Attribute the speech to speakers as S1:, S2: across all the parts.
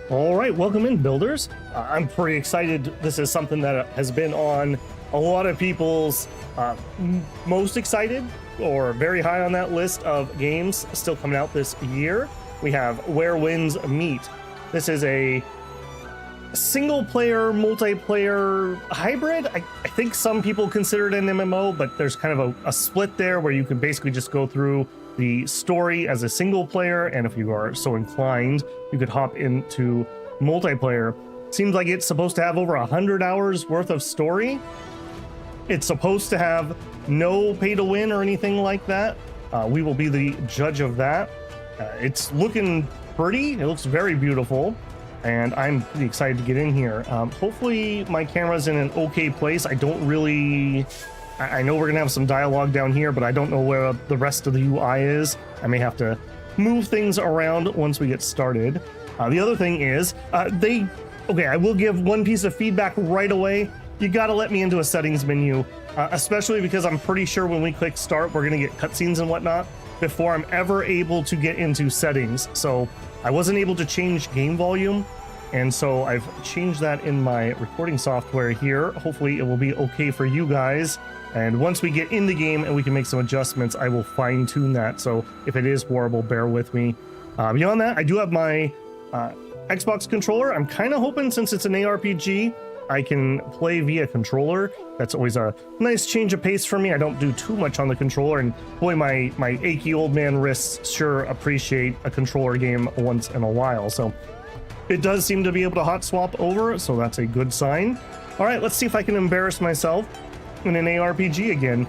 S1: All right, welcome in, builders. I'm pretty excited. This is something that has been on a lot of people's most excited or very high on that list of games still coming out this year. We have Where Winds Meet. This is a single-player, multiplayer hybrid. I think some people consider it an MMO, but there's kind of a split there where you can basically just go through the story as a single player, and if you are so inclined, you could hop into multiplayer. Seems like it's supposed to have over 100 hours worth of story. It's supposed to have no pay to win or anything like that. We will be the judge of that. It's looking pretty. It looks very beautiful, and I'm pretty excited to get in here. Hopefully my camera's in an okay place. I don't really... I know we're gonna have some dialogue down here, but I don't know where the rest of the UI is. I may have to move things around once we get started. The other thing is, okay, I will give one piece of feedback right away. You gotta let me into a settings menu, especially because I'm pretty sure when we click start, we're gonna get cutscenes and whatnot before I'm ever able to get into settings. So I wasn't able to change game volume, and so I've changed that in my recording software here. Hopefully it will be okay for you guys. And once we get in the game and we can make some adjustments, I will fine tune that. So if it is horrible, bear with me. Beyond that, I do have my Xbox controller. I'm kind of hoping, since it's an ARPG, I can play via controller. That's always a nice change of pace for me. I don't do too much on the controller, and boy, my achy old man wrists sure appreciate a controller game once in a while. So it does seem to be able to hot swap over, so that's a good sign. All right, let's see if I can embarrass myself in an ARPG again.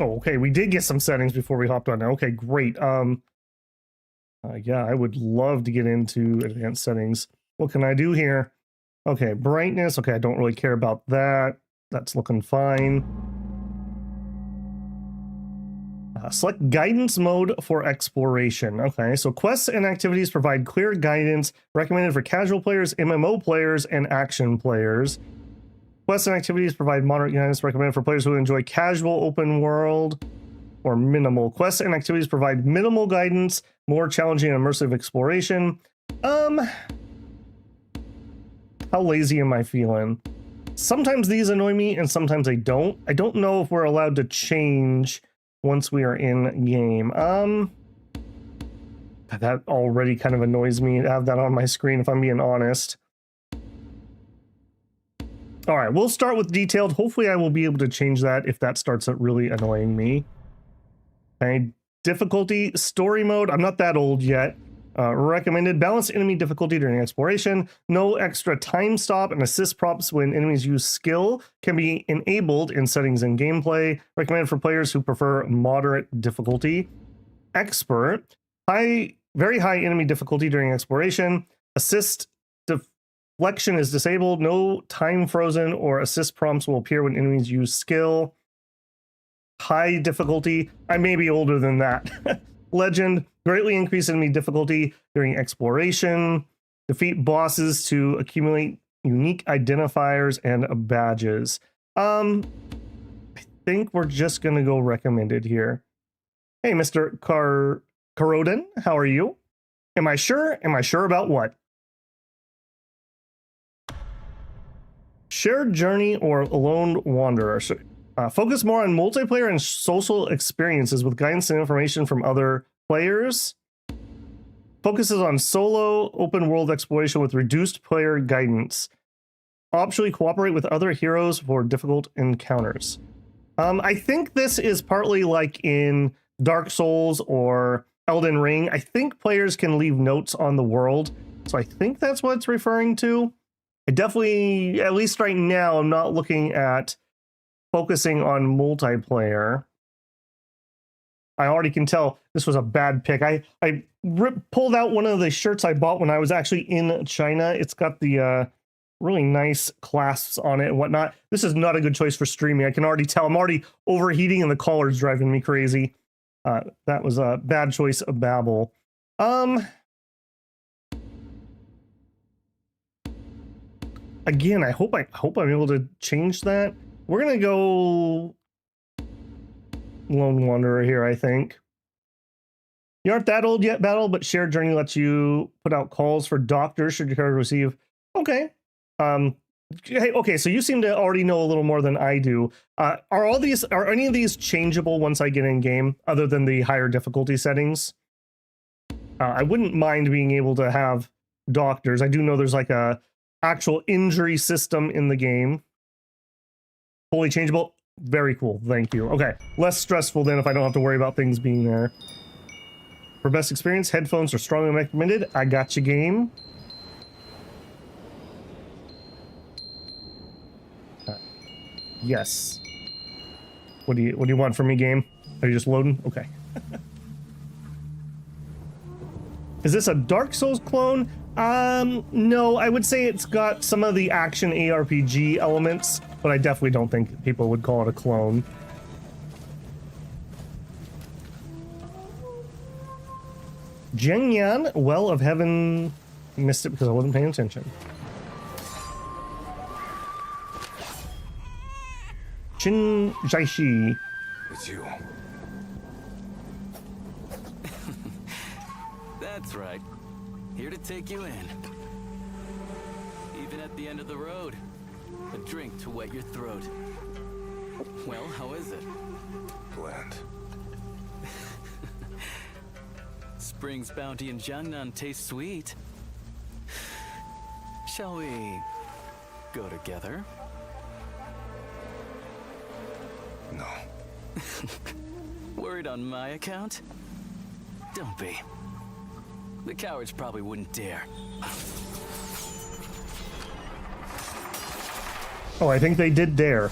S1: Oh, okay, we did get some settings before we hopped on. Okay, great. Yeah, I would love to get into advanced settings. What can I do here? Okay, brightness. Okay, I don't really care about that. That's looking fine. Select guidance mode for exploration. Okay, so quests and activities provide clear guidance recommended for casual players, MMO players, and action players. Quests and activities provide moderate guidance recommended for players who enjoy casual open world or minimal. Quests and activities provide minimal guidance, more challenging and immersive exploration. How lazy am I feeling? Sometimes these annoy me and sometimes they don't. I don't know if we're allowed to change once we are in game. That already kind of annoys me to have that on my screen, if I'm being honest. All right, we'll start with detailed. Hopefully I will be able to change that if that starts really annoying me. Okay, difficulty, story mode. I'm not that old yet. Recommended balance enemy difficulty during exploration. No extra time stop and assist prompts when enemies use skill can be enabled in settings and gameplay. Recommended for players who prefer moderate difficulty. Expert, very high enemy difficulty during exploration. Assist deflection is disabled. No time frozen or assist prompts will appear when enemies use skill. High difficulty. I may be older than that. Legend, greatly increase enemy difficulty during exploration. Defeat bosses to accumulate unique identifiers and badges. I think we're just gonna go recommended here. Hey, Mr. Karodin, how are you? Am I sure? Am I sure about what? Shared journey or lone wanderer. Focus more on multiplayer and social experiences with guidance and information from other players. Focuses on solo open world exploration with reduced player guidance. Optionally cooperate with other heroes for difficult encounters. I think this is partly like in Dark Souls or Elden Ring. I think players can leave notes on the world, so I think that's what it's referring to. I definitely, at least right now, I'm not looking at focusing on multiplayer. I already can tell this was a bad pick. I pulled out one of the shirts I bought when I was actually in China. It's got the really nice clasps on it and whatnot. This is not a good choice for streaming. I can already tell. I'm already overheating and the collar's driving me crazy. That was a bad choice of babble. Again, I hope I'm able to change that. We're gonna go lone wanderer here, I think. You aren't that old yet, Battle, but shared journey lets you put out calls for doctors should your character receive. Okay. Hey, okay, so you seem to already know a little more than I do. Are any of these changeable once I get in game, other than the higher difficulty settings? I wouldn't mind being able to have doctors. I do know there's like a actual injury system in the game. Fully changeable. Very cool. Thank you. Okay, less stressful then if I don't have to worry about things being there. For best experience, headphones are strongly recommended. I got you, game. Yes. What do you want from me, game? Are you just loading? Okay. Is this a Dark Souls clone? No, I would say it's got some of the action ARPG elements, but I definitely don't think people would call it a clone. Jingyan, Well of Heaven. Missed it because I wasn't paying attention. Shin Jaishi.
S2: It's you.
S3: That's right. Here to take you in. Even at the end of the road. A drink to wet your throat. Well, how is it?
S2: Bland.
S3: Spring's bounty in Jiangnan tastes sweet. Shall we go together?
S2: No.
S3: Worried on my account? Don't be. The cowards probably wouldn't dare.
S1: Oh, I think they did dare.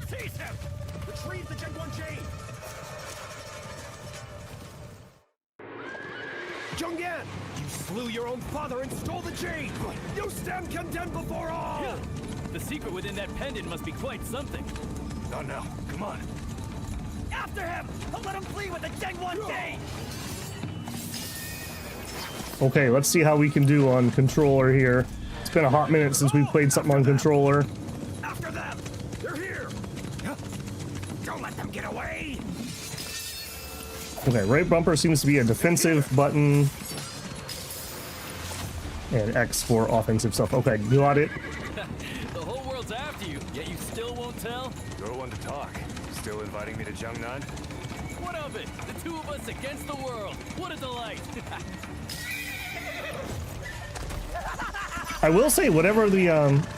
S4: Seize him! Retrieve the Gen 1 chain! Jungyan! You slew your own father and stole the chain! You stand condemned before all!
S5: Yeah. The secret within that pendant must be quite something.
S2: Not now. Come on.
S4: After him! I'll let him flee with the Gen 1 chain!
S1: Okay, let's see how we can do on controller here. It's been a hot minute since we played something on controller.
S4: After them! They're here! Don't let them get away!
S1: Okay, right bumper seems to be a defensive button. And X for offensive stuff. Okay, got it.
S5: The whole world's after you, yet you still won't tell?
S2: You're one to talk. Still inviting me to Jiangnan?
S5: What of it? The two of us against the world. What a delight.
S1: I will say, whatever the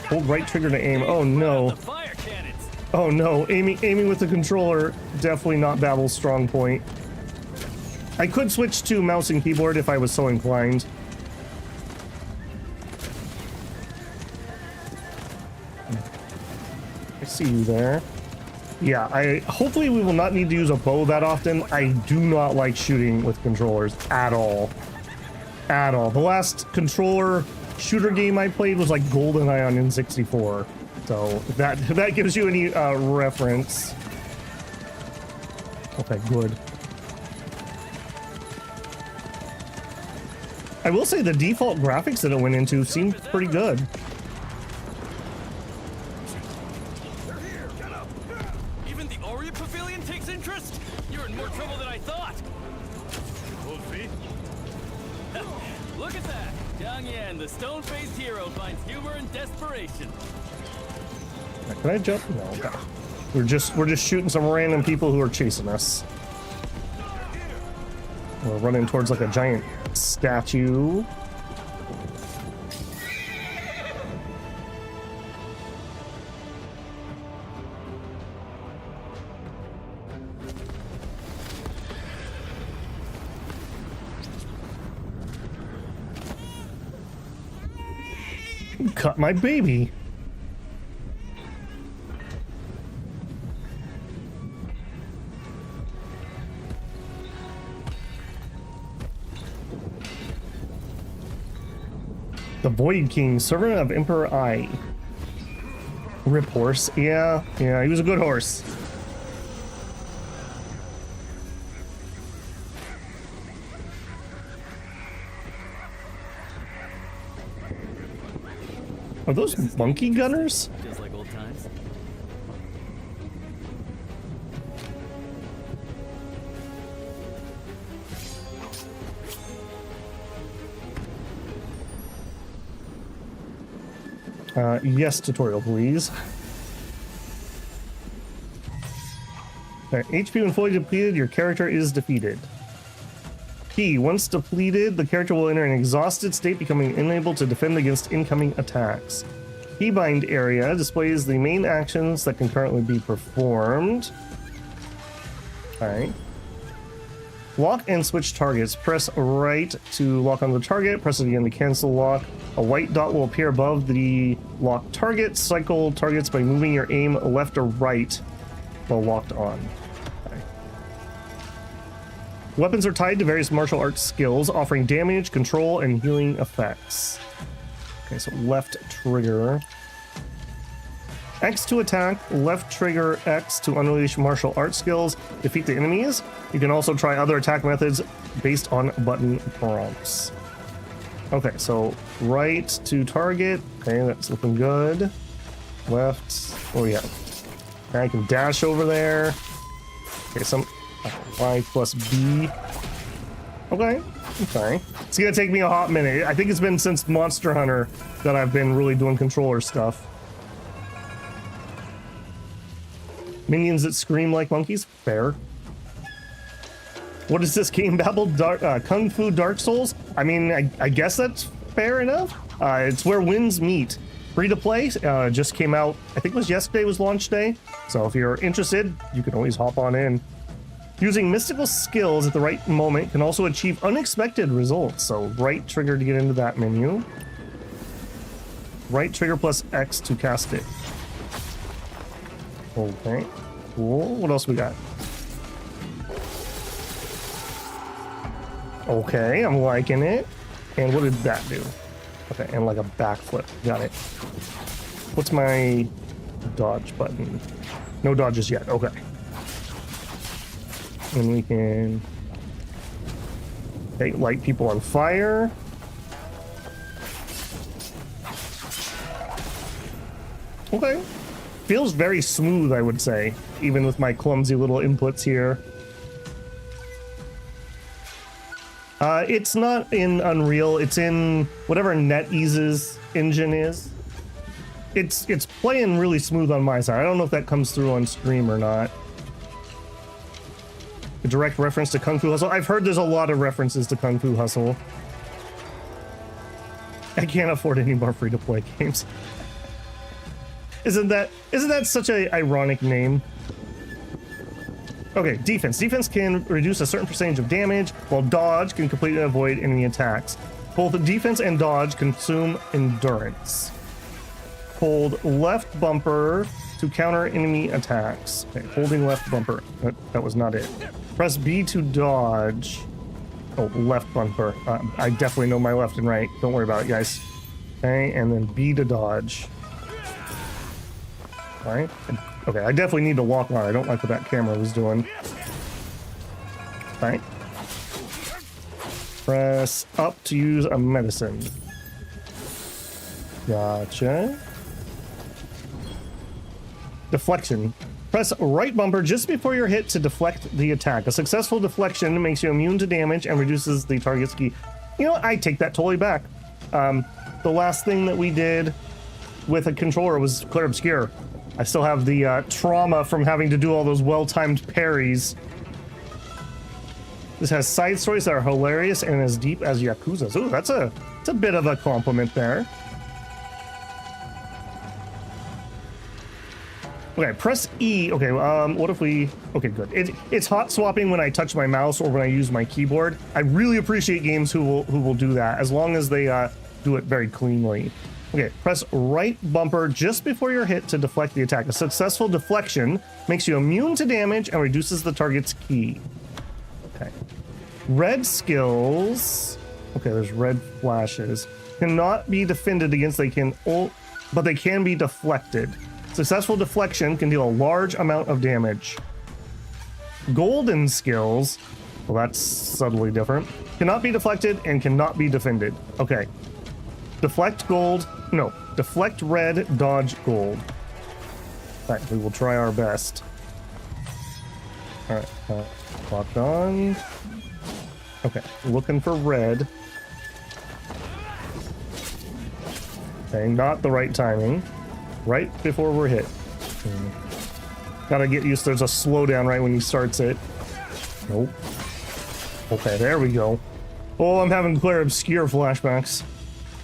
S1: hold right trigger to aim. Oh no.
S5: The fire cannons.
S1: Oh no, aiming with the controller, definitely not Battle's strong point. I could switch to mouse and keyboard if I was so inclined. I see you there. Yeah, hopefully we will not need to use a bow that often. I do not like shooting with controllers at all. At all. The last controller shooter game I played was like GoldenEye on N64. So if that gives you any reference. Okay, good. I will say the default graphics that it went into seemed pretty good.
S5: Even the Orient Pavilion takes interest? You're in more trouble than I thought. Look at that. Jiang Yan, the stone-faced hero, finds humor in desperation.
S1: Can I jump? No. Okay. We're just shooting some random people who are chasing us. We're running towards like a giant statue. You cut my baby. The Void King, servant of Emperor I. Rip horse. Yeah, he was a good horse. Are those monkey gunners?
S3: Just like old times.
S1: Yes, tutorial, please. HP when fully depleted, your character is defeated. P, once depleted, the character will enter an exhausted state, becoming unable to defend against incoming attacks. Keybind area displays the main actions that can currently be performed. Alright. Lock and switch targets. Press right to lock on the target. Press it again to cancel lock. A white dot will appear above the locked target. Cycle targets by moving your aim left or right while locked on. Okay. Weapons are tied to various martial arts skills, offering damage, control, and healing effects. Okay, so left trigger. X to attack, left trigger X to unleash martial arts skills, defeat the enemies. You can also try other attack methods based on button prompts. Okay, so right to target. Okay, that's looking good. Left. Oh yeah. Okay, I can dash over there. Okay, some Y plus B. Okay, okay. It's gonna take me a hot minute. I think it's been since Monster Hunter that I've been really doing controller stuff. Minions that scream like monkeys? Fair. What is this game, Babel? Kung Fu Dark Souls? I mean, I guess that's fair enough. It's where winds meet. Free to play, just came out, I think it was yesterday was launch day. So if you're interested, you can always hop on in. Using mystical skills at the right moment can also achieve unexpected results. So right trigger to get into that menu. Right trigger plus X to cast it. Okay, cool. What else we got? Okay, I'm liking it. And what did that do? Okay, and like a backflip. Got it. What's my dodge button? No dodges yet. Okay. And we can light people on fire. Okay. Feels very smooth, I would say, even with my clumsy little inputs here. It's not in Unreal, it's in whatever NetEase's engine is. It's playing really smooth on my side. I don't know if that comes through on stream or not. A direct reference to Kung Fu Hustle. I've heard there's a lot of references to Kung Fu Hustle. I can't afford any more free-to-play games. Isn't that such a ironic name? Okay, defense. Defense can reduce a certain percentage of damage, while dodge can completely avoid enemy attacks. Both defense and dodge consume endurance. Hold left bumper to counter enemy attacks. Okay, holding left bumper. That was not it. Press B to dodge. Oh, left bumper. I definitely know my left and right. Don't worry about it, guys. Okay, and then B to dodge. All right. Okay, I definitely need to walk on. I don't like what that camera was doing. All right. Press up to use a medicine. Gotcha. Deflection. Press right bumper just before you're hit to deflect the attack. A successful deflection makes you immune to damage and reduces the target's ki. You know, I take that totally back. The last thing that we did with a controller was Clear Obscure. I still have the trauma from having to do all those well-timed parries. This has side stories that are hilarious and as deep as Yakuza's. Ooh, that's a bit of a compliment there. Okay, press E. Okay, what if we... Okay, good. It's hot swapping when I touch my mouse or when I use my keyboard. I really appreciate games who will do that, as long as they do it very cleanly. Okay, press right bumper just before you're hit to deflect the attack. A successful deflection makes you immune to damage and reduces the target's ki. Okay. Red skills. Okay, there's red flashes. Cannot be defended against, but they can be deflected. Successful deflection can deal a large amount of damage. Golden skills, well, that's subtly different. Cannot be deflected and cannot be defended. Okay. Deflect gold. No, deflect red, dodge gold. All right, we will try our best. All right, locked on. Okay, looking for red. Okay, not the right timing. Right before we're hit. Gotta get used to, there's a slowdown right when he starts it. Nope. Okay, there we go. Oh, I'm having clear obscure flashbacks.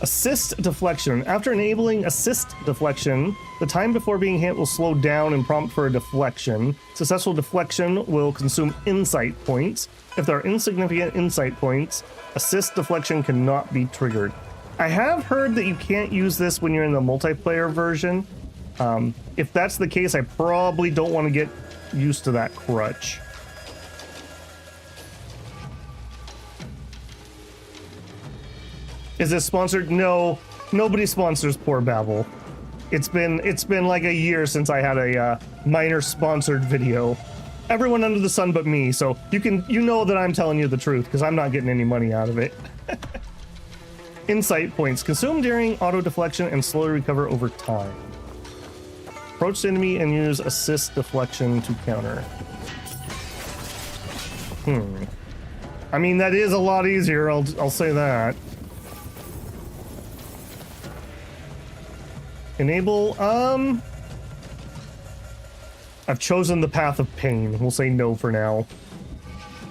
S1: Assist deflection. After enabling assist deflection, the time before being hit will slow down and prompt for a deflection. Successful deflection will consume insight points. If there are insignificant insight points, assist deflection cannot be triggered. I have heard that you can't use this when you're in the multiplayer version. If that's the case, I probably don't want to get used to that crutch. Is this sponsored? No, nobody sponsors Poor Babble. It's been like a year since I had a minor sponsored video. Everyone under the sun but me, so you know that I'm telling you the truth because I'm not getting any money out of it. Insight points consumed during auto deflection and slowly recover over time. Approach the enemy and use assist deflection to counter. I mean, that is a lot easier. I'll say that. Enable, I've chosen the path of pain. We'll say no for now.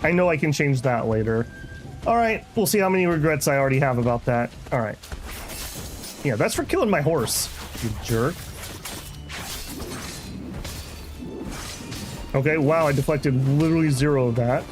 S1: I know I can change that later. Alright, we'll see how many regrets I already have about that. Alright. Yeah, that's for killing my horse, you jerk. Okay, wow, I deflected literally 0 of that.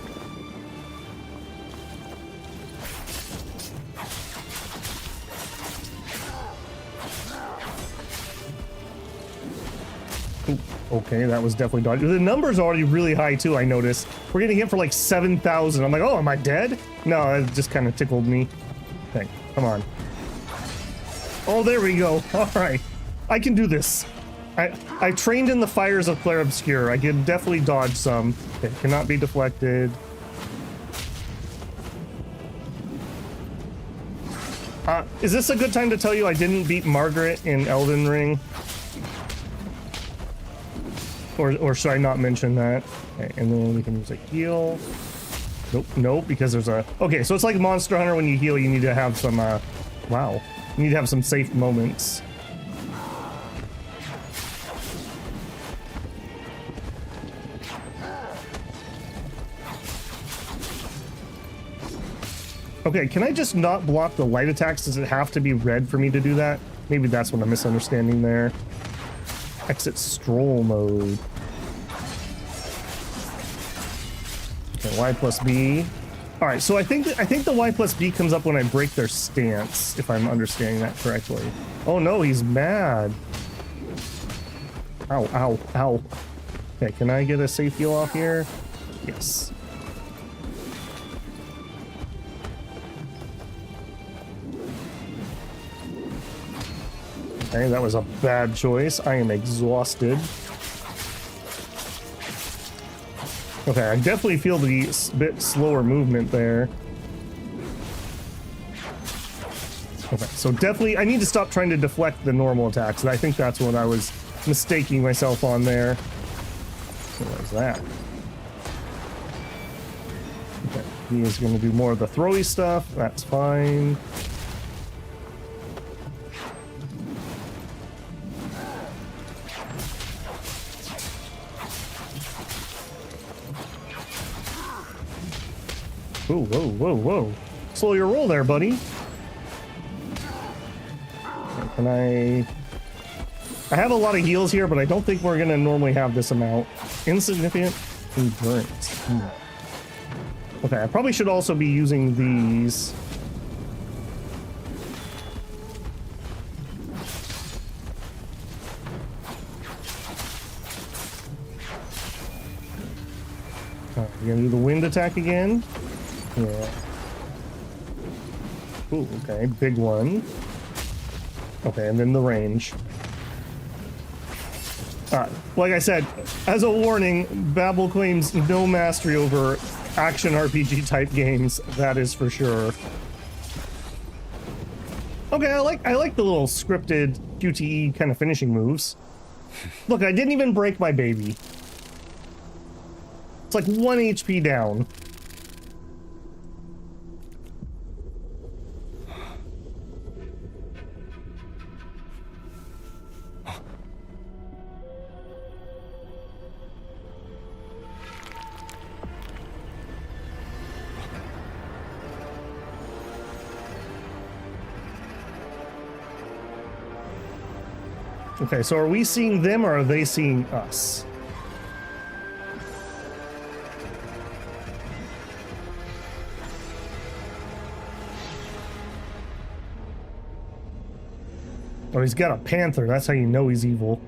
S1: Okay, that was definitely dodgy. The number's already really high too, I noticed. We're getting hit for like 7,000. I'm like, oh, am I dead? No, it just kind of tickled me. Okay, come on. Oh, there we go. All right, I can do this. I trained in the fires of Clair Obscure. I can definitely dodge some. Okay, cannot be deflected. Is this a good time to tell you I didn't beat Margaret in Elden Ring? Or should I not mention that? Okay, and then we can use a heal. Nope, because there's a... Okay, so it's like Monster Hunter, when you heal, you need to have some, wow. You need to have some safe moments. Okay, can I just not block the light attacks? Does it have to be red for me to do that? Maybe that's what I'm misunderstanding there. Exit stroll mode. Okay, Y plus B. All right, so I think the Y plus B comes up when I break their stance, if I'm understanding that correctly. Oh no, he's mad. Ow, ow, ow. Okay, can I get a safe heal off here? Yes. Okay, that was a bad choice. I am exhausted. Okay, I definitely feel the bit slower movement there. Okay, so definitely, I need to stop trying to deflect the normal attacks. And I think that's what I was mistaking myself on there. What was that? Okay, he is going to do more of the throwy stuff. That's fine. Whoa, whoa, whoa, whoa. Slow your roll there, buddy. Okay, can I have a lot of heals here, but I don't think we're gonna normally have this amount. Insignificant endurance. Okay, I probably should also be using these. Alright, we're gonna do the wind attack again. Yeah. Ooh, okay, big one. Okay, and then the range. Like I said, as a warning, Babel claims no mastery over action RPG type games. That is for sure. Okay, I like the little scripted QTE kind of finishing moves. Look, I didn't even break my baby. It's like 1 HP down. Okay, so are we seeing them or are they seeing us? Oh, he's got a panther. That's how you know he's evil.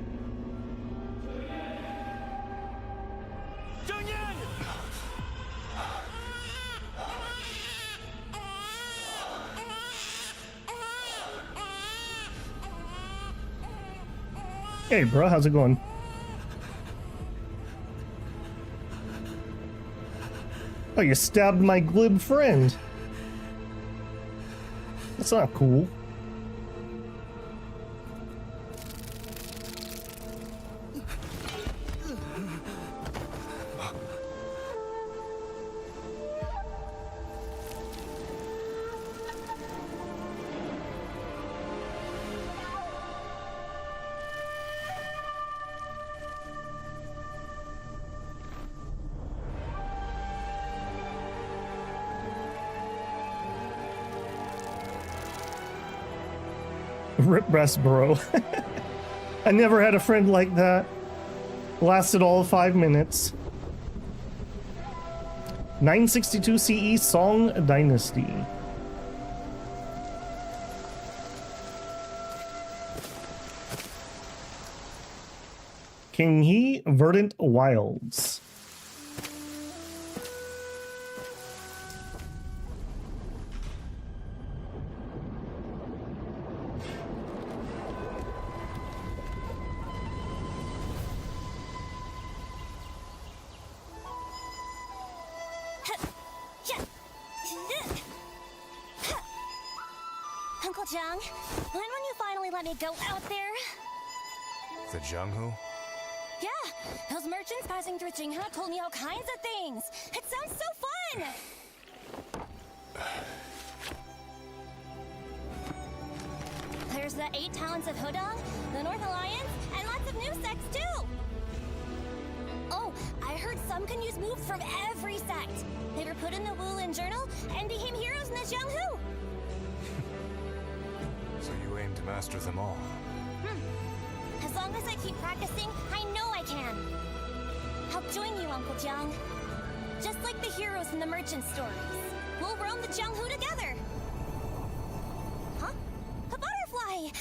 S1: Hey, bro, how's it going? Oh, you stabbed my glib friend. That's not cool. Rip breast, bro. I never had a friend like that. Lasted all of 5 minutes. 962 CE Song Dynasty. King He Verdant Wilds.
S6: Uncle Jung, when will you finally let me go out there?
S2: The Jung-Hoo?
S6: Yeah, those merchants passing through Jingha told me all kinds of things. It sounds so fun! There's the 8 talents of Hodong, the North Alliance, and lots of new sects too! Oh, I heard some can use moves from every sect. They were put in the Wulin Journal and became heroes in the Jung-Hoo.
S2: So you aim to master them all?
S6: As long as I keep practicing, I know I can. I'll join you, Uncle Jung. Just like the heroes in the merchant stories. We'll roam the Jung-Hoo together. Huh? A butterfly!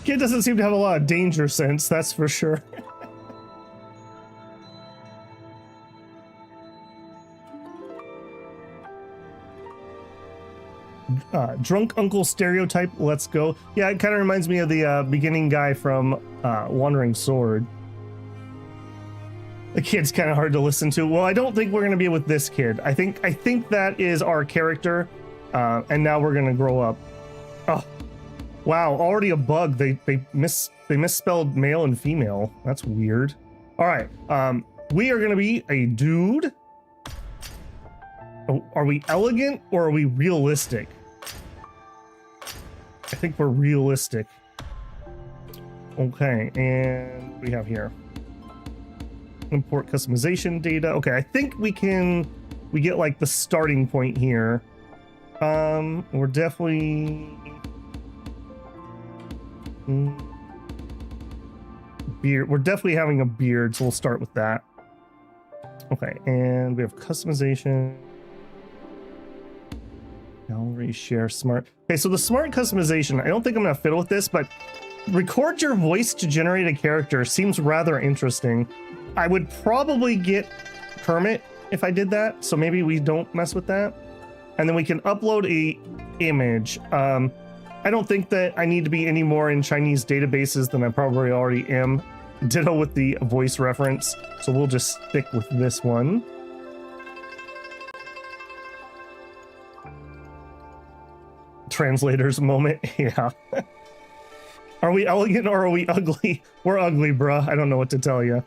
S1: Kid doesn't seem to have a lot of danger sense, that's for sure. Drunk uncle stereotype, let's go. Yeah, it kind of reminds me of the beginning guy from Wandering Sword. The kid's kind of hard to listen to. Well, I don't think we're gonna be with this kid. I think that is our character, and now we're gonna grow up. Oh, wow! Already a bug. They misspelled male and female. That's weird. All right, we are gonna be a dude. Oh, are we elegant or are we realistic? I think we're realistic. Okay, and what do we have here? Import customization data. Okay, I think we get like the starting point here. We're definitely beard. We're definitely having a beard, so we'll start with that. Okay, and we have customization. Gallery, share, smart. Okay, so the smart customization, I don't think I'm gonna fiddle with this, but record your voice to generate a character seems rather interesting. I would probably get Kermit if I did that, so maybe we don't mess with that. And then we can upload a image. I don't think that I need to be any more in Chinese databases than I probably already am. Ditto with the voice reference, so we'll just stick with this one. Translators moment. Yeah. Are we elegant or are we ugly? We're ugly, bruh. I don't know what to tell you.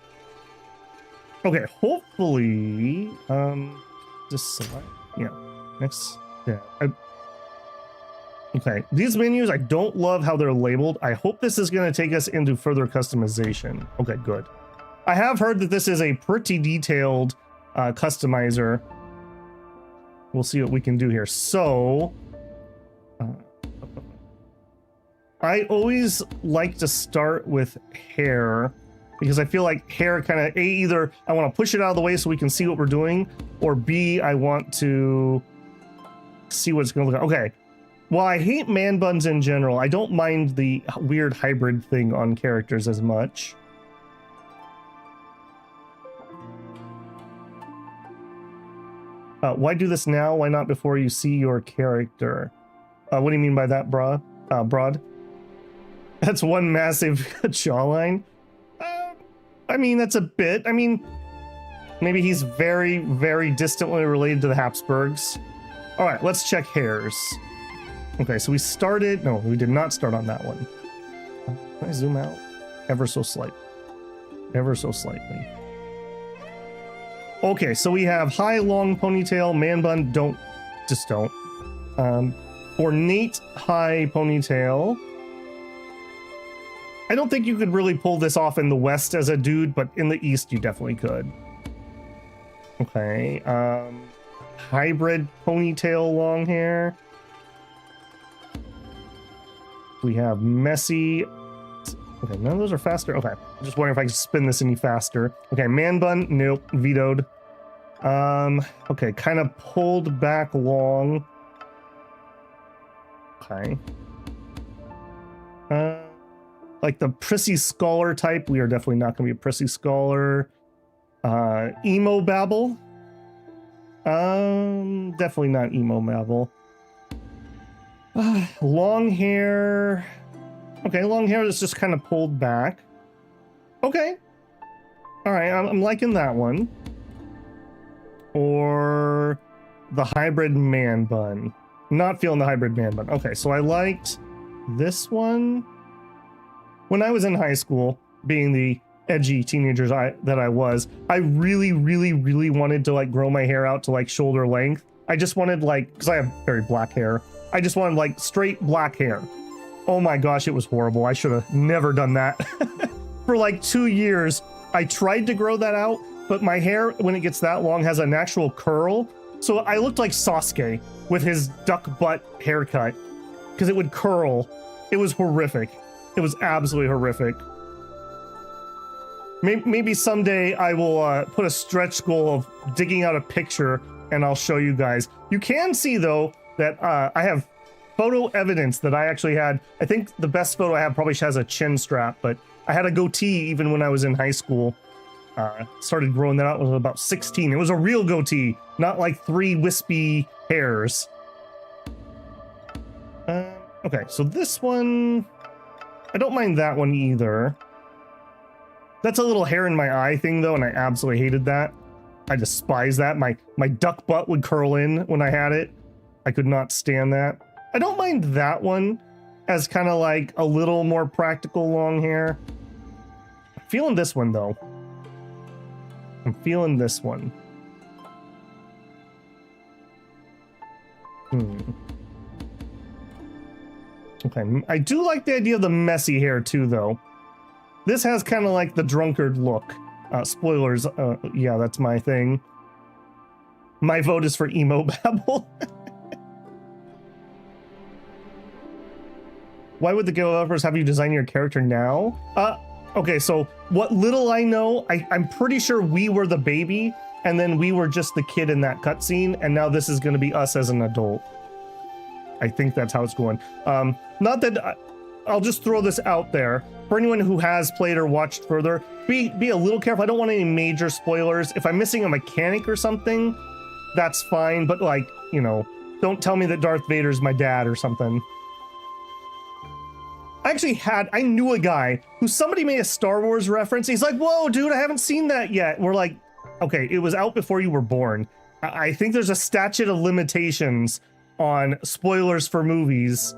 S1: Okay, hopefully, just select, yeah, next, yeah. Okay, these menus, I don't love how they're labeled. I hope this is going to take us into further customization. Okay, good. I have heard that this is a pretty detailed customizer. We'll see what we can do here. So, I always like to start with hair because I feel like hair kind of, either I want to push it out of the way so we can see what we're doing, or B, I want to see what it's going to look like. Okay. Well, I hate man buns in general. I don't mind the weird hybrid thing on characters as much. Why do this now? Why not before you see your character? What do you mean by that, Broad? That's one massive jawline. I mean, that's a bit. I mean, maybe he's very, very distantly related to the Habsburgs. All right, let's check hairs. Okay, so we started. No, we did not start on that one. Can I zoom out? Ever so slightly. Ever so slightly. Okay, so we have high, long ponytail, man bun. Don't. Ornate high ponytail. I don't think you could really pull this off in the West as a dude, but in the East you definitely could. Okay, hybrid ponytail long hair. We have messy. Okay, none of those are faster. Okay, I'm just wondering if I can spin this any faster. Okay, man bun, nope, vetoed. Okay, kind of pulled back long. Okay. Like the prissy scholar type, we are definitely not going to be a prissy scholar. Emo babble. Definitely not emo babble. Long hair. Okay, long hair that's just kind of pulled back. Okay. All right, I'm liking that one. Or the hybrid man bun. Not feeling the hybrid man bun. Okay, so I liked this one. When I was in high school, being the edgy teenagers that I was, I really, really, really wanted to like grow my hair out to like shoulder length. I just wanted like, because I have very black hair, I just wanted like straight black hair. Oh my gosh, it was horrible. I should have never done that. For like 2 years, I tried to grow that out, but my hair, when it gets that long, has a natural curl. So I looked like Sasuke with his duck butt haircut because it would curl. It was horrific. It was absolutely horrific. Maybe someday I will put a stretch goal of digging out a picture and I'll show you guys. You can see though that I have photo evidence that I actually had. I think the best photo I have probably has a chin strap, but I had a goatee even when I was in high school. Started growing that out when I was about 16. It was a real goatee, not like 3 wispy hairs. Okay, so this one, I don't mind that one either. That's a little hair in my eye thing though, and I absolutely hated that. I despise that. My duck butt would curl in when I had it. I could not stand that. I don't mind that one as kind of like a little more practical long hair. I'm feeling this one though. I'm feeling this one. Okay, I do like the idea of the messy hair too though. This has kind of like the drunkard look. Spoilers, yeah, that's my thing. My vote is for emo babble. Why would the developers have you design your character now? Okay, so what little I know, I'm pretty sure we were the baby, and then we were just the kid in that cutscene, and now this is going to be us as an adult. I think that's how it's going. Not that I'll just throw this out there for anyone who has played or watched further. Be a little careful. I don't want any major spoilers. If I'm missing a mechanic or something, that's fine. But like, you know, don't tell me that Darth Vader's my dad or something. I knew a guy who somebody made a Star Wars reference. He's like, whoa, dude, I haven't seen that yet. We're like, okay, it was out before you were born. I think there's a statute of limitations on spoilers for movies.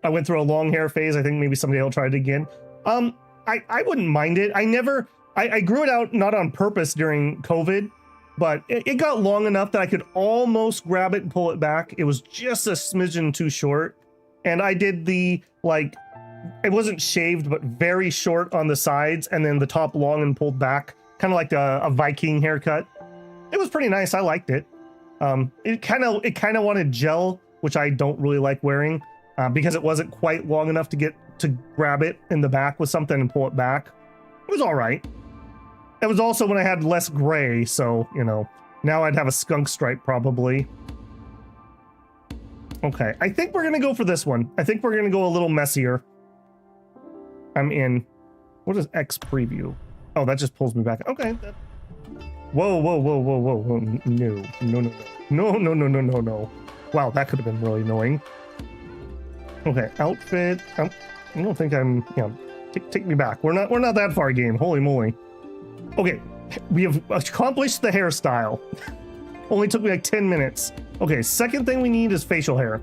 S1: I went through a long hair phase. I think maybe someday I'll try it again. I wouldn't mind it. I grew it out not on purpose during COVID. but it got long enough that I could almost grab it and pull it back. It was just a smidgen too short. And I did the, like, it wasn't shaved, but very short on the sides, and then the top long and pulled back, kind of like a Viking haircut. It was pretty nice. I liked it. It kind of wanted gel, which I don't really like wearing, because it wasn't quite long enough to get to grab it in the back with something and pull it back. It was all right. It was also when I had less gray, so, you know, now I'd have a skunk stripe probably. Okay, I think we're gonna go for this one. I think we're gonna go a little messier. I'm in. What is X preview? Oh, that just pulls me back. Okay. Whoa, whoa, whoa, whoa, whoa, whoa. No, no, no, no, no, no, no, no, no. Wow, that could have been really annoying. Okay, outfit. I don't think I'm, you know, take me back. We're not that far, game. Holy moly. Okay, we have accomplished the hairstyle. Only took me like 10 minutes. Okay, second thing we need is facial hair.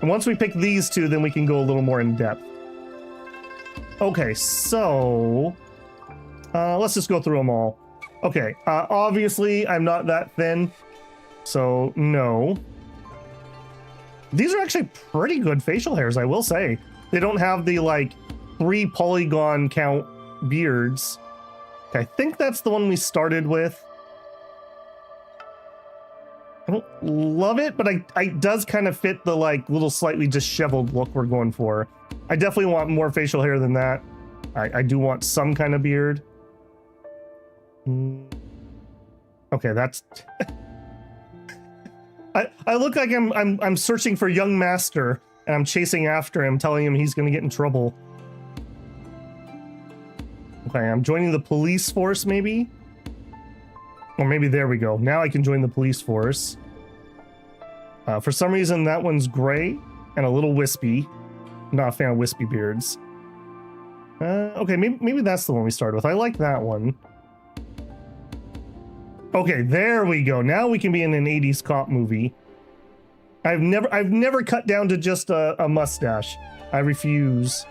S1: And once we pick these two, then we can go a little more in depth. Okay, so let's just go through them all. Okay, obviously I'm not that thin, so no. These are actually pretty good facial hairs, I will say. They don't have the like 3 polygon count beards. Okay, I think that's the one we started with. I don't love it, but it does kind of fit the like little slightly disheveled look we're going for. I definitely want more facial hair than that. I do want some kind of beard. Okay, that's I look like I'm searching for young master and I'm chasing after him, telling him he's gonna get in trouble. Okay, I'm joining the police force maybe? Or maybe there we go. Now I can join the police force. For some reason that one's gray and a little wispy. Not a fan of wispy beards. Okay, maybe that's the one we started with. I like that one. Okay, there we go. Now we can be in an 80s cop movie. I've never cut down to just a mustache. I refuse.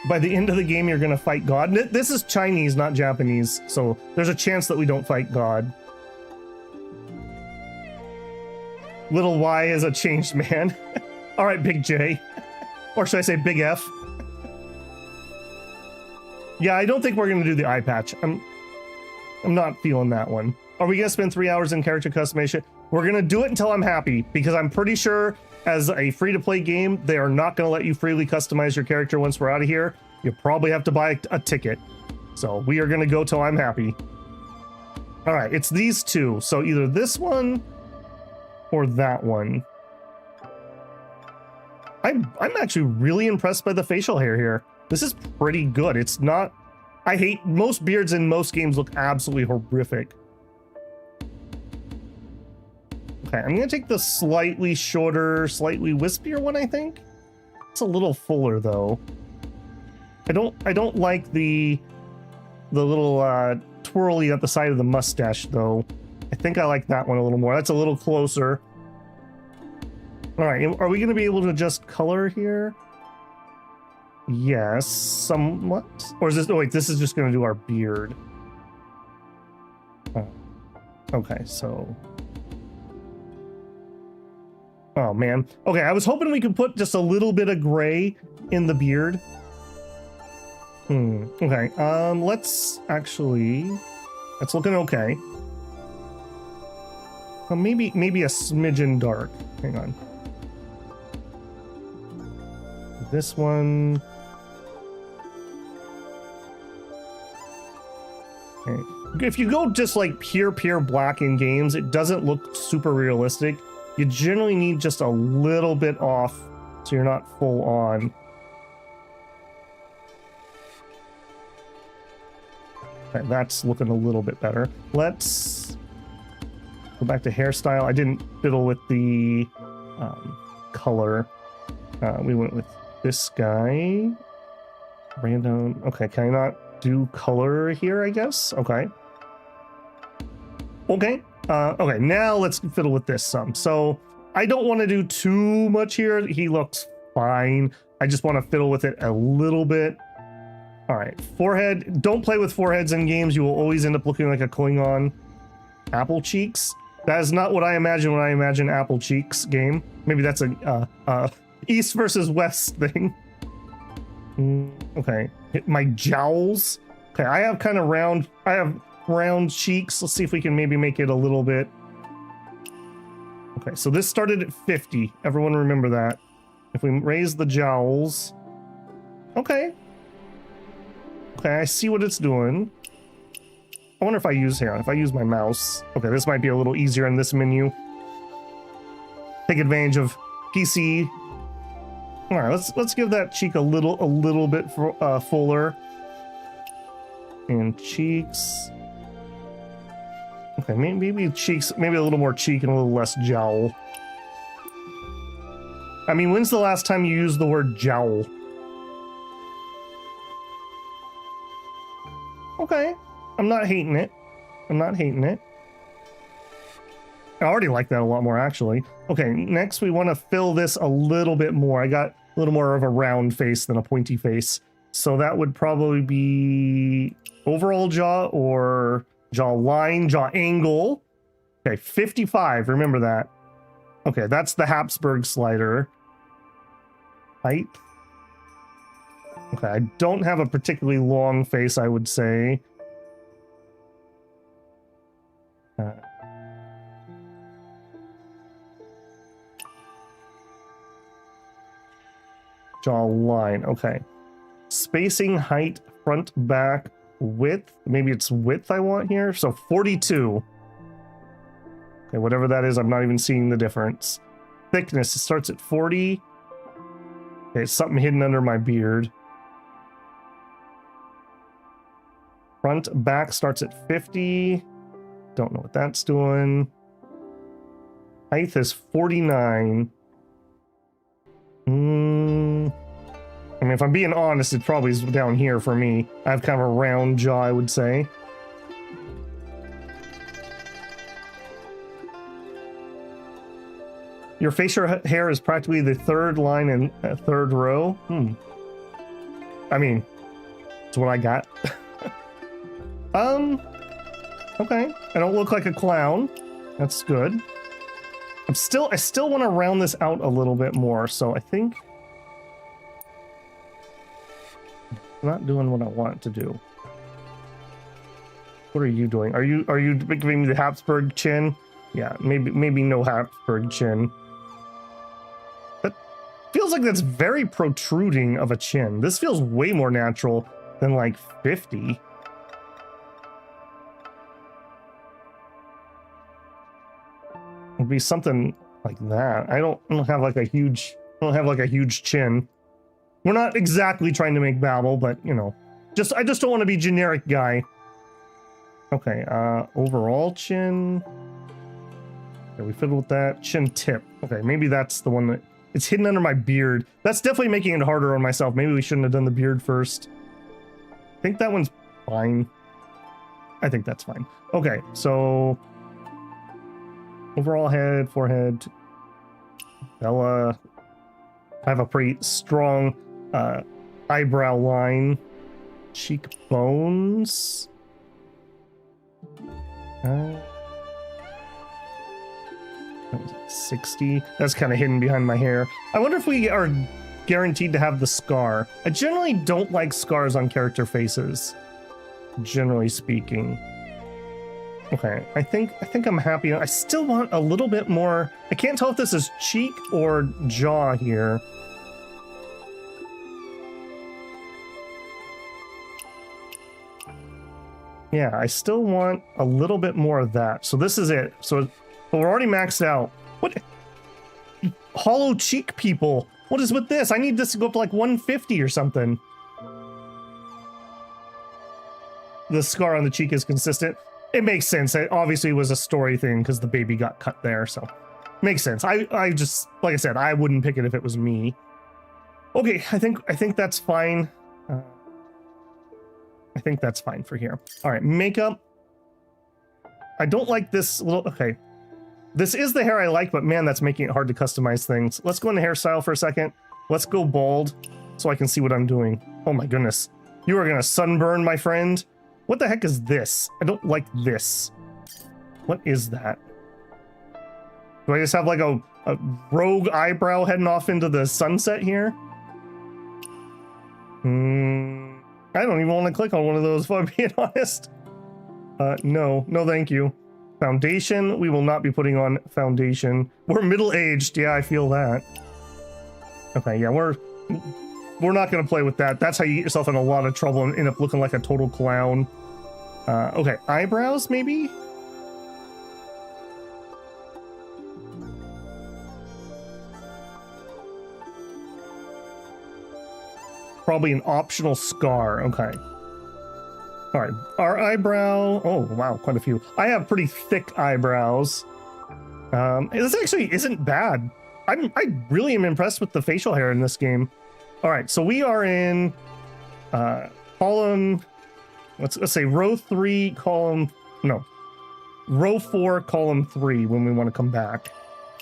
S1: By the end of the game, you're gonna fight God. This is Chinese, not Japanese, so there's a chance that we don't fight God. Little Y is a changed man. All right, Big J. Or should I say Big F? Yeah, I don't think we're gonna do the eye patch. I'm not feeling that one. Are we gonna spend 3 hours in character customization? We're gonna do it until I'm happy, because I'm pretty sure as a free-to-play game, they are not gonna let you freely customize your character once we're out of here. You probably have to buy a ticket. So we are gonna go till I'm happy. All right, it's these two. So either this one or that one. I'm actually really impressed by the facial hair here. This is pretty good. It's not... I hate... Most beards in most games look absolutely horrific. Okay, I'm gonna take the slightly shorter, slightly wispier one, I think. It's a little fuller, though. I don't like the little twirly at the side of the mustache, though. I think I like that one a little more. That's a little closer. All right, are we gonna be able to adjust color here? Yes, somewhat. Or is this... Oh, wait, this is just gonna do our beard. Oh. Okay, so... Oh, man. Okay, I was hoping we could put just a little bit of gray in the beard. Okay, let's actually... That's looking okay. Well, maybe a smidgen dark. Hang on. This one... Okay. If you go just like pure black in games, it doesn't look super realistic. You generally need just a little bit off so you're not full on. Okay, that's looking a little bit better. Let's go back to hairstyle. I didn't fiddle with the color. We went with this guy. Random. Okay, can I not do color here, I guess? Okay. Okay. Okay, now let's fiddle with this some. So I don't want to do too much here. He looks fine. I just want to fiddle with it a little bit. All right, forehead. Don't play with foreheads in games. You will always end up looking like a Klingon. Apple cheeks. That is not what I imagine when I imagine apple cheeks game. Maybe that's a East versus West thing. Okay, hit my jowls. Okay, I have kind of round. I have round cheeks. Let's see if we can maybe make it a little bit. Okay, so this started at 50. Everyone remember that. If we raise the jowls. Okay. Okay, I see what it's doing. I wonder if I use here. If I use my mouse. Okay, this might be a little easier in this menu. Take advantage of PC. All right, let's give that cheek a little bit fuller. And cheeks. Okay, maybe cheeks, maybe a little more cheek and a little less jowl. I mean, when's the last time you used the word jowl? Okay, I'm not hating it. I'm not hating it. I already like that a lot more, actually. Okay, next we want to fill this a little bit more. I got a little more of a round face than a pointy face. So that would probably be overall jaw or jaw line, jaw angle. Okay, 55, remember that. Okay, that's the Habsburg slider. Height. Okay, I don't have a particularly long face, I would say. Jaw line, okay. Spacing, height, front, back, width. Maybe it's width I want here. So 42. Okay, whatever that is, I'm not even seeing the difference. Thickness, it starts at 40. Okay, it's something hidden under my beard. Front, back starts at 50. Don't know what that's doing. Height is 49. I mean, if I'm being honest, it probably is down here for me. I have kind of a round jaw, I would say. Your facial hair is practically the third line in third row. I mean, it's what I got. Okay. I don't look like a clown. That's good. I still want to round this out a little bit more, so I think I'm not doing what I want to do. What are you doing? Are you giving me the Habsburg chin? Yeah, maybe no Habsburg chin. That feels like that's very protruding of a chin. This feels way more natural than like 50. It'd be something like that. I don't have like a huge chin. We're not exactly trying to make babble, but you know, I just don't want to be generic guy. Okay, overall chin. Okay, we fiddled with that. Chin tip. Okay, maybe that's the one that it's hidden under my beard. That's definitely making it harder on myself. Maybe we shouldn't have done the beard first. I think that one's fine. I think that's fine. Okay, so overall head, forehead. Bella. I have a pretty strong eyebrow line. Cheekbones. 60. That's kind of hidden behind my hair. I wonder if we are guaranteed to have the scar. I generally don't like scars on character faces, generally speaking. Okay, I think I'm happy. I still want a little bit more. I can't tell if this is cheek or jaw here. Yeah, I still want a little bit more of that. So this is it. So, but we're already maxed out. What? Hollow cheek people. What is with this? I need this to go up to like 150 or something. The scar on the cheek is consistent. It makes sense. It obviously was a story thing because the baby got cut there, so makes sense. I just, like I said, I wouldn't pick it if it was me. Okay, I think that's fine. I think that's fine for here. All right, makeup. I don't like this little, okay. This is the hair I like, but man, that's making it hard to customize things. Let's go into hairstyle for a second. Let's go bald so I can see what I'm doing. Oh my goodness. You are gonna sunburn, my friend. What the heck is this? I don't like this. What is that? Do I just have like a rogue eyebrow heading off into the sunset here? I don't even want to click on one of those, if I'm being honest. No, thank you. Foundation, we will not be putting on foundation. We're middle-aged, yeah, I feel that. Okay, yeah, we're not gonna play with that. That's how you get yourself in a lot of trouble and end up looking like a total clown. Okay, eyebrows, maybe? Probably an optional scar. Okay. All right. Our eyebrow. Oh, wow. Quite a few. I have pretty thick eyebrows. This actually isn't bad. I really am impressed with the facial hair in this game. All right. So we are in column. Let's say row 3, column. No. Row 4, column 3 when we want to come back.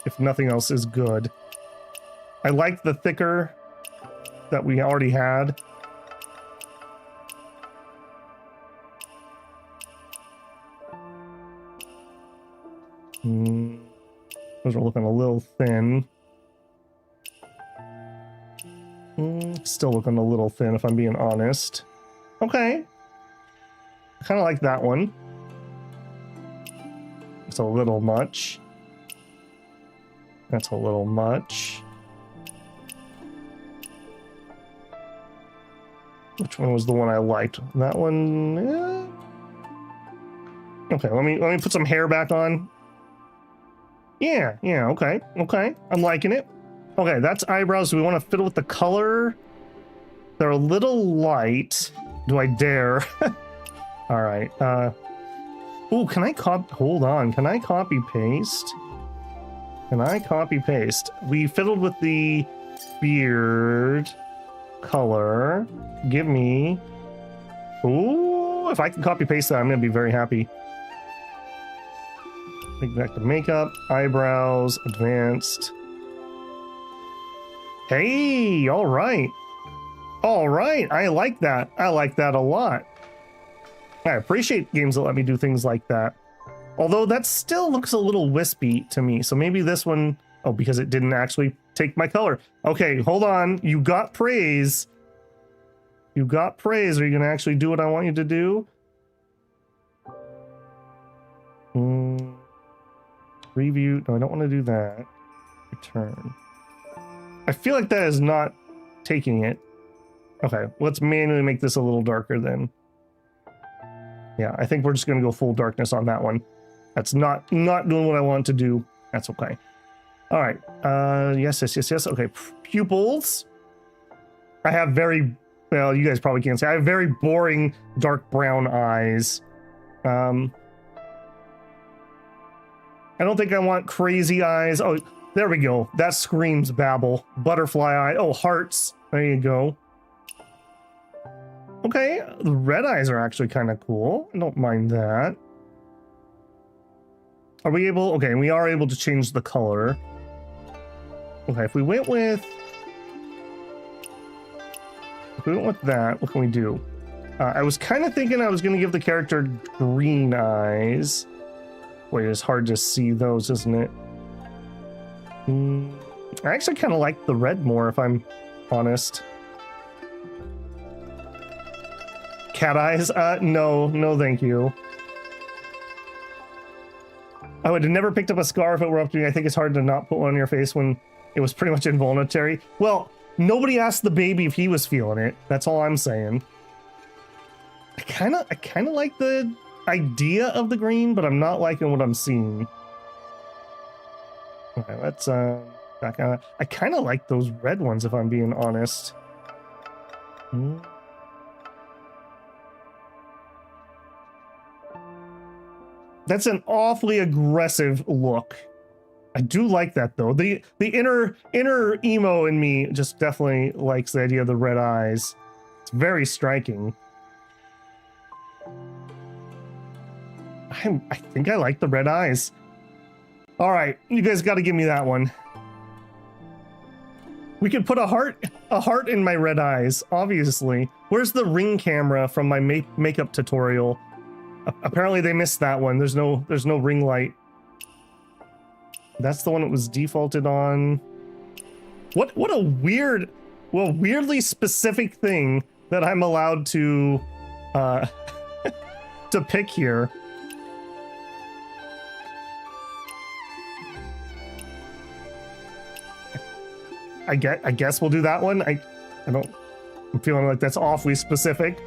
S1: If nothing else is good. I like the thicker that we already had. Those are looking a little thin. Still looking a little thin if I'm being honest. Okay. I kind of like that one. It's a little much. That's a little much. Which one was the one I liked? That one. Okay, let me put some hair back on. Yeah, okay. I'm liking it. Okay, that's eyebrows. Do we want to fiddle with the color? They're a little light. Do I dare? All right. Ooh, can I hold on. Can I copy paste? We fiddled with the beard color. Give me. Ooh, if I can copy paste that, I'm gonna be very happy. Take back the makeup, eyebrows, advanced. Hey, all right. I like that. I like that a lot. I appreciate games that let me do things like that. Although that still looks a little wispy to me. So maybe this one. Oh, because it didn't actually take my color. Okay, hold on. You got praise. Are you gonna actually do what I want you to do? Preview. No, I don't want to do that. Return. I feel like that is not taking it. Okay, let's manually make this a little darker then. Yeah, I think we're just gonna go full darkness on that one. That's not doing what I want to do. That's okay. All right. Yes. Okay, pupils. I have very. Well, you guys probably can't say. I have very boring dark brown eyes. I don't think I want crazy eyes. Oh, there we go. That screams babble. Butterfly eye. Oh, hearts. There you go. Okay, the red eyes are actually kind of cool. I don't mind that. Are we able? Okay, we are able to change the color. Okay, if we went with that, what can we do? I was kind of thinking I was going to give the character green eyes. Wait, it's hard to see those, isn't it? I actually kind of like the red more, if I'm honest. Cat eyes? No, thank you. I would have never picked up a scar if it were up to me. I think it's hard to not put one on your face when it was pretty much involuntary. Well, nobody asked the baby if he was feeling it. That's all I'm saying. I kind of like the idea of the green, but I'm not liking what I'm seeing. Okay, let's back on. I kind of like those red ones, if I'm being honest. That's an awfully aggressive look. I do like that though. The inner emo in me just definitely likes the idea of the red eyes. It's very striking. I think I like the red eyes. All right, you guys got to give me that one. We could put a heart in my red eyes, obviously. Where's the ring camera from my makeup tutorial? Apparently they missed that one. There's no ring light. That's the one that was defaulted on. What a weird, well, weirdly specific thing that I'm allowed to to pick here. I guess we'll do that one. I'm feeling like that's awfully specific.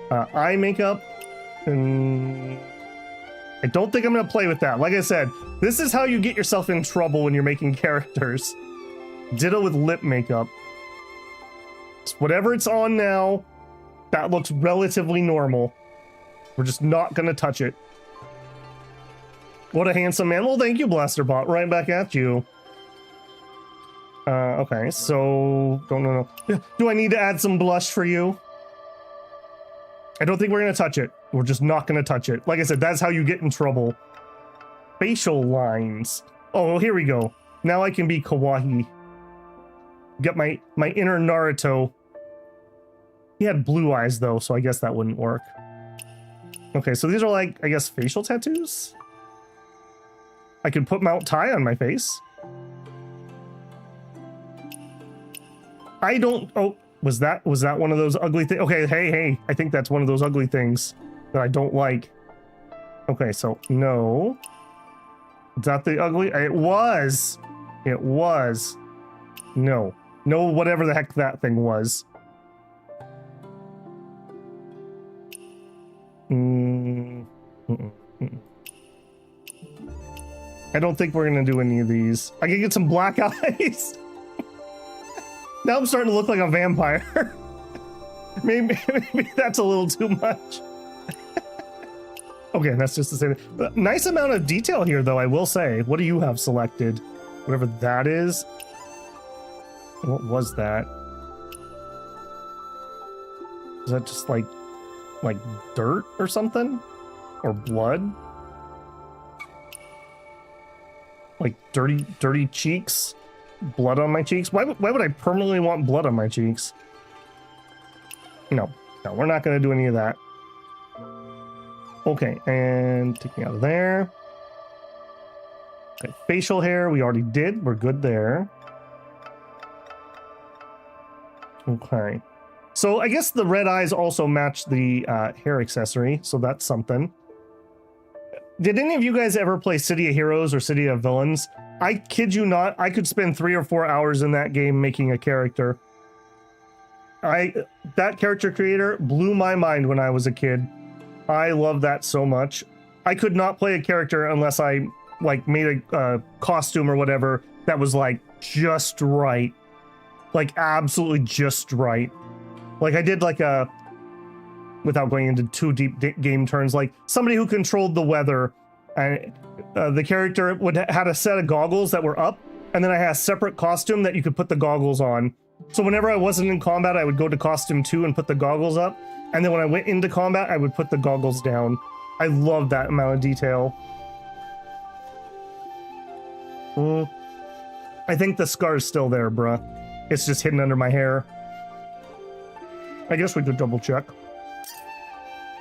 S1: Eye makeup, and I don't think I'm gonna play with that. Like I said, this is how you get yourself in trouble when you're making characters. Ditto with lip makeup. It's whatever it's on now, that looks relatively normal. We're just not gonna touch it. What a handsome man. Well, thank you, Blasterbot. Right back at you. Okay, so no. Do I need to add some blush for you? I don't think we're gonna touch it. We're just not gonna touch it. Like I said, that's how you get in trouble. Facial lines. Oh, here we go. Now I can be kawaii. Get my inner Naruto. He had blue eyes though, so I guess that wouldn't work. Okay, so these are like, I guess, facial tattoos? I could put Mount Tai on my face. I don't, oh, was that one of those ugly things? Okay, hey, I think that's one of those ugly things that I don't like. Okay, so no. Is that the ugly? It was. No, whatever the heck that thing was. I don't think we're gonna do any of these. I can get some black eyes. Now I'm starting to look like a vampire. maybe that's a little too much. Okay, that's just the same. Nice amount of detail here, though, I will say. What do you have selected? Whatever that is. What was that? Is that just like dirt or something? Or blood? Like dirty cheeks? Blood on my cheeks? Why would I permanently want blood on my cheeks? No, we're not going to do any of that. Okay, and taking out of there. Okay, facial hair, we already did. We're good there. Okay. So I guess the red eyes also match the hair accessory, so that's something. Did any of you guys ever play City of Heroes or City of Villains? I kid you not, I could spend 3 or 4 hours in that game making a character. That character creator blew my mind when I was a kid. I love that so much. I could not play a character unless I like made a costume or whatever that was like just right. Like absolutely just right. Like I did like a, without going into too deep game terms, like somebody who controlled the weather, and the character had a set of goggles that were up, and then I had a separate costume that you could put the goggles on. So whenever I wasn't in combat, I would go to costume 2 and put the goggles up, and then when I went into combat, I would put the goggles down. I love that amount of detail. I think the scar's still there, bruh. It's just hidden under my hair. I guess we could double check.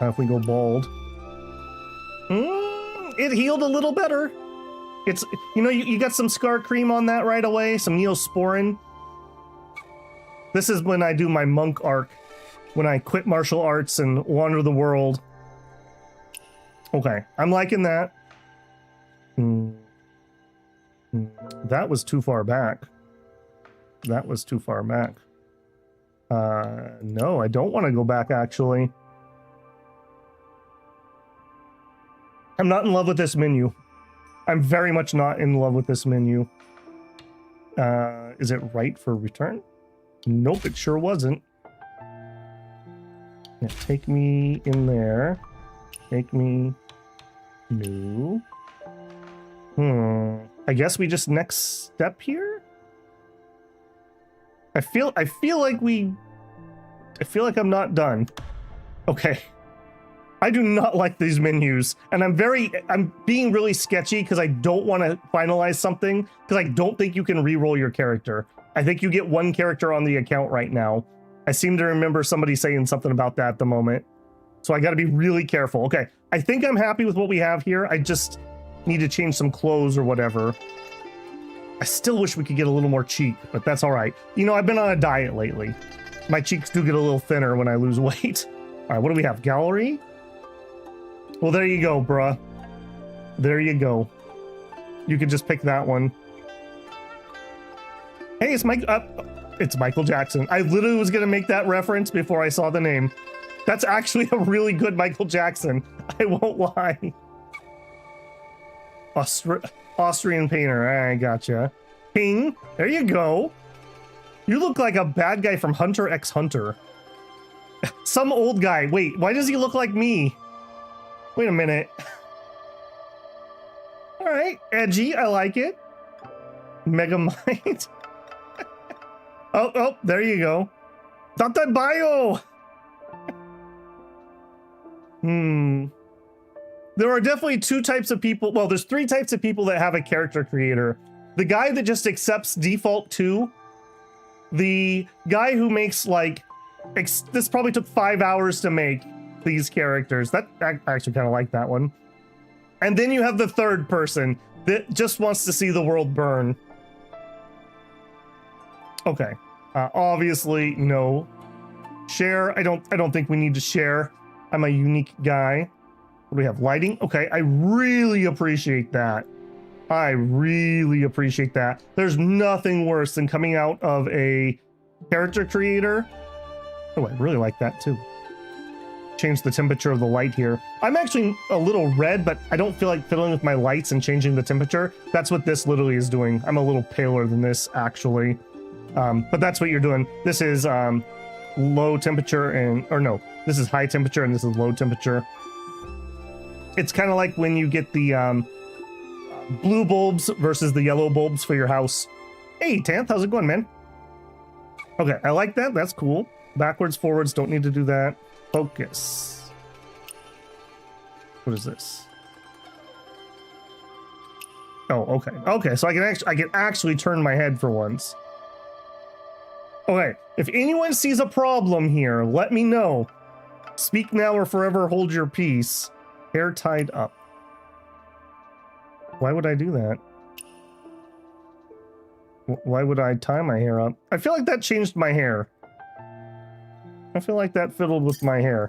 S1: If we go bald. It healed a little better. It's, you know, you got some scar cream on that right away, some Neosporin. This is when I do my monk arc, when I quit martial arts and wander the world. Okay, I'm liking that. That was too far back. That was too far back. No, I don't want to go back, actually. I'm not in love with this menu. I'm very much not in love with this menu. Is it right for return? Nope, it sure wasn't. Yeah, take me in there. Take me... No. I guess we just next step here? I feel like I'm not done. Okay. I do not like these menus, and I'm being really sketchy because I don't want to finalize something, because I don't think you can re-roll your character. I think you get one character on the account right now. I seem to remember somebody saying something about that at the moment. So I got to be really careful. Okay, I think I'm happy with what we have here. I just need to change some clothes or whatever. I still wish we could get a little more cheek, but that's all right. You know, I've been on a diet lately. My cheeks do get a little thinner when I lose weight. All right, what do we have? Gallery? Well, there you go, bruh. There you go. You could just pick that one. Hey, it's Michael Jackson. I literally was going to make that reference before I saw the name. That's actually a really good Michael Jackson. I won't lie. Austrian painter. I gotcha. Ping. There you go. You look like a bad guy from Hunter x Hunter. Some old guy. Wait, why does he look like me? Wait a minute. All right, edgy. I like it. Megamind. Oh, there you go. Tata Bio. There are definitely two types of people. Well, there's three types of people that have a character creator. The guy that just accepts default 2. The guy who makes like, this probably took 5 hours to make these characters. I actually kind of like that one. And then you have the third person that just wants to see the world burn. Okay. Obviously, no. Share. I don't think we need to share. I'm a unique guy. What do we have? Lighting? Okay, I really appreciate that. I really appreciate that. There's nothing worse than coming out of a character creator. Oh, I really like that too. Change the temperature of the light here. I'm actually a little red, but I don't feel like fiddling with my lights and changing the temperature. That's what this literally is doing. I'm a little paler than this actually. But that's what you're doing. This is low temperature this is high temperature and this is low temperature. It's kind of like when you get the blue bulbs versus the yellow bulbs for your house. Hey, Tanth, how's it going, man? Okay, I like that. That's cool. Backwards, forwards, don't need to do that. Focus. What is this? Oh, okay. Okay, so I can actually turn my head for once. Okay, if anyone sees a problem here, let me know. Speak now or forever hold your peace. Hair tied up. Why would I do that? Why would I tie my hair up? I feel like that changed my hair. I feel like that fiddled with my hair.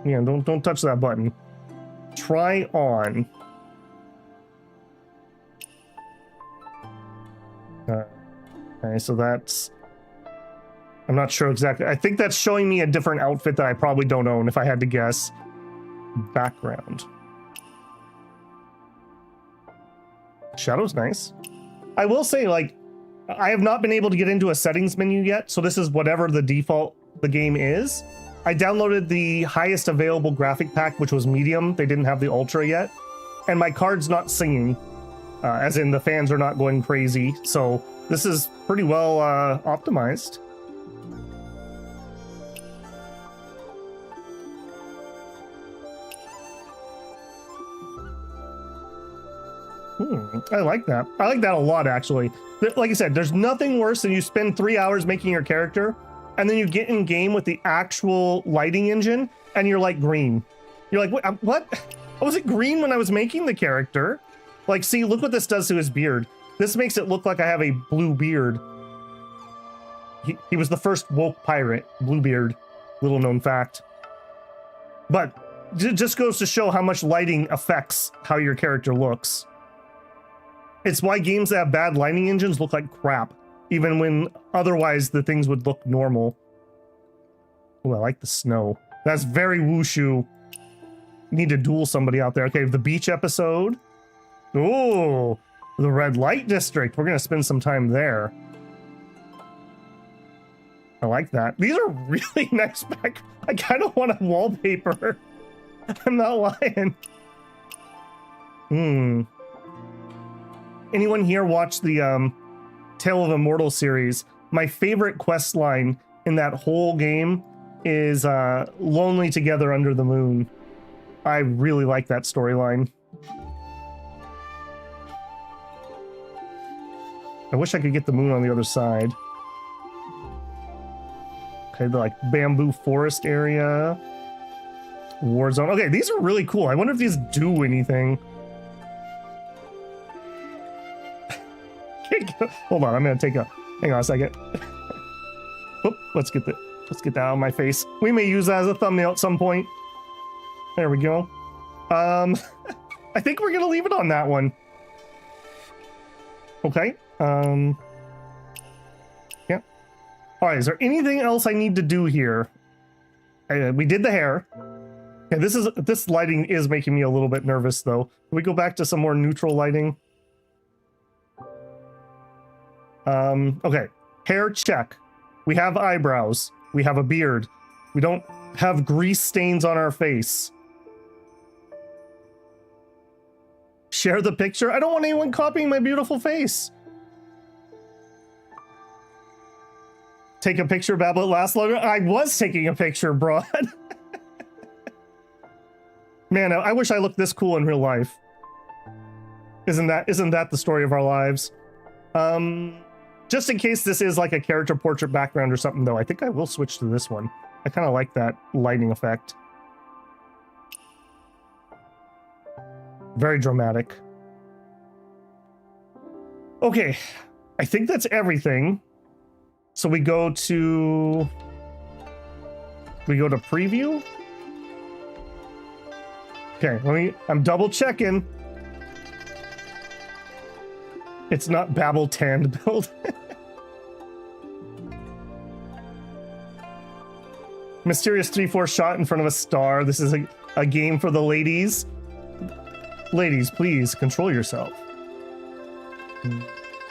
S1: Yeah, don't touch that button. Try on. Okay, so that's... I'm not sure exactly. I think that's showing me a different outfit that I probably don't own, if I had to guess. Background. Shadow's nice. I will say, like, I have not been able to get into a settings menu yet, so this is whatever the default the game is. I downloaded the highest available graphic pack, which was medium. They didn't have the ultra yet. And my card's not singing, as in the fans are not going crazy. So this is pretty well optimized. I like that. I like that a lot, actually. Like I said, there's nothing worse than you spend 3 hours making your character, and then you get in game with the actual lighting engine, and you're like green. You're like, what? I wasn't green when I was making the character. Like, see, look what this does to his beard. This makes it look like I have a blue beard. He was the first woke pirate, Bluebeard. Little known fact. But it just goes to show how much lighting affects how your character looks. It's why games that have bad lighting engines look like crap, even when otherwise the things would look normal. Oh, I like the snow. That's very wushu. Need to duel somebody out there. Okay, the beach episode. Oh, the red light district. We're gonna spend some time there. I like that. These are really nice back. I kind of want a wallpaper. I'm not lying. Anyone here watch the Tale of Immortal series? My favorite quest line in that whole game is Lonely Together Under the Moon. I really like that storyline. I wish I could get the moon on the other side. Okay, the like bamboo forest area. War zone. Okay, these are really cool. I wonder if these do anything. Hold on, I'm gonna take a. Hang on a second. Oop, let's get that out of my face. We may use that as a thumbnail at some point. There we go. I think we're gonna leave it on that one. Okay. Yeah. All right. Is there anything else I need to do here? We did the hair. Okay, this lighting is making me a little bit nervous though. Can we go back to some more neutral lighting? Okay. Hair, check. We have eyebrows. We have a beard. We don't have grease stains on our face. Share the picture. I don't want anyone copying my beautiful face. Take a picture, Babble, it lasts longer. I was taking a picture, broad. Man, I wish I looked this cool in real life. Isn't that the story of our lives? Just in case this is like a character portrait background or something, though, I think I will switch to this one. I kind of like that lighting effect. Very dramatic. Okay, I think that's everything. So we go to preview. Okay, I'm double checking. It's not Babel Tanned build. Mysterious 3-4 shot in front of a star. This is a game for the ladies. Ladies, please control yourself.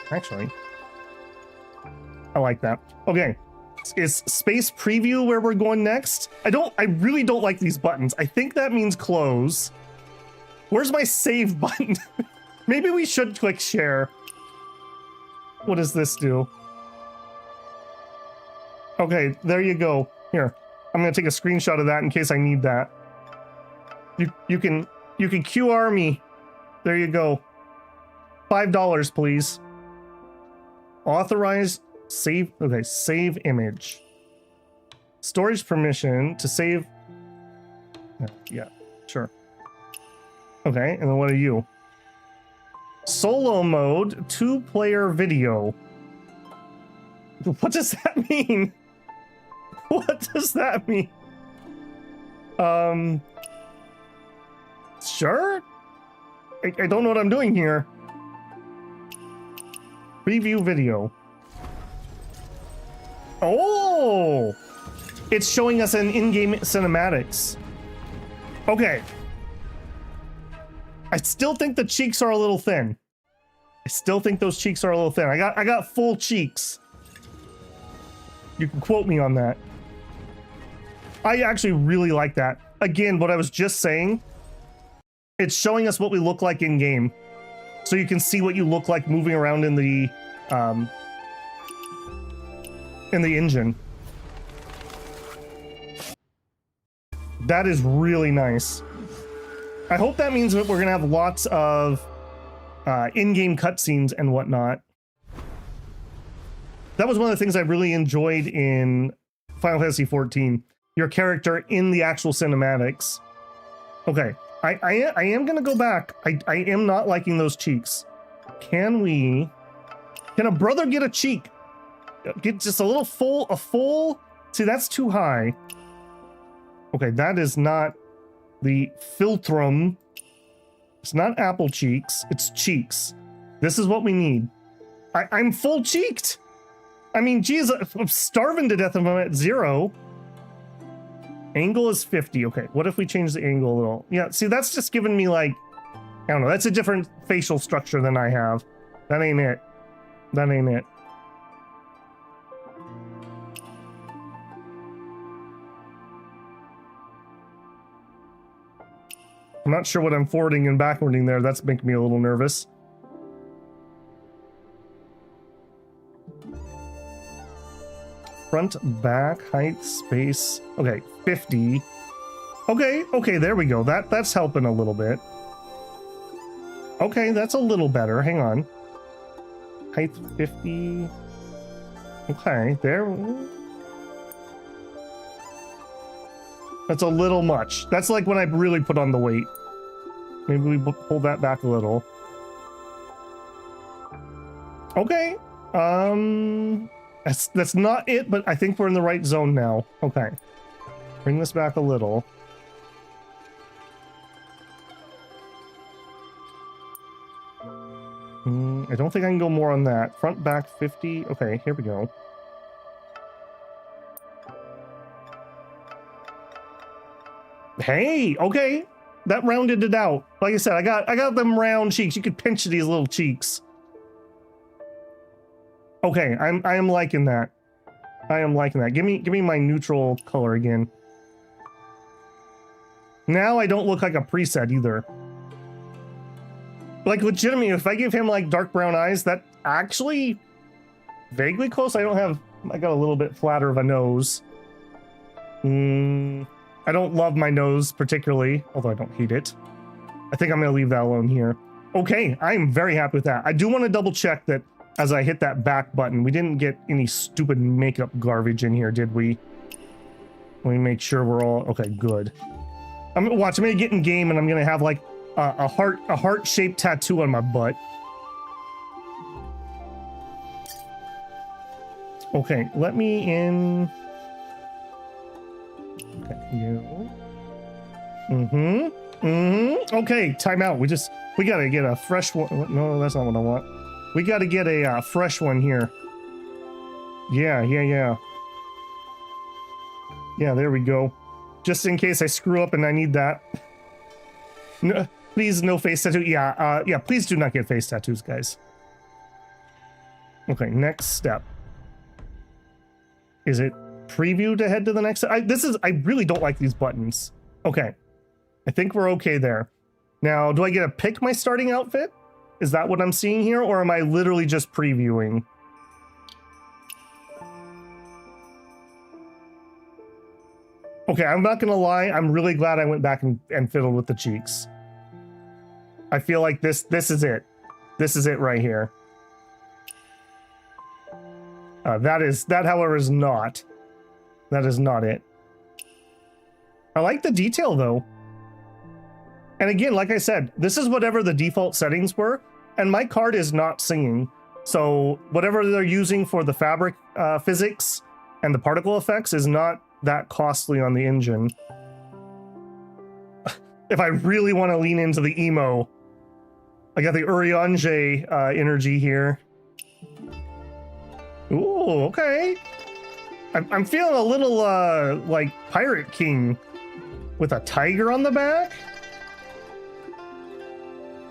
S1: Actually, I like that. Okay, is space preview where we're going next? I really don't like these buttons. I think that means close. Where's my save button? Maybe we should click share. What does this do? Okay, there you go. Here, I'm gonna take a screenshot of that in case I need that. You can QR me. There you go. $5, please. Authorize save. Okay, save image. Storage permission to save. Yeah, sure. Okay, and then what are you? Solo mode, 2-player video. What does that mean? What does that mean? Sure? I don't know what I'm doing here. Preview video. Oh! It's showing us an in-game cinematics. Okay. I still think the cheeks are a little thin. I still think those cheeks are a little thin. I got full cheeks. You can quote me on that. I actually really like that. Again, what I was just saying, it's showing us what we look like in game. So you can see what you look like moving around in the engine. That is really nice. I hope that means that we're gonna have lots of in-game cutscenes and whatnot. That was one of the things I really enjoyed in Final Fantasy XIV. Your character in the actual cinematics. Okay, I am gonna go back. I am not liking those cheeks. Can a brother get a cheek? Get just a little full. See, that's too high. Okay, that is not the philtrum. It's not apple cheeks, it's cheeks. This is what we need. I'm full cheeked. I mean, geez, I'm starving to death if I'm at 0. Angle is 50. Okay, what if we change the angle a little? Yeah, see, that's just giving me like, I don't know, that's a different facial structure than I have. That ain't it. That ain't it. I'm not sure what I'm forwarding and backwarding there. That's making me a little nervous. Front, back, height, space. Okay, 50. Okay, there we go. That's helping a little bit. Okay, that's a little better. Hang on. height 50. Okay, there. That's a little much. That's like when I really put on the weight. Maybe we pull that back a little. Okay. That's not it, but I think we're in the right zone now. Okay. Bring this back a little. I don't think I can go more on that. Front, back, 50. Okay, here we go. Hey, okay. That rounded it out. Like I said, I got them round cheeks. You could pinch these little cheeks. Okay, I am liking that. I am liking that. Give me my neutral color again. Now I don't look like a preset either. Like legitimately, if I give him like dark brown eyes, that actually vaguely close. I got a little bit flatter of a nose. I don't love my nose particularly, although I don't hate it. I think I'm gonna leave that alone here. Okay, I'm very happy with that. I do want to double check that as I hit that back button, we didn't get any stupid makeup garbage in here, did we? Let me make sure we're all okay. Good. I'm gonna get in game and I'm gonna have like a heart-shaped tattoo on my butt. Okay, let me in. Okay, you. Okay, time out. We gotta get a fresh one. No, that's not what I want. We gotta get a fresh one here. Yeah. Yeah, there we go. Just in case I screw up and I need that. No, please, no face tattoo. Yeah, please do not get face tattoos, guys. Okay, next step. Is it preview to head to the next? I really don't like these buttons. Okay, I think we're okay there. Now, do I get to pick my starting outfit? Is that what I'm seeing here, or am I literally just previewing? Okay, I'm not gonna lie, I'm really glad I went back and fiddled with the cheeks. I feel like this is it. This is it right here. That however is not. That is not it. I like the detail though. And again, like I said, this is whatever the default settings were, and my card is not singing. So whatever they're using for the fabric physics and the particle effects is not that costly on the engine. If I really want to lean into the emo, I got the Urianger energy here. Ooh, okay. I'm feeling a little like Pirate King with a tiger on the back.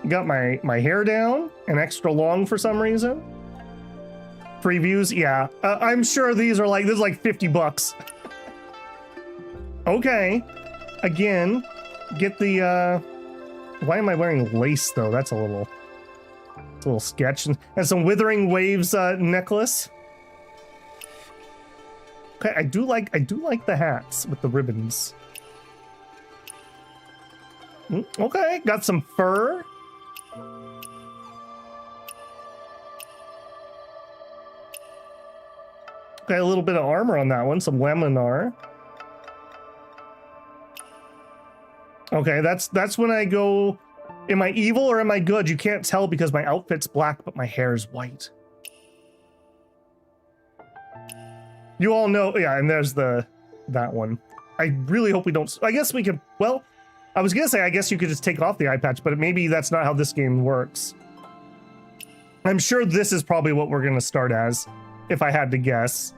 S1: Got my hair down and extra long for some reason. Previews, yeah. I'm sure this is like 50 bucks. Okay. Again, get the why am I wearing lace though? That's a little sketch. And some Withering Waves necklace. Okay, I do like the hats with the ribbons. Okay, got some fur. Okay, a little bit of armor on that one, some laminar. Okay, that's when I go, am I evil or am I good? You can't tell because my outfit's black, but my hair is white. You all know, yeah, and there's that one. I really hope we don't, I guess we could, well, I was gonna say, I guess you could just take off the eye patch, but maybe that's not how this game works. I'm sure this is probably what we're gonna start as, if I had to guess.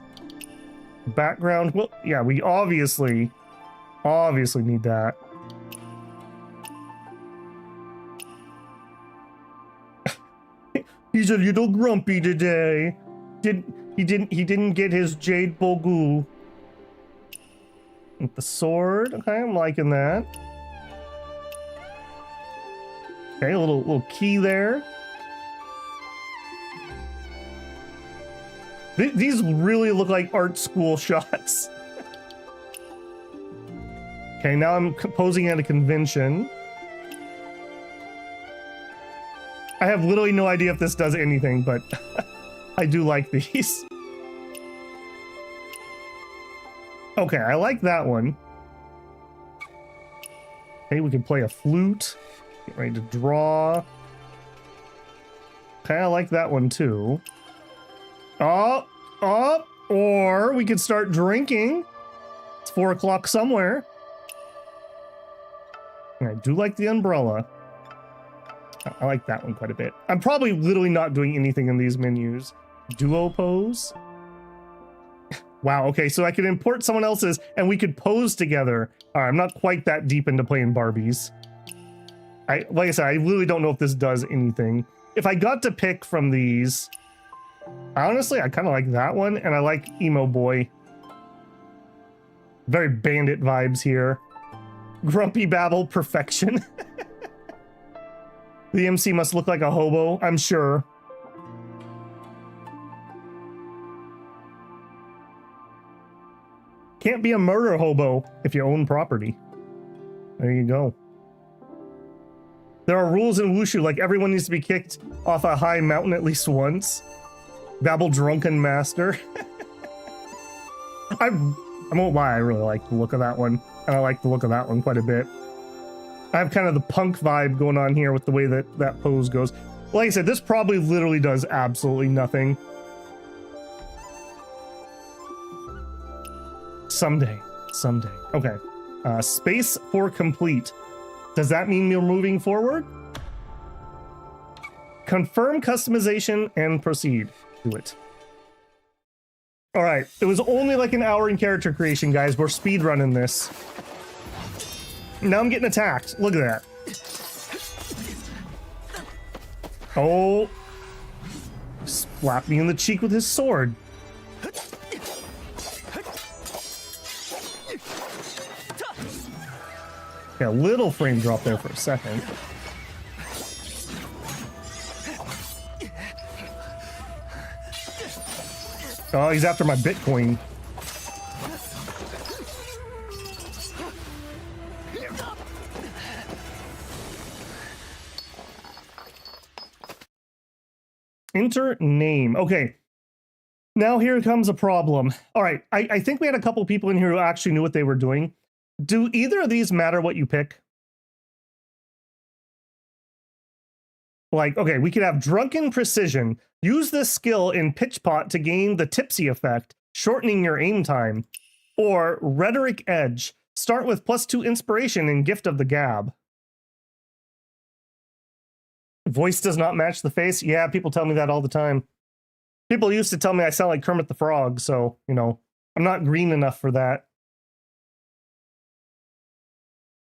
S1: Background, well, yeah, we obviously need that. He's a little grumpy today. He didn't get his jade bogu. With the sword, okay, I'm liking that. Okay, a little key there. These really look like art school shots. Okay, now I'm posing at a convention. I have literally no idea if this does anything, but I do like these. Okay, I like that one. Okay, we can play a flute. Get ready to draw. Okay, I like that one too. Oh, or we could start drinking. It's 4 o'clock somewhere. I do like the umbrella. I like that one quite a bit. I'm probably literally not doing anything in these menus. Duo pose. Wow, okay, so I could import someone else's and we could pose together. All right, I'm not quite that deep into playing Barbies. Like I said, I really don't know if this does anything. If I got to pick from these, honestly, I kind of like that one, and I like Emo Boy. Very bandit vibes here. Grumpy Babble, perfection. The MC must look like a hobo, I'm sure. Can't be a murder hobo if you own property. There you go. There are rules in wushu, like everyone needs to be kicked off a high mountain at least once. Babble drunken master. I won't lie, I really like the look of that one. And I like the look of that one quite a bit. I have kind of the punk vibe going on here with the way that that pose goes. Like I said, this probably literally does absolutely nothing. Someday. Okay. Space for complete. Does that mean we're moving forward? Confirm customization and proceed. Do it. All right. It was only like an hour in character creation, guys. We're speed running this. Now I'm getting attacked. Look at that. Oh. Slapped me in the cheek with his sword. Yeah, a little frame drop there for a second. Oh, he's after my Bitcoin. Enter name. Okay. Now here comes a problem. All right. I think we had a couple people in here who actually knew what they were doing. Do either of these matter what you pick? Like, okay, we could have Drunken Precision. Use this skill in Pitch Pot to gain the tipsy effect, shortening your aim time. Or Rhetoric Edge. Start with +2 inspiration in Gift of the Gab. Voice does not match the face. Yeah, people tell me that all the time. People used to tell me I sound like Kermit the Frog, so, you know, I'm not green enough for that.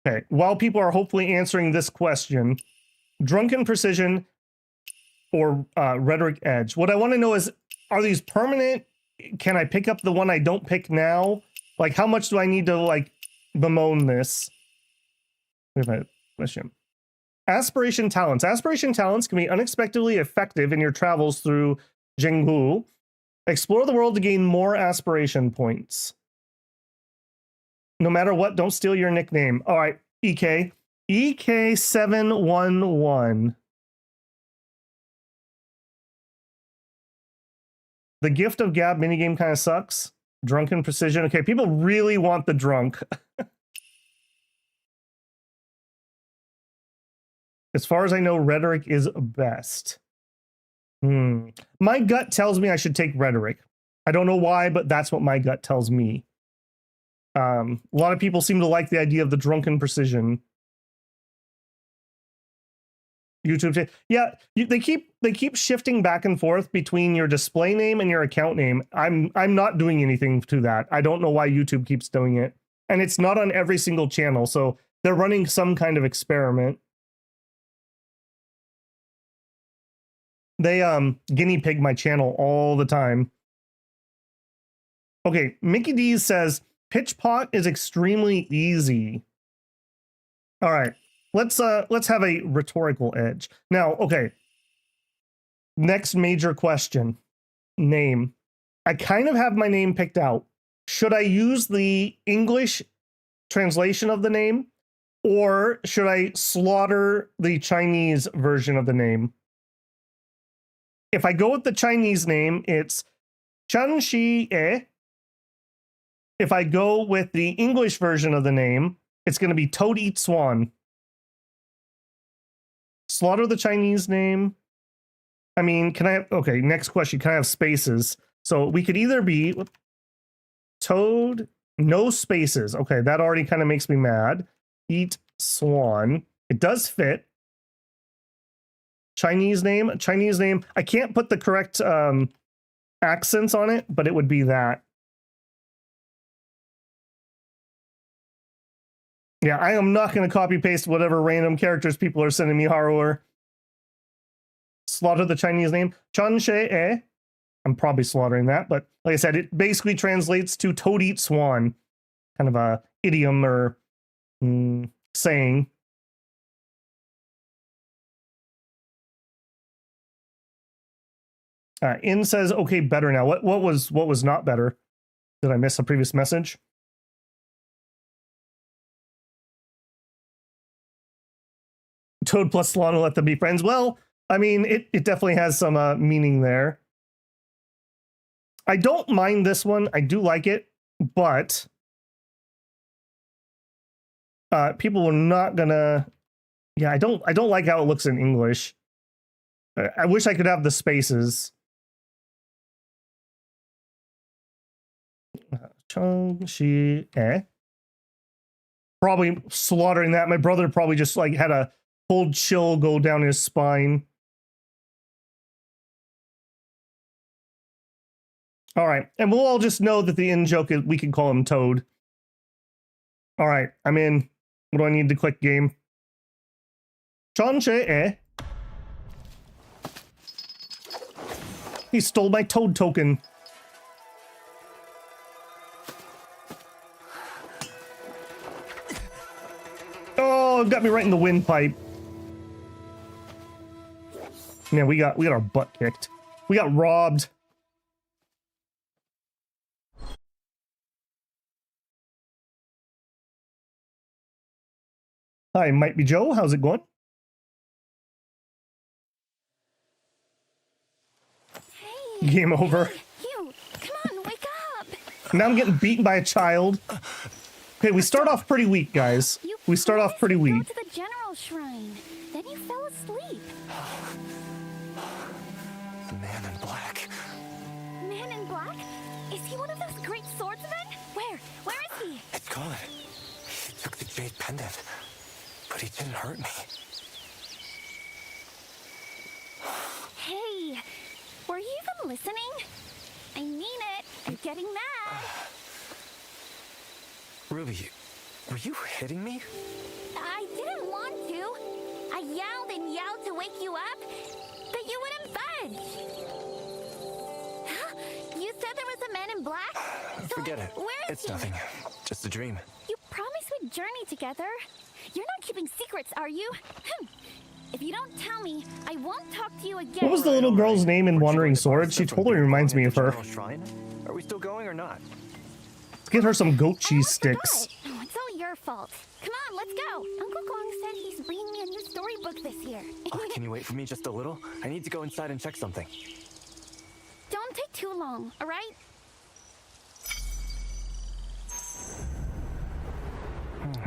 S1: Okay, while people are hopefully answering this question, Drunken Precision or Rhetoric Edge. What I want to know is, are these permanent? Can I pick up the one I don't pick now? Like, how much do I need to, like, bemoan this? We have a question. Aspiration Talents. Aspiration Talents can be unexpectedly effective in your travels through Jinghu. Explore the world to gain more aspiration points. No matter what, don't steal your nickname. All right, EK. EK711. The Gift of Gab minigame kind of sucks. Drunken Precision. Okay, people really want the drunk. As far as I know, Rhetoric is best. My gut tells me I should take Rhetoric. I don't know why, but that's what my gut tells me. A lot of people seem to like the idea of the Drunken Precision. YouTube, yeah, they keep shifting back and forth between your display name and your account name. I'm not doing anything to that. I don't know why YouTube keeps doing it, and it's not on every single channel, so they're running some kind of experiment. They guinea pig my channel all the time. Okay, Mickey D says Pitch Pot is extremely easy. All right, let's have a rhetorical edge. Now, okay. Next major question. Name. I kind of have my name picked out. Should I use the English translation of the name, or should I slaughter the Chinese version of the name? If I go with the Chinese name, it's Chen Shi E. If I go with the English version of the name, it's going to be Toad Eat Swan. Slaughter the Chinese name. I mean, can I have, okay, next question. Can I have spaces? So we could either be Toad, no spaces. Okay, that already kind of makes me mad. Eat Swan. It does fit. Chinese name. I can't put the correct accents on it, but it would be that. Yeah, I am not going to copy paste whatever random characters people are sending me, Harrower. Slaughter the Chinese name. Chan She E. I'm probably slaughtering that, but like I said, it basically translates to Toad Eat Swan. Kind of a idiom or saying. In says, okay, better now. What was not better? Did I miss a previous message? Toad plus Swan will let them be friends. Well, I mean, it definitely has some meaning there. I don't mind this one. I do like it, but people are not gonna. Yeah, I don't like how it looks in English. I wish I could have the spaces. Chung Shi Eh. Probably slaughtering that. My brother probably just like had a cold chill go down his spine. All right, and we'll all just know that the in joke is we can call him Toad. All right, I'm in. What do I need to click game? Chan She Eh. He stole my Toad token. Oh, got me right in the windpipe. Man, we got our butt kicked. We got robbed. Hi, Might Be Joe. How's it going?
S6: Hey.
S1: Game over.
S6: You, come on, wake up.
S1: Now I'm getting beaten by a child. Okay, we start off pretty weak, guys. We start off pretty weak.
S6: Go to the general shrine. Then you fell asleep.
S2: The man in black.
S6: Man in black? Is he one of those great swordsmen? Where is he?
S2: It's gone. He took the jade pendant, but he didn't hurt me.
S6: Hey, were you even listening? I mean it. I'm getting mad.
S2: Ruby, were you hitting me?
S6: I didn't want to. I yelled and yelled to wake you up, but you wouldn't budge. Huh? You said there was a man in black? So
S2: Forget it.
S6: Where is
S2: It's
S6: he?
S2: nothing. Just a dream.
S6: You promised we'd journey together. You're not keeping secrets, are you? If you don't tell me, I won't talk to you again.
S1: What was the little girl's name in Wandering Sword? She totally reminds me of her.
S2: Shrine? Are we still going or not?
S1: Let's get her some goat
S6: I
S1: cheese
S6: almost
S1: sticks.
S6: forgot. Oh, it's all your fault. Come on, let's go. Uncle Gong said he's bringing me a new storybook this year.
S2: Can you wait for me just a little? I need to go inside and check something.
S6: Don't take too long, all right?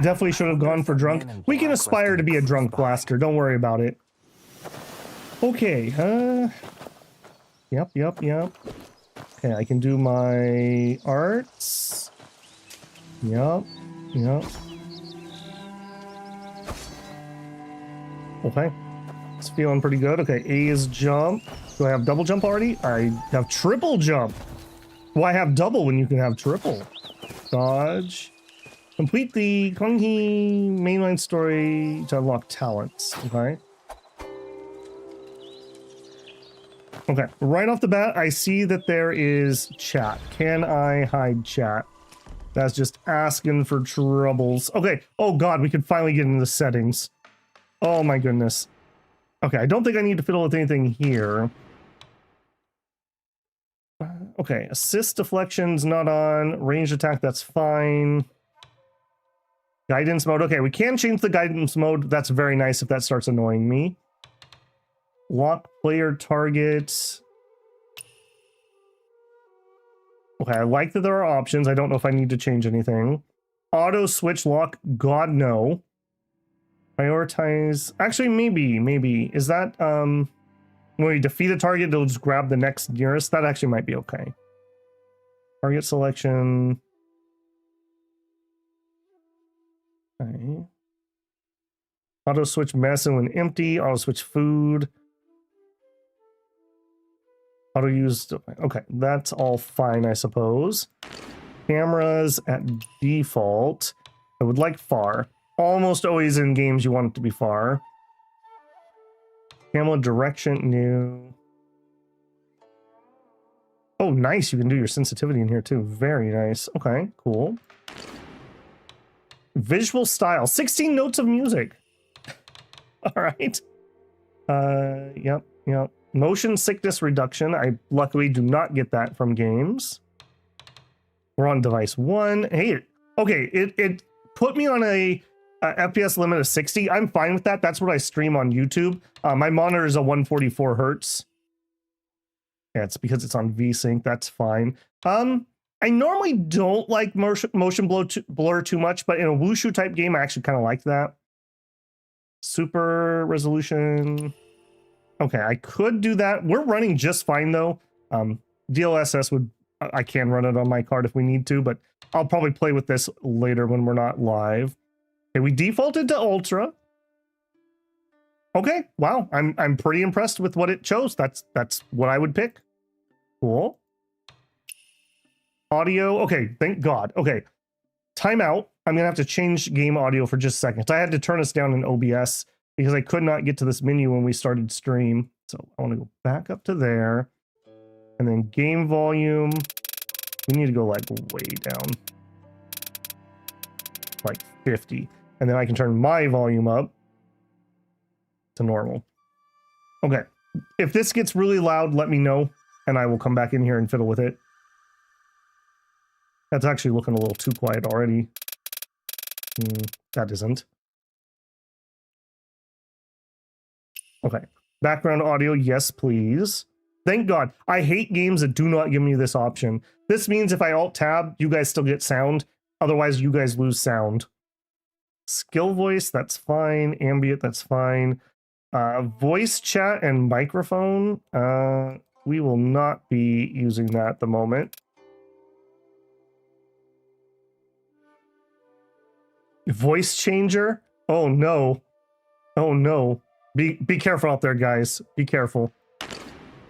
S1: Definitely should have gone for drunk. We can aspire to be a drunk blaster. Don't worry about it. Okay, Yep. Okay, I can do my arts. Yep. Okay. It's feeling pretty good. Okay, A is jump. Do I have double jump already? I have triple jump. Why have double when you can have triple? Dodge. Complete the Konghi mainline story to unlock talents. Okay. Okay, right off the bat, I see that there is chat. Can I hide chat? That's just asking for troubles. Okay, oh god, we can finally get into the settings. Oh my goodness. Okay, I don't think I need to fiddle with anything here. Okay, assist deflection's not on. Ranged attack, that's fine. Guidance mode. Okay, we can change the guidance mode. That's very nice if that starts annoying me. Lock player target. Okay, I like that there are options. I don't know if I need to change anything. Auto switch lock, God no. Prioritize, actually maybe. Is that, when you defeat a target, it'll just grab the next nearest? That actually might be okay. Target selection. Okay. Auto switch medicine when empty, auto switch food. Auto use, okay, that's all fine, I suppose. Cameras at default. I would like far. Almost always in games you want it to be far. Camera direction, new. Oh, nice, you can do your sensitivity in here too. Very nice. Okay, cool. Visual style, 16 notes of music. All right. Yep. Motion sickness reduction. I luckily do not get that from games. We're on device 1. Hey, okay, it put me on a FPS limit of 60. I'm fine with that. That's what I stream on YouTube. My monitor is a 144 hertz. Yeah, it's because it's on VSync. That's fine. I normally don't like motion blur too much, but in a wushu type game, I actually kind of like that. Super resolution. Okay, I could do that. We're running just fine though. DLSS would, I can run it on my card if we need to, but I'll probably play with this later when we're not live. Okay, we defaulted to ultra. Okay, wow, I'm pretty impressed with what it chose. That's what I would pick. Cool. Audio, okay, thank God. Okay, timeout. I'm gonna have to change game audio for just a second. I had to turn us down in OBS because I could not get to this menu when we started stream. So I want to go back up to there. And then game volume. We need to go like way down. Like 50. And then I can turn my volume up to normal. Okay. If this gets really loud, let me know. And I will come back in here and fiddle with it. That's actually looking a little too quiet already. That isn't. Okay. Background audio, yes, please. Thank God. I hate games that do not give me this option. This means if I alt-tab, you guys still get sound. Otherwise, you guys lose sound. Skill voice, that's fine. Ambient, that's fine. Voice chat and microphone. We will not be using that at the moment. Voice changer? Oh no. Oh no. Be careful out there, guys. Be careful.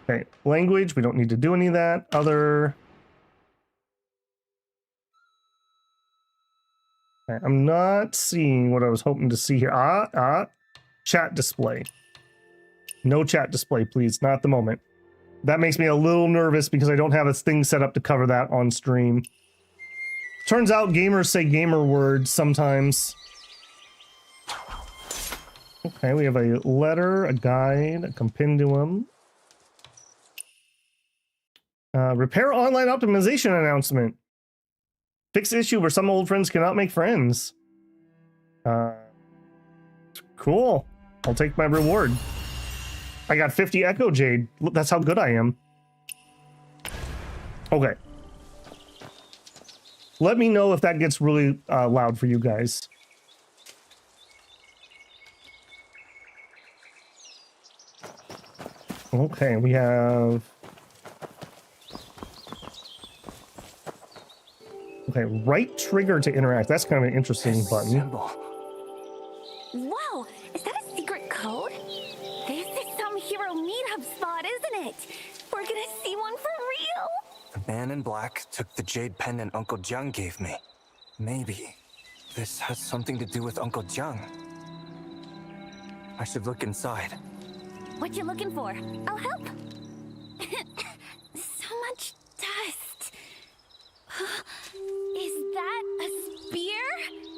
S1: Okay, language, we don't need to do any of that. Other. Okay, I'm not seeing what I was hoping to see here. Chat display. No chat display, please. Not at the moment. That makes me a little nervous because I don't have a thing set up to cover that on stream. Turns out gamers say gamer words sometimes. Okay, we have a letter, a guide, a compendium. Repair online optimization announcement. Fix issue where some old friends cannot make friends. Cool. I'll take my reward. I got 50 Echo Jade. That's how good I am. Okay. Let me know if that gets really loud for you guys. Okay, we have... Okay, right trigger to interact. That's kind of an interesting button.
S2: Symbol.
S6: Whoa, is that a secret code? This is some hero meetup spot, isn't it? We're gonna see one for real.
S2: The man in black took the jade pendant Uncle Jiang gave me. Maybe this has something to do with Uncle Jiang. I should look inside.
S6: What you looking for? I'll help. So much dust. Is that a spear?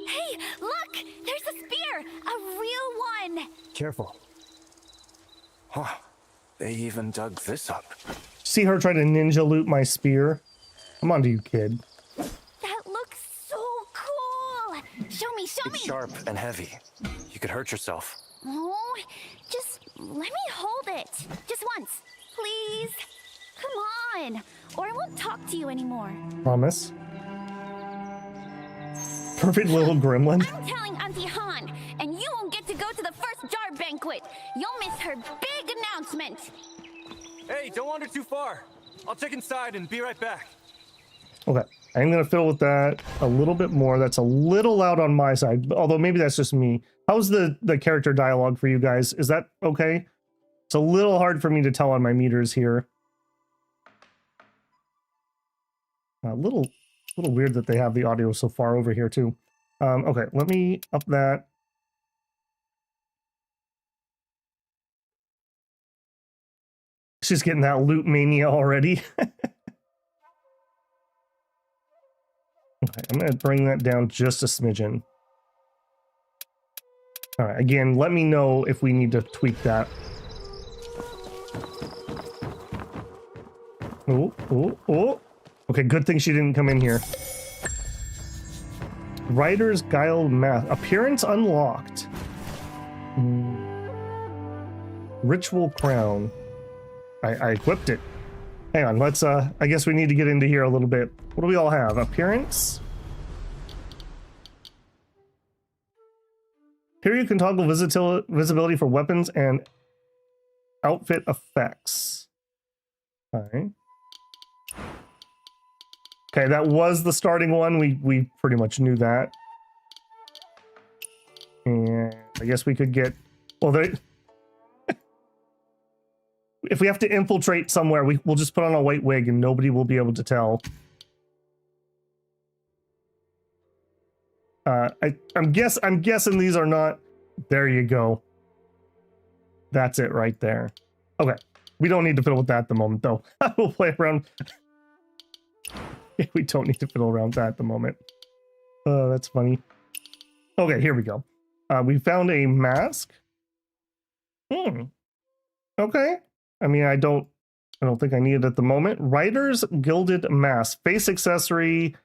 S6: Hey, look! There's a spear! A real one!
S2: Careful. Huh. They even dug this up.
S1: See her try to ninja loot my spear? I'm onto you, kid.
S6: That looks so cool! Show me, show me!
S2: It's sharp and heavy. You could hurt yourself.
S6: Oh, just let me hold it. Just once, please. Come on, or I won't talk to you anymore.
S1: Promise. Perfect little gremlin.
S6: I'm telling Auntie Han, and you won't get to go to the first jar banquet. You'll miss her big announcement.
S2: Hey, don't wander too far. I'll check inside and be right back.
S1: Okay, I'm gonna fiddle with that a little bit more. That's a little loud on my side, although maybe that's just me. How's the character dialogue for you guys? Is that okay? It's a little hard for me to tell on my meters here. A little weird that they have the audio so far over here too. Okay, let me up that. She's getting that loot mania already. Okay, I'm going to bring that down just a smidgen. All right, again, let me know if we need to tweak that. Oh, oh, oh. Okay, good thing she didn't come in here. Writer's Guile Math. Appearance unlocked. Ritual Crown. I equipped it. Hang on, let's, I guess we need to get into here a little bit. What do we all have? Appearance? Here you can toggle visibility for weapons and outfit effects. Okay. Okay, that was the starting one. We pretty much knew that. And I guess we could get... Well, they... If we have to infiltrate somewhere, we'll just put on a white wig and nobody will be able to tell. I'm guessing these are not... There you go. That's it right there. Okay. We don't need to fiddle with that at the moment, though. We'll play around. We don't need to fiddle around that at the moment. Oh, that's funny. Okay, here we go. We found a mask. Okay. I mean, I don't think I need it at the moment. Writer's Gilded Mask. Face accessory.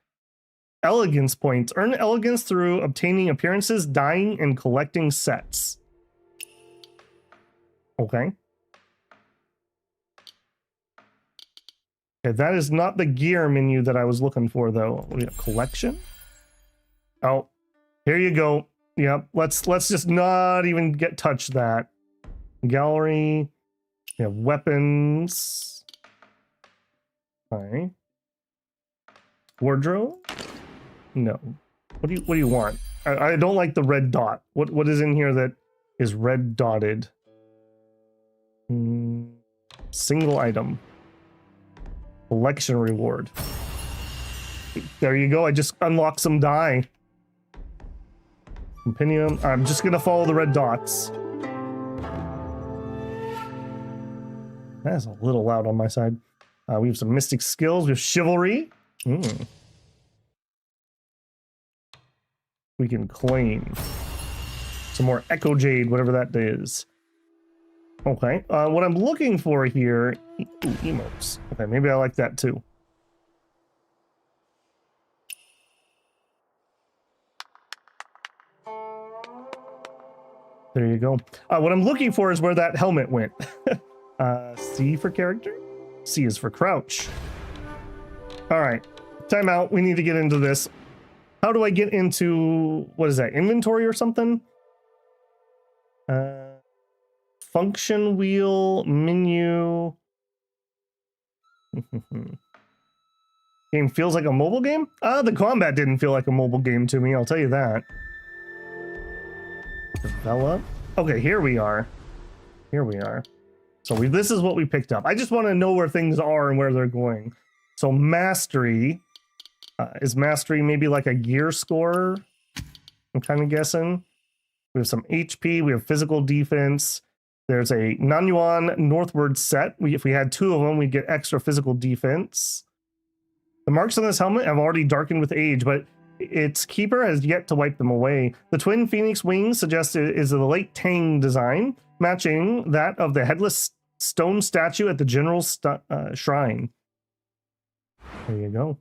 S1: Elegance points. Earn elegance through obtaining appearances, dyeing, and collecting sets. Okay. Okay, that is not the gear menu that I was looking for, though. What do you have? Collection? Oh, here you go. Yep. Let's just not even touch that. Gallery. We have weapons. Okay. Wardrobe? No. What do you want? I don't like the red dot. What is in here that is red dotted? Single item. Collection reward. There you go. I just unlocked some dye. Compendium. I'm just gonna follow the red dots. That's a little loud on my side. We have some mystic skills. We have chivalry. We can claim some more echo jade, whatever that is. Okay. What I'm looking for here, emotes. Okay, maybe I like that too. There you go. What I'm looking for is where that helmet went. C for character. C is for crouch. All right. Time out. We need to get into this. How do I get into, what is that, inventory or something? Function wheel, menu. Game feels like a mobile game? The combat didn't feel like a mobile game to me, I'll tell you that. Develop. Okay, here we are. Here we are. So this is what we picked up. I just want to know where things are and where they're going. So mastery. Is mastery maybe like a gear score? I'm kind of guessing. We have some HP. We have physical defense. There's a Nanyuan northward set. If we had 2 of them, we'd get extra physical defense. The marks on this helmet have already darkened with age, but its keeper has yet to wipe them away. The twin phoenix wings suggested is the late Tang design, matching that of the headless stone statue at the general shrine. There you go.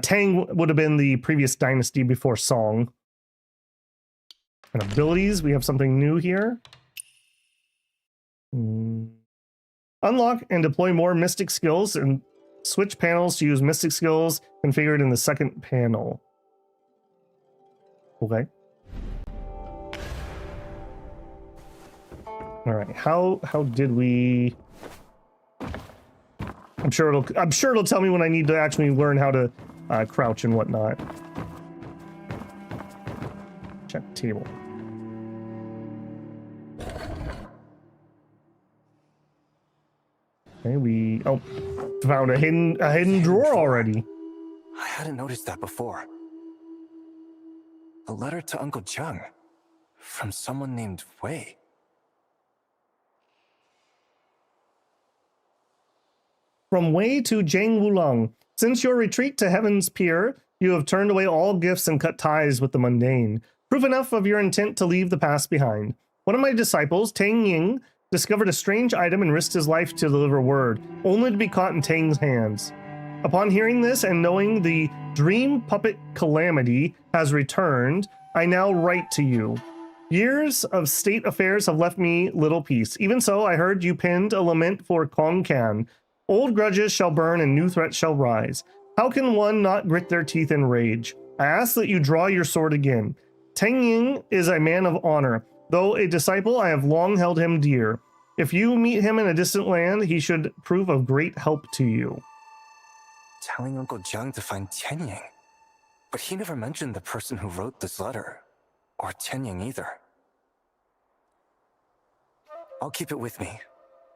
S1: Tang would have been the previous dynasty before Song. And abilities, we have something new here. Unlock and deploy more mystic skills and switch panels to use mystic skills configured in the second panel. Okay. All right. How did we? I'm sure it'll tell me when I need to actually learn how to crouch and whatnot. Check table. Okay, we found a hidden drawer already.
S2: I hadn't noticed that before. A letter to Uncle Jung from someone named Wei.
S1: From Wei to Zhang Wulong. Since your retreat to Heaven's Pier, you have turned away all gifts and cut ties with the mundane. Proof enough of your intent to leave the past behind. One of my disciples, Tang Ying, discovered a strange item and risked his life to deliver word, only to be caught in Tang's hands. Upon hearing this and knowing the dream puppet calamity has returned, I now write to you. Years of state affairs have left me little peace. Even so, I heard you penned a lament for Kong Kan. Old grudges shall burn and new threats shall rise. How can one not grit their teeth in rage? I ask that you draw your sword again. Tang Ying is a man of honor. Though a disciple, I have long held him dear. If you meet him in a distant land, he should prove of great help to you.
S2: Telling Uncle Jung to find Tianying. But he never mentioned the person who wrote this letter. Or Tianying either. I'll keep it with me.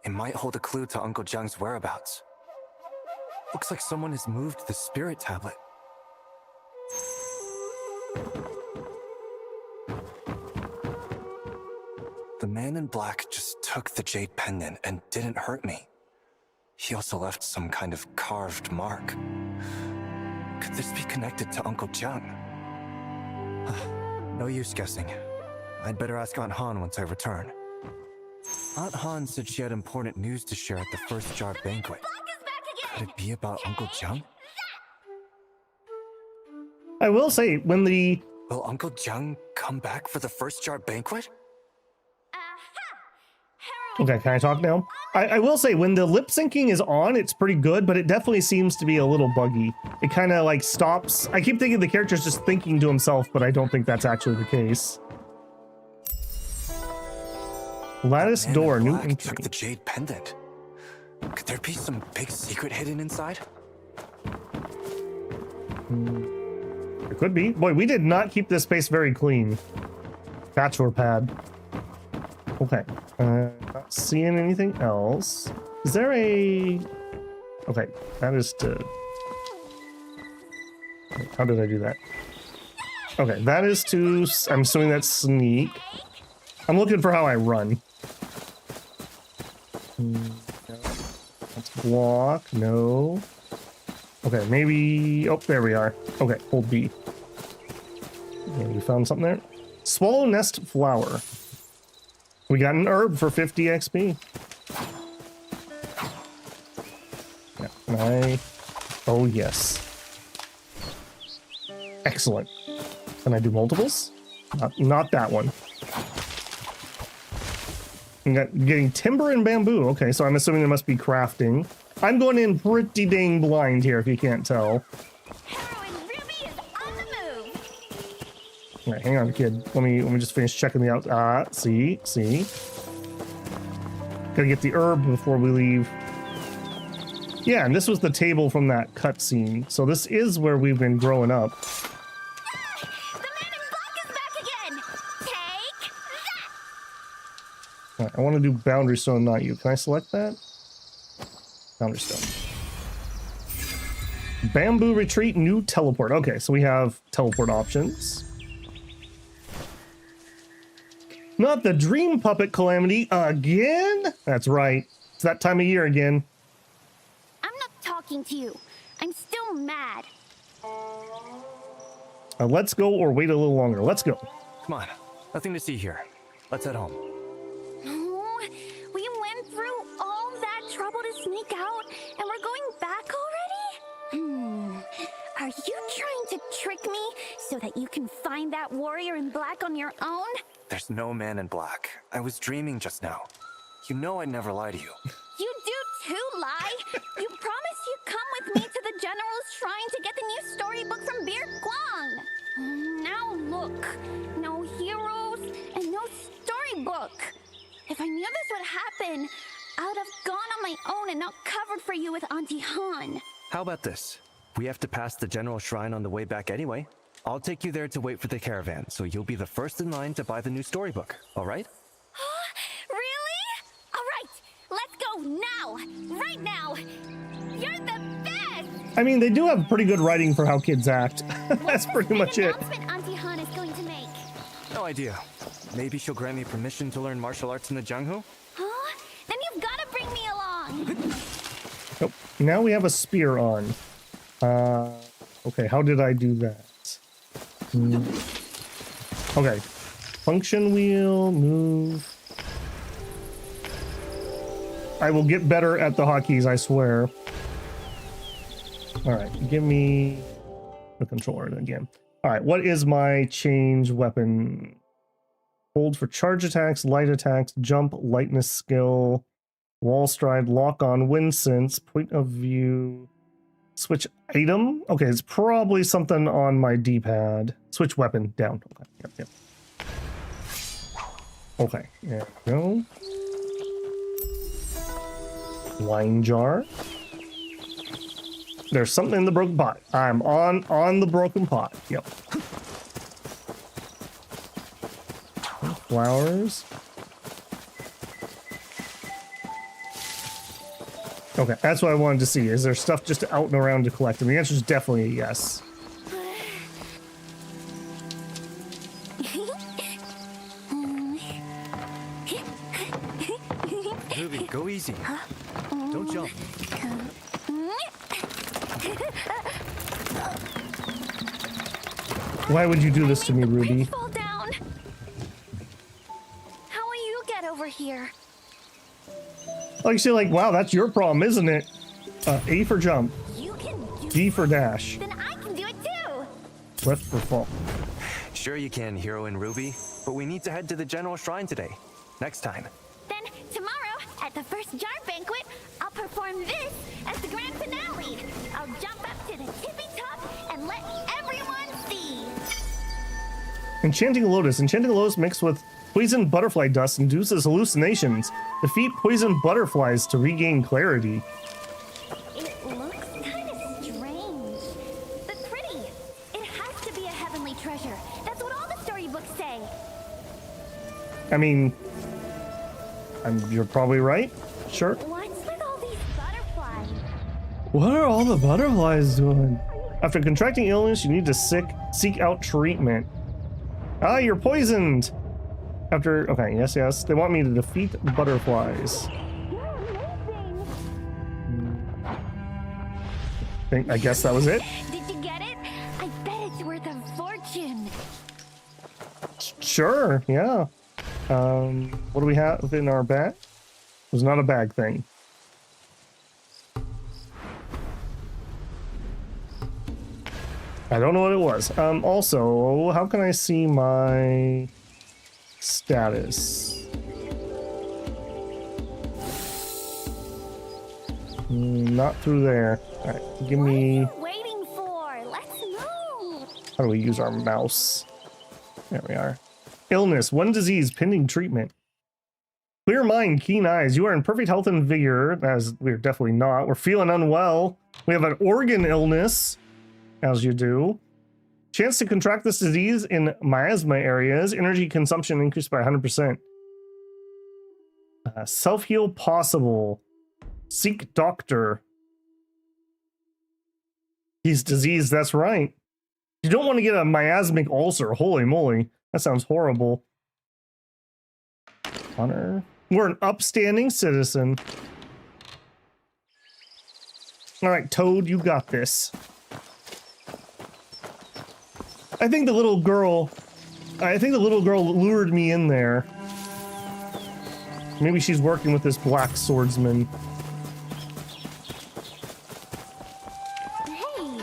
S2: It might hold a clue to Uncle Jung's whereabouts. Looks like someone has moved the spirit tablet. The man in black just took the jade pendant and didn't hurt me. He also left some kind of carved mark. Could this be connected to Uncle Jung? No use guessing. I'd better ask Aunt Han once I return. Aunt Han said she had important news to share at the first jar banquet. Could it be about Uncle Jung?
S1: I will say, when the...
S2: Will Uncle Jung come back for the first jar banquet?
S1: Okay, can I talk now? I will say, when the lip syncing is on, it's pretty good, but it definitely seems to be a little buggy. It kind of like stops. I keep thinking the character's just thinking to himself, but I don't think that's actually the case. Lattice door, new entry.
S2: Took the jade pendant. Could there be some big secret hidden inside?
S1: It could be. Boy, we did not keep this space very clean. Bachelor pad. Okay. Not seeing anything else. Is there a... Okay, that is to... How did I do that? Okay, that is to... I'm assuming that's sneak. I'm looking for how I run. Let's block. No. Okay, maybe... Oh, there we are. Okay, hold B. Okay, we found something there. Swallow nest flower. We got an herb for 50 XP. Yeah, and oh, yes. Excellent. Can I do multiples? Not that one. Getting timber and bamboo. Okay, so I'm assuming there must be crafting. I'm going in pretty dang blind here, if you can't tell.
S6: Heroine Ruby is on the move.
S1: All right, hang on, kid. Let me just finish checking the out. See. Gotta get the herb before we leave. Yeah, and this was the table from that cutscene. So this is where we've been growing up.
S6: The man in black is back again. Take that.
S1: All right, I want to do boundary stone, not you. Can I select that? Boundary stone. Bamboo retreat, new teleport. Okay, so we have teleport options. Not the dream puppet calamity again? That's right. It's that time of year again.
S6: I'm not talking to you. I'm still mad.
S1: Let's go or wait a little longer. Let's go.
S2: Come on, nothing to see here. Let's head home.
S6: Oh, we went through all that trouble to sneak out, and we're going back already? Are you trying to trick me so that you can find that warrior in black on your own?
S2: There's no man in black. I was dreaming just now. You know I'd never lie to you.
S6: You do too, Lai. You promised you'd come with me to the General's Shrine to get the new storybook from Bir Kwang. Now look. No heroes and no storybook. If I knew this would happen, I would have gone on my own and not covered for you with Auntie Han.
S2: How about this? We have to pass the General Shrine on the way back anyway. I'll take you there to wait for the caravan, so you'll be the first in line to buy the new storybook, all right?
S6: Really? All right, let's go now. Right now. You're the best.
S1: I mean, they do have pretty good writing for how kids act. That's
S6: What's
S1: pretty
S6: the
S1: much
S6: big
S1: it.
S6: announcement Auntie Han is going to make?
S2: No idea. Maybe she'll grant me permission to learn martial arts in the Jungho?
S6: Huh? Then you've got to bring me along.
S1: Nope. Now we have a spear on. Okay, how did I do that? Okay. Function wheel, move. I will get better at the hotkeys, I swear. Alright, give me the controller again. Alright, what is my change weapon? Hold for charge attacks, light attacks, jump, lightness skill, wall stride, lock on, wind sense, point of view, switch item. Okay, it's probably something on my D-pad. Switch weapon down. Okay, yep. Okay, there we go. Wine jar. There's something in the broken pot. I'm on the broken pot. Yep. Flowers. Okay, that's what I wanted to see. Is there stuff just out and around to collect? And the answer is definitely a yes.
S2: Ruby, go easy. Don't jump.
S1: Why would you do this to me, Ruby?
S6: Fall down. How will you get over here?
S1: Like, she's like, wow, that's your problem, isn't it? A for jump,
S6: You can do
S1: D for dash,
S6: Then I can do it too.
S1: left for fall.
S2: Sure you can, Hero and Ruby, but we need to head to the General Shrine today. Next time.
S6: Then tomorrow, at the first jar banquet, I'll perform this as the grand finale. I'll jump up to the tippy top and let everyone see.
S1: Enchanting Lotus. Enchanting Lotus mixed with poison butterfly dust induces hallucinations. Defeat poison butterflies to regain clarity.
S6: It looks kind of strange, but pretty. It has to be a heavenly treasure. That's what all the storybooks say.
S1: I mean, you're probably right. Sure.
S6: What's with all these butterflies?
S1: What are all the butterflies doing? After contracting illness, you need to seek out treatment. Ah, you're poisoned. Okay, yes. They want me to defeat the butterflies. I guess that was it.
S6: Did you get it? I bet it's worth a fortune.
S1: Sure, yeah. What do we have in our bag? It was not a bag thing. I don't know what it was. Also, how can I see my status? Not through there. All right, give me.
S6: What are you waiting for? Let's move.
S1: How do we use our mouse? There we are. Illness, one disease, pending treatment. Clear mind, keen eyes. You are in perfect health and vigor. As we're definitely not. We're feeling unwell. We have an organ illness, as you do. Chance to contract this disease in miasma areas. Energy consumption increased by 100%. Self-heal possible. Seek doctor. He's diseased, that's right. You don't want to get a miasmic ulcer. Holy moly. That sounds horrible. Honor. We're an upstanding citizen. All right, Toad, you got this. I think the little girl lured me in there. Maybe she's working with this black swordsman.
S6: Hey,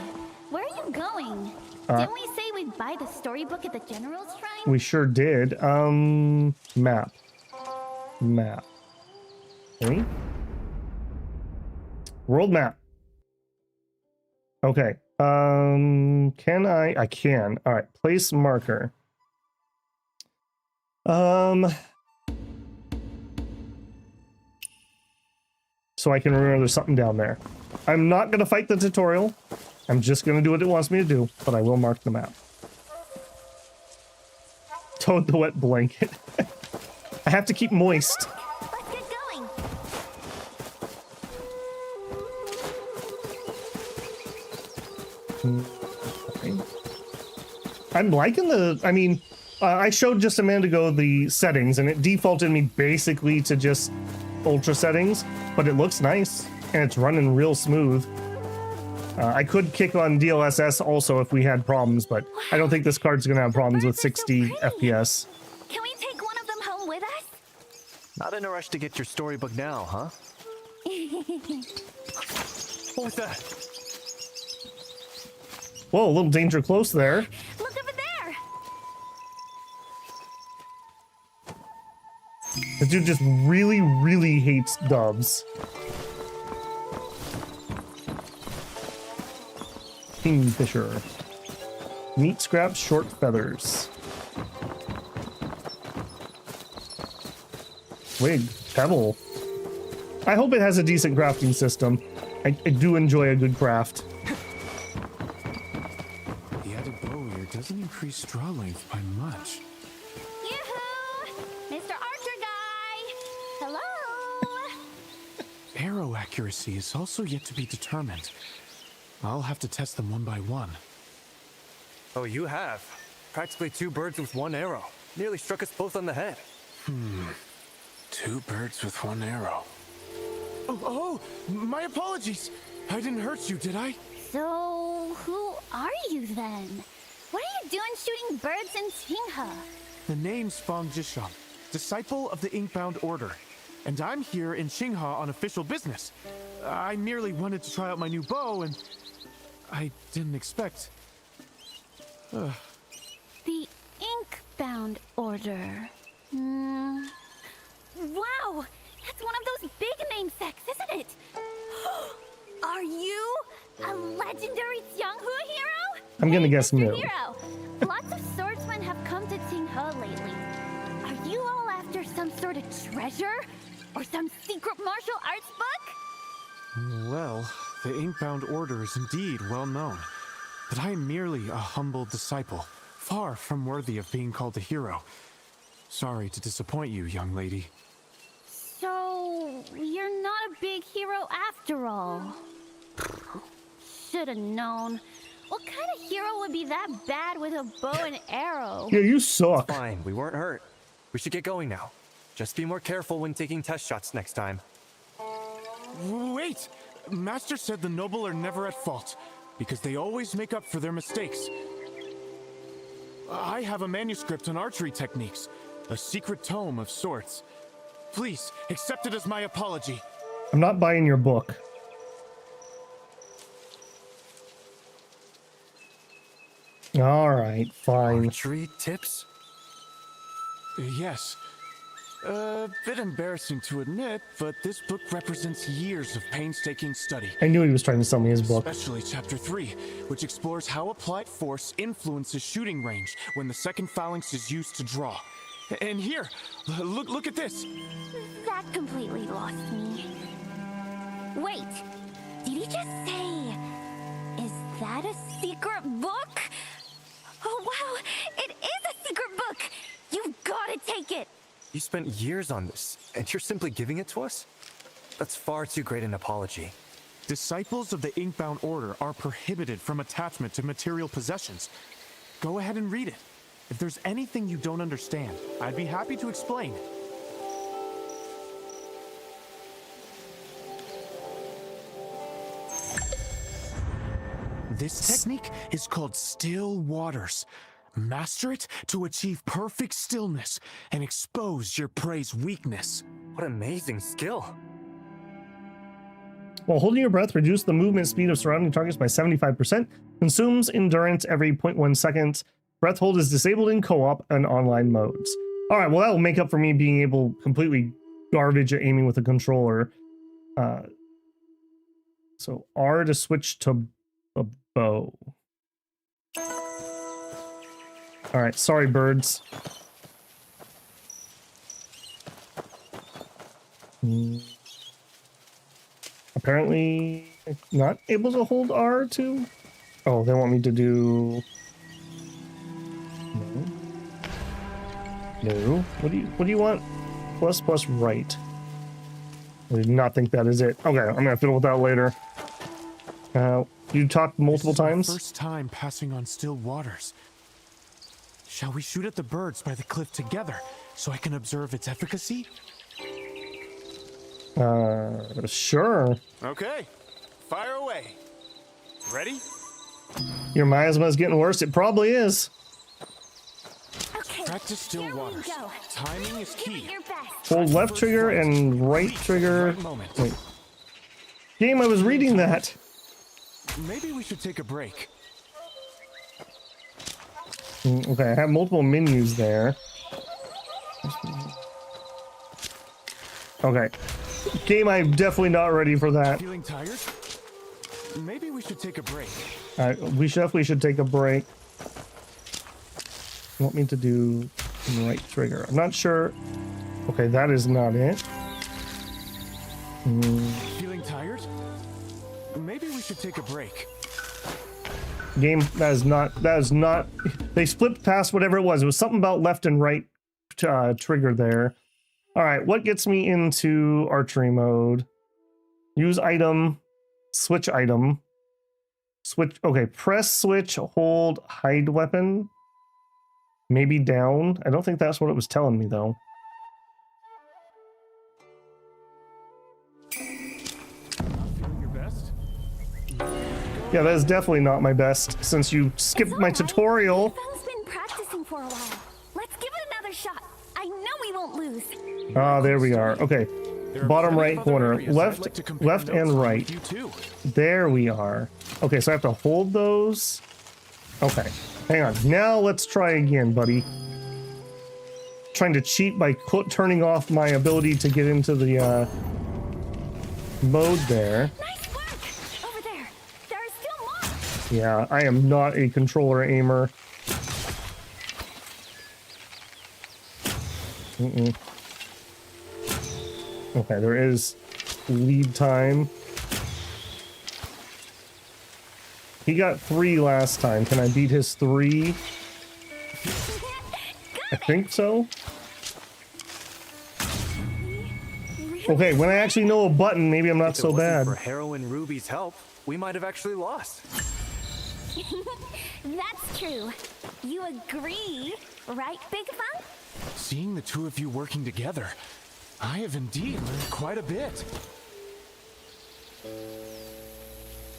S6: where are you going? Didn't we say we'd buy the storybook at the General's Shrine?
S1: We sure did. Map. Okay. World map. Okay. Can I can. All right. Place marker. So I can remember there's something down there. I'm not going to fight the tutorial. I'm just going to do what it wants me to do, but I will mark the map. Toad the wet blanket. I have to keep moist.
S6: Let's get going.
S1: I'm liking the, I mean, I showed just a minute ago the settings and it defaulted me basically to just ultra settings, but it looks nice and it's running real smooth. I could kick on DLSS also if we had problems, but I don't think this card's gonna have problems with 60 FPS.
S6: Can we take one of them home with us?
S2: Not in a rush to get your storybook now, huh? What was that?
S1: Whoa, a little danger close there.
S6: Look over there.
S1: The dude just really, really hates doves. Kingfisher. Meat scraps, short feathers. Twig, pebble. I hope it has a decent crafting system. I do enjoy a good craft.
S4: The added bow here doesn't increase straw length by much.
S6: Yoo-hoo! Mr. Archer Guy! Hello!
S4: Arrow accuracy is also yet to be determined. I'll have to test them one by one.
S2: Oh, you have. Practically 2 birds with 1 arrow. Nearly struck us both on the head.
S4: 2 birds with 1 arrow. Oh, my apologies. I didn't hurt you, did I?
S6: So, who are you then? What are you doing shooting birds in Qinghe?
S4: The name's Fang Jishang, disciple of the Inkbound Order. And I'm here in Qinghe on official business. I merely wanted to try out my new bow, and I didn't expect...
S6: The Inkbound Order. Wow! That's one of those big namesakes, isn't it? Are you a legendary Xianghu hero?
S1: I'm gonna guess
S6: Mr.
S1: no.
S6: Hero, lots of swordsmen have come to Qinghe lately. Are you all after some sort of treasure? Or some secret martial arts book?
S4: Well, the Inkbound Order is indeed well known. But I am merely a humble disciple, far from worthy of being called a hero. Sorry to disappoint you, young lady.
S6: So, you're not a big hero after all. Should've known. What kind of hero would be that bad with a bow and arrow?
S1: Yeah, you suck.
S2: Fine, we weren't hurt. We should get going now. Just be more careful when taking test shots next time.
S4: Wait! Master said the noble are never at fault, because they always make up for their mistakes. I have a manuscript on archery techniques, a secret tome of sorts. Please, accept it as my apology.
S1: I'm not buying your book. All right, fine.
S2: Archery tips?
S4: Yes. A bit embarrassing to admit, but this book represents years of painstaking study.
S1: I knew he was trying to sell me his book.
S4: Especially Chapter 3, which explores how applied force influences shooting range when the second phalanx is used to draw. And here, look at this.
S6: That completely lost me. Wait, did he just say... Is that a secret book? Oh wow, it is a secret book! You've gotta take it!
S2: You spent years on this, and you're simply giving it to us? That's far too great an apology.
S4: Disciples of the Inkbound Order are prohibited from attachment to material possessions. Go ahead and read it. If there's anything you don't understand, I'd be happy to explain. This technique is called Still Waters. Master it to achieve perfect stillness and expose your prey's weakness.
S2: What amazing skill.
S1: While holding your breath, reduce the movement speed of surrounding targets by 75%. Consumes endurance every 0.1 seconds. Breath hold is disabled in co-op and online modes. All right, well, that will make up for me being able completely garbage at aiming with a controller. So R to switch to a bow. All right, sorry, birds. Apparently not able to hold R2. Oh, they want me to do... No. What do you want? Plus right. I did not think that is it. Okay, I'm gonna fiddle with that later. You talked multiple times.
S4: First time passing on still waters. Shall we shoot at the birds by the cliff together so I can observe its efficacy?
S1: Sure.
S4: Okay, fire away. Ready?
S1: Your miasma is getting worse. It probably is.
S6: Okay,
S4: Practice still
S6: here we
S4: waters.
S6: go.
S4: Timing is
S6: Give it
S4: key.
S6: your best.
S1: Hold left trigger and right trigger.
S4: Right moment.
S1: Wait. Game, I was reading that.
S4: Maybe we should take a break.
S1: Okay, I have multiple menus there. Okay. Game, I'm definitely not ready for that.
S4: Feeling tired? Maybe we should take a break.
S1: We definitely should take a break. You want me to do right trigger? I'm not sure. Okay, that is not it.
S4: Feeling tired? Maybe we should take a break.
S1: Game, that is not, they flipped past whatever it was. It was something about left and right trigger there. All right, what gets me into archery mode? Use item, switch item, switch. Okay, press switch, hold, hide weapon. Maybe down. I don't think that's what it was telling me though.
S4: Feeling your best?
S1: Yeah, that is definitely not my best since you skipped my tutorial.
S6: Fel's been practicing for a while. Let's give it another shot. I know we won't lose.
S1: Ah, there we are. Okay,
S4: There are
S1: bottom
S4: plenty
S1: right
S4: of other
S1: corner,
S4: areas I'd
S1: left,
S4: like to compare
S1: left
S4: notes
S1: and
S4: on
S1: right.
S4: with you too.
S1: There we are. Okay, so I have to hold those. Okay, hang on. Now let's try again, buddy. Trying to cheat by turning off my ability to get into the mode there.
S6: Nice work. Over there. There are still more.
S1: Yeah, I am not a controller aimer. Okay, there is lead time. He got 3 last time. Can I beat his 3? I think so. Okay, when I actually know a button, maybe I'm not so bad.
S2: For Heroine Ruby's help, we might have actually lost.
S6: That's true. You agree, right, Big Fun?
S4: Seeing the two of you working together, I have indeed learned quite a bit.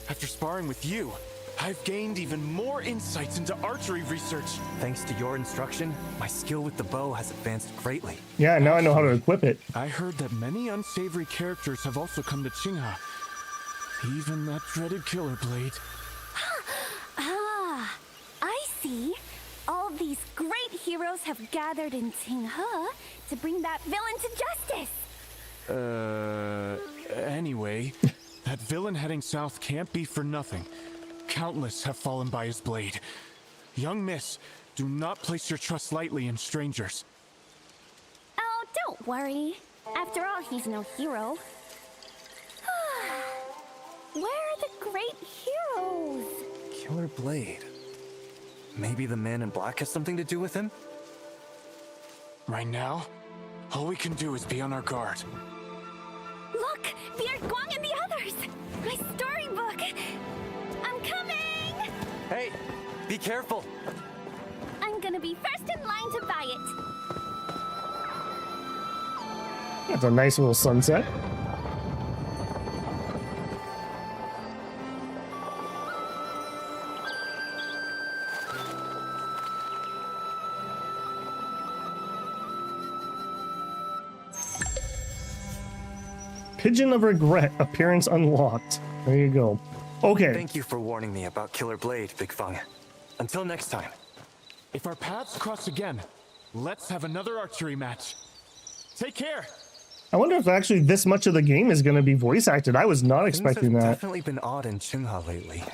S4: After sparring with you, I've gained even more insights into archery research.
S2: Thanks to your instruction, my skill with the bow has advanced greatly.
S1: Yeah, now I know how to equip it.
S4: I heard that many unsavory characters have also come to Qinghe. Even that dreaded killer blade.
S6: Ah, I see. All these great heroes have gathered in Qinghe to bring that villain to justice.
S4: Anyway, that villain heading south can't be for nothing. Countless have fallen by his blade. Young miss, do not place your trust lightly in strangers.
S6: Oh, don't worry. After all, he's no hero. Where are the great heroes?
S2: Killer blade. Maybe the man in black has something to do with him?
S4: Right now, all we can do is be on our guard.
S6: Look, the Guang and the others. My storybook. I'm coming.
S2: Hey, be careful.
S6: I'm gonna be first in line to buy it.
S1: That's a nice little sunset. Pigeon of Regret, appearance unlocked. There you go. Okay.
S2: Thank you for warning me about Killer Blade, Big Fung. Until next time.
S4: If our paths cross again, let's have another archery match. Take care.
S1: I wonder if actually this much of the game is going to be voice acted. I was not
S2: Things
S1: expecting
S2: have
S1: that.
S2: definitely been odd in Chungha lately.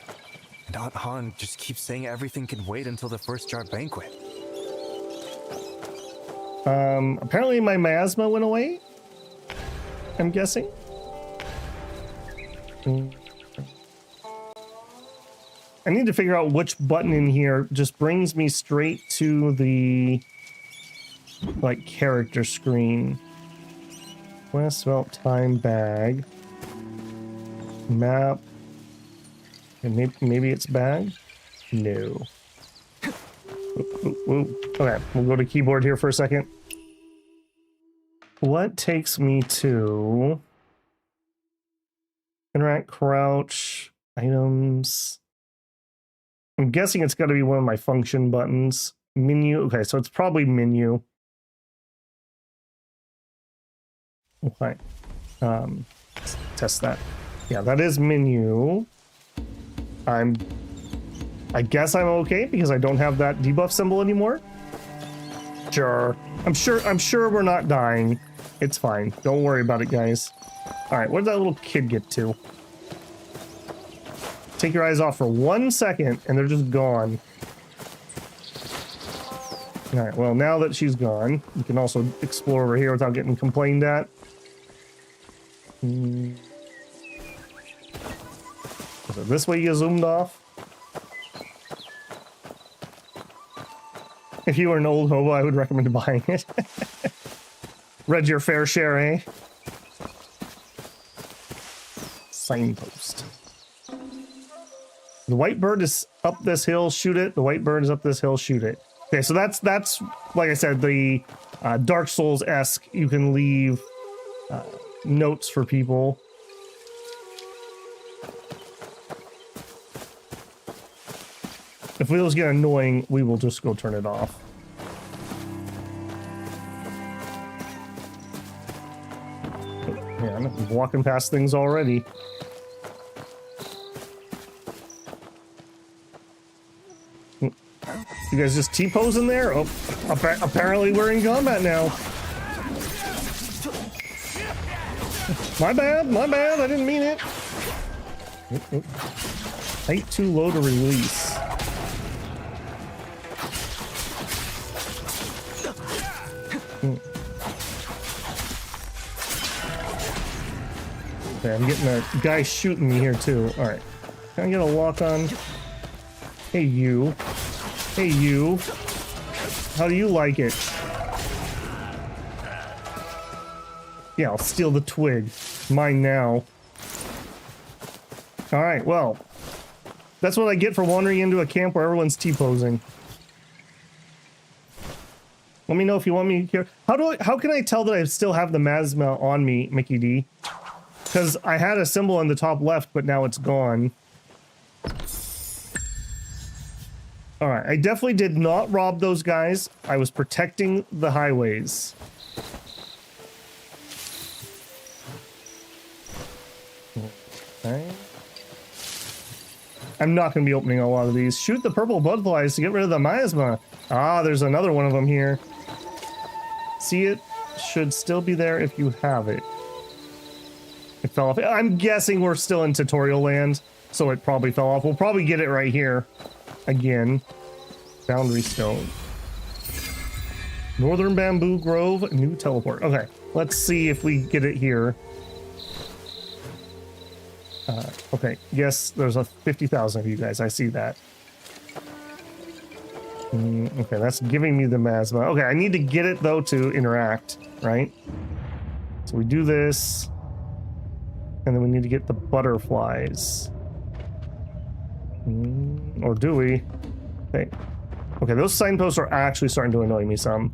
S2: And Aunt Han just keeps saying everything can wait until the first jar banquet.
S1: Apparently my miasma went away. I'm guessing. I need to figure out which button in here just brings me straight to the like character screen. Quest Belt Time Bag. Map. And maybe it's bag? No. Ooh. Okay, we'll go to keyboard here for a second. What takes me to interact, crouch, items? I'm guessing it's got to be one of my function buttons. Menu. Okay, so it's probably menu. Okay. Let's test that. Yeah, that is menu. I guess I'm okay because I don't have that debuff symbol anymore. Sure. I'm sure we're not dying. It's fine. Don't worry about it, guys. All right, what did that little kid get to? Take your eyes off for 1 second and they're just gone. All right, well, now that she's gone, you can also explore over here without getting complained at. So this way you zoomed off. If you were an old hobo, I would recommend buying it. Read your fair share, eh? Signpost. The white bird is up this hill, shoot it. The white bird is up this hill, shoot it. Okay, so that's like I said, the Dark Souls-esque. You can leave notes for people. If those get annoying, we will just go turn it off. Yeah, I'm walking past things already. You guys just T-posing there? Oh, apparently we're in combat now. My bad, I didn't mean it. Height too low to release. Okay, I'm getting a guy shooting me here too. Alright. Can I get a lock on? Hey you. Hey you. How do you like it? Yeah, I'll steal the twig. Mine now. Alright, well. That's what I get for wandering into a camp where everyone's T-posing. Let me know if you want me here. How can I tell that I still have the miasma on me, Mickey D? Because I had a symbol on the top left, but now it's gone. Alright, I definitely did not rob those guys. I was protecting the highways. Okay. I'm not going to be opening a lot of these. Shoot the purple butterflies to get rid of the miasma. Ah, there's another one of them here. See, it should still be there if you have it. It fell off. I'm guessing we're still in tutorial land, so it probably fell off. We'll probably get it right here. Again. Boundary stone. Northern Bamboo Grove, new teleport. Okay, let's see if we get it here. Okay, yes, there's a 50,000 of you guys. I see that. Okay, that's giving me the miasma. Okay, I need to get it, though, to interact, right? So we do this. And then we need to get the butterflies. Or do we? Okay. Okay, those signposts are actually starting to annoy me some.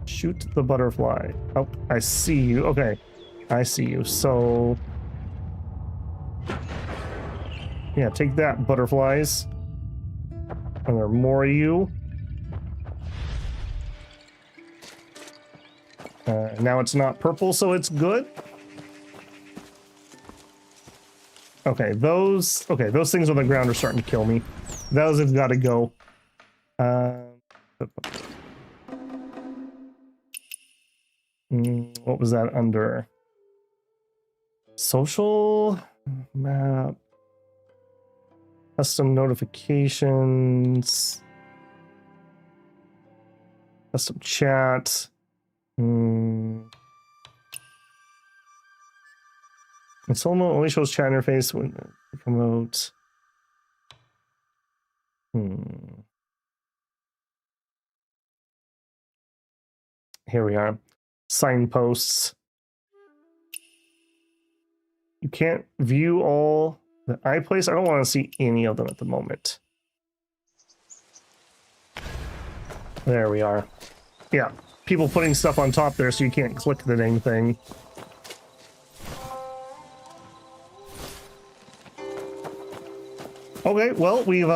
S1: Shoot the butterfly. Oh, I see you. Okay, I see you. So... yeah, take that, butterflies. And there are more of you. Now it's not purple, so it's good. Okay, those things on the ground are starting to kill me. Those have got to go. What was that under? Social map, custom notifications, custom chat. And solo mode only shows chat interface when promote. Here we are. Signposts. You can't view all that I place. I don't want to see any of them at the moment. There we are. Yeah, people putting stuff on top there so you can't click the dang thing. Okay, well, we've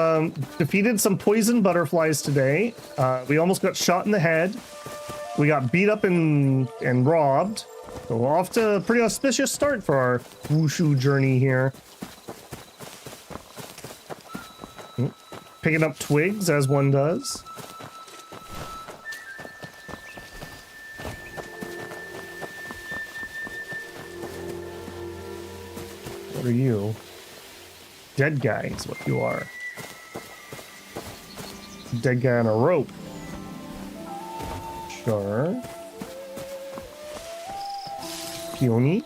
S1: defeated some poison butterflies today. We almost got shot in the head. We got beat up and robbed. So we're off to a pretty auspicious start for our wushu journey here. Picking up twigs as one does. What are you? Dead guy is what you are. Dead guy on a rope. Sure. Peony.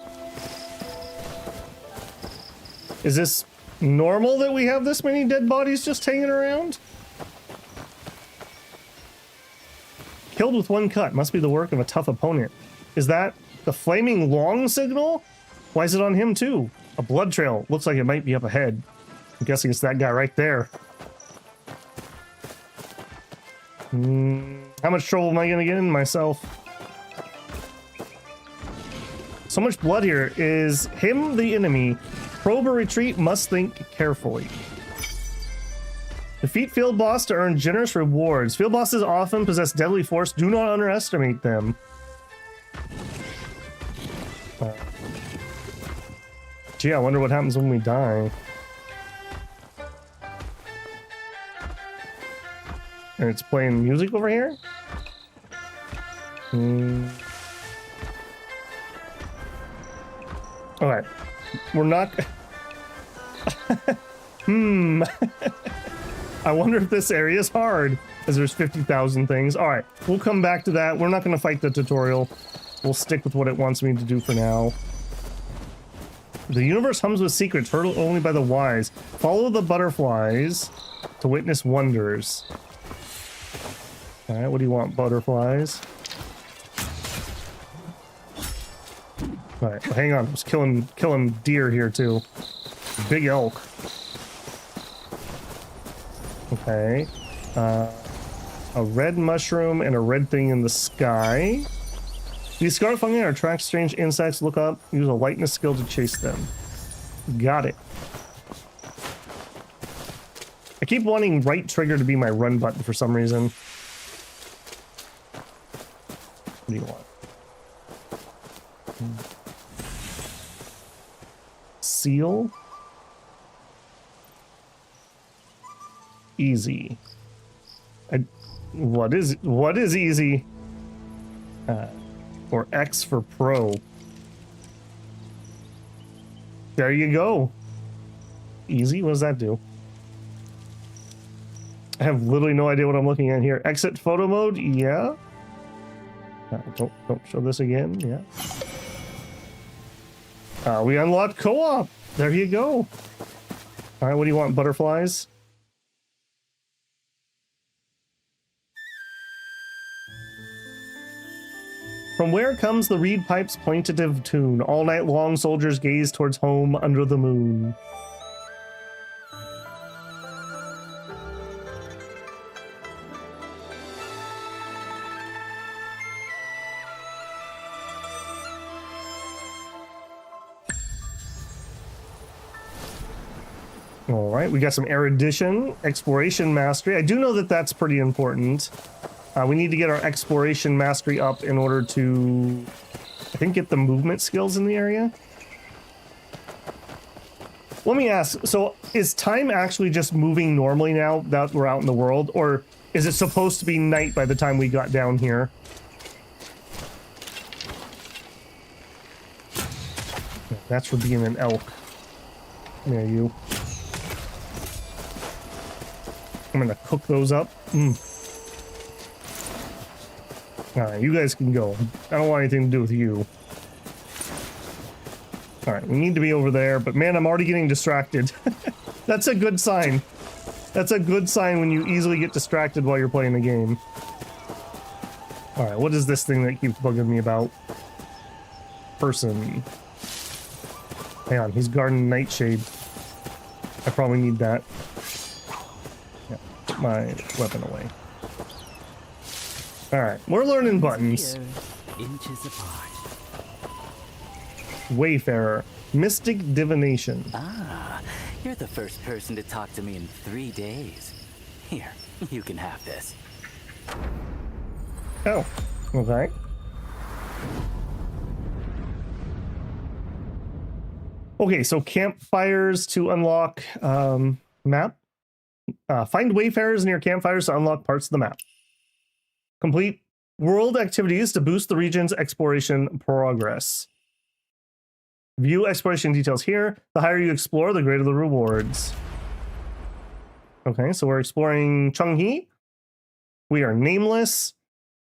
S1: Is this normal that we have this many dead bodies just hanging around? Killed with one cut. Must be the work of a tough opponent. Is that the flaming long signal? Why is it on him too? A blood trail. Looks like it might be up ahead. I'm guessing it's that guy right there. How much trouble am I gonna get in myself? So much blood here. Is him the enemy? Probe or retreat, must think carefully. Defeat field boss to earn generous rewards. Field bosses often possess deadly force. Do not underestimate them. Gee, I wonder what happens when we die. And it's playing music over here? Alright. We're not... I wonder if this area is hard, as there's 50,000 things. Alright, we'll come back to that. We're not going to fight the tutorial. We'll stick with what it wants me to do for now. The universe hums with secrets, heard only by the wise. Follow the butterflies to witness wonders. Alright, what do you want, butterflies? Alright, well, hang on. I was killing deer here, too. Big elk. Okay. A red mushroom and a red thing in the sky. These scarlet fungi attract strange insects. Look up. Use a lightness skill to chase them. Got it. I keep wanting right trigger to be my run button for some reason. What do you want? Seal? Easy. What is easy? Or X for pro. There you go. Easy? What does that do? I have literally no idea what I'm looking at here. Exit photo mode? Yeah. Don't show this again. Yeah. We unlocked co-op. There you go. All right, what do you want? Butterflies? From where comes the reed pipe's plaintive tune? All night long, soldiers gaze towards home under the moon. All right, we got some erudition, exploration mastery. I do know that that's pretty important. We need to get our exploration mastery up in order to, I think, get the movement skills in the area. let me ask, so is time actually just moving normally now that we're out in the world, or is it supposed to be night by the time we got down here? That's for being an elk. There you. I'm gonna cook those up. Alright, you guys can go. I don't want anything to do with you. Alright, we need to be over there, but man, I'm already getting distracted. That's a good sign. That's a good sign when you easily get distracted while you're playing the game. Alright, what is this thing that keeps bugging me about? Person. Hang on, he's guarding Nightshade. I probably need that. Yeah, put my weapon away. Alright, we're learning buttons.
S3: Inches apart.
S1: Wayfarer. Mystic Divination.
S3: Ah, you're the first person to talk to me in 3 days. Here, you can have this.
S1: Oh, okay. Okay, so campfires to unlock map. Find wayfarers near campfires to unlock parts of the map. Complete world activities to boost the region's exploration progress. View exploration details here. The higher you explore, the greater the rewards. Okay, so we're exploring Chenghe. We are nameless.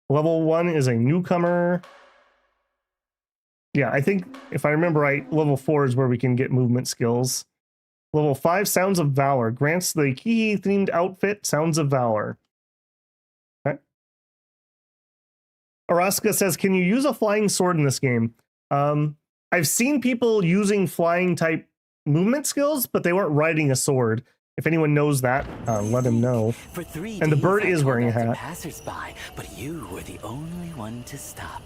S1: Level 1 is a newcomer. Yeah, I think if I remember right, level 4 is where we can get movement skills. Level 5, Sounds of Valor. Grants the Kihi themed outfit, Sounds of Valor. Okay. Araska says, can you use a flying sword in this game? I've seen people using flying type movement skills, but they weren't riding a sword. If anyone knows that, let him know.
S3: For 3
S1: And the
S3: days,
S1: bird
S3: I
S1: is
S3: told
S1: wearing a
S3: that to
S1: hat.
S3: Passersby, but you were the only one to stop.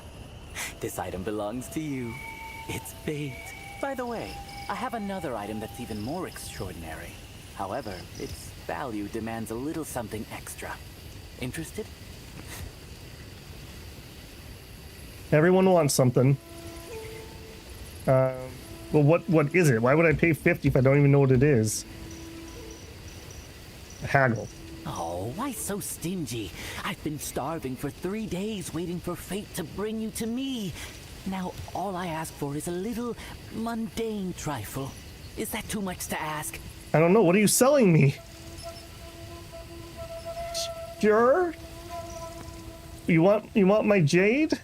S3: This item belongs to you. It's fate. By the way, I have another item that's even more extraordinary. However, its value demands a little something extra. Interested?
S1: Everyone wants something. Well, what is it? Why would I pay 50 if I don't even know what it is? Haggle.
S3: Oh, why so stingy? I've been starving for 3 days waiting for fate to bring you to me. Now all I ask for is a little mundane trifle. Is that too much to ask?
S1: I don't know. What are you selling me? Sure. You want my jade?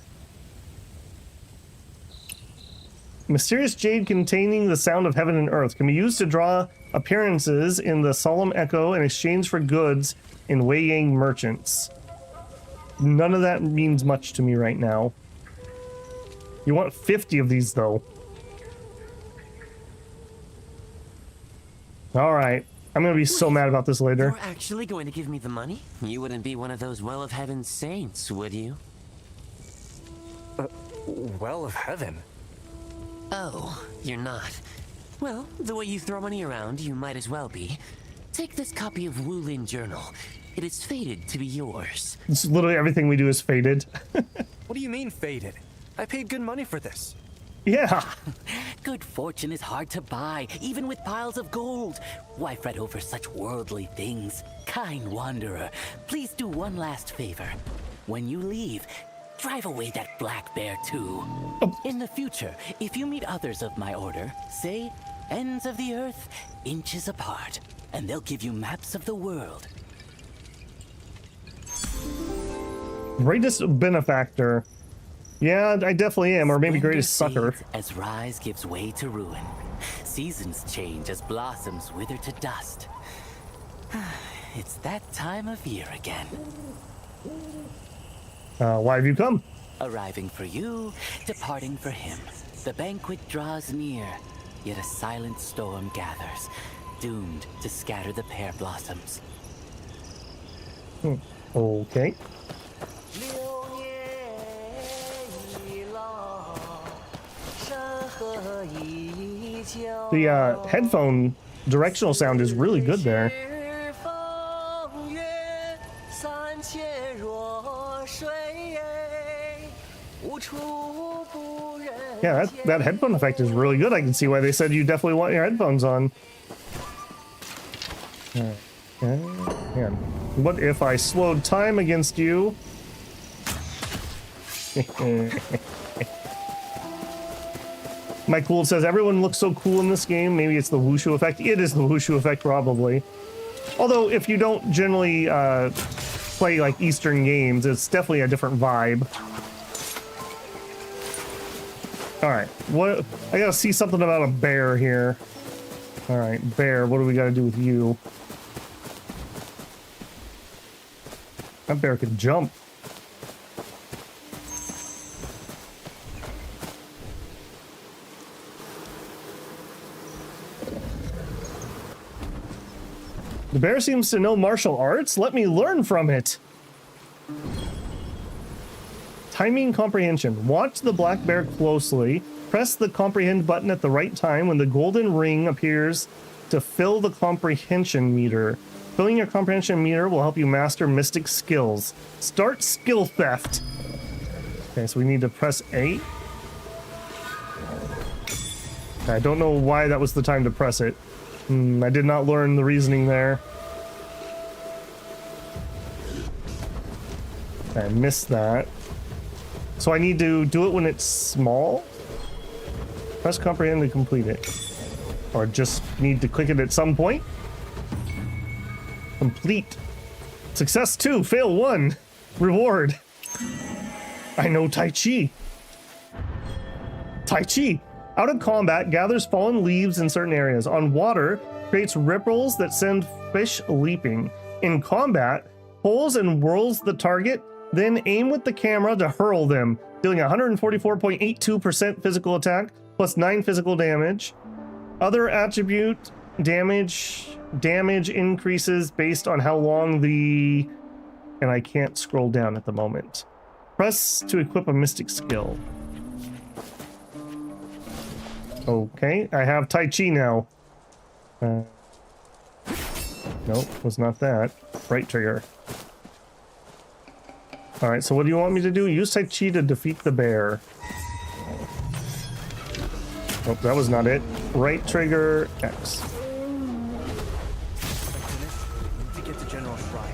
S1: Mysterious jade containing the sound of heaven and earth can be used to draw appearances in the solemn echo in exchange for goods in Wei Yang merchants. None of that means much to me right now. You want 50 of these though. Alright. I'm gonna be so mad about this later.
S7: You're actually going to give me the money? You wouldn't be one of those Well of Heaven saints, would you?
S2: Well of heaven.
S7: Oh, you're not. Well, the way you throw money around, you might as well be. Take this copy of Wulin Journal. It is fated to be yours.
S1: It's literally everything we do is faded.
S2: What do you mean faded? I paid good money for this.
S1: Yeah.
S3: Good fortune is hard to buy, even with piles of gold. Why fret over such worldly things? Kind wanderer, please do one last favor. When you leave, drive away that black bear too. In the future, if you meet others of my order, say, ends of the earth, inches apart, and they'll give you maps of the world.
S1: Greatest benefactor. Yeah, I definitely am, or maybe
S3: Splendor
S1: greatest sucker.
S3: fades as rise gives way to ruin. Seasons change as blossoms wither to dust. It's that time of year again.
S1: Why have you come?
S3: Arriving for you, departing for him. The banquet draws near, yet a silent storm gathers, doomed to scatter the pear blossoms.
S1: Okay. The headphone directional sound is really good there. Yeah, that headphone effect is really good. I can see why they said you definitely want your headphones on. Man, what if I slowed time against you? Mike Gould says, everyone looks so cool in this game. Maybe it's the wushu effect. It is the wushu effect, probably. Although, if you don't generally play like Eastern games, it's definitely a different vibe. Alright, what? I gotta see something about a bear here. Alright, bear, what do we gotta do with you? That bear can jump. The bear seems to know martial arts. Let me learn from it. Timing comprehension. Watch the black bear closely. Press the comprehend button at the right time when the golden ring appears to fill the comprehension meter. Filling your comprehension meter will help you master mystic skills. Start skill theft. Okay, so we need to press A. I don't know why that was the time to press it. I did not learn the reasoning there. I missed that. So I need to do it when it's small? Press comprehend to complete it. Or just need to click it at some point? Complete. Success 2, fail 1. Reward. I know Tai Chi. Tai Chi. Out of combat, gathers fallen leaves in certain areas. On water, creates ripples that send fish leaping. In combat, pulls and whirls the target, then aim with the camera to hurl them, dealing 144.82% physical attack, plus 9 physical damage. Other attribute damage increases based on how long the... And I can't scroll down at the moment. Press to equip a mystic skill. Okay, I have Tai Chi now. Nope, was not that. Right trigger. Alright, so what do you want me to do? Use Tai Chi to defeat the bear. Nope, that was not it. Right trigger, X.
S2: To get to General Shrine.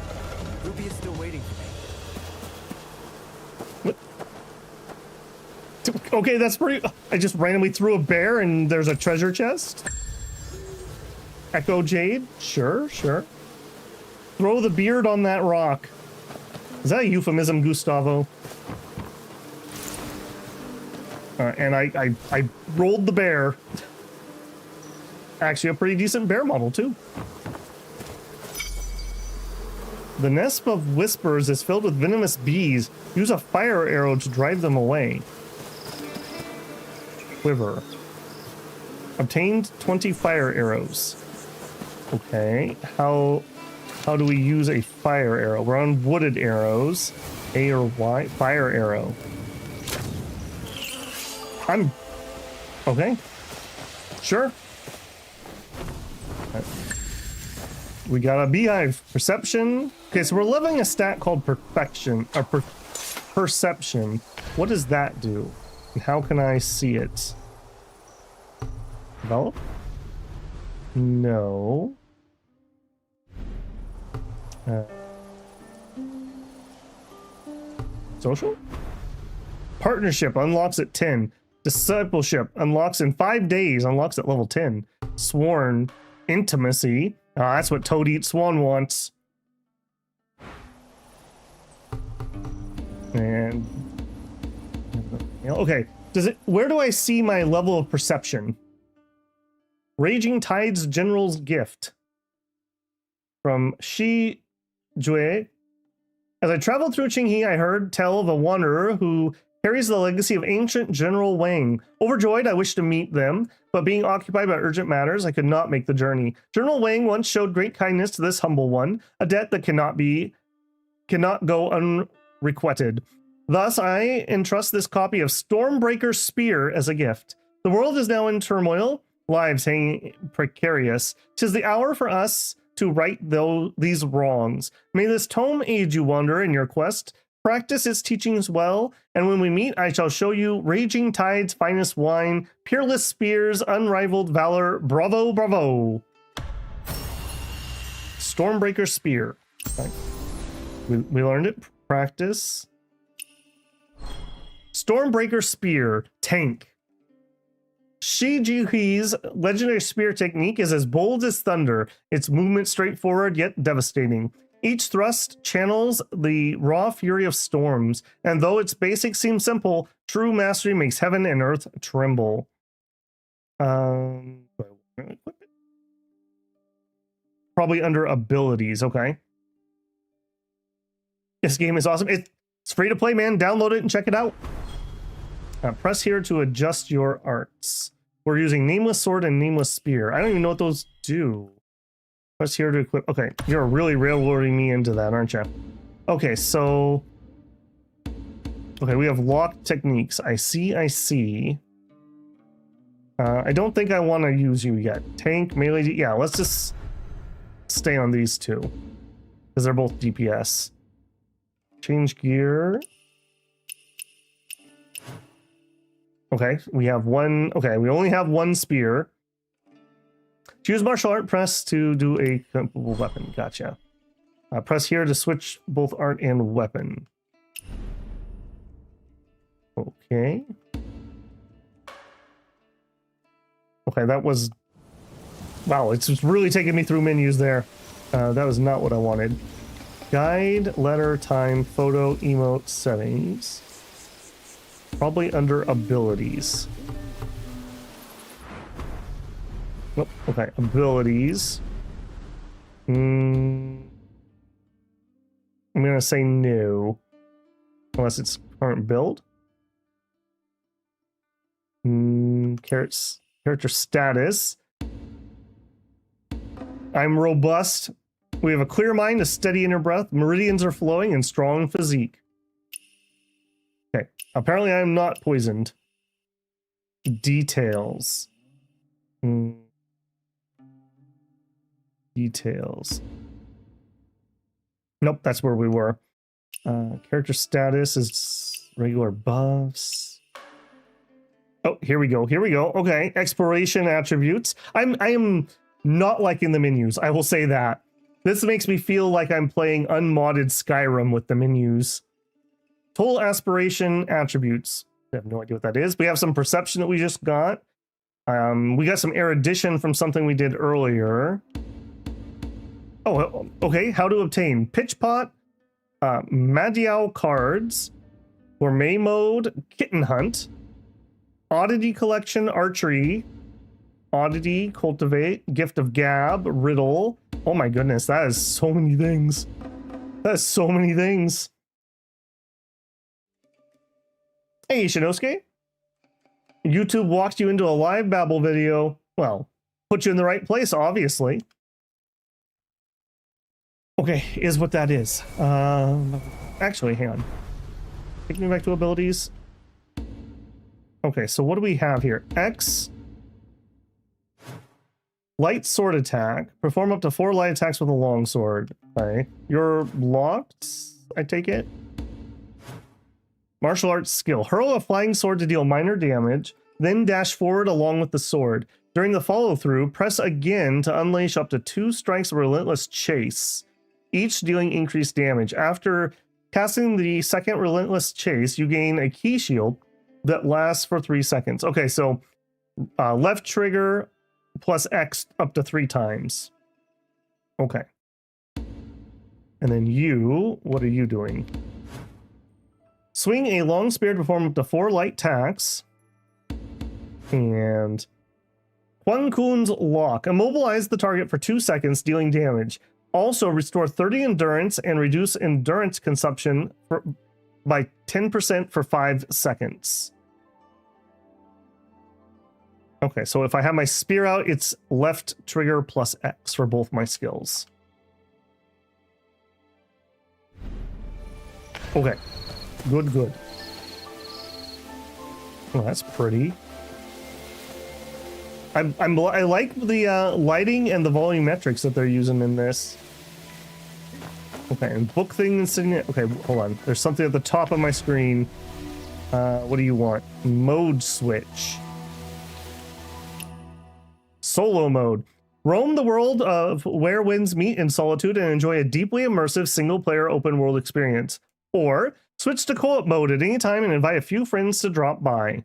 S2: Ruby is still waiting for me.
S1: What? Okay, that's pretty... I just randomly threw a bear and there's a treasure chest? Echo Jade? Sure, sure. Throw the beard on that rock. Is that a euphemism, Gustavo? And I rolled the bear. Actually, a pretty decent bear model, too. The nest of whispers is filled with venomous bees. Use a fire arrow to drive them away. Quiver. Obtained 20 fire arrows. Okay, how do we use a fire arrow? We're on wooded arrows. A or Y? Fire arrow. Okay. Sure. We got a beehive. Perception. Okay, so we're leveling a stat called perfection, or perception. What does that do? And how can I see it? Develop? No. Social? Partnership unlocks at 10. Discipleship unlocks in 5 days. Unlocks at level 10. Sworn. Intimacy. That's what Toad Eat Swan wants. And... okay. Does it... where do I see my level of perception? Raging Tide's General's Gift. From Shi Jue. As I traveled through Qinghe, I heard tell of a wanderer who carries the legacy of ancient General Wang. Overjoyed, I wished to meet them, but being occupied by urgent matters, I could not make the journey. General Wang once showed great kindness to this humble one, a debt that cannot go unrequited. Thus, I entrust this copy of Stormbreaker's Spear as a gift. The world is now in turmoil, lives hanging precarious. 'Tis the hour for us to right these wrongs. May this tome aid you, wanderer, in your quest. Practice its teachings well, and when we meet, I shall show you Raging Tide's finest wine, peerless spears, unrivaled valor. Bravo, bravo. Stormbreaker Spear. Okay. We learned it. Practice. Stormbreaker Spear. Tank. Shi Jihui's legendary spear technique is as bold as thunder. Its movement straightforward yet devastating. Each thrust channels the raw fury of storms, and though its basics seem simple, true mastery makes heaven and earth tremble. Probably under abilities, okay. This game is awesome. It's free to play, man. Download it and check it out. Press here to adjust your arts. We're using Nameless Sword and Nameless Spear. I don't even know what those do. Press here to equip. Okay, you're really railroading me into that, aren't you? Okay, so... Okay, we have locked techniques. I see. I don't think I want to use you yet. Tank, melee... Yeah, let's just stay on these two. Because they're both DPS. Change gear... Okay, we have one. Okay, we only have one spear. Choose martial art, press to do a compatible weapon. Gotcha. Press here to switch both art and weapon. Okay. Okay, that was... Wow, it's just really taking me through menus there. That was not what I wanted. Guide, letter, time, photo, emote, settings. Probably under abilities. Nope. Okay, abilities. I'm gonna say no. Unless it's current build. Character status. I'm robust. We have a clear mind, a steady inner breath, meridians are flowing, and strong physique. Okay, apparently I'm not poisoned. Details. Details. Nope, that's where we were. Character status is regular buffs. Oh, here we go. Okay, exploration attributes. I am not liking the menus. I will say that. This makes me feel like I'm playing unmodded Skyrim with the menus. Total aspiration attributes. I have no idea what that is. We have some perception that we just got. We got some erudition from something we did earlier. Oh, okay. How to obtain pitch pot, Madiao cards, gourmet mode, kitten hunt, oddity collection, archery, oddity, cultivate, gift of gab, riddle. Oh my goodness, that is so many things. That's so many things. Hey, Shinosuke. YouTube walked you into a live Babel video. Well, put you in the right place, obviously. Okay, is what that is. Actually, hang on. Take me back to abilities. Okay, so what do we have here? X. Light sword attack. Perform up to 4 light attacks with a long sword. Okay. You're locked, I take it? Martial arts skill. Hurl a flying sword to deal minor damage, then dash forward along with the sword. During the follow-through, press again to unleash up to 2 strikes of relentless chase, each dealing increased damage. After casting the second relentless chase, you gain a key shield that lasts for 3 seconds. Okay, so left trigger plus X up to 3 times. Okay. And then you, what are you doing? Swing a long spear to perform up to 4 light attacks. And Huang Kun's lock. Immobilize the target for 2 seconds, dealing damage. Also restore 30 endurance and reduce endurance consumption by 10% for 5 seconds. Okay, so if I have my spear out, it's left trigger plus X for both my skills. Okay, good. Oh, that's pretty. I like the lighting and the volumetrics that they're using in this. Okay, and book thing and sitting. Okay, hold on. There's something at the top of my screen. What do you want? Mode switch. Solo mode. Roam the world of where winds meet in solitude and enjoy a deeply immersive single-player open-world experience. Or switch to co-op mode at any time and invite a few friends to drop by.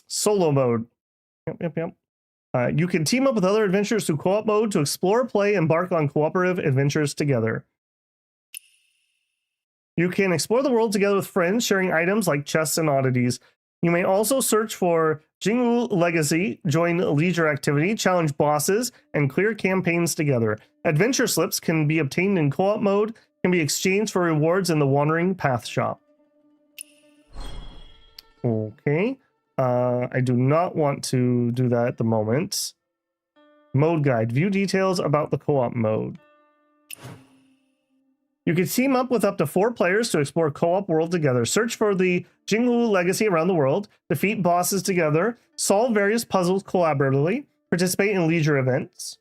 S1: Solo mode. Yep. You can team up with other adventurers through co-op mode to explore, play, and embark on cooperative adventures together. You can explore the world together with friends, sharing items like chests and oddities. You may also search for Jingwu Legacy, join leisure activity, challenge bosses, and clear campaigns together. Adventure slips can be obtained in co-op mode, can be exchanged for rewards in the Wandering Path shop. Okay. I do not want to do that at the moment. Mode guide. View details about the co-op mode. You can team up with up to 4 players to explore co-op world together. Search for the Jingwu Legacy around the world, defeat bosses together, solve various puzzles collaboratively, participate in leisure events.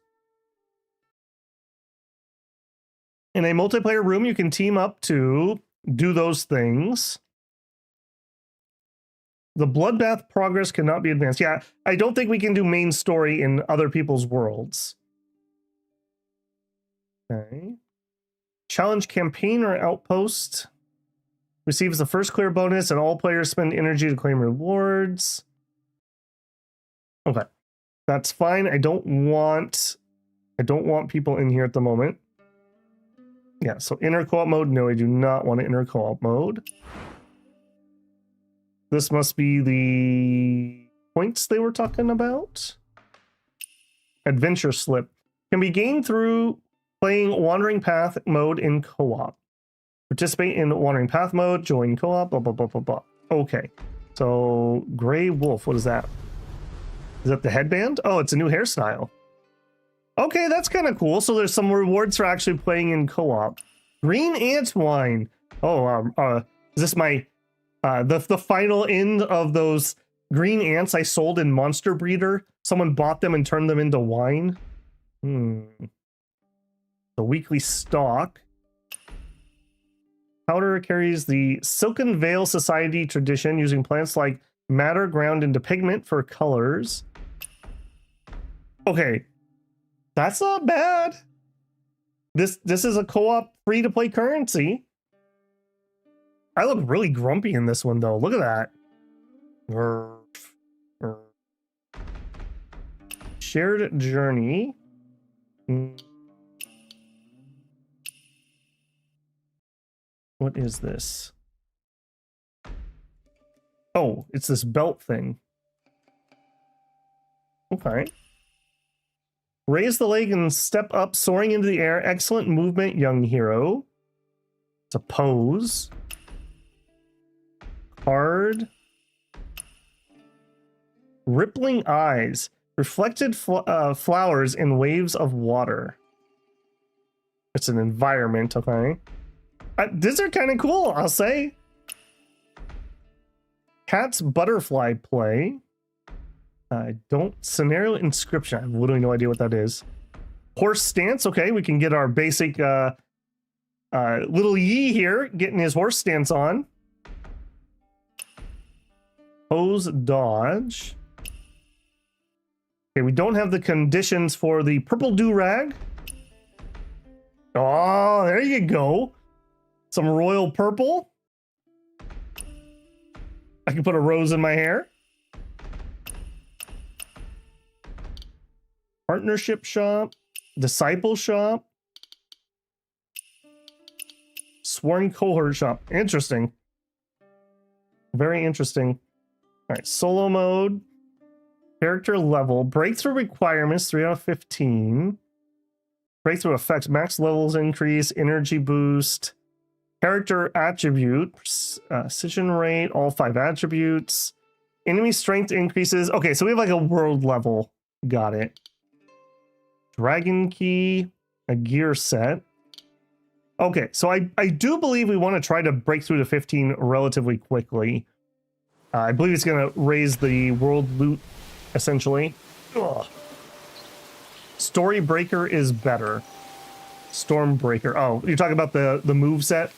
S1: In a multiplayer room, you can team up to do those things. The bloodbath progress cannot be advanced. Yeah, I don't think we can do main story in other people's worlds. Okay. Challenge campaign or outpost receives the first clear bonus, and all players spend energy to claim rewards. Okay, that's fine. I don't want people in here at the moment. Yeah, so enter co-op mode. No, I do not want to enter co-op mode. This must be the points they were talking about. Adventure slip can be gained through playing Wandering Path mode in co-op. Participate in Wandering Path mode, join co-op, blah, blah, blah, blah, blah. Okay, so Gray Wolf, what is that? Is that the headband? Oh, it's a new hairstyle. Okay, that's kind of cool. So there's some rewards for actually playing in co-op. Green Ant Wine. Oh, is this my, the final end of those green ants I sold in Monster Breeder? Someone bought them and turned them into wine? The weekly stock. Powder carries the Silken Veil Society tradition, using plants like matter ground into pigment for colors. Okay, that's not bad. This is a co-op free-to-play currency. I look really grumpy in this one, though. Look at that. Shared journey. What is this? Oh, it's this belt thing. Okay. Raise the leg and step up, soaring into the air. Excellent movement, young hero. It's a pose. Card. Rippling eyes. Reflected flowers in waves of water. It's an environment, okay. These are kind of cool, I'll say. Cat's butterfly play. I don't. Scenario inscription. I have literally no idea what that is. Horse stance. Okay, we can get our basic little Yi here getting his horse stance on. Pose dodge. Okay, we don't have the conditions for the purple do-rag. Oh, there you go. Some royal purple. I can put a rose in my hair. Partnership shop. Disciple shop. Sworn cohort shop. Interesting. Very interesting. All right, solo mode. Character level. Breakthrough requirements, 3 out of 15. Breakthrough effects, max levels increase, energy boost. Character attribute, precision rate, all 5 attributes. Enemy strength increases. Okay, so we have like a world level. Got it. Dragon key, a gear set. Okay, so I do believe we want to try to break through to 15 relatively quickly. I believe it's going to raise the world loot, essentially. Ugh. Storybreaker is better. Stormbreaker. Oh, you're talking about the move set?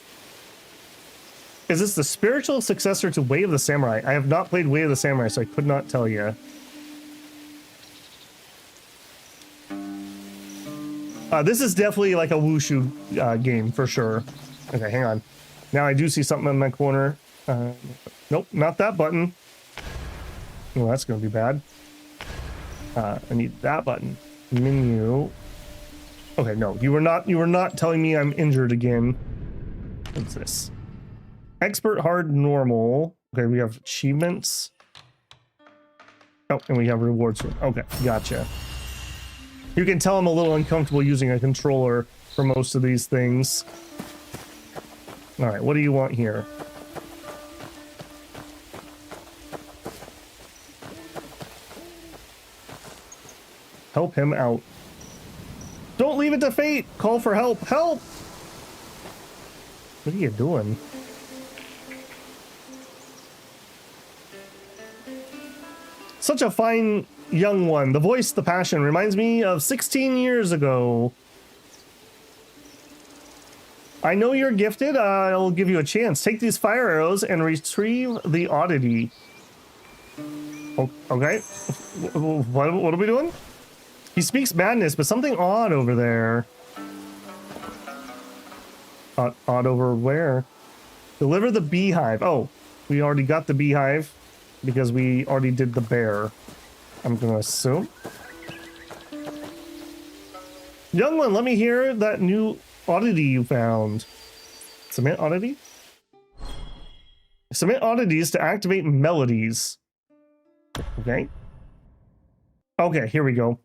S1: Is this the spiritual successor to Way of the Samurai? I have not played Way of the Samurai, so I could not tell you. This is definitely like a wushu game for sure. Okay, hang on. Now I do see something in my corner. Nope, not that button. Oh, that's gonna be bad. I need that button. Menu. Okay, no, you were not telling me I'm injured again. What's this? Expert, hard, normal. Okay, we have achievements. Oh, and we have rewards. Okay, gotcha. You can tell I'm a little uncomfortable using a controller for most of these things. All right, what do you want here? Help him out. Don't leave it to fate. Call for help. Help! What are you doing? Such a fine young one. The voice, the passion reminds me of 16 years ago. I know you're gifted. I'll give you a chance. Take these fire arrows and retrieve the oddity. Oh, okay. What are we doing? He speaks madness, but something odd over there. Odd over where? Deliver the beehive. Oh, we already got the beehive because we already did the bear. I'm gonna assume. Young one, let me hear that new oddity you found. Submit oddity? Submit oddities to activate melodies. Okay. Okay, here we go.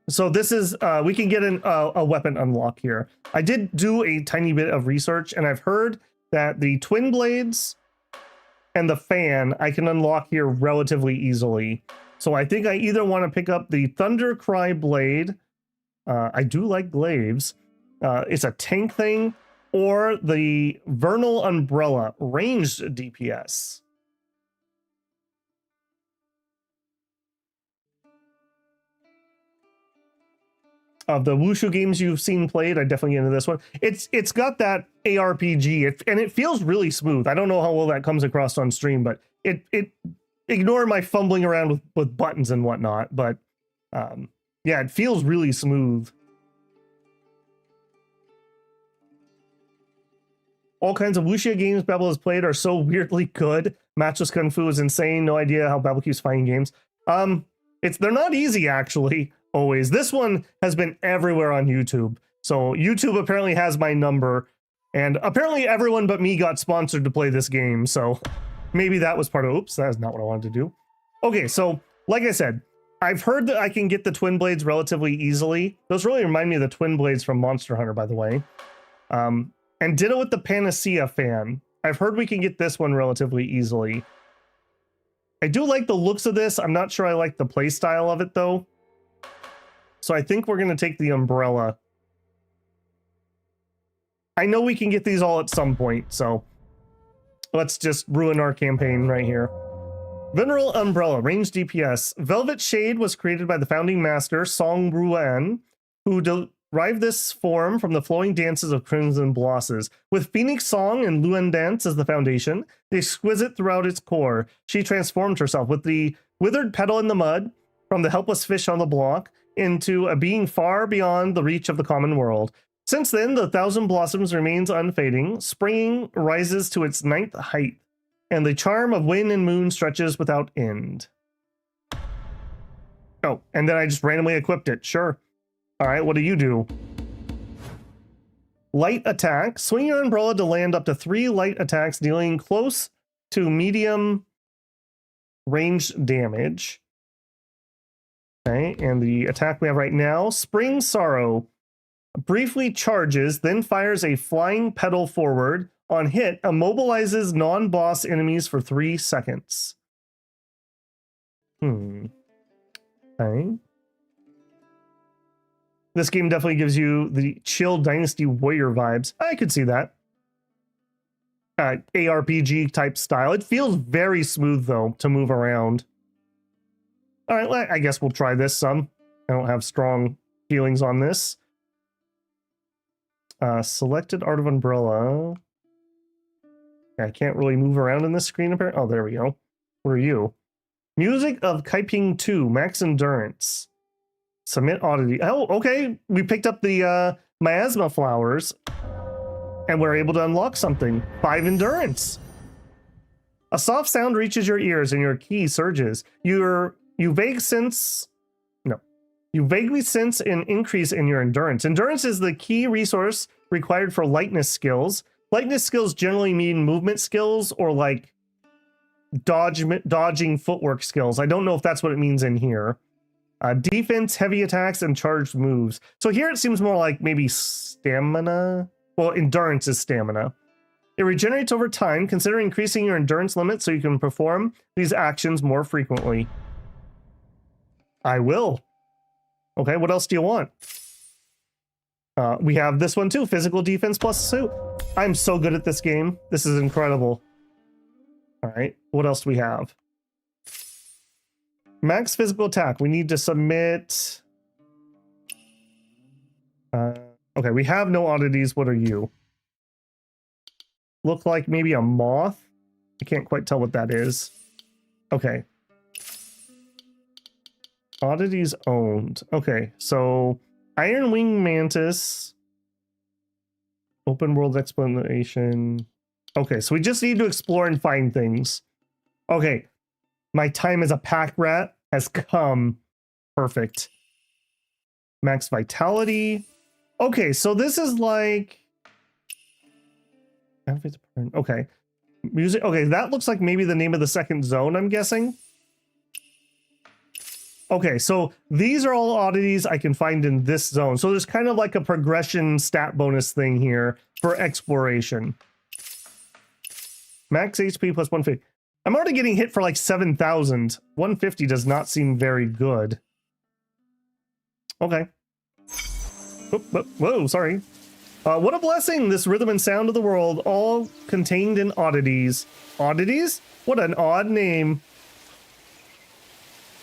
S1: So this is, we can get a weapon unlock here. I did do a tiny bit of research, and I've heard that the twin blades and the fan I can unlock here relatively easily. So I think I either want to pick up the Thunder Cry blade. I do like glaives. It's a tank thing, or the Vernal Umbrella ranged DPS. Of the wushu games you've seen played, I definitely get into this one. It's got that ARPG, and it feels really smooth. I don't know how well that comes across on stream, but it ignore my fumbling around with buttons and whatnot. But yeah, it feels really smooth. All kinds of wuxia games Babel has played are so weirdly good. Matchless Kung Fu is insane. No idea how Babel keeps finding games. They're not easy actually. Always. This one has been everywhere on YouTube. So YouTube apparently has my number, and apparently everyone but me got sponsored to play this game. So maybe that was part of, oops, that's not what I wanted to do. Okay, so like I said, I've heard that I can get the twin blades relatively easily. Those really remind me of the twin blades from Monster Hunter, by the way. And ditto with the Panacea fan. I've heard we can get this one relatively easily. I do like the looks of this. I'm not sure I like the play style of it though. So I think we're going to take the umbrella. I know we can get these all at some point, so let's just ruin our campaign right here. Venerable Umbrella, ranged DPS. Velvet Shade was created by the founding master, Song Ruan, who derived this form from the flowing dances of Crimson Blosses. With Phoenix Song and Luan Dance as the foundation, the exquisite throughout its core, she transformed herself with the withered petal in the mud from the helpless fish on the block into a being far beyond the reach of the common world. Since then, the Thousand Blossoms remains unfading. Spring rises to its 9th height, and the charm of wind and moon stretches without end. Oh, and then I just randomly equipped it. Sure. All right, what do you do? Light attack. Swing your umbrella to land up to 3 light attacks, dealing close to medium range damage. Okay, and the attack we have right now, Spring Sorrow, briefly charges, then fires a flying petal forward. On hit, immobilizes non-boss enemies for 3 seconds. Okay. This game definitely gives you the Chill Dynasty Warrior vibes. I could see that. ARPG type style. It feels very smooth though to move around. All right, I guess we'll try this some. I don't have strong feelings on this. Selected Art of Umbrella. I can't really move around in this screen apparently. Oh, there we go. What are you? Music of Kaiping 2, Max Endurance. Submit oddity. Oh, okay. We picked up the miasma flowers and we're able to unlock something. 5 endurance. A soft sound reaches your ears and your ki surges. You vaguely sense an increase in your endurance. Endurance is the key resource required for lightness skills. Lightness skills generally mean movement skills or like dodging footwork skills. I don't know if that's what it means in here. Defense, heavy attacks, and charged moves. So here it seems more like maybe stamina. Well, endurance is stamina. It regenerates over time. Consider increasing your endurance limit so you can perform these actions more frequently. I will. Okay, what else do you want? We have this one too, physical defense plus suit. I'm so good at this game. This is incredible. All right, what else do we have? Max physical attack. We need to submit. Okay, we have no oddities. What are you? Look like maybe a moth. I can't quite tell what that is. Okay. Oddities owned. Okay, so Iron Wing Mantis. Open world explanation. Okay, so we just need to explore and find things. Okay, my time as a pack rat has come. Perfect. Max vitality. Okay, so this is like... Okay. Music. Okay, that looks like maybe the name of the second zone, I'm guessing. Okay, so these are all oddities I can find in this zone. So there's kind of like a progression stat bonus thing here for exploration. Max HP plus 150. I'm already getting hit for like 7,000. 150 does not seem very good. Okay. Whoa, sorry. What a blessing, this rhythm and sound of the world, all contained in oddities. Oddities? What an odd name.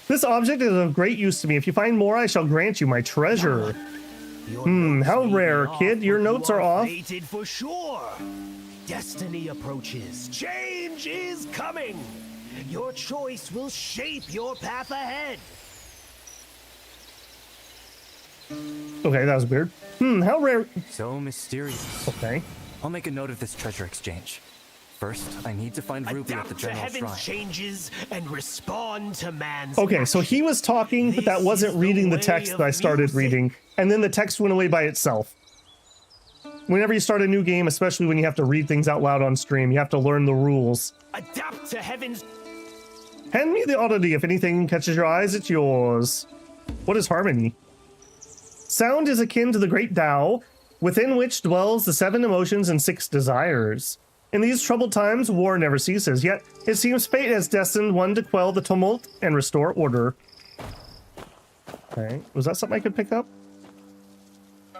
S1: This object is of great use to me. If you find more, I shall grant you my treasure. How rare, kid. Your notes are off.
S8: Fated for sure. Destiny approaches. Change is coming. Your choice will shape your path ahead.
S1: Okay, that was weird. How rare.
S2: So mysterious.
S1: Okay.
S2: I'll make a note of this treasure exchange. First, I need to find Ruby at the
S8: Adapt to
S2: General
S8: heaven's
S2: Shrine.
S8: changes and respond to man's
S1: Okay, so he was talking, but that wasn't reading the text that I started reading, and then the text went away by itself. Whenever you start a new game, especially when you have to read things out loud on stream, you have to learn the rules.
S8: Adapt to heaven's...
S1: Hand me the oddity. If anything catches your eyes, it's yours. What is harmony? Sound is akin to the great Tao, within which dwells the 7 emotions and 6 desires. In these troubled times, war never ceases, yet it seems fate has destined one to quell the tumult and restore order. Okay, was that something I could pick up?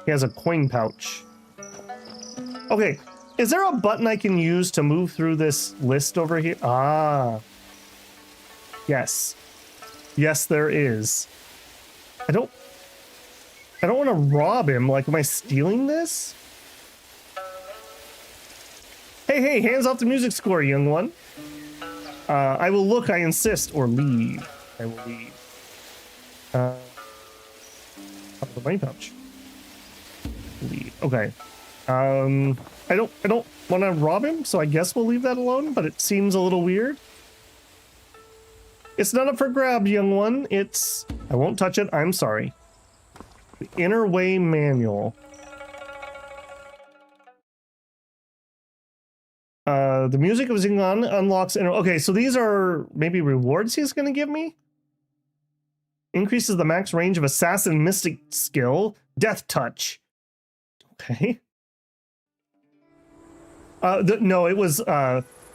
S1: He has a coin pouch. Okay, is there a button I can use to move through this list over here? Ah. Yes. Yes, there is. I don't want to rob him. Like, am I stealing this? Hey, hands off the music score, young one. I will look, I insist, or leave. I will leave. Out of the money pouch. Leave. Okay. I don't want to rob him, so I guess we'll leave that alone, but it seems a little weird. It's not up for grabs, young one. It's... I won't touch it, I'm sorry. The Inner Way Manual. The music of Zingon unlocks... Okay, so these are maybe rewards he's going to give me? Increases the max range of Assassin Mystic skill. Death Touch. Okay. No, it was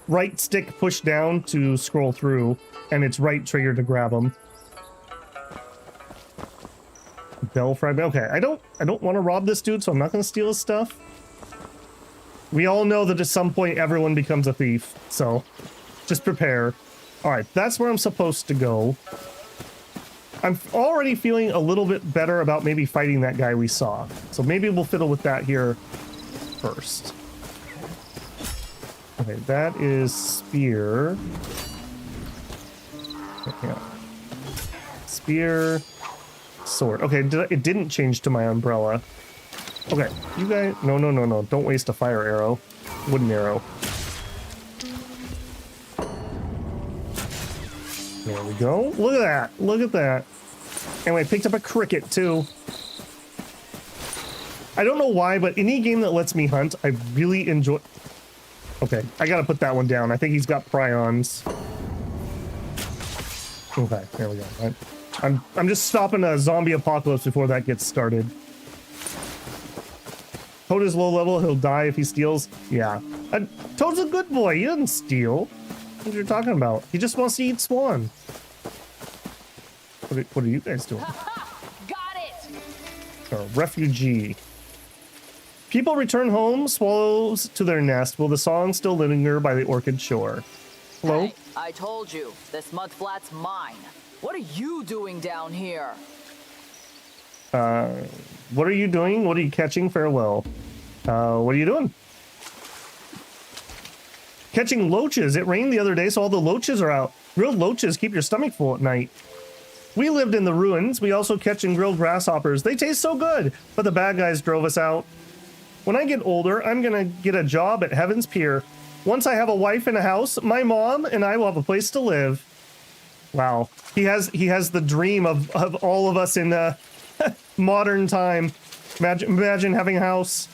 S1: right stick push down to scroll through, and it's right trigger to grab them. Bell fragment. Okay, I don't want to rob this dude, so I'm not going to steal his stuff. We all know that at some point everyone becomes a thief, so just prepare. All right, that's where I'm supposed to go. I'm already feeling a little bit better about maybe fighting that guy we saw, so maybe we'll fiddle with that here first. Okay, that is spear. Yeah. Spear. sword. Okay, it didn't change to my umbrella. Okay, you guys, no, don't waste a fire arrow. Wooden arrow. There we go. Look at that. Look at that. And I picked up a cricket too. I don't know why, but any game that lets me hunt, I really enjoy. Okay, I gotta put that one down. I think he's got prions. Okay, there we go. I'm just stopping a zombie apocalypse before that gets started. Toad is low level. He'll die if he steals. Yeah. Toad's a good boy. He doesn't steal. What are you talking about? He just wants to eat swan. What are you guys doing?
S9: Got it!
S1: A refugee. People return home, swallows to their nest. Will the song still linger by the orchid shore? Hello?
S9: Hey, I told you, this mud flat's mine. What are you doing down here?
S1: What are you doing? What are you catching? Farewell. What are you doing? Catching loaches. It rained the other day, so all the loaches are out. Grilled loaches keep your stomach full at night. We lived in the ruins. We also catch and grilled grasshoppers. They taste so good, but the bad guys drove us out. When I get older, I'm gonna get a job at Heaven's Pier. Once I have a wife and a house, my mom and I will have a place to live. Wow. He has the dream of all of us in modern time. Imagine having a house.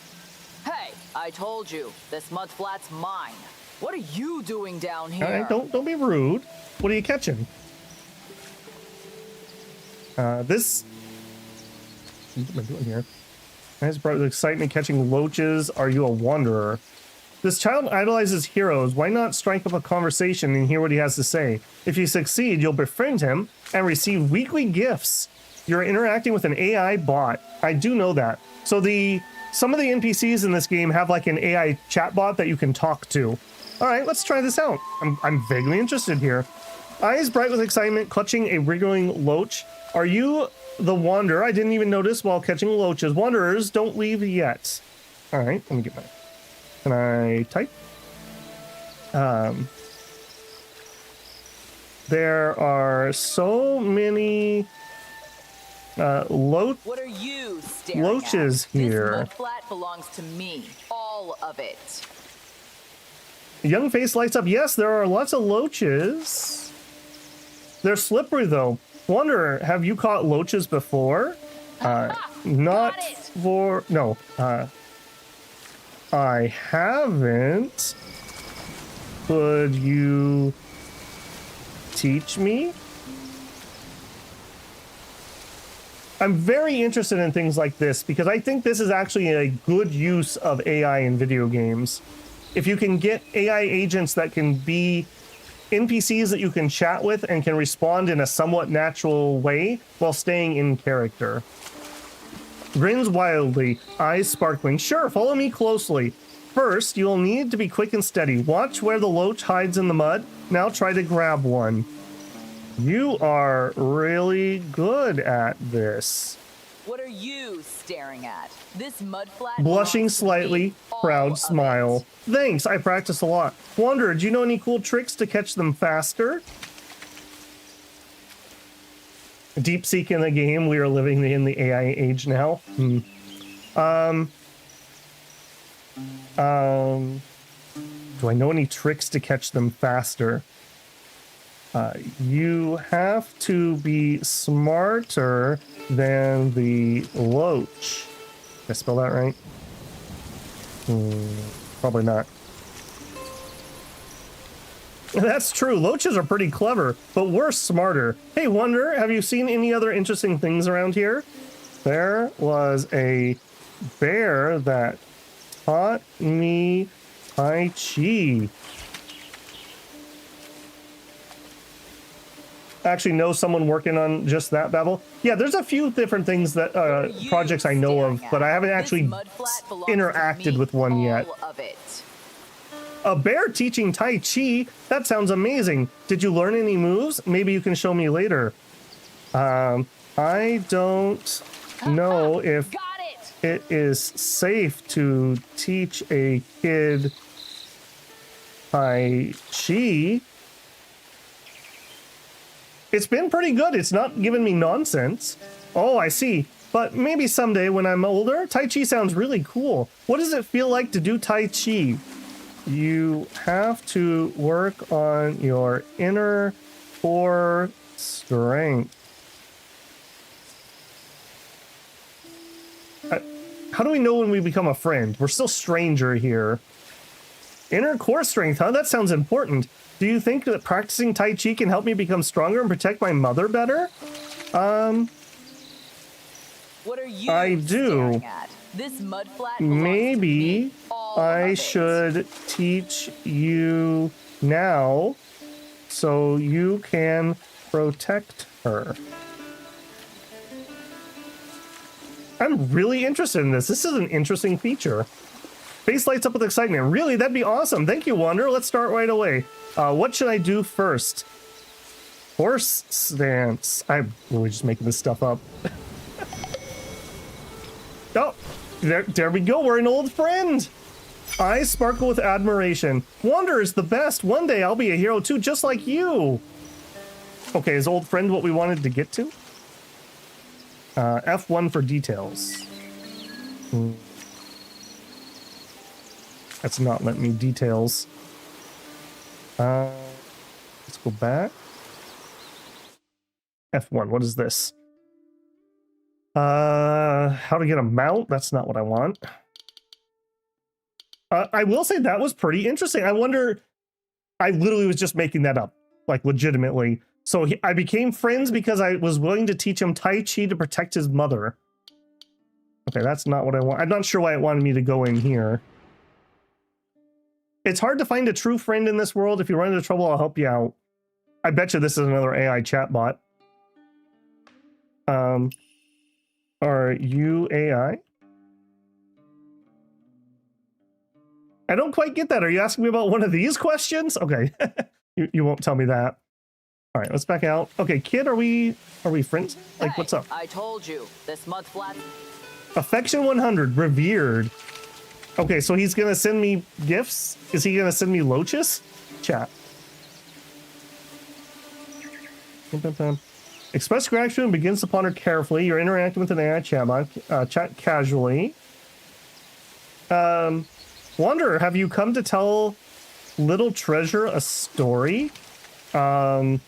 S9: Hey, I told you, this mud flat's mine. What are you doing down here?
S1: All right, don't be rude. What are you catching? This. What am I doing here? Nice bright with excitement catching loaches. Are you a wanderer? This child idolizes heroes. Why not strike up a conversation and hear what he has to say? If you succeed, you'll befriend him and receive weekly gifts. You're interacting with an AI bot. I do know that. So some of the NPCs in this game have like an AI chatbot that you can talk to. All right, let's try this out. I'm vaguely interested here. Eyes bright with excitement, clutching a wriggling loach. Are you the wanderer? I didn't even notice while catching loaches. Wanderers, don't leave yet. All right, let me get my... Can I type? There are so many
S9: What are you staring
S1: loaches
S9: at?
S1: here.
S9: This mud flat belongs to me. All of it.
S1: Young face lights up. Yes, there are lots of loaches. They're slippery though. Wanderer, have you caught loaches before? Not for... No. I haven't. Could you teach me? I'm very interested in things like this because I think this is actually a good use of AI in video games. If you can get AI agents that can be NPCs that you can chat with and can respond in a somewhat natural way while staying in character. Grins wildly, eyes sparkling. Sure, follow me closely. First, you'll need to be quick and steady. Watch where the loach hides in the mud. Now try to grab one. You are really good at this.
S9: What are you staring at? This mud flat.
S1: Blushing
S9: belongs to me.
S1: slightly,
S9: All
S1: proud
S9: of
S1: smile.
S9: it.
S1: Thanks, I practice a lot. Wanderer, do you know any cool tricks to catch them faster? Deep seek in the game. We are living in the AI age now. Do I know any tricks to catch them faster? You have to be smarter than the loach. Did I spell that right? Probably not. That's true. Loaches are pretty clever, but we're smarter. Hey, Wonder, have you seen any other interesting things around here? There was a bear that taught me Tai Chi. Actually know someone working on just that, Babel? Yeah, there's a few different things that projects I know of, but I haven't actually interacted with one yet.
S9: All of it.
S1: A bear teaching Tai Chi? That sounds amazing. Did you learn any moves? Maybe you can show me later. I don't know if
S9: Got it.
S1: it is safe to teach a kid Tai Chi. It's been pretty good. It's not giving me nonsense. Oh, I see. But maybe someday when I'm older. Tai Chi sounds really cool. What does it feel like to do Tai Chi? You have to work on your inner core strength. How do we know when we become a friend? We're still stranger here. Inner core strength, huh? That sounds important. Do you think that practicing Tai Chi can help me become stronger and protect my mother better?
S9: What are you
S1: I do.
S9: staring at? This mud flat belongs to
S1: Maybe
S9: me. All
S1: I
S9: of it.
S1: should teach you now so you can protect her. I'm really interested in this. This is an interesting feature. Face lights up with excitement. Really? That'd be awesome. Thank you, Wander. Let's start right away. What should I do first? Horse stance. I'm really just making this stuff up. Oh, there we go. We're an old friend. Eyes sparkle with admiration. Wander is the best. One day I'll be a hero too, just like you. Okay, is old friend what we wanted to get to? F1 for details. That's not letting me details. Let's go back. F1, what is this? How to get a mount? That's not what I want. I will say that was pretty interesting. I wonder, I literally was just making that up, like legitimately. So I became friends because I was willing to teach him Tai Chi to protect his mother. Okay, that's not what I want. I'm not sure why it wanted me to go in here. It's hard to find a true friend in this world. If you run into trouble, I'll help you out. I bet you this is another AI chatbot. Are you AI? I don't quite get that. Are you asking me about one of these questions? Okay. you won't tell me that. All right, let's back out. Okay, kid, are we friends? Like,
S9: Hey,
S1: what's up?
S9: I told you, this mud flat.
S1: Affection 100, revered. Okay, so he's gonna send me gifts? Is he gonna send me loaches? Chat. Express gratitude and begins to ponder carefully. You're interacting with an AI chatbot. Chat casually. Wanderer, have you come to tell Little Treasure a story? Whoa.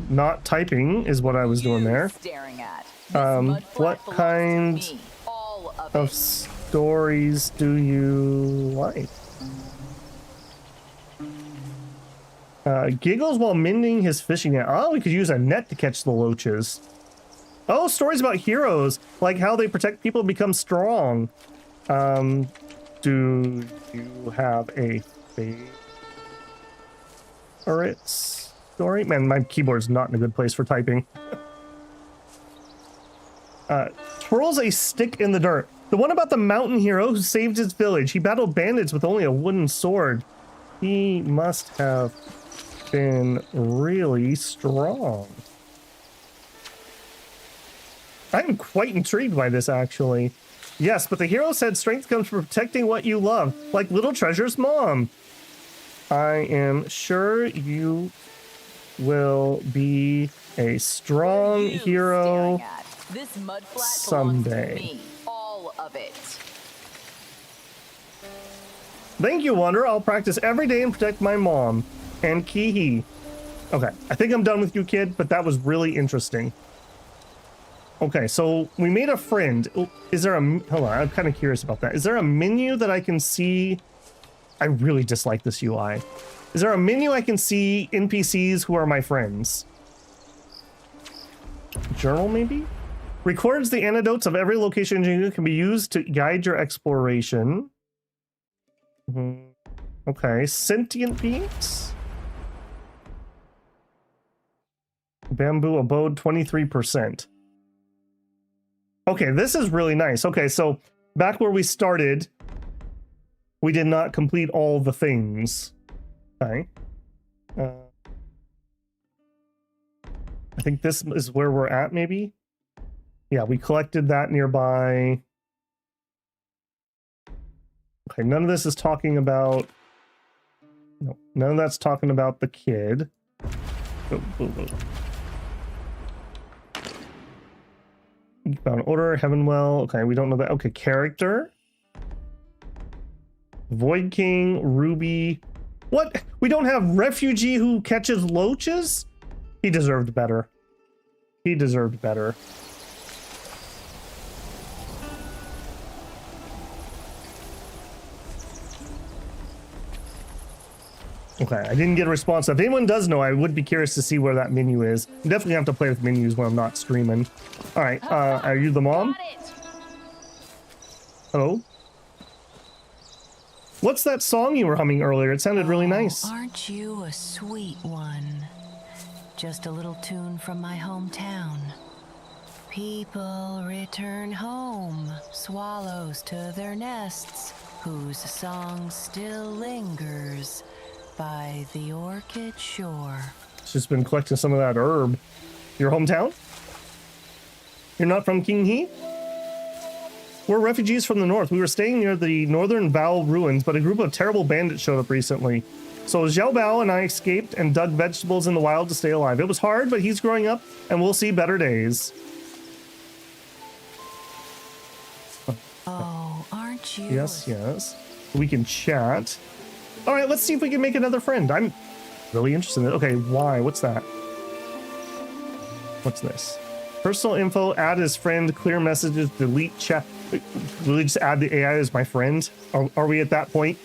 S1: Not typing is what I was doing there.
S9: Staring at. This mud
S1: What
S9: flat belongs to
S1: kind
S9: me. All of
S1: of
S9: it.
S1: stories do you like? Giggles while mending his fishing net. Oh, we could use a net to catch the loaches. Oh, stories about heroes, like how they protect people and become strong. Do you have a favorite story? Man, my keyboard's not in a good place for typing. Twirls a stick in the dirt. The one about the mountain hero who saved his village. He battled bandits with only a wooden sword. He must have been really strong. I'm quite intrigued by this, actually. Yes, but the hero said strength comes from protecting what you love, like Little Treasure's mom. I am sure you will be a strong
S9: You
S1: hero
S9: staring at. This mud flat
S1: someday.
S9: belongs to me. All of it.
S1: Thank you, Wonder. I'll practice every day and protect my mom. And Kihi. Okay, I think I'm done with you, kid, but that was really interesting. Okay, so we made a friend. Is there a... Hold on, I'm kind of curious about that. Is there a menu that I can see? I really dislike this UI. Is there a menu I can see NPCs who are my friends? Journal, maybe? Records the anecdotes of every location you can be used to guide your exploration. Okay, sentient beings? Bamboo abode 23%. Okay, this is really nice. Okay, so back where we started, we did not complete all the things. Okay. I think this is where we're at, maybe? Yeah, we collected that nearby. Okay, none of this is talking about... No, none of that's talking about the kid. Oh. Bound Order, Heavenwell. Okay, we don't know that. Okay, character. Void King, Ruby. What? We don't have refugee who catches loaches? He deserved better. He deserved better. Okay, I didn't get a response. If anyone does know, I would be curious to see where that menu is. I definitely have to play with menus when I'm not streaming. All right, are you the mom? Hello? What's that song you were humming earlier? It sounded really nice.
S10: Aren't you a sweet one? Just a little tune from my hometown. People return home, swallows to their nests, whose song still lingers by the orchid shore.
S1: Just been collecting some of that herb. Your hometown? You're not from King He? We're refugees from the north. We were staying near the northern Bao ruins, but a group of terrible bandits showed up recently. So Xiao Bao and I escaped and dug vegetables in the wild to stay alive. It was hard, but he's growing up and we'll see better days.
S10: Oh, aren't you?
S1: Yes, yes. We can chat. All right, let's see if we can make another friend. I'm really interested in it. Okay, why? What's that? What's this? Personal info, add as friend, clear messages, delete chat. Really just add the AI as my friend? Are we at that point?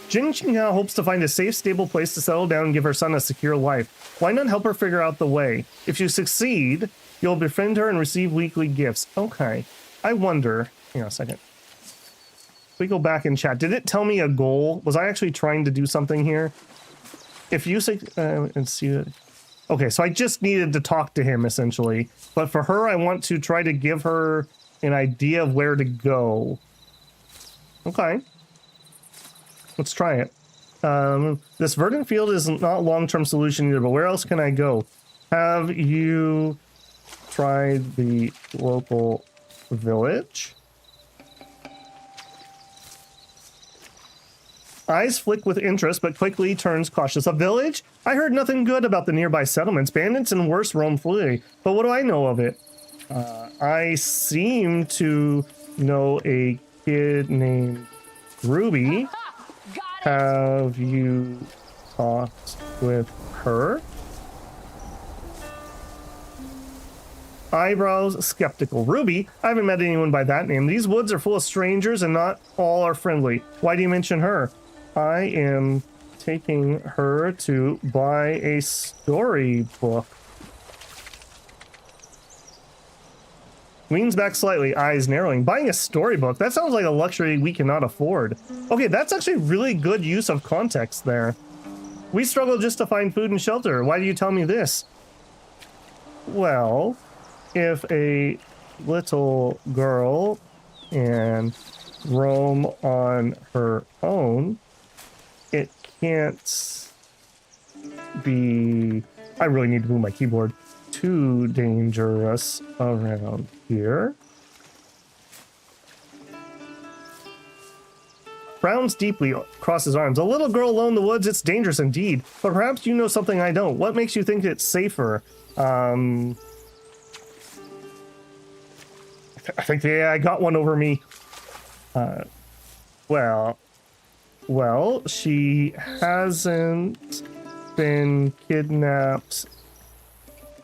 S1: Jing Qinghao hopes to find a safe, stable place to settle down and give her son a secure life. Why not help her figure out the way? If you succeed, you'll befriend her and receive weekly gifts. Okay. I wonder. Hang on a second. We go back and chat. Did it tell me a goal? Was I actually trying to do something here? If you say, and see it. Okay, so I just needed to talk to him essentially. But for her, I want to try to give her an idea of where to go. Okay. Let's try it. This verdant field is not a long-term solution either, but where else can I go? Have you tried the local village? Eyes flick with interest, but quickly turns cautious. A village? I heard nothing good about the nearby settlements. Bandits and worse roam freely. But what do I know of it? I seem to know a kid named Ruby. Have you talked with her? Eyebrows skeptical. Ruby? I haven't met anyone by that name. These woods are full of strangers and not all are friendly. Why do you mention her? I am taking her to buy a storybook. Leans back slightly, eyes narrowing. Buying a storybook? That sounds like a luxury we cannot afford. Okay, that's actually really good use of context there. We struggle just to find food and shelter. Why do you tell me this? Well, if a little girl can roam on her own, it can't be... I really need to move my keyboard. Too dangerous around here. Frowns deeply across his arms. A little girl alone in the woods, it's dangerous indeed. But perhaps you know something I don't. What makes you think it's safer? I think the AI got one over me. Well, she hasn't been kidnapped.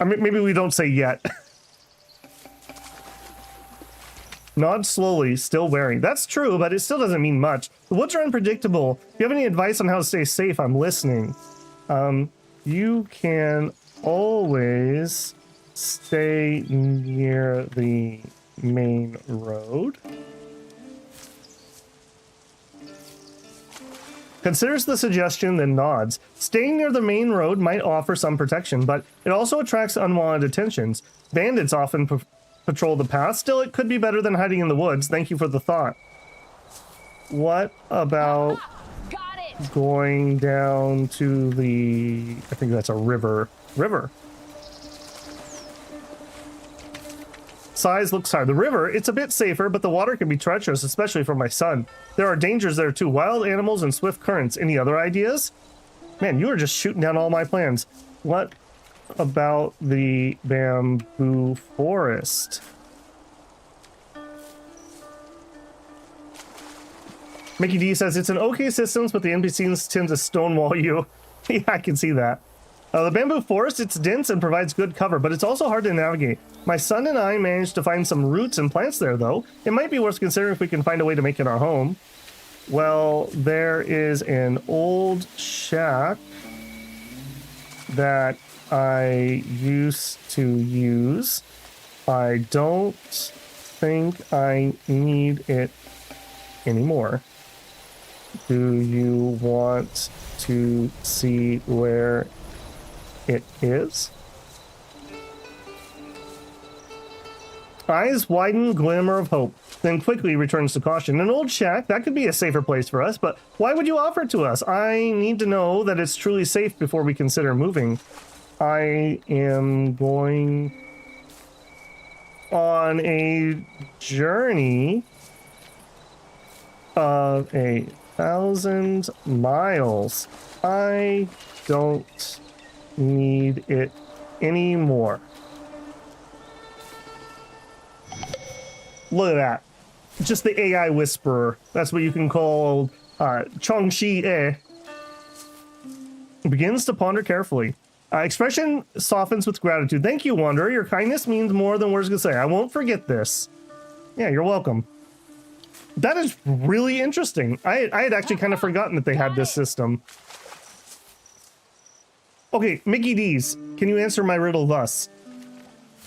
S1: I mean, maybe we don't say yet. Nod slowly, still wary. That's true, but it still doesn't mean much. The woods are unpredictable. If you have any advice on how to stay safe, I'm listening. You can always stay near the main road. Considers the suggestion, then nods. Staying near the main road might offer some protection, but it also attracts unwanted attentions. Bandits often patrol the path. Still, it could be better than hiding in the woods. Thank you for the thought. What about going down to the... I think that's a river. River. Size looks hard. The river, it's a bit safer, but the water can be treacherous, especially for my son. There are dangers there too. Wild animals and swift currents. Any other ideas? Man, you are just shooting down all my plans. What about the bamboo forest? Mickey D says it's an okay systems, but the NPCs tend to stonewall you. Yeah, I can see that. The bamboo forest, it's dense and provides good cover, but it's also hard to navigate. My son and I managed to find some roots and plants there, though. It might be worth considering if we can find a way to make it our home. Well, there is an old shack that I used to use. I don't think I need it anymore. Do you want to see where it is? Eyes widen, glimmer of hope, then quickly returns to caution. An old shack, that could be a safer place for us, but why would you offer it to us? I need to know that it's truly safe before we consider moving. I am going on a journey of 1,000 miles. I don't need it anymore. Look at that. Just the AI whisperer. That's what you can call Chongshi E. Begins to ponder carefully. Expression softens with gratitude. Thank you, Wanderer. Your kindness means more than words can say. I won't forget this. Yeah, you're welcome. That is really interesting. I had actually kind of forgotten that they had this system. Okay, Mickey D's, can you answer my riddle thus?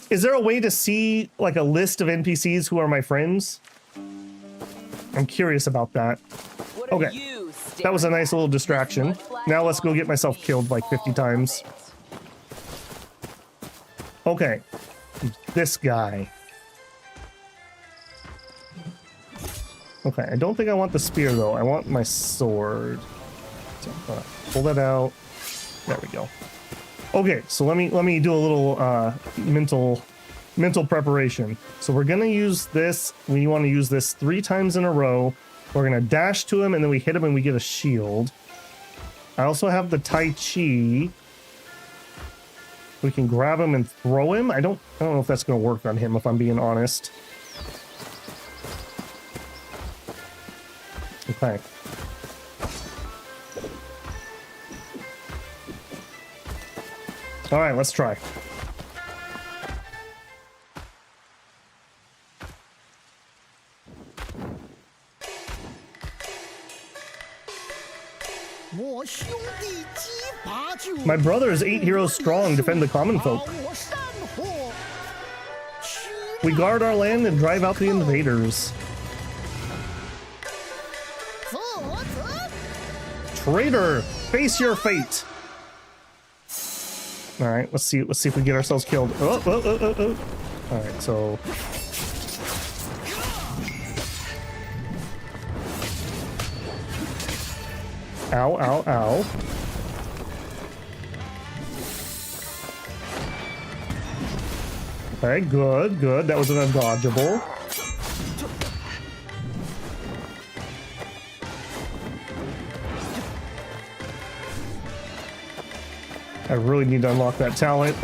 S1: Is there a way to see like a list of NPCs who are my friends? I'm curious about that. Okay, that was a nice little distraction. Now let's go get myself killed like 50 times. Okay, this guy. Okay, I don't think I want the spear though. I want my sword. So I'm gonna pull that out. There we go. Okay, so let me do a little mental preparation. So we're gonna use this. We want to use this 3 times in a row. We're gonna dash to him and then we hit him and we get a shield. I also have the Tai Chi. We can grab him and throw him. I don't know if that's gonna work on him, if I'm being honest. Okay. All right, let's try. My brother is 8 heroes strong, defend the common folk. We guard our land and drive out the invaders. Traitor, face your fate. All right, let's see if we get ourselves killed. Oh. All right, so ow. Okay, good. That was an undodgeable. I really need to unlock that talent.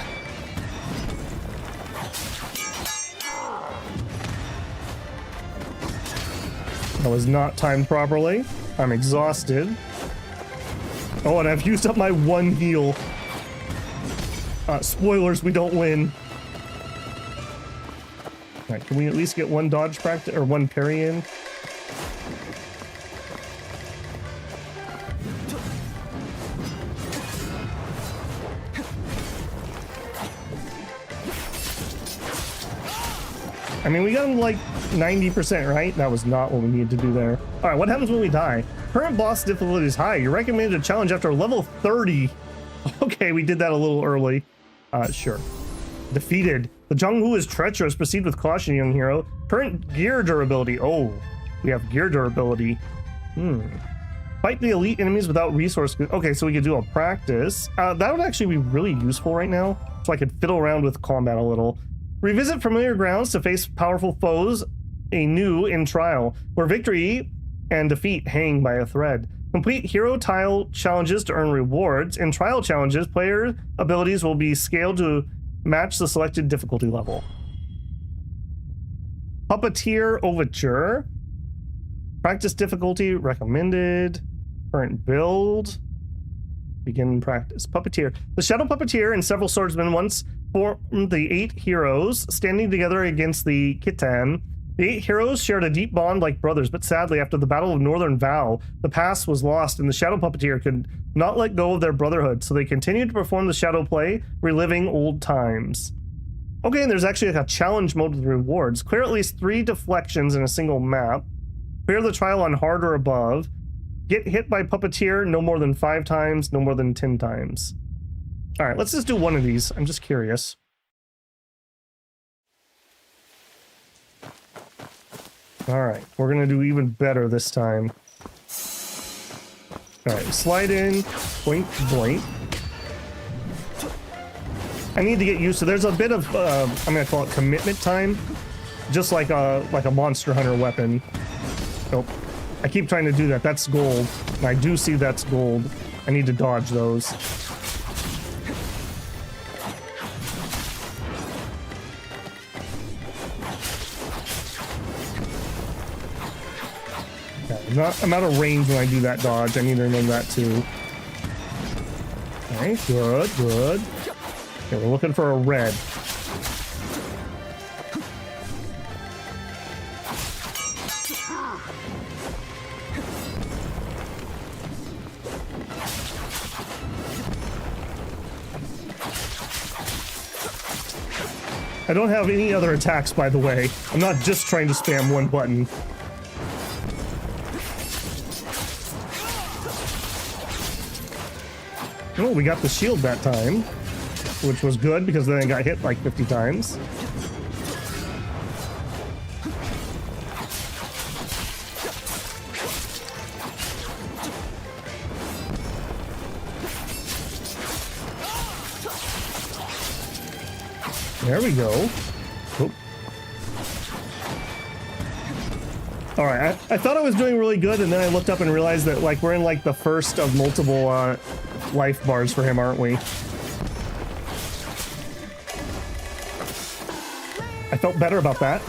S1: That was not timed properly. I'm exhausted. Oh, and I've used up my 1 heal. Spoilers, we don't win. All right, can we at least get 1 dodge practice or 1 parry in? I mean, we got him like 90%, right? That was not what we needed to do there. All right, what happens when we die? Current boss difficulty is high. You're recommended a challenge after level 30. Okay, we did that a little early. Sure. Defeated. The Zhonghu is treacherous. Proceed with caution, young hero. Current gear durability. Oh, we have gear durability. Fight the elite enemies without resource. Okay, so we could do a practice. That would actually be really useful right now. So I could fiddle around with combat a little. Revisit familiar grounds to face powerful foes anew in trial, where victory and defeat hang by a thread. Complete hero tile challenges to earn rewards. In trial challenges, player abilities will be scaled to match the selected difficulty level. Puppeteer Overture. Practice difficulty recommended. Current build. Begin practice. Puppeteer. The Shadow Puppeteer and several swordsmen once formed the 8 heroes, standing together against the Kitan. The 8 heroes shared a deep bond like brothers, but sadly, after the Battle of Northern Vow, the past was lost and the Shadow Puppeteer could not let go of their brotherhood, so they continued to perform the Shadow play, reliving old times. Okay, and there's actually like a challenge mode with rewards. Clear at least 3 deflections in a single map. Clear the trial on hard or above. Get hit by Puppeteer no more than 5 times, no more than 10 times. All right, let's just do one of these. I'm just curious. All right, we're gonna do even better this time. All right, slide in, blink, blink. I need to get used to. There's a bit of I'm gonna call it commitment time, just like a Monster Hunter weapon. Nope. I keep trying to do that. That's gold. And I do see that's gold. I need to dodge those. Okay, I'm out of range when I do that dodge. I need to remember that too. Okay, good, good. Okay, we're looking for a red. I don't have any other attacks, by the way. I'm not just trying to spam one button. Oh, we got the shield that time, which was good because then I got hit like 50 times. There we go. Oh. All right, I thought I was doing really good, and then I looked up and realized that like we're in like the first of multiple life bars for him, aren't we? I felt better about that.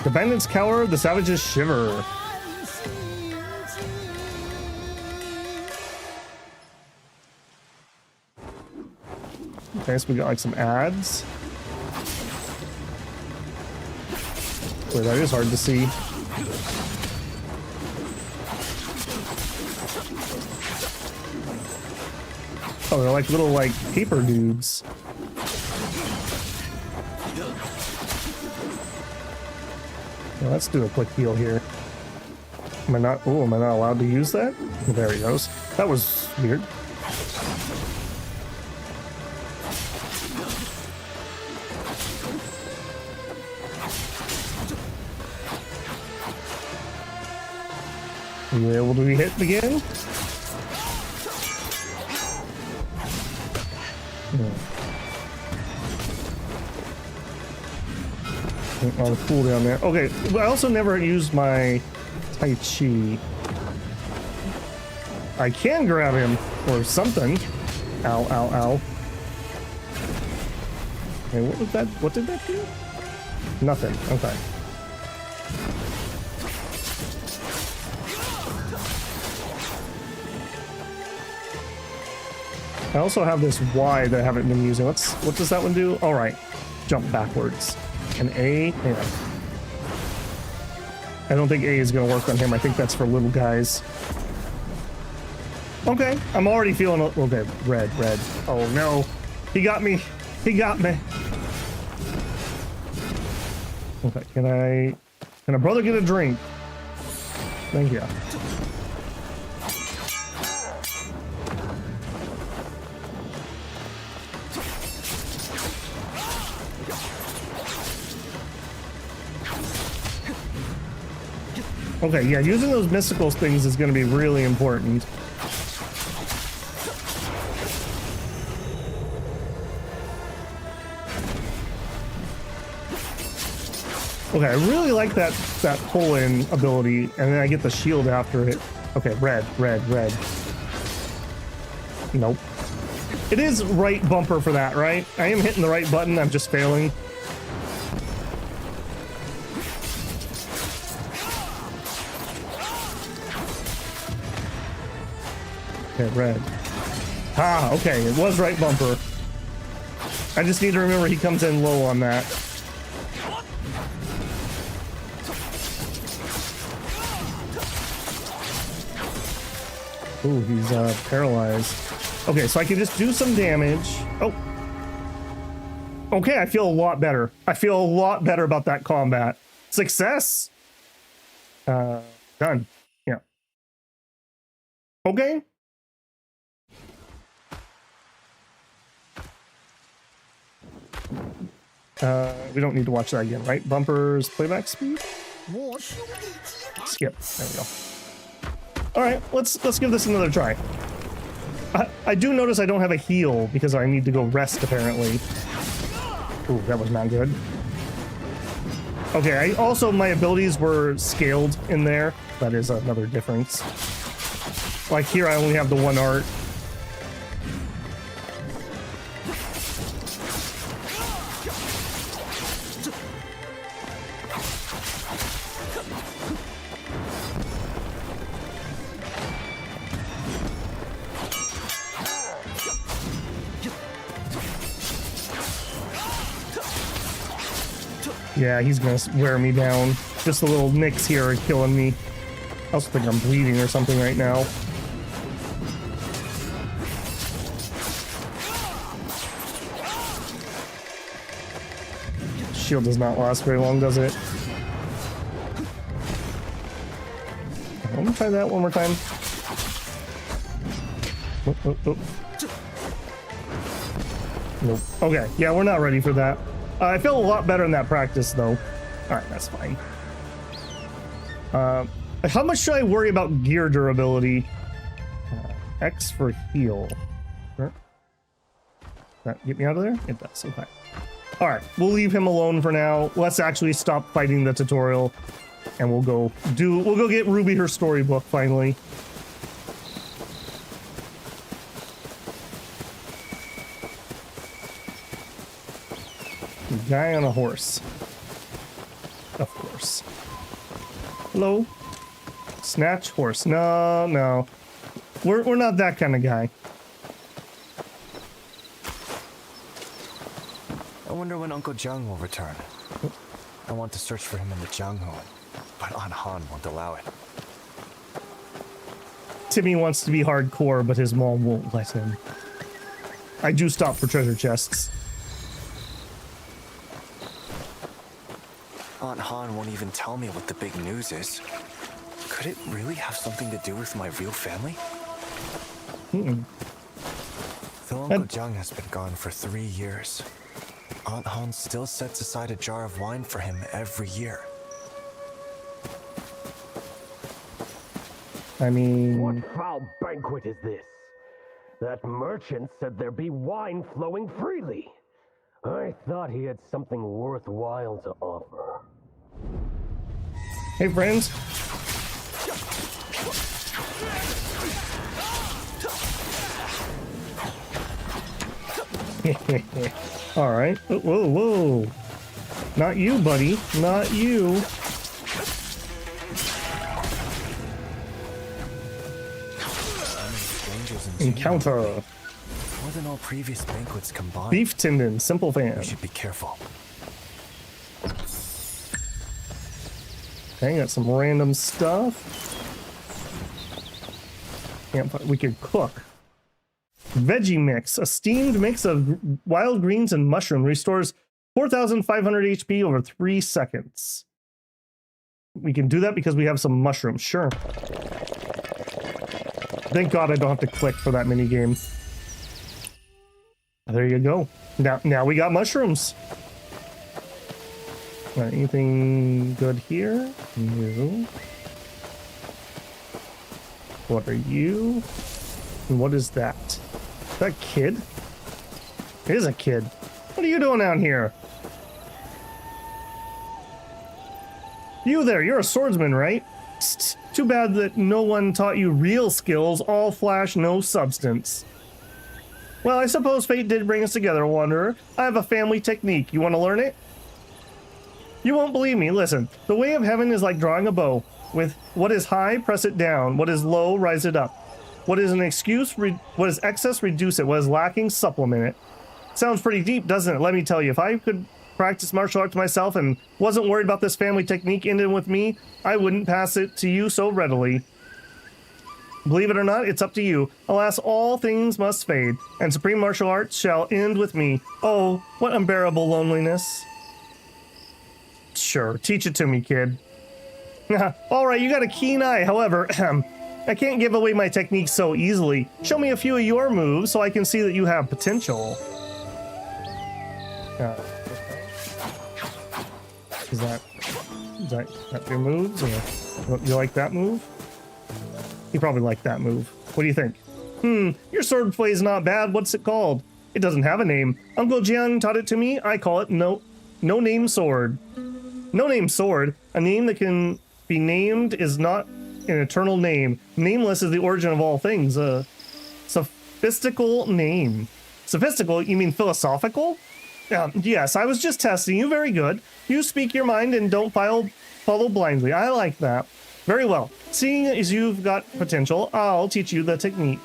S1: The bandits cower, the savages shiver. Okay, so we got like some ads. Wait, that is hard to see. Oh, they're like little like paper dudes. Now let's do a quick heal here. Am I not? Oh, am I not allowed to use that? There he goes. That was weird. Are you able to be hit again? On the cooldown there. Okay, I also never used my Tai Chi. I can grab him or something. Ow, ow, ow. Okay, what was that? What did that do? Nothing. Okay. I also have this Y that I haven't been using. What does that one do? All right, jump backwards. An A. Yeah. I don't think A is going to work on him. I think that's for little guys. Okay, I'm already feeling. Okay, red, red. Oh no, he got me. He got me. Okay, can a brother get a drink? Thank you. Okay, yeah, using those mystical things is going to be really important. Okay, I really like that pull-in ability, and then I get the shield after it. Okay, red, red, red. Nope. It is right bumper for that, right? I am hitting the right button, I'm just failing. Okay, red. Ah, okay, it was right bumper. I just need to remember he comes in low on that. Ooh, he's paralyzed. Okay, so I can just do some damage. Oh. Okay, I feel a lot better. I feel a lot better about that combat. Success. Done. Yeah. Okay. We don't need to watch that again, right? Bumpers, playback speed. Skip. There we go. All right, let's give this another try. I do notice I don't have a heal because I need to go rest apparently. Ooh, that was not good. Okay, my abilities were scaled in there. That is another difference. Like here, I only have the one art. Yeah, he's gonna wear me down. Just the little nicks here are killing me. I also think I'm bleeding or something right now. Shield does not last very long, does it? Let me try that one more time. Oh, oh, oh. Nope. Okay, yeah, we're not ready for that. I feel a lot better in that practice, though. All right, that's fine. How much should I worry about gear durability? X for heal. Sure. That get me out of there? It does. Okay. All right, we'll leave him alone for now. Let's actually stop fighting the tutorial, and we'll go get Ruby her storybook finally. Guy on a horse. Of course. Hello? Snatch horse. No, no. We're not that kind of guy.
S2: I wonder when Uncle Jiang will return. I want to search for him in the Jianghu, but Aunt Han won't allow it.
S1: Timmy wants to be hardcore, but his mom won't let him. I do stop for treasure chests.
S2: Aunt Han won't even tell me what the big news is. Could it really have something to do with my real family? Though Uncle Jiang has been gone for 3 years, Aunt Han still sets aside a jar of wine for him every year.
S1: I mean...
S8: What foul banquet is this? That merchant said there be wine flowing freely. I thought he had something worthwhile to offer.
S1: Hey, friends. All right. Whoa, whoa. Not you, buddy. Not you. Encounter.
S2: More than all previous banquets combined.
S1: Beef tendon, simple fan.
S2: We should be careful.
S1: Okay, got some random stuff. We could cook. Veggie mix. A steamed mix of wild greens and mushroom restores 4,500 HP over 3 seconds. We can do that because we have some mushrooms. Sure. Thank God I don't have to click for that mini game. There you go. Now we got mushrooms. Anything good here? No. What are you? And what is that? Is that a kid? It is a kid. What are you doing out here? You there, you're a swordsman, right? Psst. Too bad that no one taught you real skills, all flash, no substance. Well, I suppose fate did bring us together, Wanderer. I have a family technique. You want to learn it? You won't believe me. Listen, the way of heaven is like drawing a bow. With what is high, press it down. What is low, rise it up. What is an excuse? What is excess? Reduce it. What is lacking? Supplement it. Sounds pretty deep, doesn't it? Let me tell you, if I could practice martial arts myself and wasn't worried about this family technique ending with me, I wouldn't pass it to you so readily. Believe it or not, it's up to you. Alas, all things must fade, and supreme martial arts shall end with me. Oh, what unbearable loneliness. Sure, teach it to me, kid. Alright, you got a keen eye. However, I can't give away my techniques so easily. Show me a few of your moves so I can see that you have potential. Is that your moves? Or you like that move? You probably like that move. What do you think? Your sword play is not bad. What's it called? It doesn't have a name. Uncle Jiang taught it to me. I call it no name sword. No name sword. A name that can be named is not an eternal name. Nameless is the origin of all things. A sophistical name. Sophistical? You mean philosophical? Yes, I was just testing you. Very good. You speak your mind and don't follow blindly. I like that. Very well. Seeing as you've got potential, I'll teach you the technique.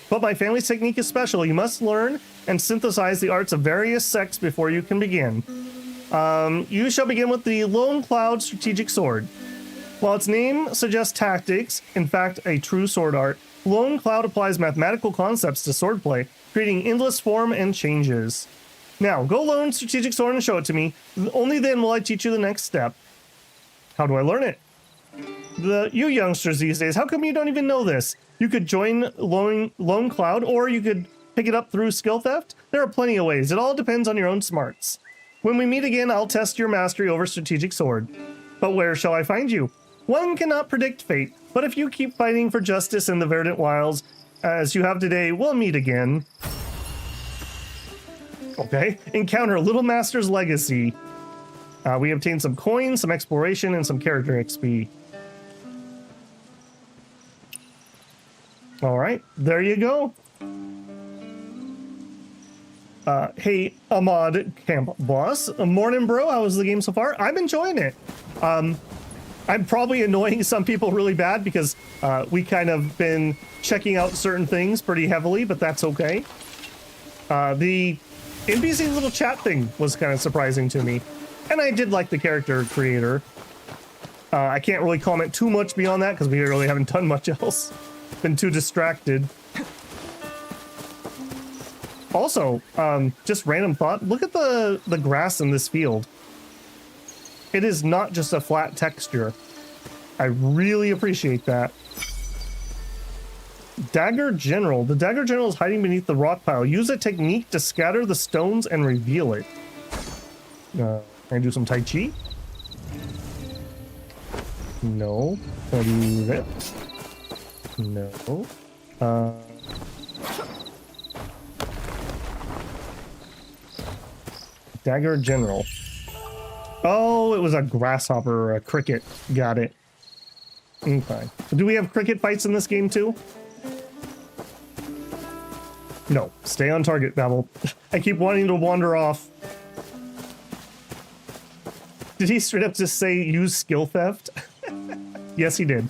S1: But my family's technique is special. You must learn and synthesize the arts of various sects before you can begin. You shall begin with the Lone Cloud Strategic Sword. While its name suggests tactics, in fact, a true sword art, Lone Cloud applies mathematical concepts to swordplay, creating endless form and changes. Now, go learn Strategic Sword and show it to me. Only then will I teach you the next step. How do I learn it? You youngsters these days, how come you don't even know this? You could join Lone Cloud, or you could pick it up through skill theft. There are plenty of ways. It all depends on your own smarts. When we meet again, I'll test your mastery over Strategic Sword. But where shall I find you? One cannot predict fate, but if you keep fighting for justice in the Verdant Wilds, as you have today, we'll meet again. Okay. Encounter Little Master's Legacy. We obtained some coins, some exploration, and some character XP. Alright, there you go. Hey, Ahmad Camp Boss. Morning, bro. How was the game so far? I'm enjoying it. I'm probably annoying some people really bad because we kind of been checking out certain things pretty heavily, but that's okay. The NPC little chat thing was kind of surprising to me. And I did like the character creator. I can't really comment too much beyond that because we really haven't done much else. Been too distracted. Also, just random thought, look at the grass in this field. It is not just a flat texture. I really appreciate that. Dagger General. The Dagger General is hiding beneath the rock pile. Use a technique to scatter the stones and reveal it. Can I do some Tai Chi? No. Can I do that? No. Dagger General. Oh, it was a grasshopper or a cricket. Got it. Okay. Do we have cricket fights in this game too? No. Stay on target, Babel. I keep wanting to wander off. Did he straight up just say use skill theft? Yes, he did.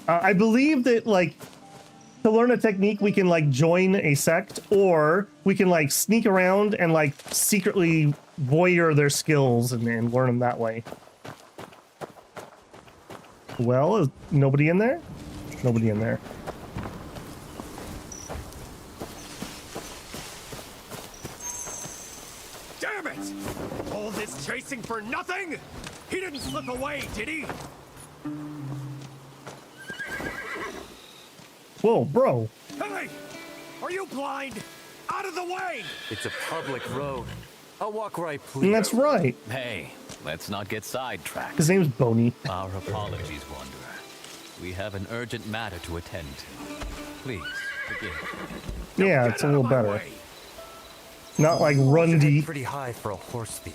S1: I believe that, like, to learn a technique, we can, like, join a sect, or we can, like, sneak around and, like, secretly voyeur their skills and learn them that way. Well, is nobody in there? Nobody in there.
S11: Damn it! All this chasing for nothing? He didn't slip away, did he?
S1: Whoa, bro.
S11: Hey! Are you blind? Out of the way!
S12: It's a public road. I'll walk right, please.
S1: That's right.
S5: Hey, let's not get sidetracked.
S1: His name's Boney.
S5: Our apologies, Wanderer. We have an urgent matter to attend to. Please, forgive.
S1: Yeah, it's a little better. Not like Rundy.
S12: Pretty high for a horse thief.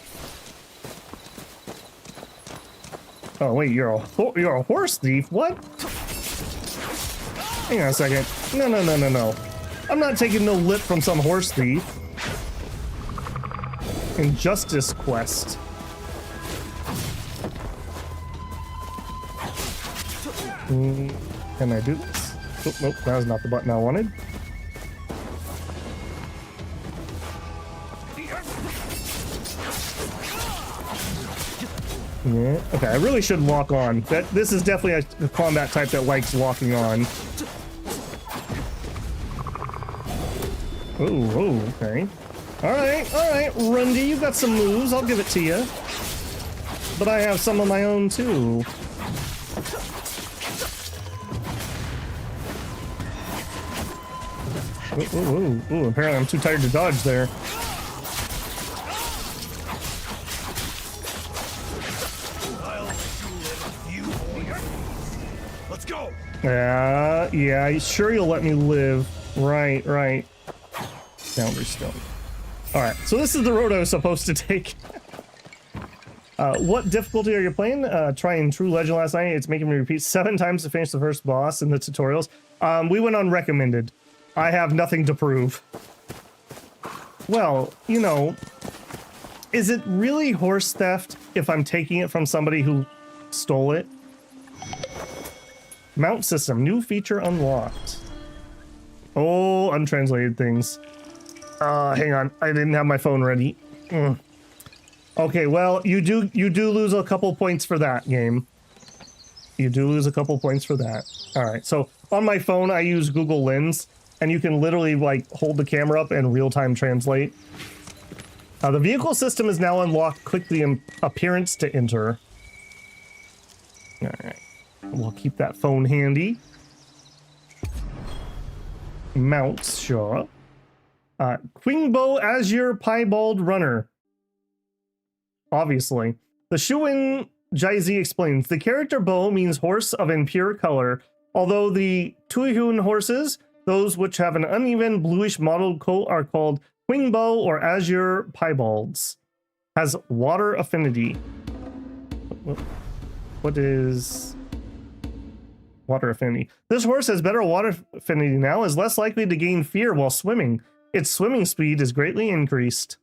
S1: Oh wait, you're a horse thief? What? Hang on a second. No. I'm not taking no lip from some horse thief. Injustice quest. Can I do this? Oh, nope, that was not the button I wanted. Yeah. Okay, I really should lock on. This is definitely a combat type that likes locking on. Oh, okay. All right, Rundy, you've got some moves. I'll give it to you. But I have some of my own too. Ooh, apparently I'm too tired to dodge there.
S11: Let's go.
S1: Yeah, sure you'll let me live. Right. Founder Stone. Alright, so this is the road I was supposed to take. What difficulty are you playing? Trying True Legend last night. It's making me repeat 7 times to finish the first boss in the tutorials. We went on recommended. I have nothing to prove. Well, you know, is it really horse theft if I'm taking it from somebody who stole it? Mount system, new feature unlocked. Oh, untranslated things. Hang on, I didn't have my phone ready. Okay, well, you do lose a couple points for that game. You do lose a couple points for that. All right, so on my phone, I use Google Lens, and you can literally like hold the camera up and real-time translate. The vehicle system is now unlocked. Click the appearance to enter. All right, we'll keep that phone handy. Mounts, sure. Quingbo Azure Piebald Runner. Obviously. The Shuin Jaizi explains, the character Bo means horse of impure color, although the Tuihun horses, those which have an uneven bluish mottled coat, are called Quingbo or Azure Piebalds. Has water affinity. What is water affinity? This horse has better water affinity now, is less likely to gain fear while swimming. Its swimming speed is greatly increased.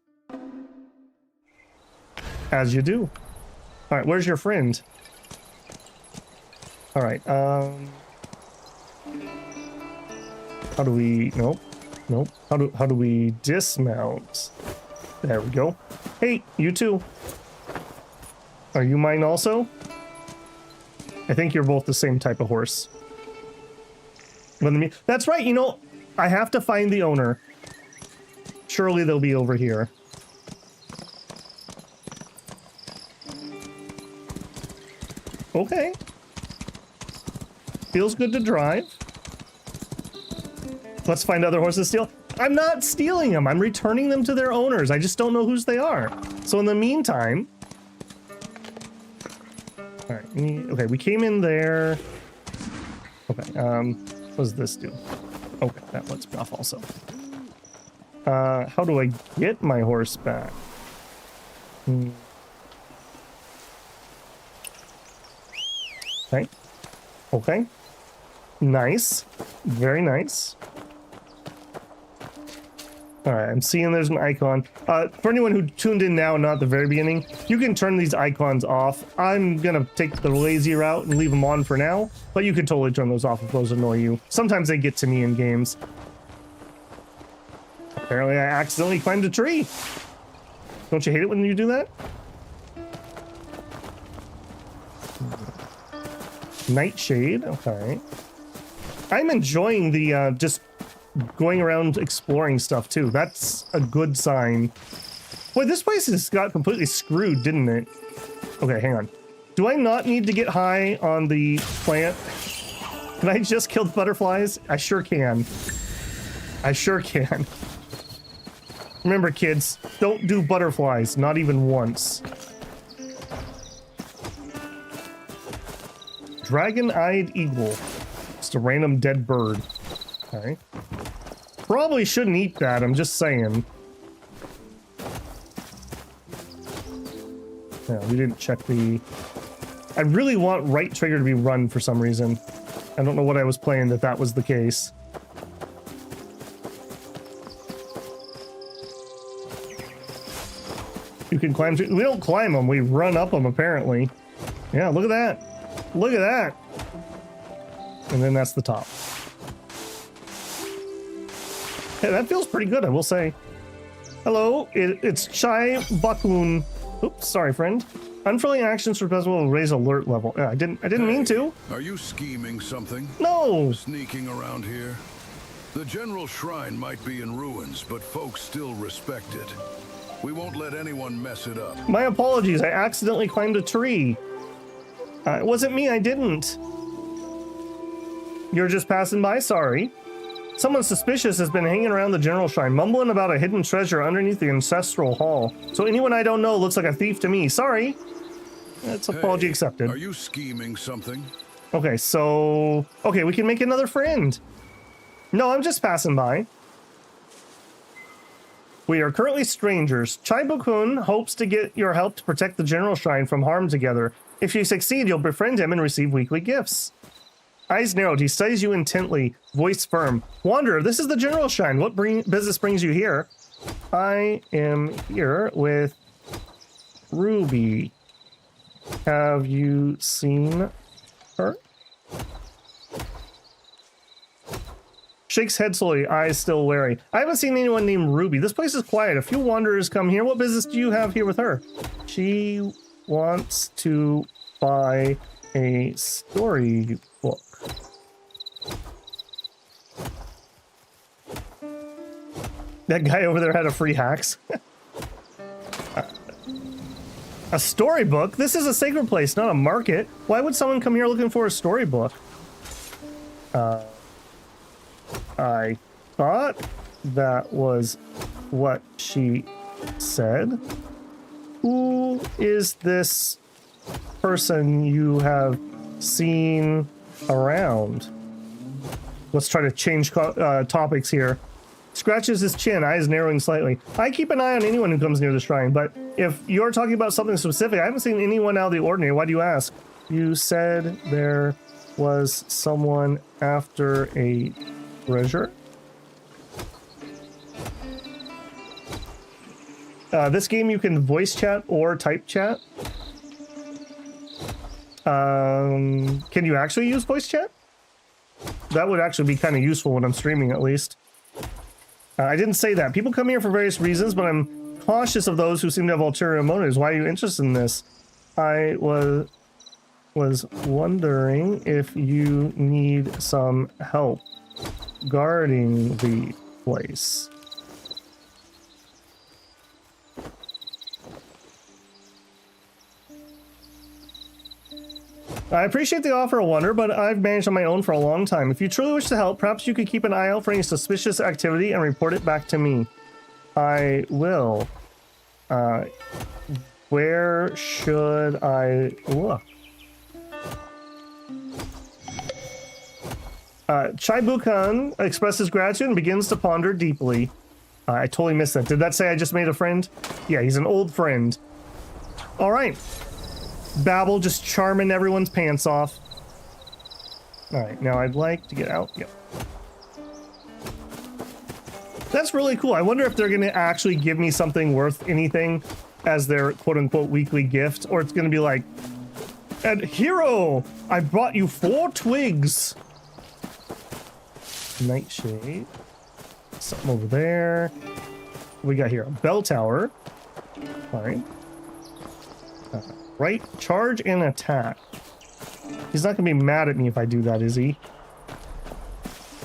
S1: As you do. All right, where's your friend? All right, how do we, nope. How do we dismount? There we go. Hey, you too. Are you mine also? I think you're both the same type of horse. That's right, you know, I have to find the owner. Surely they'll be over here. Okay. Feels good to drive. Let's find other horses to steal. I'm not stealing them. I'm returning them to their owners. I just don't know whose they are. So in the meantime... All right. Okay, we came in there. Okay, what does this do? Okay, that lets me off also. How do I get my horse back? Okay. Okay. Nice. Very nice. All right, I'm seeing there's an icon. For anyone who tuned in now, not at the very beginning, you can turn these icons off. I'm gonna take the lazy route and leave them on for now, but you can totally turn those off if those annoy you. Sometimes they get to me in games. Apparently I accidentally climbed a tree. Don't you hate it when you do that? Nightshade, okay. I'm enjoying the just going around exploring stuff too. That's a good sign. Boy, this place has got completely screwed, didn't it? Okay, hang on. Do I not need to get high on the plant? Can I just kill the butterflies? I sure can. I sure can. Remember, kids, don't do butterflies, not even once. Dragon-eyed eagle. Just a random dead bird. Okay. Probably shouldn't eat that, I'm just saying. Yeah, we didn't check the... I really want right trigger to be run for some reason. I don't know what I was playing that was the case. You can climb... We don't climb them, we run up them, apparently. Yeah, look at that. Look at that. And then that's the top. Hey, that feels pretty good, I will say. Hello, it's Chai Bakun. Oops, sorry, friend. Unfriendly actions for Pessimil will raise alert level. I didn't mean to.
S13: Are you scheming something?
S1: No.
S13: Sneaking around here? The general shrine might be in ruins, but folks still respect it. We won't let anyone mess it up.
S1: My apologies, I accidentally climbed a tree. It wasn't me, I didn't. You're just passing by, sorry. Someone suspicious has been hanging around the general shrine, mumbling about a hidden treasure underneath the ancestral hall. So anyone I don't know looks like a thief to me. Sorry. That's apology accepted.
S13: Are you scheming something?
S1: Okay, so... Okay, we can make another friend. No, I'm just passing by. We are currently strangers. Chai-Bukun hopes to get your help to protect the general shrine from harm together. If you succeed, you'll befriend him and receive weekly gifts. Eyes narrowed, he studies you intently, voice firm. Wanderer, this is the general shrine. What business brings you here? I am here with Ruby. Have you seen her? Shakes head slowly, eyes still wary. I haven't seen anyone named Ruby. This place is quiet. A few wanderers come here. What business do you have here with her? She wants to buy a story book. That guy over there had a free hacks. A storybook? This is a sacred place, not a market. Why would someone come here looking for a storybook? I thought that was what she said. Who is this person you have seen around? Let's try to change topics here. Scratches his chin, eyes narrowing slightly. I keep an eye on anyone who comes near the shrine, but if you're talking about something specific, I haven't seen anyone out of the ordinary. Why do you ask? You said there was someone after a treasure? This game you can voice chat or type chat. Can you actually use voice chat? That would actually be kind of useful when I'm streaming, at least. I didn't say that. People come here for various reasons, but I'm cautious of those who seem to have ulterior motives. Why are you interested in this? I was wondering if you need some help guarding the place. I appreciate the offer, Wonder, but I've managed on my own for a long time. If you truly wish to help, perhaps you could keep an eye out for any suspicious activity and report it back to me. I will. Where should I look? Chai-Bukan expresses gratitude and begins to ponder deeply. I totally missed that. Did that say I just made a friend? Yeah, he's an old friend. All right. Babble just charming everyone's pants off. All right, now I'd like to get out. Yep. That's really cool. I wonder if they're going to actually give me something worth anything as their quote-unquote weekly gift, or it's going to be like, and hero, I brought you 4 twigs. Nightshade. Something over there. What we got here? A bell tower. All right. Right, charge and attack. He's not gonna be mad at me if I do that, is he?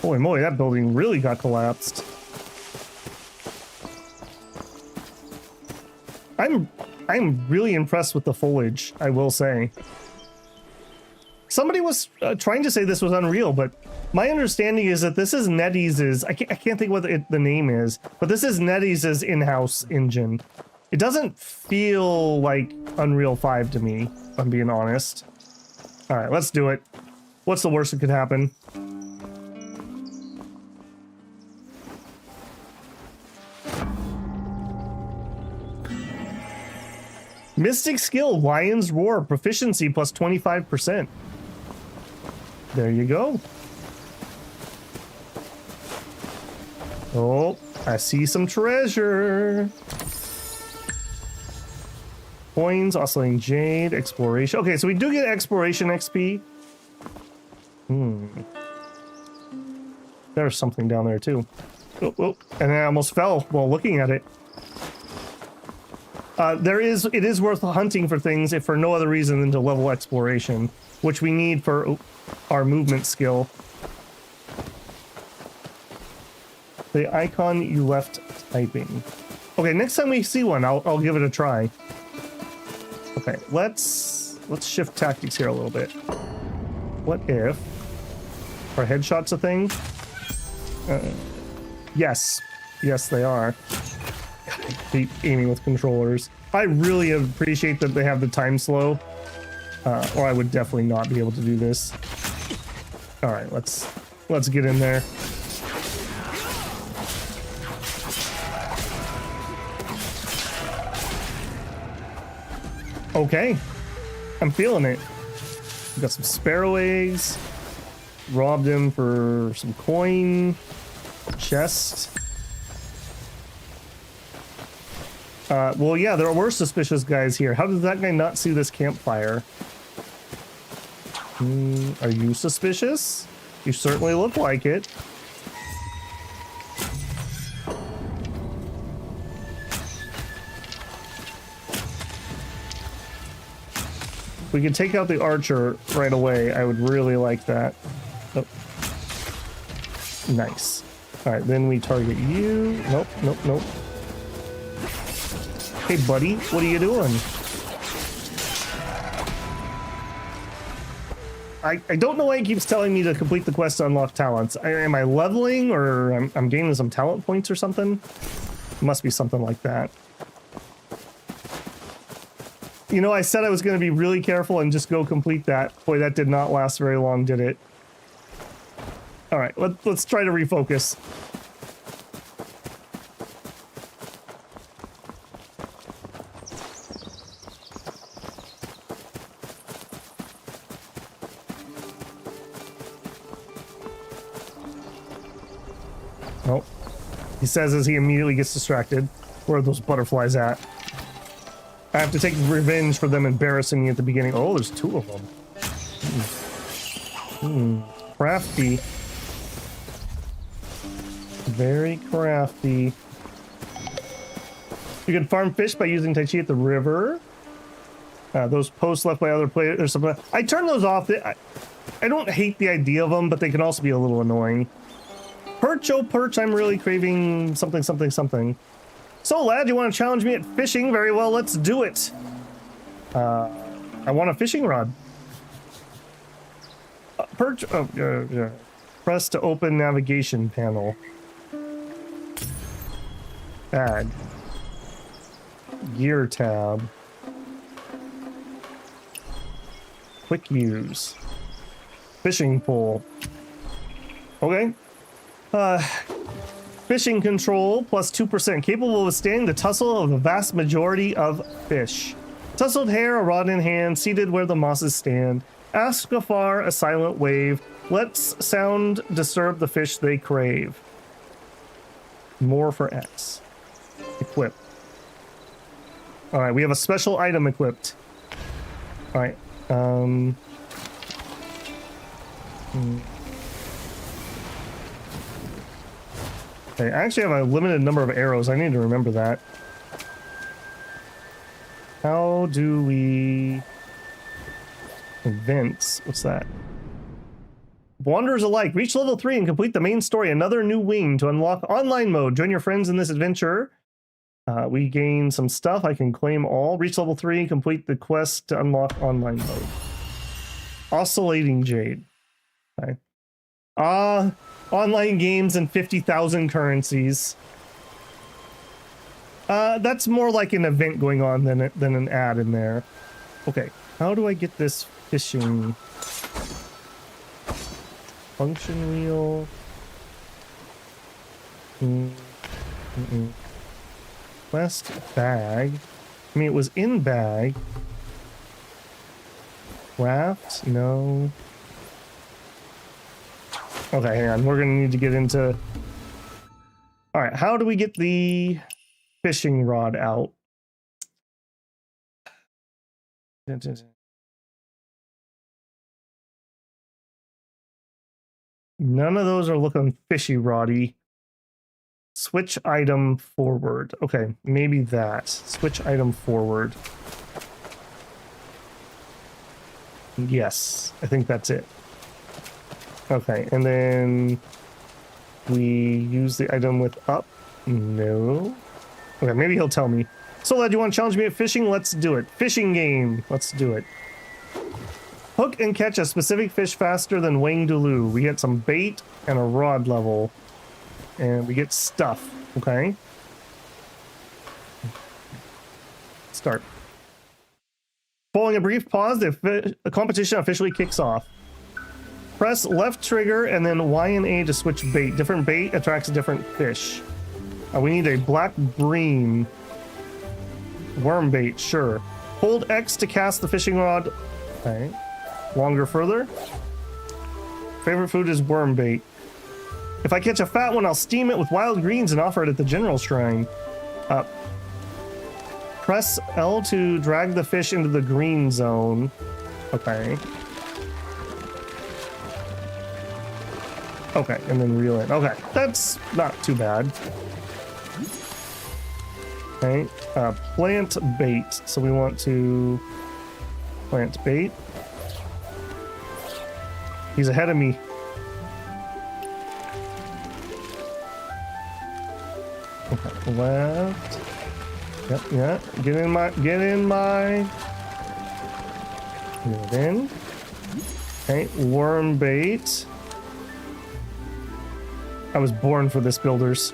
S1: Holy moly, that building really got collapsed. I'm really impressed with the foliage, I will say. Somebody was trying to say this was Unreal, but my understanding is that this is NetEase's, I can't think what the name is, but this is NetEase's in-house engine. It doesn't feel like Unreal 5 to me, if I'm being honest. All right, let's do it. What's the worst that could happen? Mystic skill, Lion's Roar, proficiency plus 25%. There you go. Oh, I see some treasure. Coins, oscillating jade, exploration. Okay, so we do get exploration XP. There's something down there too. Oh, oh, and I almost fell while looking at it. It is worth hunting for things if for no other reason than to level exploration, which we need for our movement skill. The icon you left typing. Okay, next time we see one, I'll give it a try. Okay, let's shift tactics here a little bit. What if are headshots a thing? Yes, they are. God, I hate aiming with controllers. I really appreciate that they have the time slow, or I would definitely not be able to do this. All right, let's get in there. Okay, I'm feeling it. We got some sparrow eggs. Robbed him for some coin. Chest. Well, yeah, there were suspicious guys here. How did that guy not see this campfire? Are you suspicious? You certainly look like it. If we could take out the archer right away, I would really like that. Oh. Nice. All right, then we target you. Nope, nope, nope. Hey, buddy, what are you doing? I don't know why he keeps telling me to complete the quest to unlock talents. Am I leveling, or I'm gaining some talent points or something? It must be something like that. You know, I said I was going to be really careful and just go complete that. Boy, that did not last very long, did it? All right, let's try to refocus. Nope. He says as he immediately gets distracted. Where are those butterflies at? I have to take revenge for them embarrassing me at the beginning. Oh, there's two of them. Crafty. Very crafty. You can farm fish by using Tai Chi at the river. Those posts left by other players. I turn those off. I don't hate the idea of them, but they can also be a little annoying. Perch, oh perch, I'm really craving something, something, something. So, lad, you want to challenge me at fishing? Very well, let's do it. I want a fishing rod. Perch, press to open navigation panel. Bag. Gear tab. Quick use. Fishing pole. Okay. Fishing control plus 2%. Capable of withstanding the tussle of a vast majority of fish. Tousled hair, a rod in hand, seated where the mosses stand. Ask afar, a silent wave. Let's sound disturb the fish they crave. More for X. Equip. Alright, we have a special item equipped. Alright, Okay, I actually have a limited number of arrows. I need to remember that. How do we... Events. What's that? Wanderers alike, reach level 3 and complete the main story. Another new wing to unlock online mode. Join your friends in this adventure. We gain some stuff. I can claim all. Reach level 3 and complete the quest to unlock online mode. Oscillating Jade. Okay. Online games and 50,000 currencies. That's more like an event going on than an ad in there. Okay, how do I get this fishing function wheel? Quest bag. I mean, it was in bag. Craft? No. Okay, hang on. We're gonna need to get into... Alright, how do we get the fishing rod out? None of those are looking fishy roddy. Switch item forward. Okay, maybe that. Switch item forward. Yes, I think that's it. Okay, and then we use the item with up. No. Okay, maybe he'll tell me. So, lad, you want to challenge me at fishing? Let's do it. Fishing game. Let's do it. Hook and catch a specific fish faster than Wang Dulu. We get some bait and a rod level. And we get stuff. Okay. Start. Following a brief pause, the competition officially kicks off. Press left trigger and then Y and A to switch bait. Different bait attracts a different fish. We need a black green worm bait, sure. Hold X to cast the fishing rod. Okay. Longer further. Favorite food is worm bait. If I catch a fat one, I'll steam it with wild greens and offer it at the general shrine. Press L to drag the fish into the green zone. Okay. Okay, and then reel in. Okay, that's not too bad. Okay, plant bait. So we want to plant bait. He's ahead of me. Okay, left. Yep, yeah. Get in my. Get it in. Okay, worm bait. I was born for this, builders.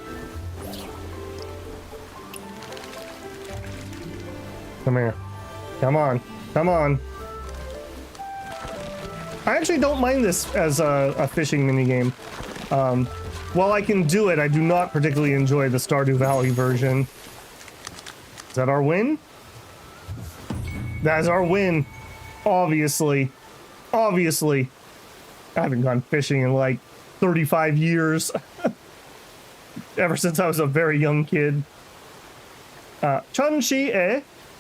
S1: Come here. Come on. Come on. I actually don't mind this as a fishing minigame. While I can do it, I do not particularly enjoy the Stardew Valley version. Is that our win? That is our win. Obviously. Obviously. I haven't gone fishing in like 35 years. Ever since I was a very young kid. Chun Shi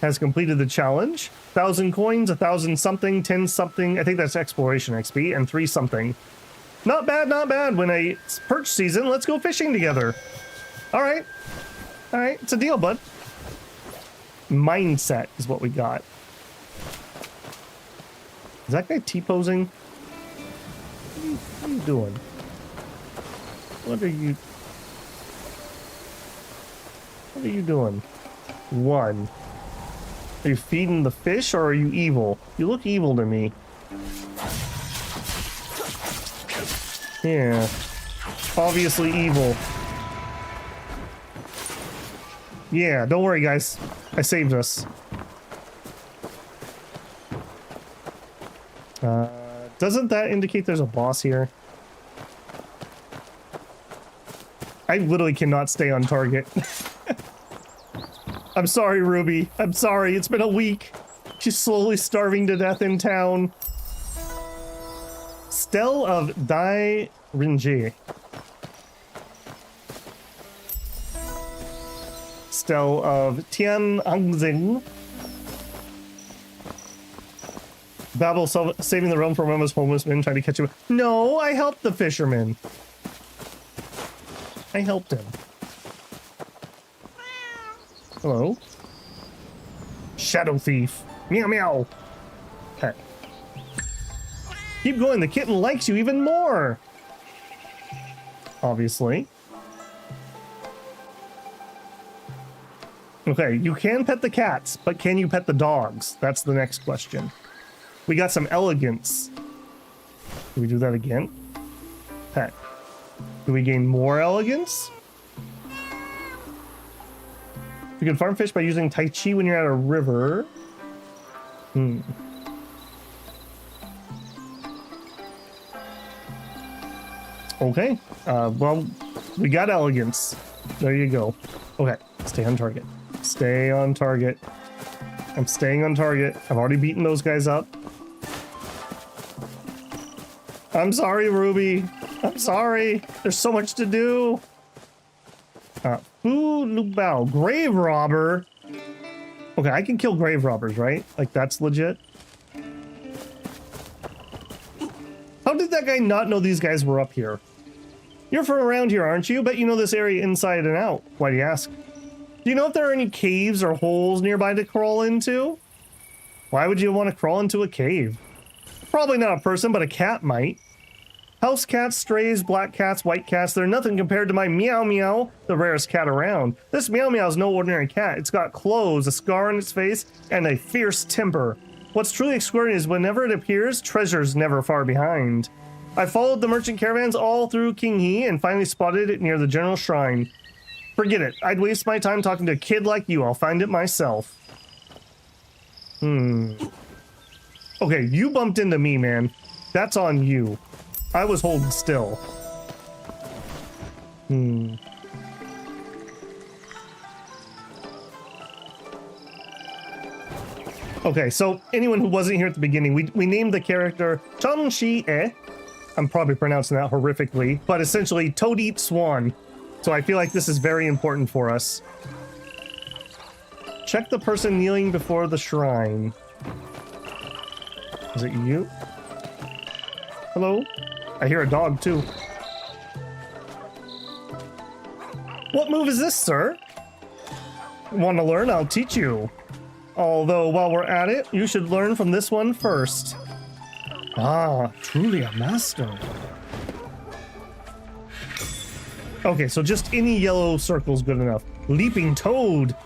S1: has completed the challenge. 1,000 coins, 1,000 something, 10 something. I think that's exploration XP, and 3 something. Not bad, not bad. When it's perch season, let's go fishing together. All right. All right, it's a deal, bud. Mindset is what we got. Is that guy T-posing? What are you doing? What are you doing? 1. Are you feeding the fish or are you evil? You look evil to me. Yeah. Obviously evil. Yeah, don't worry, guys. I saved us. Doesn't that indicate there's a boss here? I literally cannot stay on target. I'm sorry, Ruby. I'm sorry. It's been a week. She's slowly starving to death in town. Stele of Dai Rinji. Stele of Tian Angzing. Babel saving the realm from Emma's homeless men trying to catch him. No, I helped the fisherman. I helped him. Hello? Shadow thief. Meow meow. Okay. Keep going, the kitten likes you even more. Obviously. Okay, you can pet the cats, but can you pet the dogs? That's the next question. We got some elegance. Do we do that again? Pet. Do we gain more elegance? You can farm fish by using Tai Chi when you're at a river. Okay. Well, we got elegance. There you go. Okay. Stay on target. Stay on target. I'm staying on target. I've already beaten those guys up. I'm sorry, Ruby. I'm sorry. There's so much to do. Fu Lubao. Grave robber. Okay, I can kill grave robbers, right? Like, that's legit. How did that guy not know these guys were up here? You're from around here, aren't you? Bet you know this area inside and out. Why do you ask? Do you know if there are any caves or holes nearby to crawl into? Why would you want to crawl into a cave? Probably not a person, but a cat might. House cats, strays, black cats, white cats, they're nothing compared to my Meow Meow, the rarest cat around. This Meow Meow is no ordinary cat. It's got clothes, a scar on its face, and a fierce temper. What's truly extraordinary is whenever it appears, treasure's never far behind. I followed the merchant caravans all through King He and finally spotted it near the general shrine. Forget it. I'd waste my time talking to a kid like you. I'll find it myself. Okay, you bumped into me, man. That's on you. I was holding still. Okay, so anyone who wasn't here at the beginning, we named the character Chang-Chi-e. I'm probably pronouncing that horrifically, but essentially Toad Eat Swan. So I feel like this is very important for us. Check the person kneeling before the shrine. Is it you? Hello? I hear a dog too. What move is this, sir? Want to learn? I'll teach you. Although while we're at it, you should learn from this one first. Ah, truly a master. Okay, so just any yellow circle's good enough. Leaping Toad.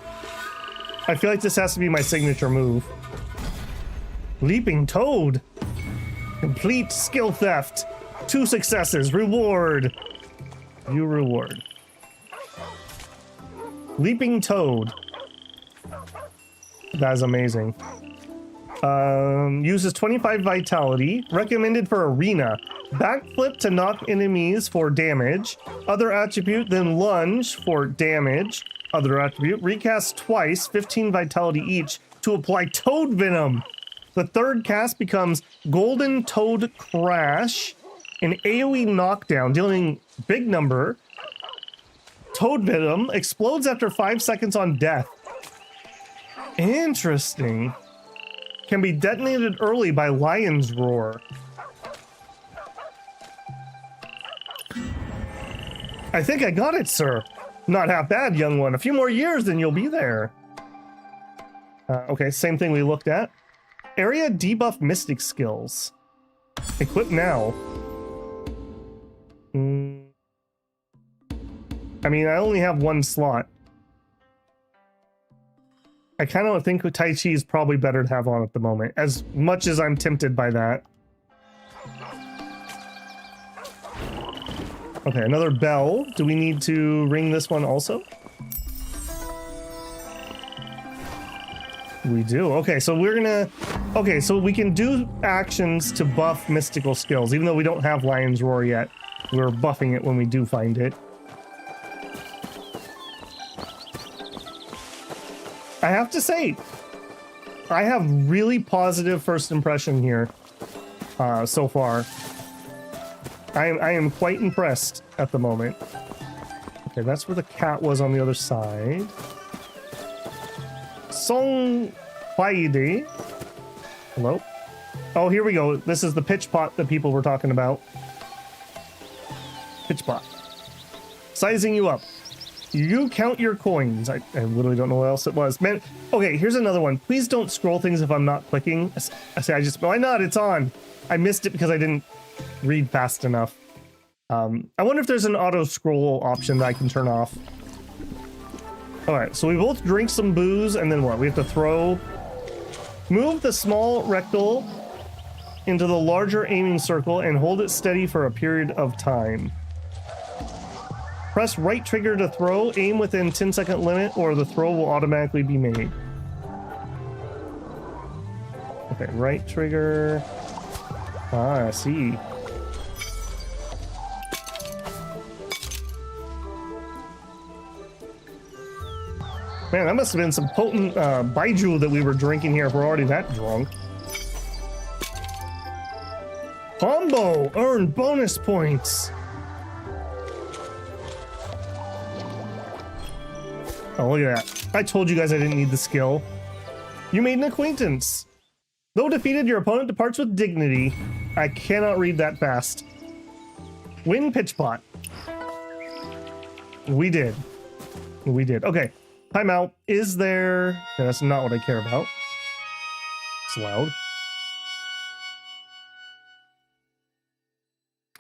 S1: I feel like this has to be my signature move. Leaping Toad. Complete skill theft. 2 successes. Reward. You reward. Leaping Toad. That is amazing. Uses 25 vitality. Recommended for arena. Backflip to knock enemies for damage. Other attribute, then lunge for damage. Other attribute. Recast twice, 15 vitality each, to apply Toad Venom. The third cast becomes Golden Toad Crash. An AoE knockdown, dealing big number. Toad Venom explodes after 5 seconds on death. Interesting. Can be detonated early by Lion's Roar. I think I got it, sir. Not half bad, young one. A few more years, then you'll be there. Okay, same thing we looked at. Area debuff mystic skills. Equip now. I mean, I only have 1 slot. I kind of think Tai Chi is probably better to have on at the moment, as much as I'm tempted by that. Okay, another bell. Do we need to ring this one also? We do. Okay, so we're gonna... Okay, so we can do actions to buff mystical skills, even though we don't have Lion's Roar yet. We're buffing it when we do find it. I have to say, I have really positive first impression here so far. I am quite impressed at the moment. Okay, that's where the cat was on the other side. Song Huaidi. Hello? Oh, here we go. This is the pitch pot that people were talking about. Pitch pot. Sizing you up. You count your coins. I literally don't know what else it was. Man, okay, here's another one. Please don't scroll things if I'm not clicking. I just, why not? It's on. I missed it because I didn't read fast enough. I wonder if there's an auto scroll option that I can turn off. All right, so we both drink some booze and then what? We have to throw. Move the small rectal into the larger aiming circle and hold it steady for a period of time. Press right trigger to throw, aim within 10-second limit, or the throw will automatically be made. Okay, right trigger. Ah, I see. Man, that must have been some potent Baiju that we were drinking here if we're already that drunk. Combo! Earn bonus points! Oh, look at that. I told you guys I didn't need the skill. You made an acquaintance. Though defeated, your opponent departs with dignity. I cannot read that fast. Win pitch pot. We did. We did. Okay. Time out. Is there... Okay, that's not what I care about. It's loud.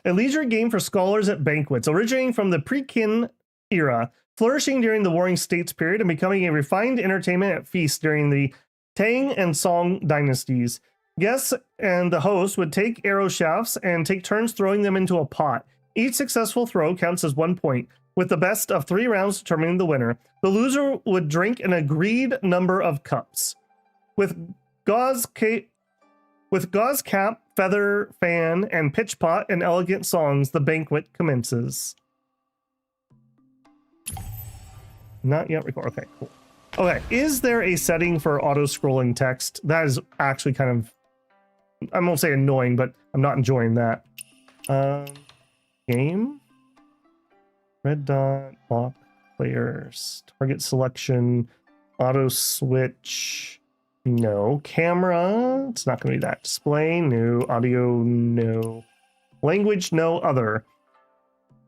S1: A leisure game for scholars at banquets, originating from the pre-Qin era, flourishing during the Warring States period, and becoming a refined entertainment at feasts during the Tang and Song dynasties. Guests and the host would take arrow shafts and take turns throwing them into a pot. Each successful throw counts as 1 point, with the best of 3 rounds determining the winner. The loser would drink an agreed number of cups. With gauze cap, feather fan, and pitch pot and elegant songs, the banquet commences. Not yet record. Okay, cool. Okay, is there a setting for auto-scrolling text? That is actually kind of, I won't say annoying, but I'm not enjoying that. Game? Red dot, lock, players, target selection, auto switch. No. Camera, it's not going to be that. Display, no. Audio, no. Language, no. Other.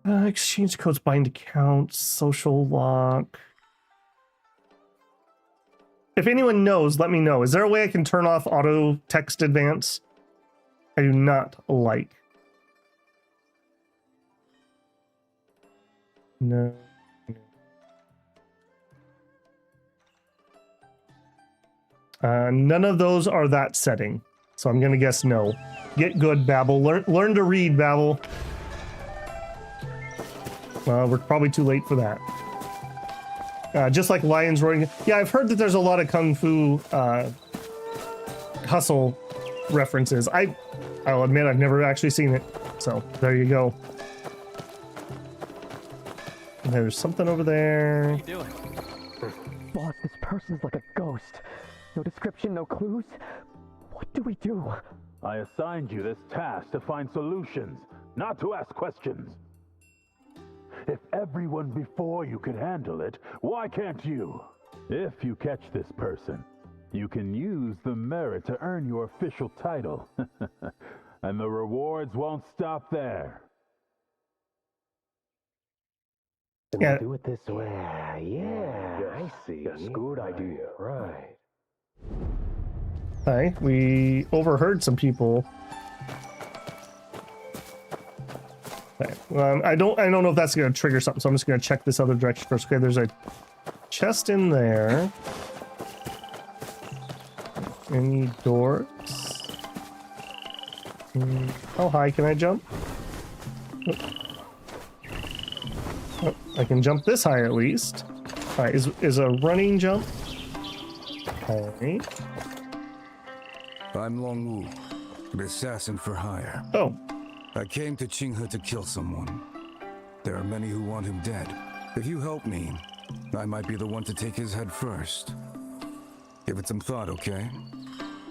S1: Exchange codes, bind accounts, social lock. If anyone knows, let me know. Is there a way I can turn off auto text advance? I do not like. No. None of those are that setting. So I'm going to guess no. Get good, Babel. Learn to read, Babel. We're probably too late for that. Just like lions roaring. Yeah, I've heard that there's a lot of Kung Fu hustle references. I'll admit I've never actually seen it. So there you go. And there's something over there.
S5: What are you doing?
S8: Boss, this person's like a ghost. No description, no clues. What do we do?
S14: I assigned you this task to find solutions, not to ask questions. If everyone before you could handle it, why can't you? If you catch this person, you can use the merit to earn your official title. And the rewards won't stop there.
S8: Can we do it this way? Yeah, I see. Yes, good idea. Right.
S1: Hi, we overheard some people. Okay. I don't know if that's gonna trigger something, so I'm just gonna check this other direction first. Okay, there's a chest in there. Any doors? How high can I jump? Oh, I can jump this high at least. Alright, is a running jump? Alright.
S15: I'm Long Wu, the assassin for hire.
S1: Oh.
S15: I came to Qinghe to kill someone. There are many who want him dead. If you help me, I might be the one to take his head first. Give it some thought, okay?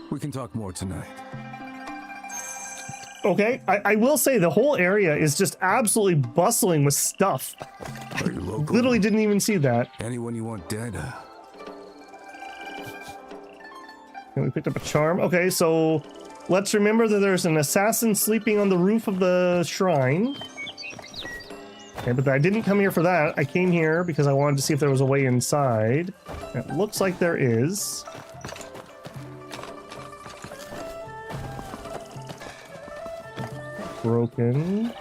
S15: We can talk more tonight.
S1: Okay, I will say the whole area is just absolutely bustling with stuff.
S15: Are you local?
S1: Literally didn't even see that.
S15: Anyone you want dead?
S1: And we picked up a charm. Okay, so let's remember that there's an assassin sleeping on the roof of the shrine. Okay, but I didn't come here for that. I came here because I wanted to see if there was a way inside. It looks like there is. Broken.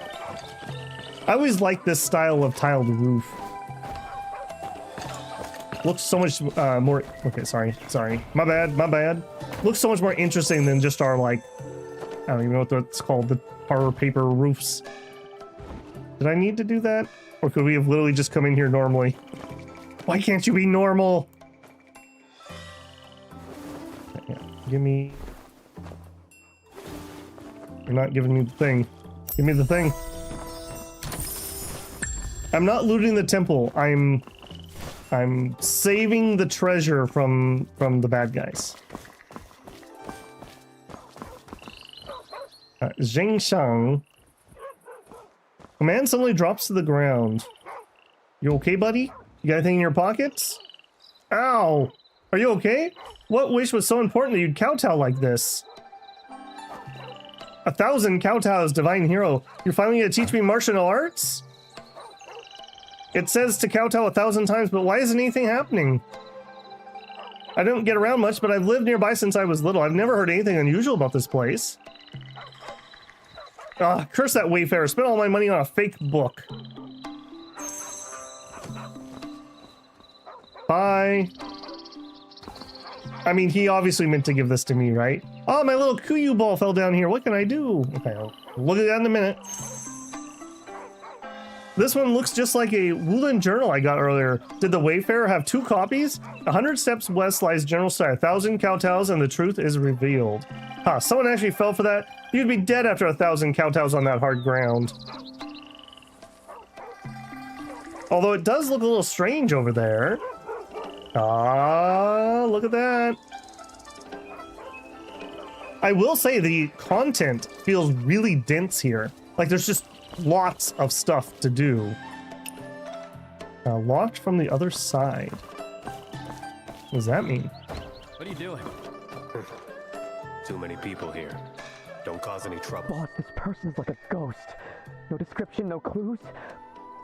S1: I always like this style of tiled roof. Looks so much more... Okay, sorry. My bad. Looks so much more interesting than just our, like... I don't even know what that's called. The horror paper roofs. Did I need to do that? Or could we have literally just come in here normally? Why can't you be normal? Yeah, give me... You're not giving me the thing. Give me the thing. I'm not looting the temple. I'm saving the treasure from the bad guys. Zheng Shang. A man suddenly drops to the ground. You okay, buddy? You got anything in your pockets? Ow! Are you okay? What wish was so important that you'd kowtow like this? 1,000 kowtows, divine hero. You're finally gonna teach me martial arts? It says to kowtow 1,000 times, but why isn't anything happening? I don't get around much, but I've lived nearby since I was little. I've never heard anything unusual about this place. Curse that wayfarer. Spent all my money on a fake book. Bye. I mean, he obviously meant to give this to me, right? Oh, my little Kuyu ball fell down here. What can I do? Okay, I'll look at that in a minute. This one looks just like a woolen journal I got earlier. Did the Wayfarer have 2 copies? 100 steps west lies General Sty. 1,000 kowtows and the truth is revealed. Huh, someone actually fell for that? You'd be dead after 1,000 kowtows on that hard ground. Although it does look a little strange over there. Ah, look at that. I will say the content feels really dense here. Like there's just lots of stuff to do. Locked from the other side. What does that mean?
S5: What are you doing?
S8: Too many people here. Don't cause any trouble.
S16: Boss, this person's like a ghost. No description, no clues.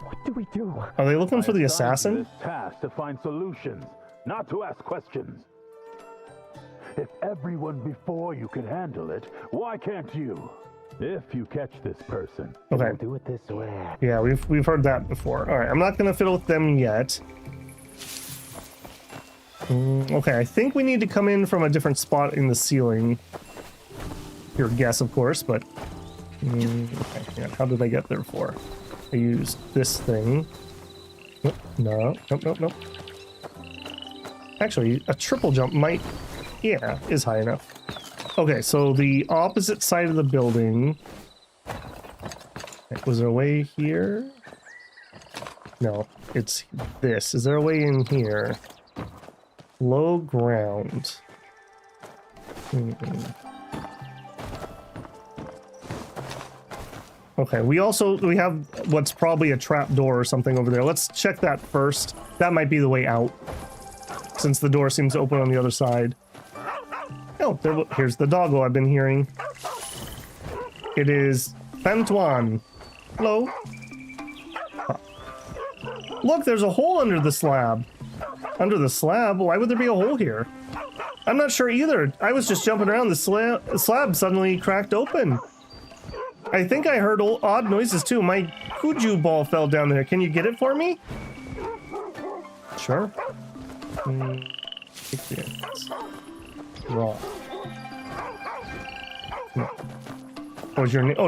S16: What do we do?
S1: Are they looking for the assassin?
S14: This task to find solutions, not to ask questions. If everyone before you can handle it, why can't you? If you catch this person,
S1: okay.
S16: We'll do it this way.
S1: Yeah, we've heard that before. All right, I'm not gonna fiddle with them yet. Okay, I think we need to come in from a different spot in the ceiling. Your guess, of course, but okay, yeah, how did I get there for? I used this thing. Nope. Actually, a triple jump might, yeah, is high enough. Okay, so the opposite side of the building. Was there a way here? No, it's this. Is there a way in here? Low ground. Okay, we have what's probably a trap door or something over there. Let's check that first. That might be the way out, since the door seems to open on the other side. Oh, here's the doggo I've been hearing. It is Fantuan. Hello. Look, there's a hole under the slab. Under the slab? Why would there be a hole here? I'm not sure either. I was just jumping around. The slab suddenly cracked open. I think I heard odd noises too. My Kuju ball fell down there. Can you get it for me? Sure. Rock. No.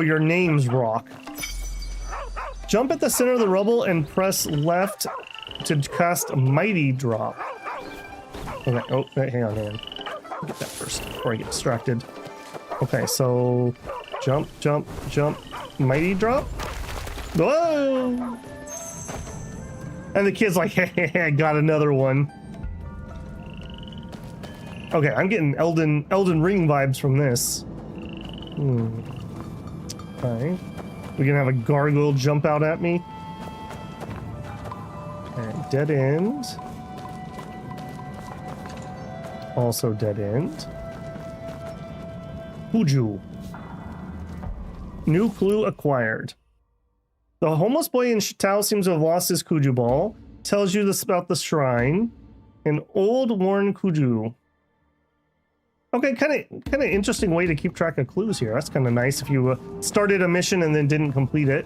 S1: Your name's Rock. Jump at the center of the rubble and press left to cast a mighty drop. Okay. Oh, hang on. Get that first before I get distracted. Okay, so jump, mighty drop. Whoa! And the kid's like, hey, I got another one. Okay, I'm getting Elden Ring vibes from this. Okay. We gonna have a gargoyle jump out at me. And dead end. Also dead end. Kuju. New clue acquired. The homeless boy in Tao seems to have lost his Kuju ball. Tells you this about the shrine. An old worn Kuju. Okay, kind of interesting way to keep track of clues here. That's kind of nice if you started a mission and then didn't complete it.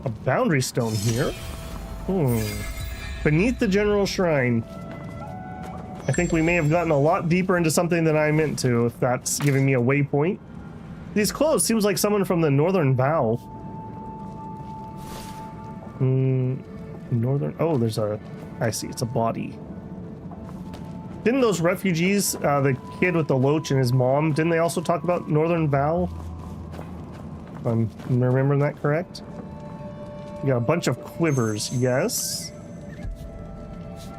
S1: A boundary stone here. Beneath the general shrine. I think we may have gotten a lot deeper into something than I meant to, if that's giving me a waypoint. These clothes seems like someone from the Northern Vow. Northern... Oh, there's a... I see, it's a body. Didn't those refugees, the kid with the loach and his mom, didn't they also talk about Northern Vow? If I'm remembering that correct? We got a bunch of quivers, yes.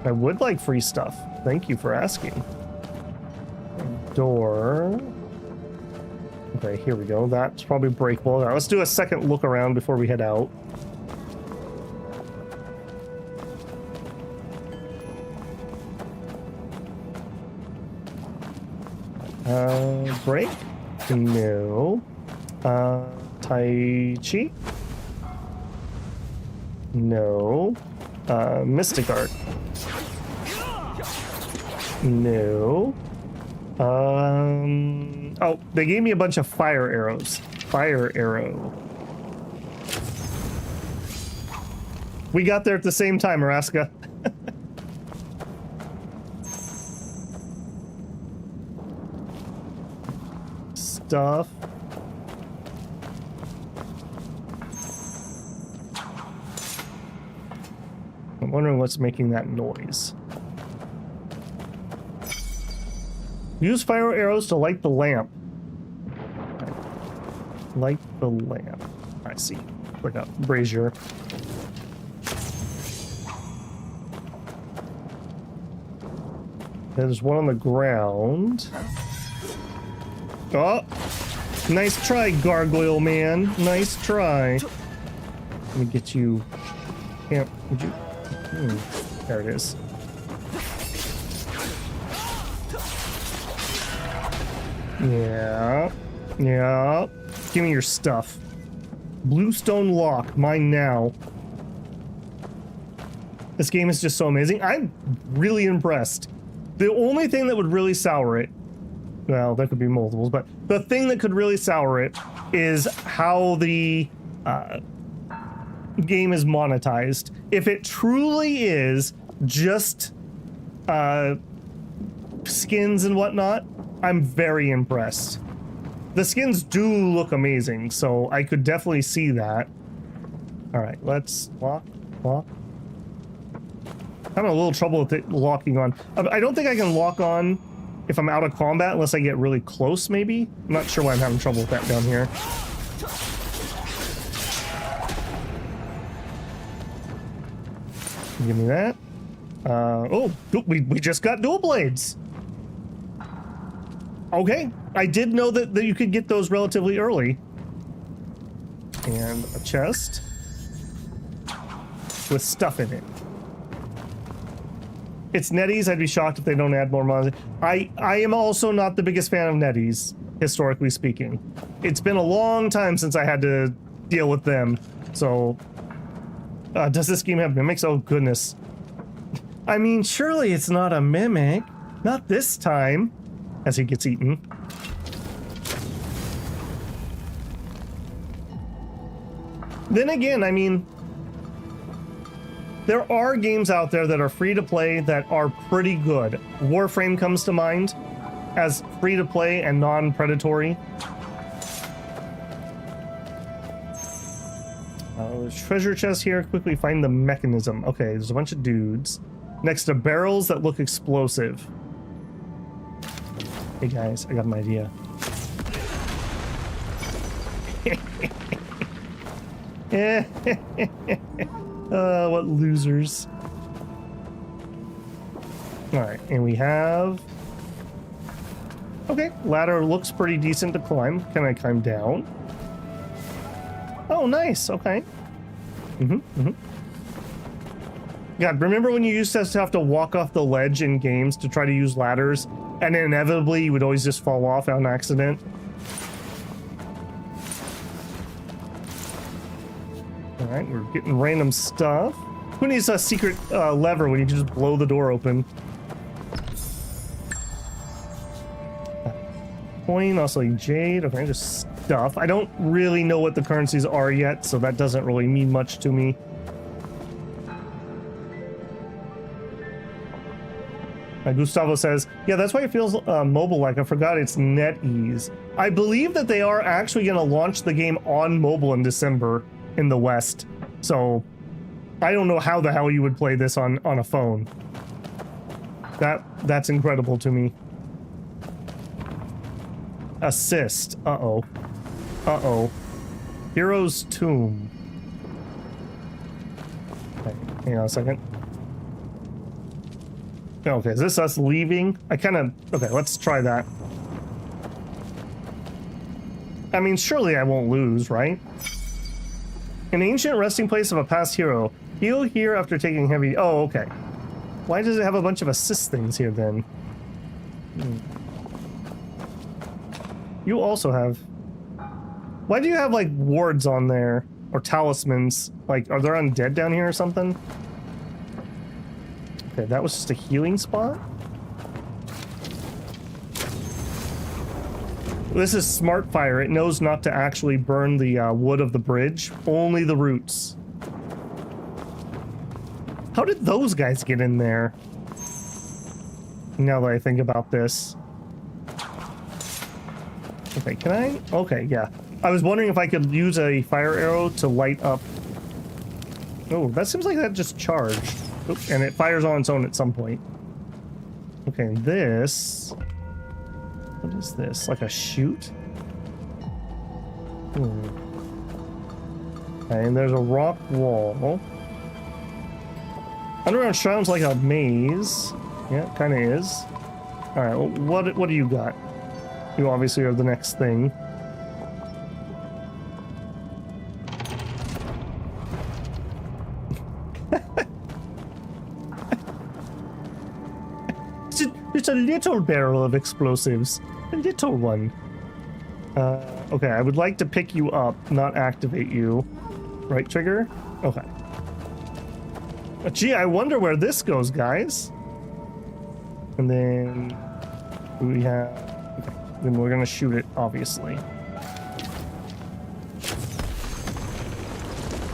S1: I would like free stuff. Thank you for asking. Door. Okay, here we go. That's probably breakable. All right, let's do a second look around before we head out. Break? No. Tai Chi? No. Mystic Art? No. Oh, they gave me a bunch of fire arrows. Fire arrow. We got there at the same time, Araska. Stuff. I'm wondering what's making that noise. Use fire arrows to light the lamp. Light the lamp. I see. Like a brazier. There's one on the ground. Oh! Nice try, Gargoyle Man. Nice try. Let me get you. Can't. Would you? There it is. Yeah. Yeah. Give me your stuff. Bluestone lock. Mine now. This game is just so amazing. I'm really impressed. The only thing that would really sour it, well, there could be multiples, but the thing that could really sour it is how the game is monetized. If it truly is just skins and whatnot, I'm very impressed. The skins do look amazing, so I could definitely see that. All right, let's lock. I'm having a little trouble with it locking on. I don't think I can lock on if I'm out of combat unless I get really close, maybe? I'm not sure why I'm having trouble with that down here. Give me that. Oh, we just got dual blades. Okay, I did know that you could get those relatively early. And a chest with stuff in it. It's NetEase. I'd be shocked if they don't add more mods. I am also not the biggest fan of NetEase, historically speaking. It's been a long time since I had to deal with them. So, does this game have mimics? Oh, goodness. I mean, surely it's not a mimic. Not this time. As he gets eaten. Then again, I mean, there are games out there that are free to play that are pretty good. Warframe comes to mind as free to play and non-predatory. Treasure chest here. Quickly find the mechanism. Okay, there's a bunch of dudes next to barrels that look explosive. Hey guys, I got an idea. What losers. Alright, and we have... Okay, ladder looks pretty decent to climb. Can I climb down? Oh, nice, okay. God, remember when you used to have to walk off the ledge in games to try to use ladders, and inevitably you would always just fall off on accident? Alright, we're getting random stuff. Who needs a secret lever when you can just blow the door open? Coin, also jade. Okay, just stuff. I don't really know what the currencies are yet, so that doesn't really mean much to me. Gustavo says, yeah, that's why it feels mobile-like. I forgot it's NetEase. I believe that they are actually going to launch the game on mobile in December in the West. So I don't know how the hell you would play this on a phone. That's incredible to me. Assist. Uh-oh. Uh-oh. Hero's Tomb. Okay, hang on a second. Okay, is this us leaving? Okay, let's try that. I mean, surely I won't lose, right? An ancient resting place of a past hero. Heal here after taking heavy... Oh, okay. Why does it have a bunch of assist things here, then? You also have... Why do you have like wards on there or talismans? Like, are there undead down here or something? Okay, that was just a healing spot. This is smart fire. It knows not to actually burn the wood of the bridge, only the roots. How did those guys get in there? Now that I think about this. Okay, can I? Okay, yeah. I was wondering if I could use a fire arrow to light up. Oh, that seems like that just charged. Oops, and it fires on its own at some point. Okay, this... What is this? Like a chute? Okay, and there's a rock wall. Underground shroud's like a maze. Yeah, it kind of is. Alright, well, what do you got? You obviously are the next thing. It's a little barrel of explosives. A little one. Okay, I would like to pick you up, not activate you. Right trigger? Okay. Gee, I wonder where this goes, guys. And then we have... Okay, then we're gonna shoot it, obviously.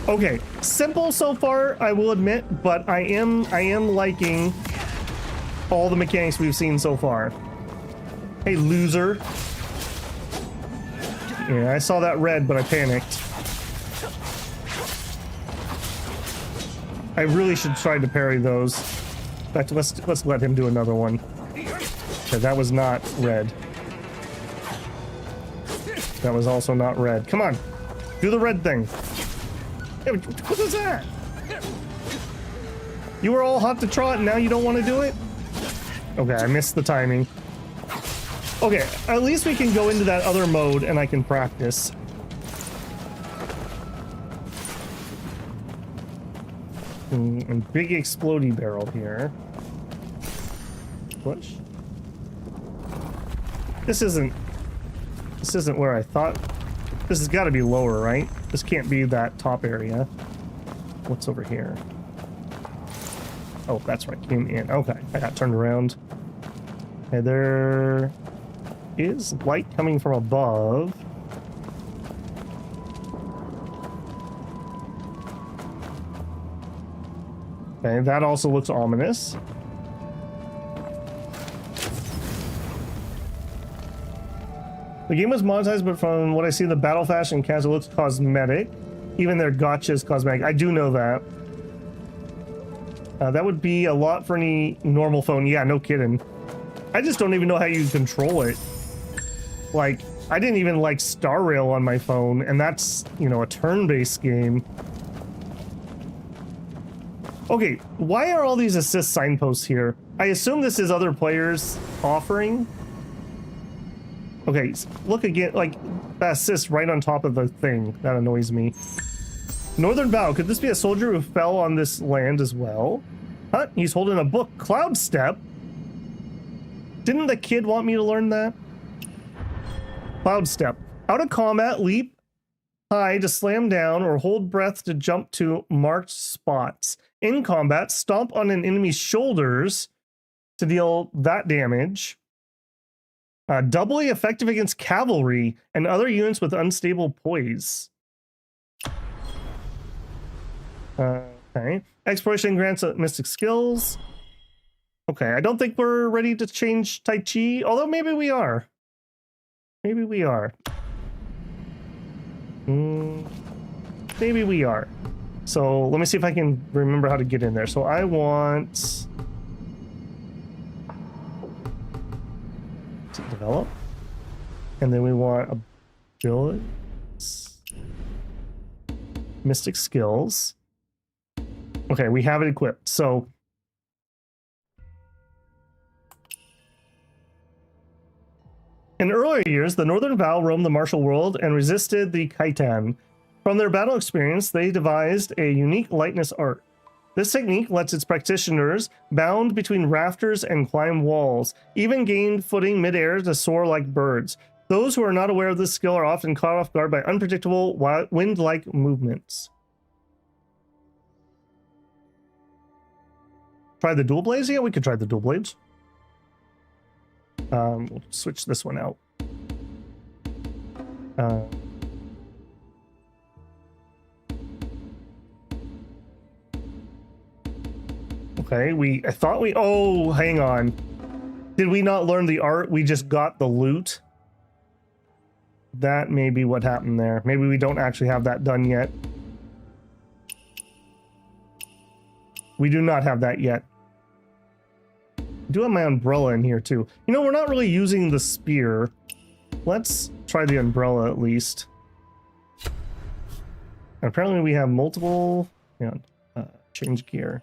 S1: Okay, simple so far, I will admit, but I am liking all the mechanics we've seen so far. Hey, loser. Yeah, I saw that red, but I panicked. I really should try to parry those. In fact, let's let him do another one. Okay, that was not red. That was also not red. Come on, do the red thing. Hey, what was that? You were all hot to trot, and now you don't want to do it? Okay, I missed the timing. Okay, at least we can go into that other mode and I can practice. And big explodey barrel here. Push. This isn't where I thought. This has got to be lower, right? This can't be that top area. What's over here? Oh, that's right. Came in. Okay, I got turned around. Okay, there is light coming from above. Okay, that also looks ominous. The game was monetized, but from what I see, the battle fashion casual looks cosmetic. Even their gotcha is cosmetic. I do know that. That would be a lot for any normal phone. Yeah, no kidding. I just don't even know how you control it. Like, I didn't even like Star Rail on my phone, and that's, you know, a turn-based game. Okay, why are all these assist signposts here? I assume this is other players offering. Okay, look again, like, that assist right on top of the thing. That annoys me. Northern Vow, could this be a soldier who fell on this land as well? Huh? He's holding a book. Cloud Step? Didn't the kid want me to learn that? Cloud Step. Out of combat, leap high to slam down or hold breath to jump to marked spots. In combat, stomp on an enemy's shoulders to deal that damage. Doubly effective against cavalry and other units with unstable poise. Okay. Exploration grants mystic skills. Okay, I don't think we're ready to change Tai Chi, although maybe we are. Maybe we are. Maybe we are. So let me see if I can remember how to get in there. So I want to develop, and then we want abilities, mystic skills. Okay, we have it equipped. So in earlier years, the Northern Vow roamed the martial world and resisted the Khitan. From their battle experience, they devised a unique lightness art. This technique lets its practitioners bound between rafters and climb walls, even gained footing midair to soar like birds. Those who are not aware of this skill are often caught off guard by unpredictable wind-like movements. Try the dual blades? Yeah, we could try the dual blades. We'll switch this one out. Okay, I thought we, oh, hang on. Did we not learn the art? We just got the loot? That may be what happened there. Maybe we don't actually have that done yet. We do not have that yet. I do have my umbrella in here too. You know, we're not really using the spear. Let's try the umbrella at least. And apparently we have multiple... Hang on. Change gear.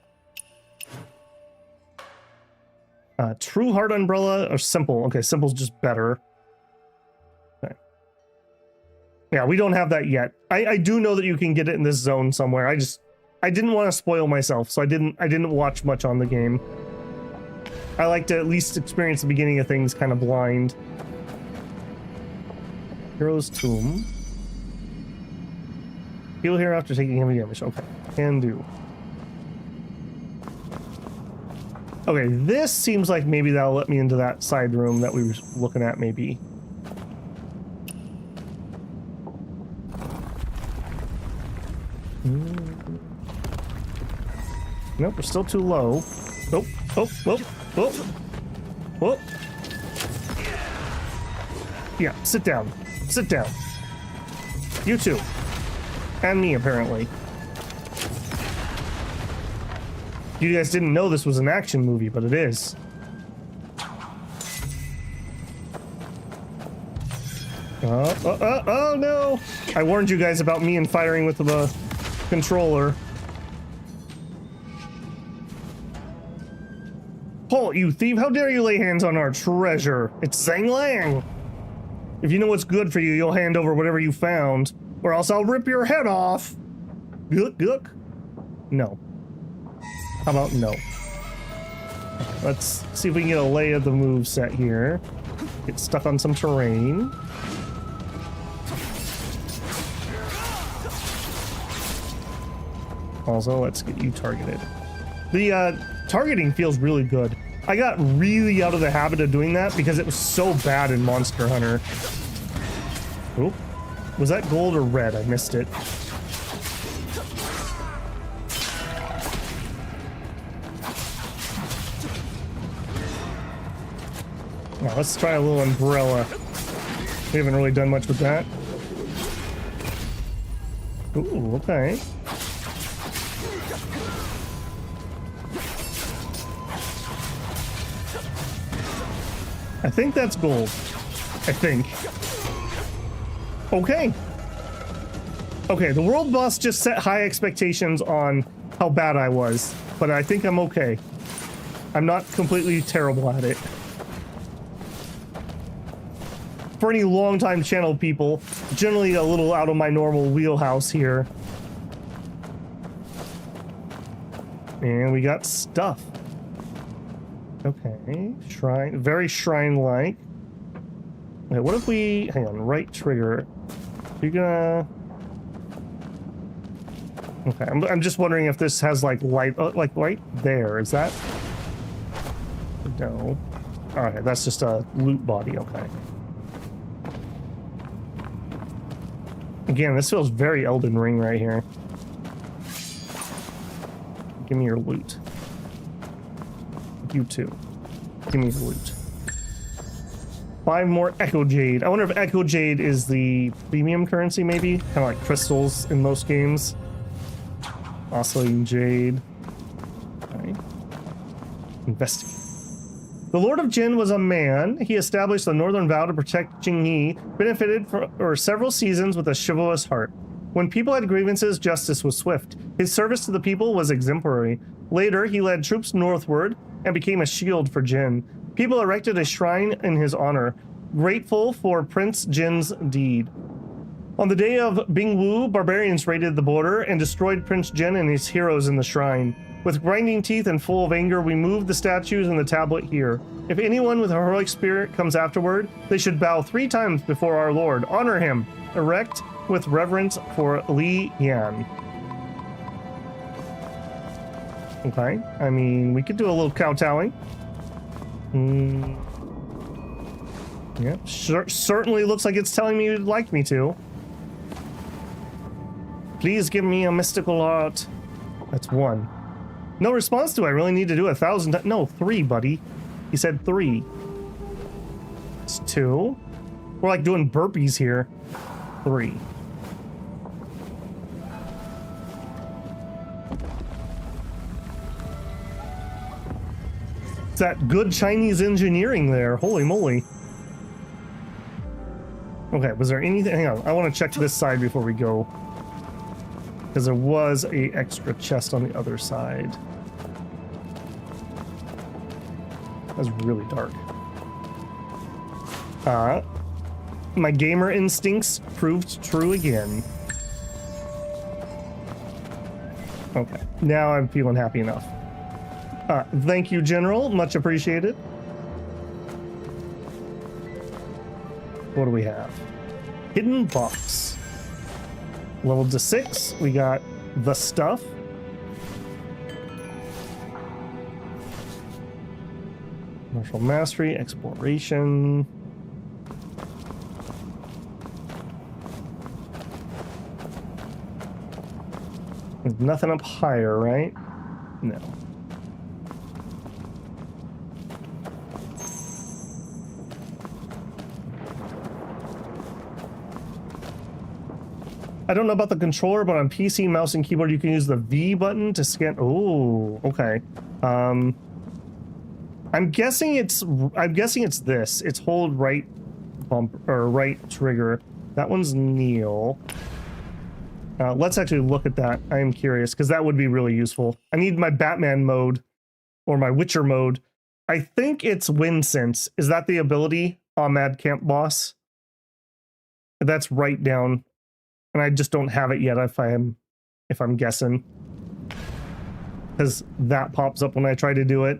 S1: True Heart Umbrella or Simple? Okay, Simple's just better. Okay. Yeah, we don't have that yet. I do know that you can get it in this zone somewhere. I didn't want to spoil myself, so I didn't watch much on the game. I like to at least experience the beginning of things kind of blind. Hero's Tomb. Heal here after taking heavy damage. Okay, can do. Okay, this seems like maybe that'll let me into that side room that we were looking at, maybe. Nope, we're still too low. Oh, oh, oh, oh, oh. Yeah, sit down. Sit down. You too. And me, apparently. You guys didn't know this was an action movie, but it is. Oh no! I warned you guys about me and firing with the controller. Halt, you thief! How dare you lay hands on our treasure? It's Zhang Lang! If you know what's good for you, you'll hand over whatever you found, or else I'll rip your head off! Gook, gook. No. How about no? Let's see if we can get a lay of the move set here. Get stuck on some terrain. Also, let's get you targeted. The targeting feels really good. I got really out of the habit of doing that because it was so bad in Monster Hunter. Oop. Was that gold or red? I missed it. Now let's try a little umbrella. We haven't really done much with that. Ooh, okay. I think that's gold. I think. Okay. Okay, the world boss just set high expectations on how bad I was, but I think I'm okay. I'm not completely terrible at it. For any long-time channel people, generally a little out of my normal wheelhouse here. And we got stuff. Okay, shrine, very shrine-like. Okay, what if we, hang on, right trigger. You're gonna... Okay, I'm just wondering if this has like light, like right there, is that? No. Alright, that's just a loot body, okay. Again, this feels very Elden Ring right here. Give me your loot. You too. Give me the loot. 5 more Echo Jade. I wonder if Echo Jade is the premium currency, maybe? Kind of like crystals in most games. Oscillating Jade. Okay. Investigate. The Lord of Jin was a man. He established the Northern Vow to protect Jingyi, benefited for several seasons with a chivalrous heart. When people had grievances, justice was swift. His service to the people was exemplary. Later, he led troops northward and became a shield for Jin. People erected a shrine in his honor, grateful for Prince Jin's deed. On the day of Bingwu, barbarians raided the border and destroyed Prince Jin and his heroes in the shrine. With grinding teeth and full of anger, we moved the statues and the tablet here. If anyone with a heroic spirit comes afterward, they should bow 3 times before our Lord. Honor him. Erect with reverence for Li Yan. Okay, I mean, we could do a little kowtowing. Yeah, certainly looks like it's telling me you'd like me to. Please give me a mystical art. That's 1. No response. Do I really need to do 1,000? No, 3, buddy. He said 3. It's 2. We're like doing burpees here. 3. It's that good Chinese engineering there. Holy moly. Okay, was there anything? Hang on, I want to check this side before we go. Because there was a extra chest on the other side. That's really dark. My gamer instincts proved true again. Okay, now I'm feeling happy enough. Thank you, General. Much appreciated. What do we have? Hidden box. Level to 6. We got the stuff. Martial mastery, exploration. There's nothing up higher, right? No. I don't know about the controller, but on PC, mouse and keyboard, you can use the V button to scan. Oh, okay. I'm guessing it's this. It's hold right bump or right trigger. That one's kneel. Let's actually look at that. I am curious because that would be really useful. I need my Batman mode or my Witcher mode. I think it's Wind Sense. Is that the ability on Mad Camp Boss? That's right down. And I just don't have it yet if I'm guessing. Because that pops up when I try to do it.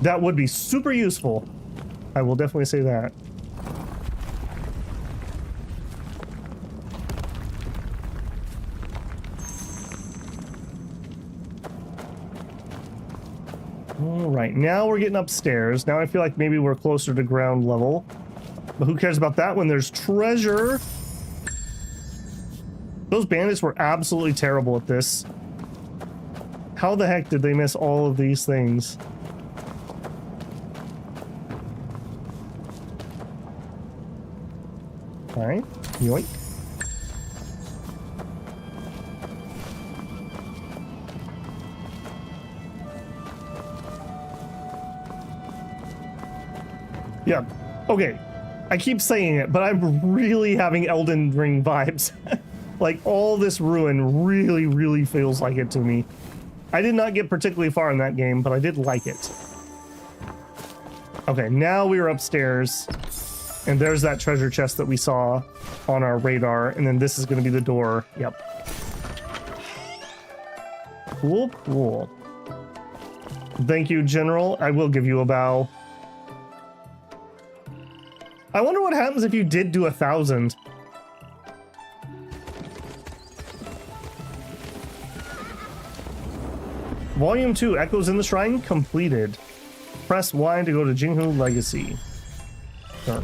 S1: That would be super useful. I will definitely say that. All right, now we're getting upstairs. Now I feel like maybe we're closer to ground level. But who cares about that when there's treasure? Those bandits were absolutely terrible at this. How the heck did they miss all of these things? Alright, yoink. Yeah, okay. I keep saying it, but I'm really having Elden Ring vibes. Like, all this ruin really, really feels like it to me. I did not get particularly far in that game, but I did like it. Okay, now we are upstairs. And there's that treasure chest that we saw on our radar. And then this is going to be the door. Yep. Cool, cool. Thank you, General. I will give you a bow. I wonder what happens if you did do 1,000. Volume 2, Echoes in the Shrine, completed. Press Y to go to Jinghu Legacy. Sure.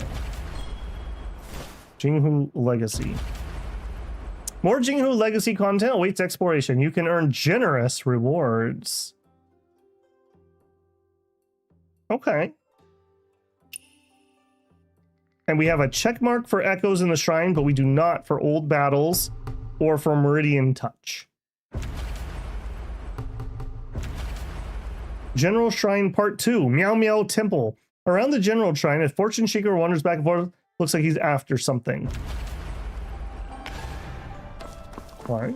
S1: Jinghu Legacy. More Jinghu Legacy content awaits exploration. You can earn generous rewards. Okay. And we have a check mark for Echoes in the Shrine, but we do not for Old Battles or for Meridian Touch. General Shrine Part 2, Meow Meow Temple. Around the General Shrine, a fortune seeker wanders back and forth. Looks like he's after something. All right.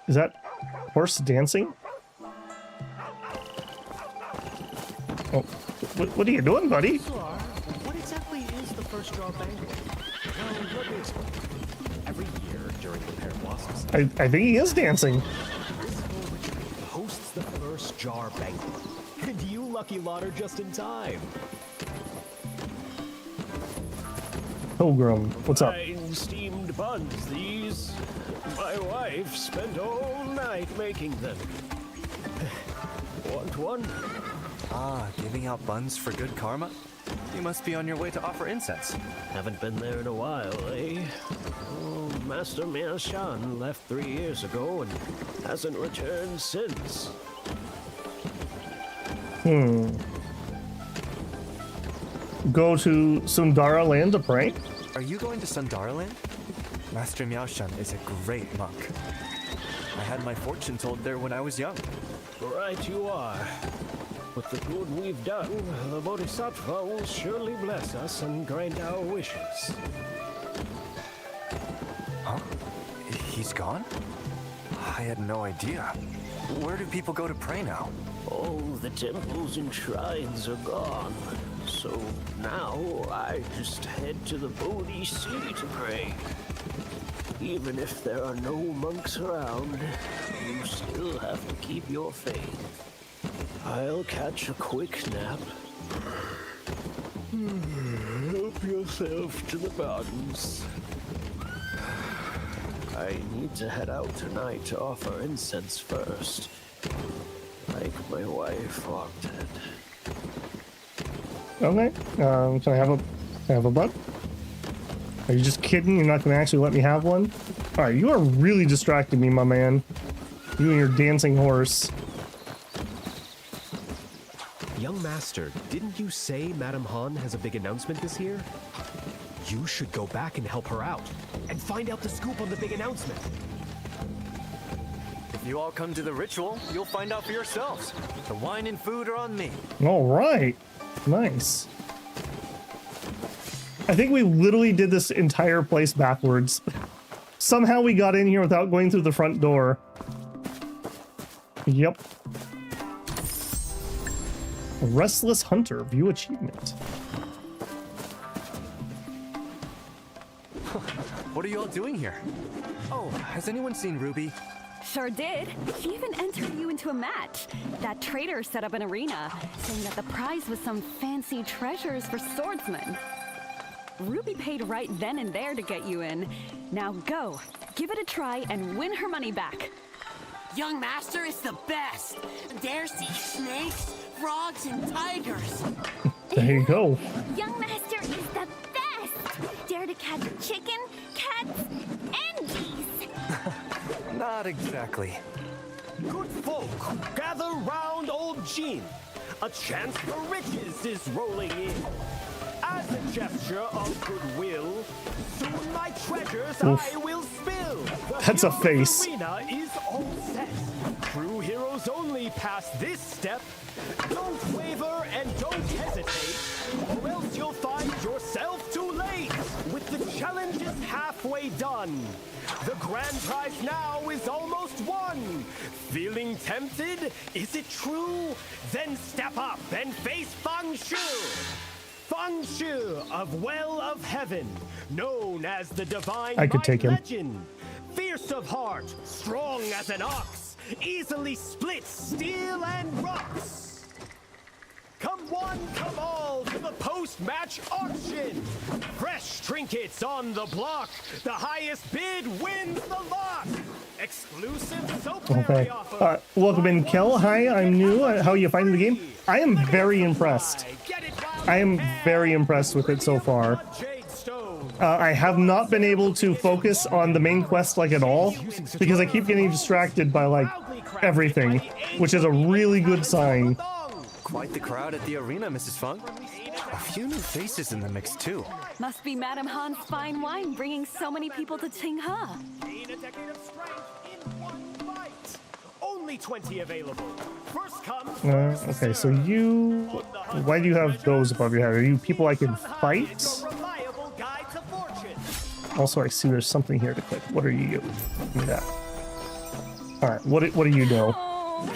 S1: Is that horse dancing? Oh, what are you doing, buddy?
S17: What exactly is the first draw banquet? Let me explain.
S8: every year during the Pear Blossoms.
S1: I think he is dancing.
S8: Hosts the first jar banquet. And you lucky lot are just in time.
S1: Pilgrim, what's up?
S8: Fine steamed buns, these. My wife spent all night making them. Want one?
S2: Ah, giving out buns for good karma? You must be on your way to offer incense.
S8: Haven't been there in a while, eh? Oh, Master Miao Shan left 3 years ago and hasn't returned since.
S1: Go to Sundara Land to pray?
S2: Are you going to Sundara Land? Master Miaoshan is a great monk. I had my fortune told there when I was young.
S8: Right you are. With the good we've done, the Bodhisattva will surely bless us and grant our wishes.
S2: Huh? He's gone? I had no idea. Where do people go to pray now?
S8: Oh, the temples and shrines are gone. So now I just head to the Bodhi Sea to pray. Even if there are no monks around, you still have to keep your faith. I'll catch a quick nap. Help yourself to the buns. I need to head out tonight to offer incense first. Like my wife wanted.
S1: Okay. Can I have a bun? Are you just kidding? You're not going to actually let me have one? All right, you are really distracting me, my man. You and your dancing horse.
S8: Young Master, didn't you say Madame Han has a big announcement this year? You should go back and help her out, and find out the scoop on the big announcement.
S12: If you all come to the ritual, you'll find out for yourselves. The wine and food are on me.
S1: All right. Nice. I think we literally did this entire place backwards. Somehow we got in here without going through the front door. Yep. Restless Hunter, view achievement.
S2: What are you all doing here? Oh, has anyone seen Ruby?
S17: Sure did. She even entered you into a match. That traitor set up an arena, saying that the prize was some fancy treasures for swordsmen. Ruby paid right then and there to get you in. Now go, give it a try, and win her money back.
S18: Young Master is the best. Dare see snakes, frogs, and tigers.
S1: There you go.
S6: Young Master is the best! Dare to catch chicken, cats, and geese!
S2: Not exactly.
S8: Good folk, gather round old Jean. A chance for riches is rolling in. As a gesture of goodwill, soon my treasures
S1: Oof.
S8: I will spill.
S1: That's a face.
S8: The arena is all set. True heroes only pass this step. Don't waver and don't hesitate, or else you'll find yourself too late. With the challenges halfway done, the grand prize now is almost won. Feeling tempted? Is it true? Then step up and face Feng Shu. Feng Shu of Well of Heaven, known as the Divine
S1: I could take him.
S8: Legend. Fierce of heart, strong as an ox, easily splits steel and rocks. Come one, come all to the post-match auction. Fresh trinkets on the block. The highest bid wins the lot. Exclusive soap
S1: Okay. Welcome in, Kel. Hi, I'm new. How are you finding the game? I am very impressed. I am very impressed with it so far. I have not been able to focus on the main quest like at all because I keep getting distracted by like everything, which is a really good sign.
S2: Quite the crowd at the arena, Mrs. Fung. A few new faces in the mix, too.
S17: Must be Madame Han's fine wine bringing so many people to Qinghe.
S8: Only 20 available. First come,
S1: Okay, so you... Why do you have those above your head? Are you people I can fight? Also, I see there's something here to click. What are you? Give me that. Alright, what do you do?
S17: Oh,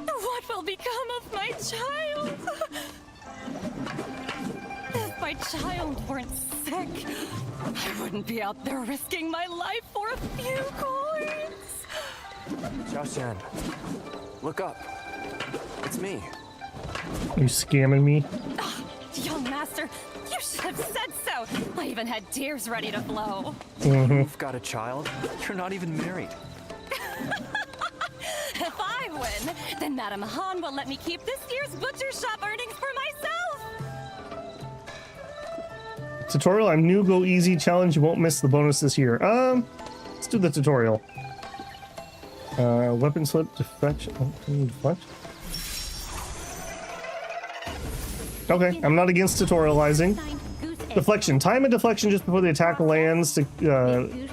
S17: what will become of my child? If my child weren't sick. I wouldn't be out there risking my life for a few coins.
S12: Xiaoshan, look up. It's me.
S1: Are you scamming me?
S17: Young master, you should have said so. I even had tears ready to flow.
S12: You've got a child? You're not even married.
S17: If I win, then Madame Han will let me keep this year's butcher shop earnings for myself.
S1: Tutorial, I'm new, go easy challenge. You won't miss the bonus this year. Let's do the tutorial. Weapon slip, deflection. Oh, can you deflect? Okay, I'm not against tutorializing. Deflection. Time a deflection just before the attack lands to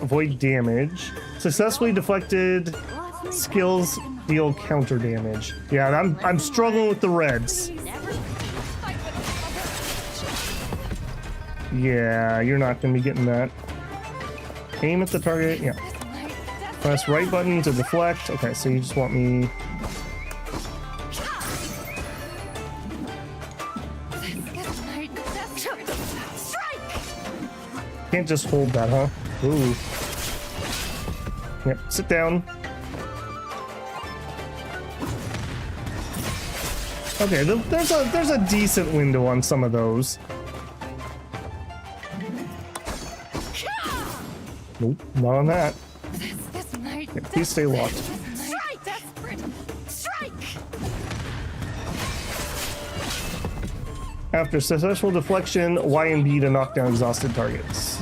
S1: avoid damage. Successfully deflected skills deal counter damage. Yeah, I'm struggling with the reds. Yeah, you're not gonna be getting that. Aim at the target. Yeah. Press right button to deflect. Okay, so you just want me. Can't just hold that, huh? Ooh. Yep, sit down. Okay, there's a decent window on some of those. Nope, not on that. Yeah, please stay locked.
S17: Strike! Desperate! Strike!
S1: After successful deflection, Y and B to knock down exhausted targets.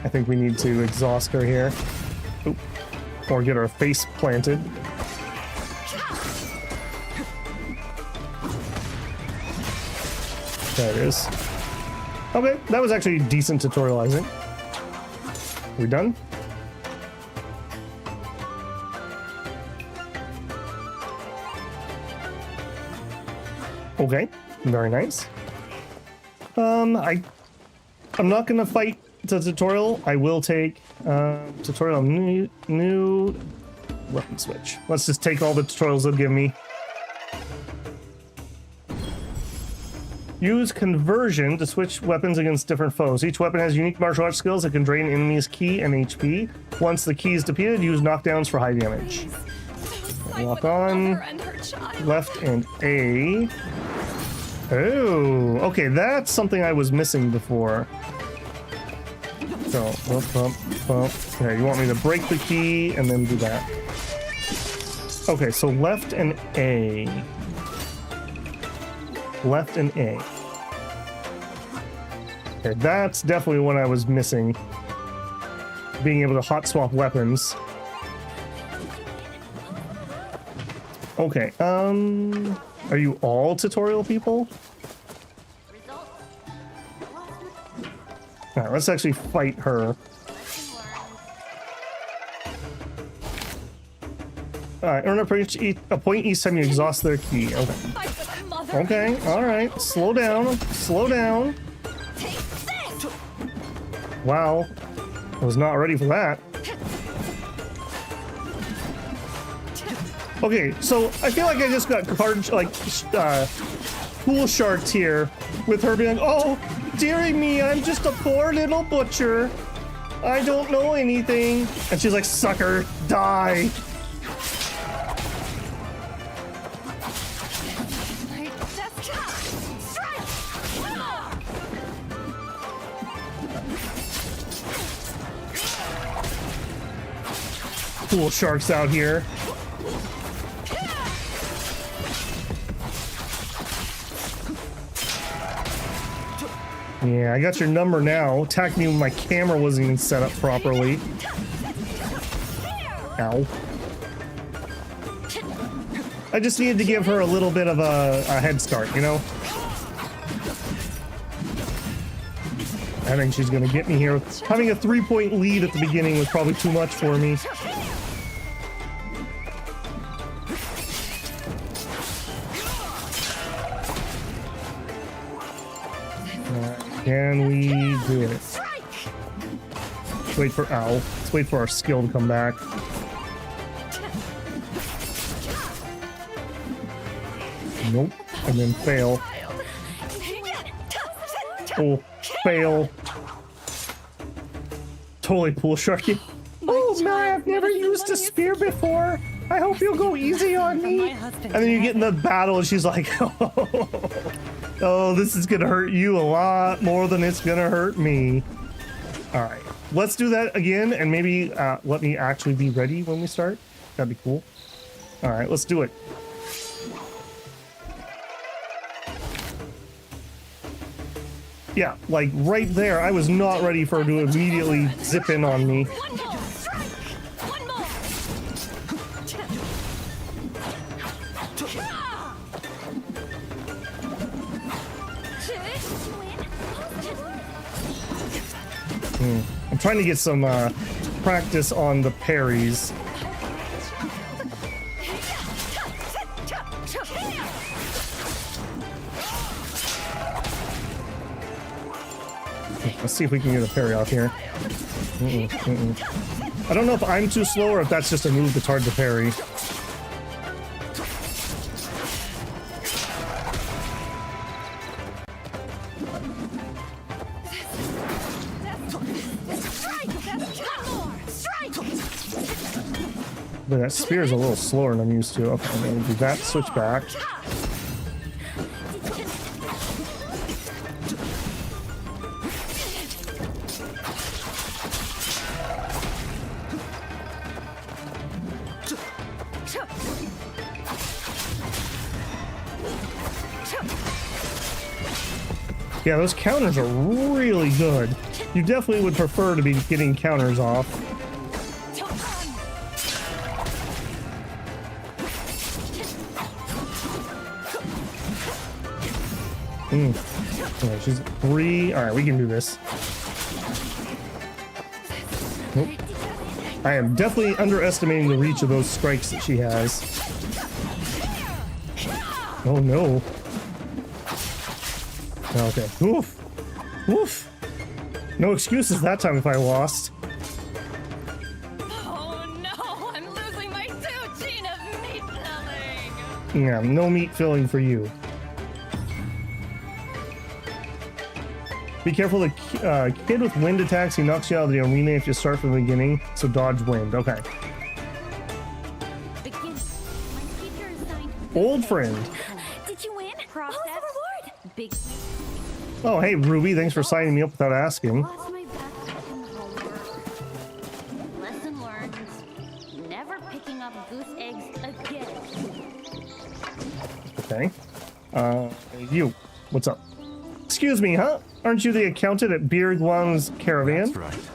S1: I think we need to exhaust her here. Oop. Or get her face planted. There it is. Okay, that was actually decent tutorializing. We done? Okay, very nice. I'm not gonna fight the tutorial. I will take tutorial new weapon switch. Let's just take all the tutorials they'll give me. Use conversion to switch weapons against different foes. Each weapon has unique martial arts skills that can drain enemies' ki and HP. Once the ki is depleted, use knockdowns for high damage. Lock on. Left and A. Oh, okay, that's something I was missing before. So, bump, bump, bump. Okay, you want me to break the key and then do that. Okay, so left and A. Left and A. Okay, that's definitely what I was missing. Being able to hot swap weapons. Okay, are you all tutorial people? Alright, let's actually fight her. Alright, earn a point each time you exhaust their key. Okay. Okay, alright. Slow down. Slow down. Wow. I was not ready for that. Okay, so I feel like I just got pool sharked here with her being like, oh, dearie me, I'm just a poor little butcher. I don't know anything. And she's like, sucker, die. Pool sharks out here. Yeah, I got your number now. Attack me when my camera wasn't even set up properly. Ow. I just needed to give her a little bit of a head start, you know? I think she's gonna get me here. Having a 3-point lead at the beginning was probably too much for me. Can we do it? Let's wait for let's wait for our skill to come back. Nope. And then fail. Oh, fail. Totally pool sharky. Oh, no, I've never used a spear before. I hope you'll go easy on me. And then you get in the battle and she's like, oh, this is gonna hurt you a lot more than it's gonna hurt me. All right, let's do that again, and maybe let me actually be ready when we start. That'd be cool. All right, let's do it. Yeah, like right there, I was not ready for her to immediately zip in on me. I'm trying to get some practice on the parries. Let's see if we can get a parry off here. I don't know if I'm too slow or if that's just a move that's hard to parry. But that spear is a little slower than I'm used to. Okay, I'm gonna do that, switch back. Yeah, those counters are really good. You definitely would prefer to be getting counters off. Alright, she's 3. Alright, we can do this. Nope. I am definitely underestimating the reach of those strikes that she has. Oh no. Okay. Oof. Oof. No excuses that time if I lost.
S6: Oh no, I'm losing my 2 gene of meat filling.
S1: Yeah, no meat filling for you. Be careful, the kid with wind attacks, he knocks you out of the arena if you start from the beginning, so dodge wind. Okay. Old friend.
S6: Did you win? Process. Oh, the reward. Big.
S1: Oh, hey, Ruby, thanks for signing me up without asking.
S6: Lesson learned. Never picking up goose eggs again.
S1: Okay. You. What's up? Excuse me, huh? Aren't you the accountant at Beer Guang's caravan?
S19: That's right.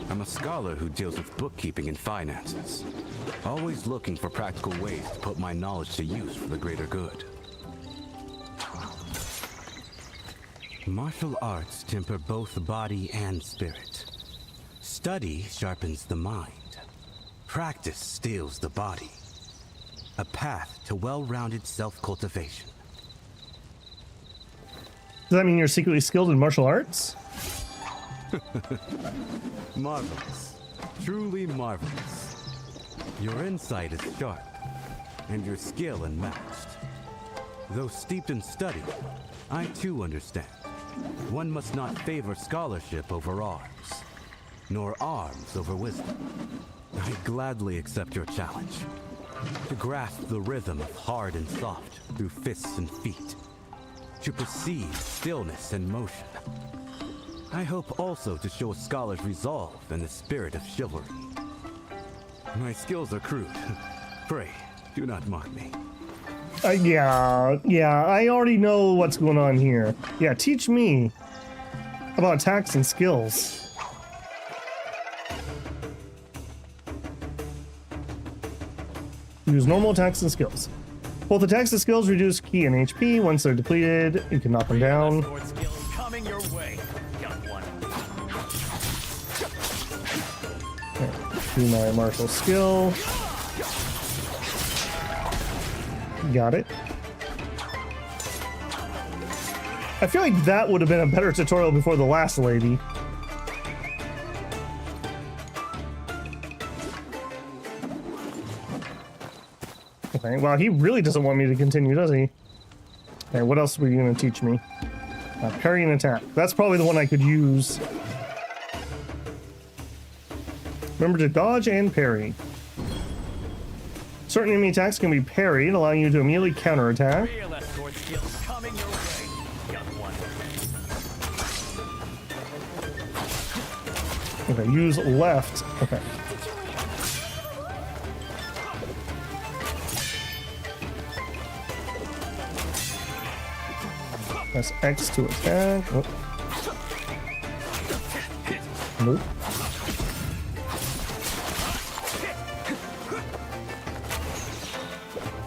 S19: I'm a scholar who deals with bookkeeping and finances. Always looking for practical ways to put my knowledge to use for the greater good. Martial arts temper both body and spirit. Study sharpens the mind. Practice steels the body. A path to well-rounded self-cultivation.
S1: Does that mean you're secretly skilled in martial arts?
S19: Marvelous. Truly marvelous. Your insight is sharp, and your skill unmatched. Though steeped in study, I too understand. One must not favor scholarship over arms, nor arms over wisdom. I gladly accept your challenge. To grasp the rhythm of hard and soft through fists and feet. To perceive stillness and motion. I hope also to show a scholar's resolve and the spirit of chivalry. My skills are crude. Pray, do not mock me.
S1: Yeah, I already know what's going on here. Yeah, teach me about attacks and skills. Use normal attacks and skills. Both attacks and skills reduce ki and HP. Once they're depleted, you can knock them down.
S11: Coming your way. Got one.
S1: Okay, do my martial skill. Got it. I feel like that would have been a better tutorial before the last lady. Okay, well, he really doesn't want me to continue, does he? Okay, what else were you going to teach me? Parry and attack. That's probably the one I could use. Remember to dodge and parry. Certain enemy attacks can be parried, allowing you to immediately counterattack.
S8: Real escort skills coming your way, young one.
S1: Okay, use left. Okay. Press X to attack. Oh. Nope.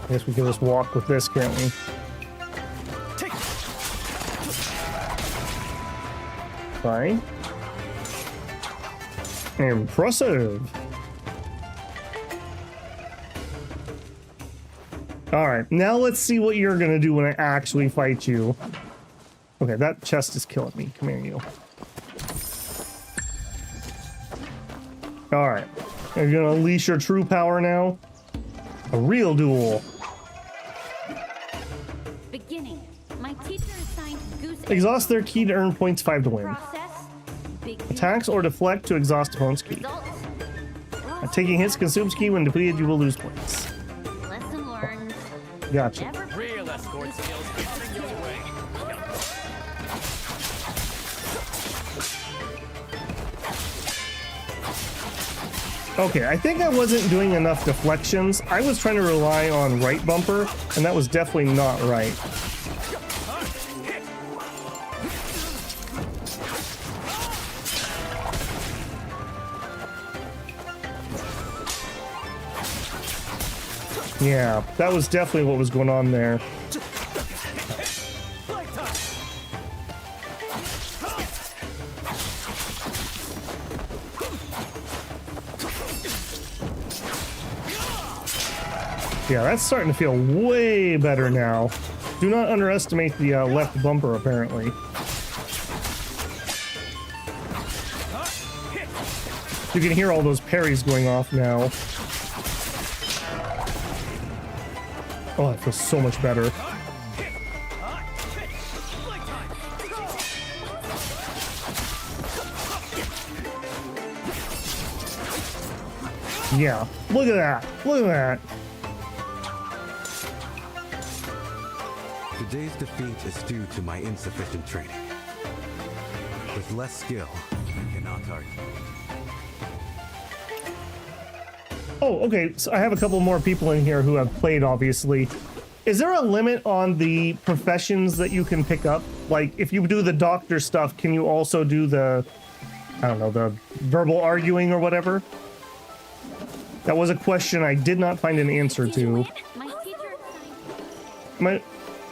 S1: I guess we can just walk with this, can't we? Fine. Impressive. Alright, now let's see what you're gonna do when I actually fight you. Okay, that chest is killing me. Come here, you. Alright. Are you gonna unleash your true power now? A real duel.
S17: Beginning. My teacher assigned Goose.
S1: Exhaust their key to earn points 5 to win.
S17: Process. Big
S1: Attacks or deflect to exhaust opponent's key. Taking hits consumes key. When depleted, you will lose points.
S17: Lesson learned.
S1: Gotcha.
S8: Real escort skills coming your way.
S1: Okay, I think I wasn't doing enough deflections. I was trying to rely on right bumper, and that was definitely not right. Yeah, that was definitely what was going on there. Yeah, that's starting to feel way better now. Do not underestimate the left bumper, apparently. You can hear all those parries going off now. Oh, it feels so much better. Yeah, look at that. Look at that.
S19: Today's defeat is due to my insufficient training. With less skill, I cannot argue.
S1: Oh, okay. So I have a couple more people in here who have played, obviously. Is there a limit on the professions that you can pick up? Like, if you do the doctor stuff, can you also do the, I don't know, the verbal arguing or whatever? That was a question I did not find an answer to.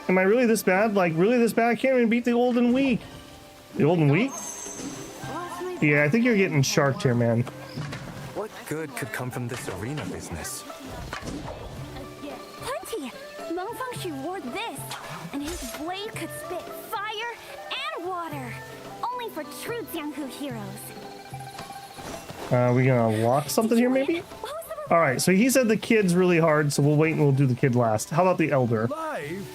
S1: Am I really this bad? Like, really this bad? I can't even beat the old and weak. The old and weak? Yeah, I think you're getting sharked here, man.
S2: What good could come from this arena business?
S6: Plenty! Meng Fengxu wore this, and his blade could spit fire and water. Only for true Jianghu heroes.
S1: We gonna lock something here, maybe? Alright, so he said the kid's really hard, so we'll wait and we'll do the kid last. How about the elder?
S13: Life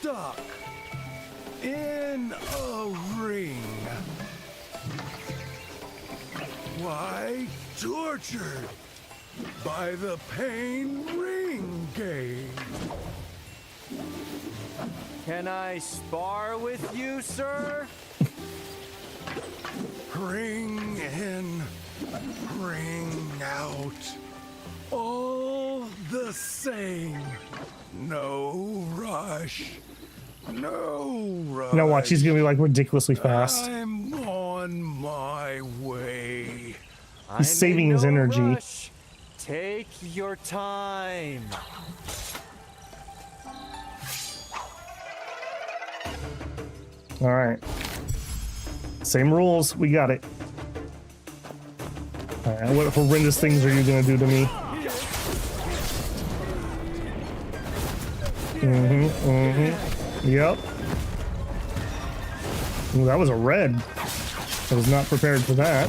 S13: stuck in a ring. Why tortured by the pain ring game?
S12: Can I spar with you, sir?
S13: Ring in, ring out. All the same. No rush. No rush.
S1: Now watch, he's gonna be like ridiculously fast.
S13: I'm on my way.
S1: He's saving his energy.
S12: Rush. Take your time.
S1: Alright. Same rules, we got it. Alright, what horrendous things are you gonna do to me? Yep. Ooh, that was a red. I was not prepared for that.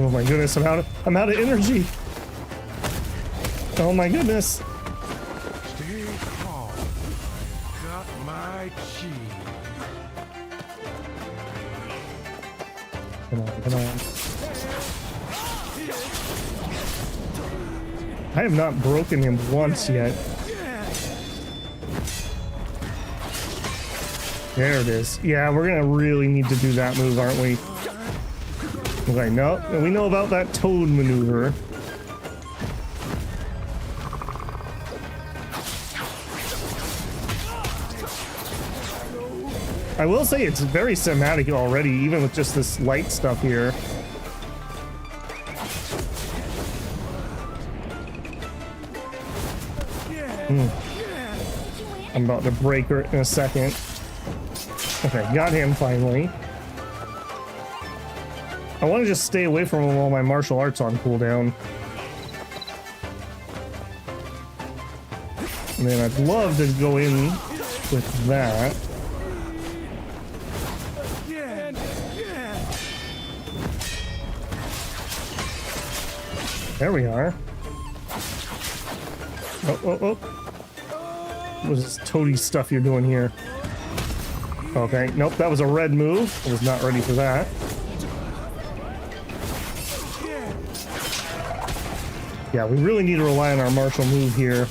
S1: Oh my goodness, I'm out of energy. Oh my goodness.
S14: Stay calm. Got my chi.
S1: Come on, come on. I have not broken him once yet. There it is. Yeah, we're gonna really need to do that move, aren't we? Okay, no, we know about that toad maneuver. I will say it's very cinematic already, even with just this light stuff here. I'm about to break her in a second. Okay, got him finally. I want to just stay away from him while my martial arts on cooldown. And then I'd love to go in with that. There we are. Oh, oh, oh. What is this toady stuff you're doing here? Okay, nope, that was a red move. I was not ready for that. Yeah, we really need to rely on our martial move here.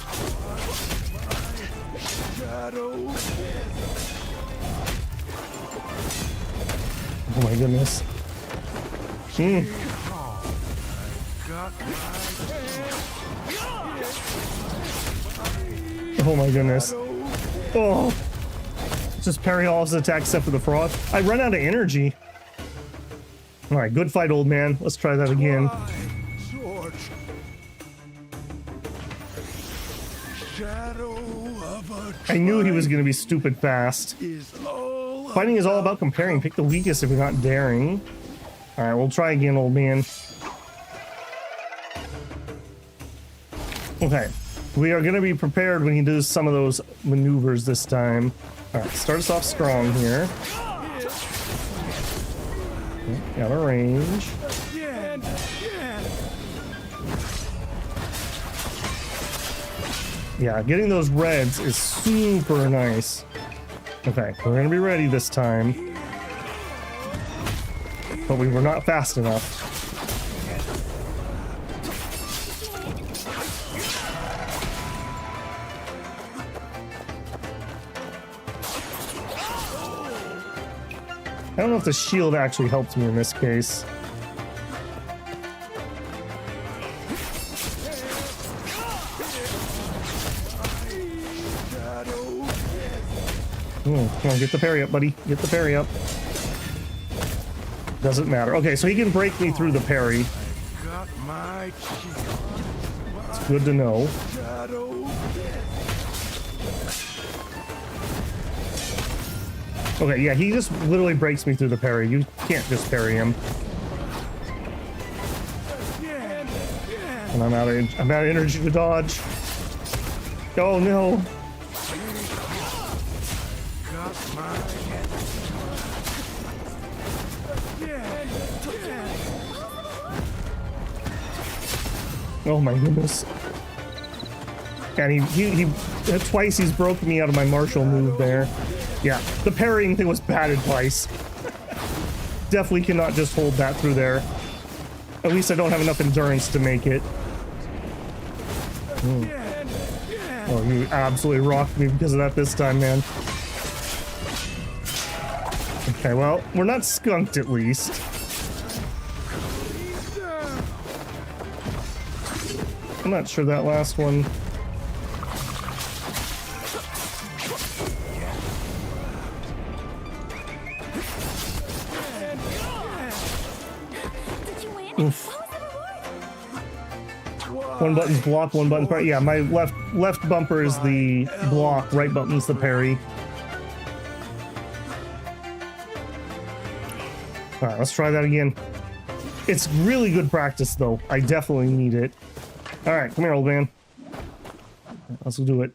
S1: Oh my goodness. Oh my goodness. Oh. Just parry all his attacks except for the frog. I run out of energy. Alright, good fight, old man. Let's try that again. I knew he was going to be stupid fast. Fighting is all about comparing. Pick the weakest if you're not daring. Alright, we'll try again, old man. Okay. We are going to be prepared when he does some of those maneuvers this time. Alright, start us off strong here. Got a range. Yeah, getting those reds is super nice. Okay, we're going to be ready this time. But we were not fast enough. I don't know if the shield actually helped me in this case. Come on, get the parry up, buddy. Get the parry up. Doesn't matter. Okay, so he can break me through the parry. It's good to know. Okay, yeah, he just literally breaks me through the parry. You can't just parry him. And I'm out of energy to dodge. Oh no. Oh my goodness. And he twice he's broken me out of my martial move there. Yeah, the parrying thing was bad advice. Definitely cannot just hold that through there. At least I don't have enough endurance to make it. Oh, you absolutely rocked me because of that this time, man. Okay, well, we're not skunked at least. I'm not sure that last one. Oof. One button's block, one button's parry. Yeah, my left bumper is the block, right button's the parry. All right, let's try that again. It's really good practice, though. I definitely need it. All right, come here, old man. Let's do it.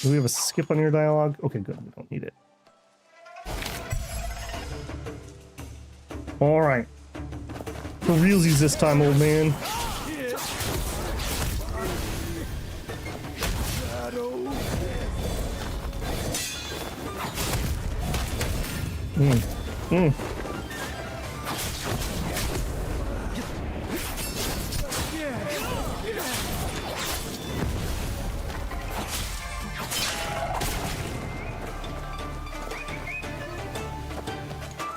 S1: Do we have a skip on your dialogue? Okay, good. We don't need it. All right. for realsies this time, old man.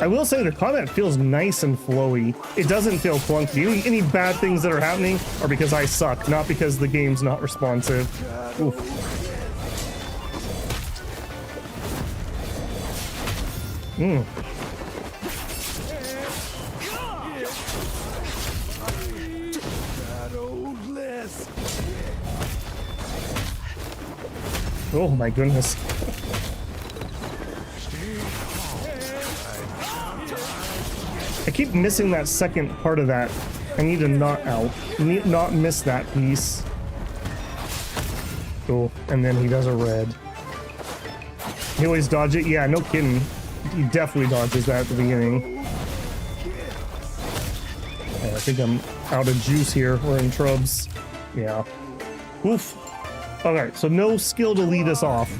S1: I will say the combat feels nice and flowy. It doesn't feel clunky. Any bad things that are happening are because I suck, not because the game's not responsive. Oof. Oh my goodness. I keep missing that second part of that. I need to not miss that piece. Oh, and then he does a red. He always dodge it? Yeah, no kidding. He definitely dodges that at the beginning. Yeah, I think I'm out of juice here. We're in trubs. Yeah. Oof. Okay, so no skill to lead us off.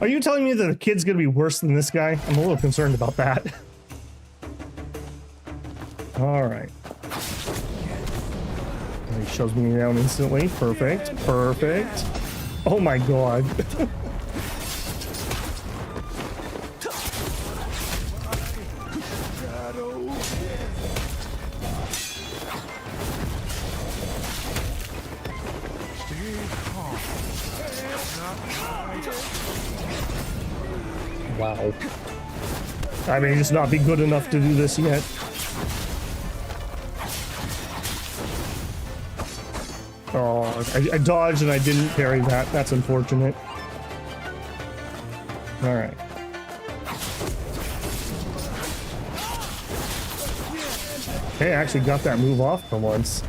S1: Are you telling me that the kid's gonna be worse than this guy? I'm a little concerned about that. All right. He shows me down instantly. Perfect. Perfect. Oh my god. Wow. I may just not be good enough to do this yet. Oh, I dodged and I didn't parry that. That's unfortunate. All right. Hey, I actually got that move off for once.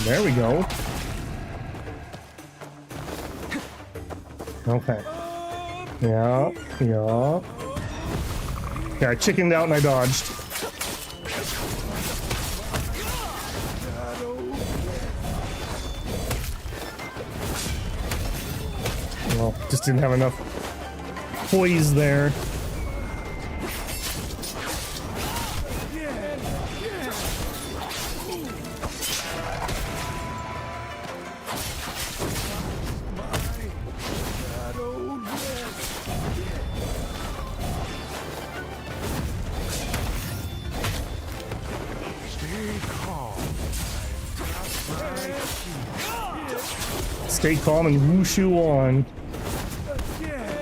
S1: There we go. Okay. Yeah, yeah. Yeah, I chickened out and I dodged. Well, just didn't have enough poise there. Stay calm and wushu on.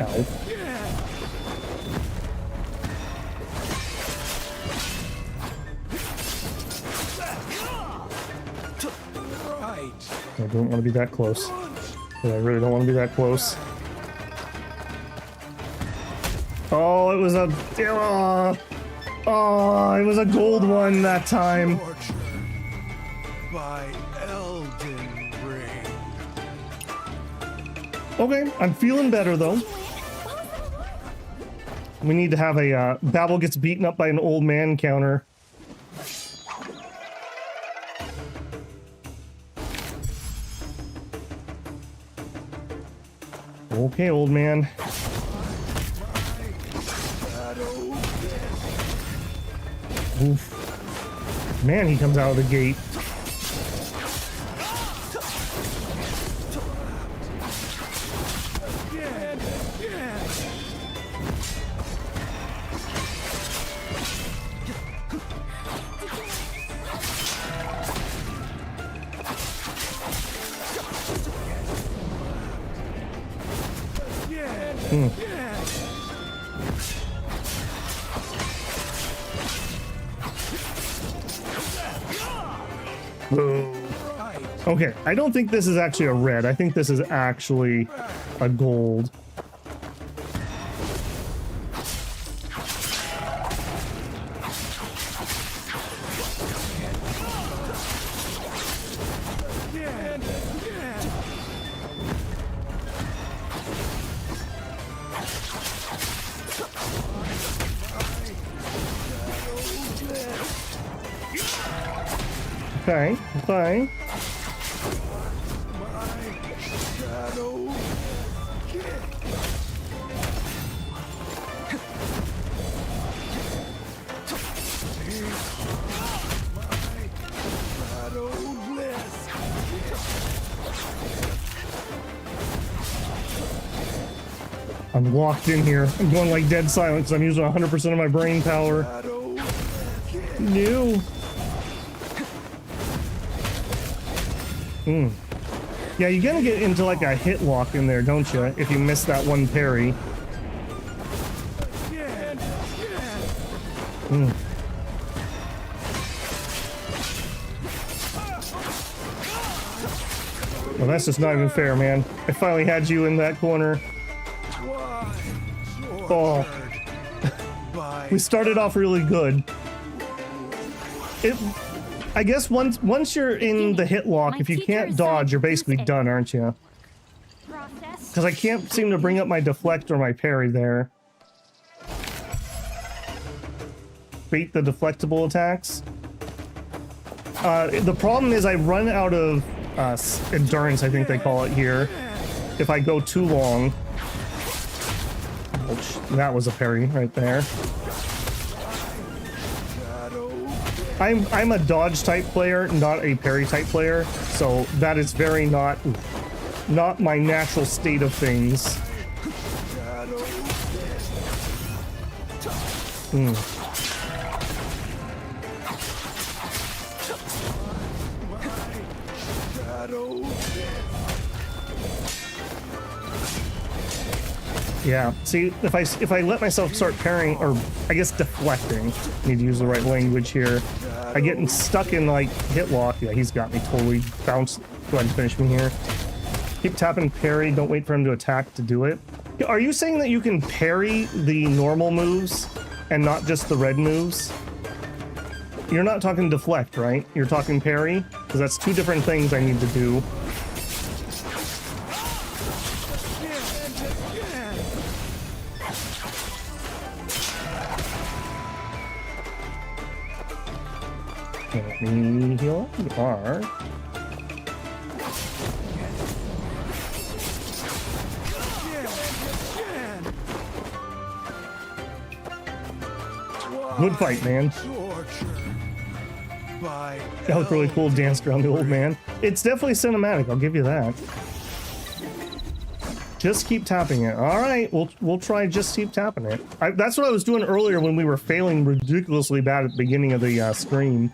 S1: Ow. I don't want to be that close. I really don't want to be that close. Oh, it was a... Oh, it was a gold one that time.
S11: By Elden Ring.
S1: Okay, I'm feeling better though. We need to have a Babel gets beaten up by an old man counter. Okay, old man. Oof. Man, he comes out of the gate. Okay, I don't think this is actually a red. I think this is actually a gold. Okay, fine.
S13: Shadow.
S1: I'm locked in here. I'm going like dead silent because I'm using 100% of my brain power. No. Yeah, you're gonna get into like a hit lock in there, don't you? If you miss that one parry. Well, that's just not even fair, man. I finally had you in that corner. Oh. We started off really good. I guess once you're in the hit lock, if you can't dodge, you're basically done, aren't you? Because I can't seem to bring up my deflect or my parry there. Bait the deflectable attacks. The problem is I run out of endurance, I think they call it here, if I go too long. Ouch, that was a parry right there. I'm a dodge type player, not a parry type player, so that is very not my natural state of things. Yeah, see, if I let myself start parrying, or I guess deflecting, I need to use the right language here, I get stuck in like hit lock. Yeah, he's got me totally bounced. Go ahead and finish me here. Keep tapping parry, don't wait for him to attack to do it. Are you saying that you can parry the normal moves and not just the red moves? You're not talking deflect, right? You're talking parry? Because that's two different things I need to do. Let me heal up. You are. Good fight, man. That was really cool, danced around the old man. It's definitely cinematic, I'll give you that. Just keep tapping it. All right, we'll try just keep tapping it. That's what I was doing earlier when we were failing ridiculously bad at the beginning of the stream.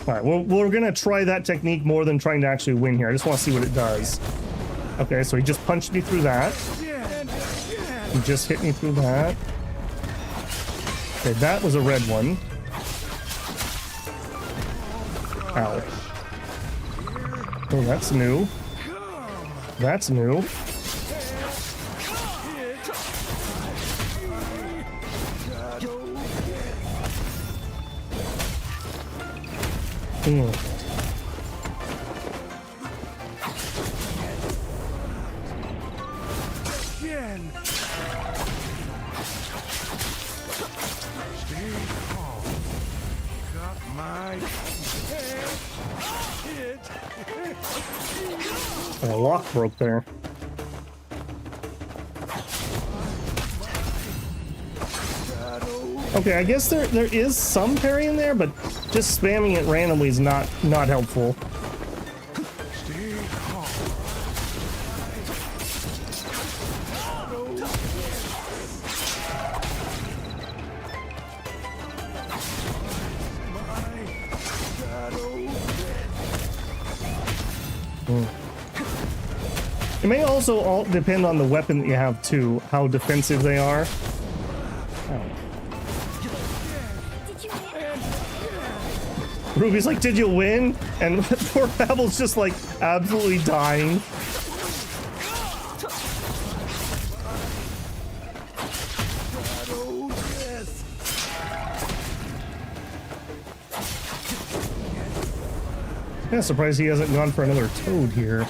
S1: All right, we're gonna try that technique more than trying to actually win here. I just want to see what it does. Okay, so he just punched me through that. He just hit me through that. Okay, that was a red one. Ow. Oh, that's new. That's new. A lock broke there. Okay, I guess there is some parry in there, but just spamming it randomly is not helpful. It may also all depend on the weapon that you have too, how defensive they are. Oh. Ruby's like, did you win? And poor Babble's just like absolutely dying. Yeah, surprised he hasn't gone for another toad here.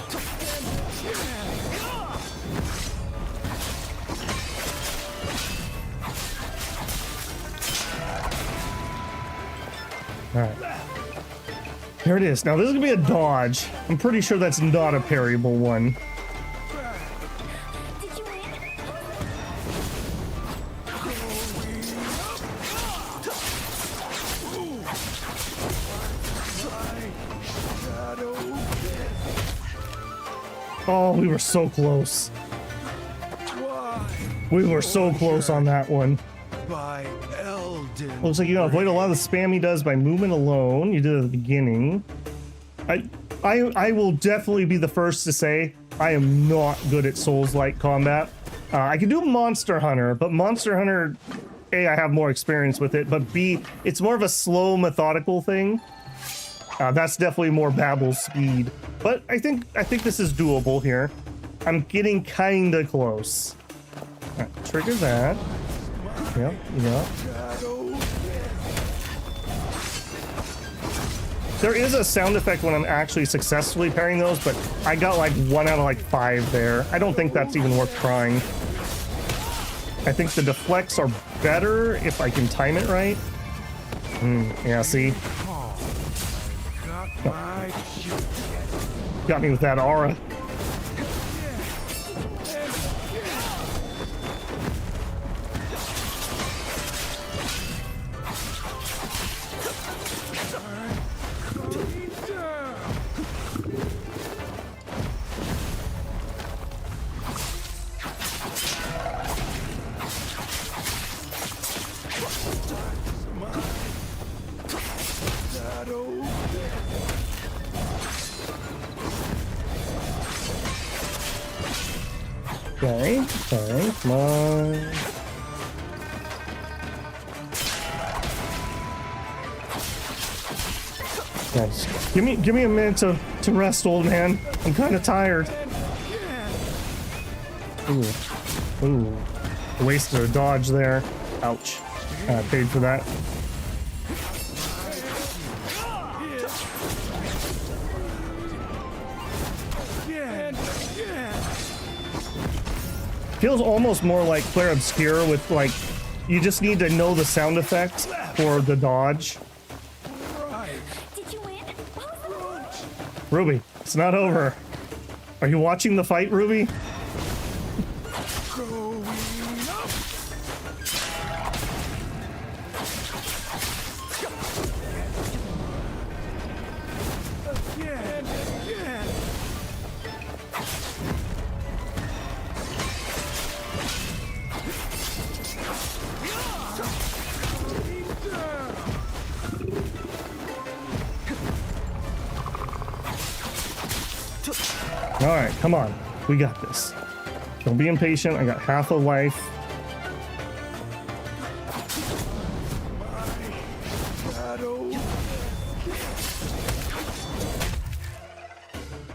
S1: Alright. There it is. Now this is gonna be a dodge. I'm pretty sure that's not a parryable one. Oh, we were so close. We were so close on that one.
S11: By Eldin.
S1: Looks like you can avoid a lot of the spam he does by movement alone. You did it at the beginning. I will definitely be the first to say I am not good at Souls-like combat. I can do Monster Hunter, but Monster Hunter, A, I have more experience with it, but B, it's more of a slow, methodical thing. That's definitely more Babble's speed. But I think this is doable here. I'm getting kinda close. Right, trigger that. Yep. There is a sound effect when I'm actually successfully parrying those, but I got like 1 out of like 5 there. I don't think that's even worth trying. I think the deflects are better if I can time it right. Yeah, see? Got me with that aura. Okay, come on. Yes. Give me a minute to rest, old man. I'm kind of tired. Ooh. Wasted a dodge there. Ouch. I paid for that. Feels almost more like Claire Obscura with like, you just need to know the sound effect for the dodge. Ruby, it's not over. Are you watching the fight, Ruby? All right, come on. We got this. Don't be impatient. I got half a life.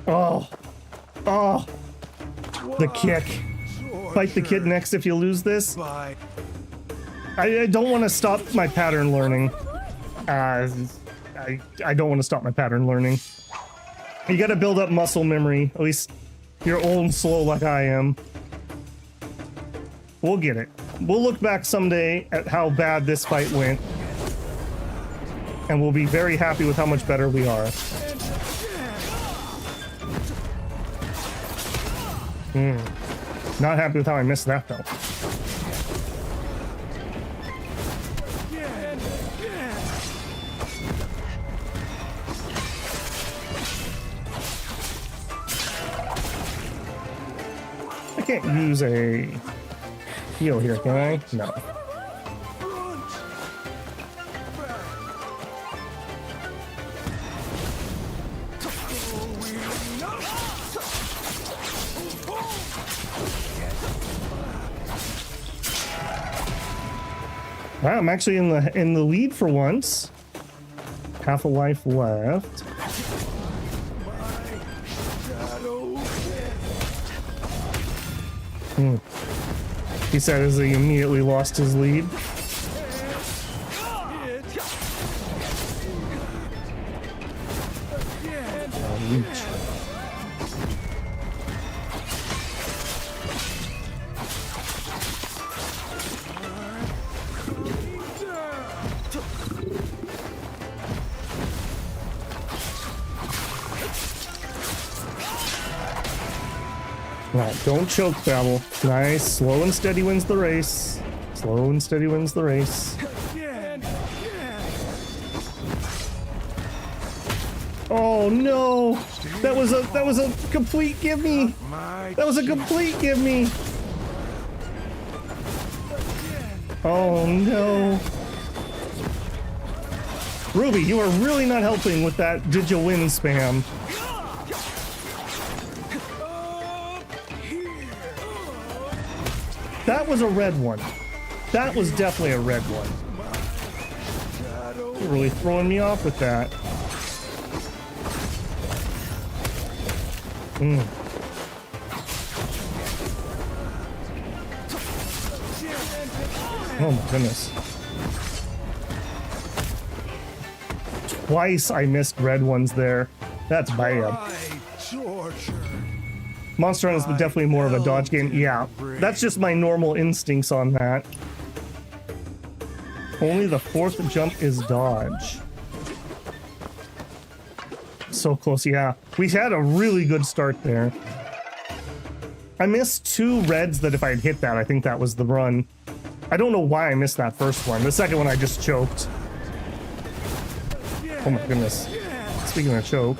S1: Oh, the kick. Fight the kid next if you lose this. I don't want to stop my pattern learning. I don't want to stop my pattern learning. You gotta build up muscle memory. At least you're old and slow like I am. We'll get it. We'll look back someday at how bad this fight went. And we'll be very happy with how much better we are. Not happy with how I missed that though. I can't use a heal here, can I? No. Wow, I'm actually in the lead for once. Half a life left. He said as he immediately lost his lead. Alright, don't choke, Babel. Nice. Slow and steady wins the race. Slow and steady wins the race. Oh no! That was a complete gimme! That was a complete gimme! Oh no! Ruby, you are really not helping with that did you win spam. That was a red one. That was definitely a red one. You're really throwing me off with that. Oh my goodness. Twice I missed red ones there. That's bad. Monster Hunter is definitely more of a dodge game. Yeah, that's just my normal instincts on that. Only the fourth jump is dodge. So close, yeah. We had a really good start there. I missed 2 reds that if I had hit that, I think that was the run. I don't know why I missed that first one. The second one I just choked. Oh my goodness. Speaking of choke.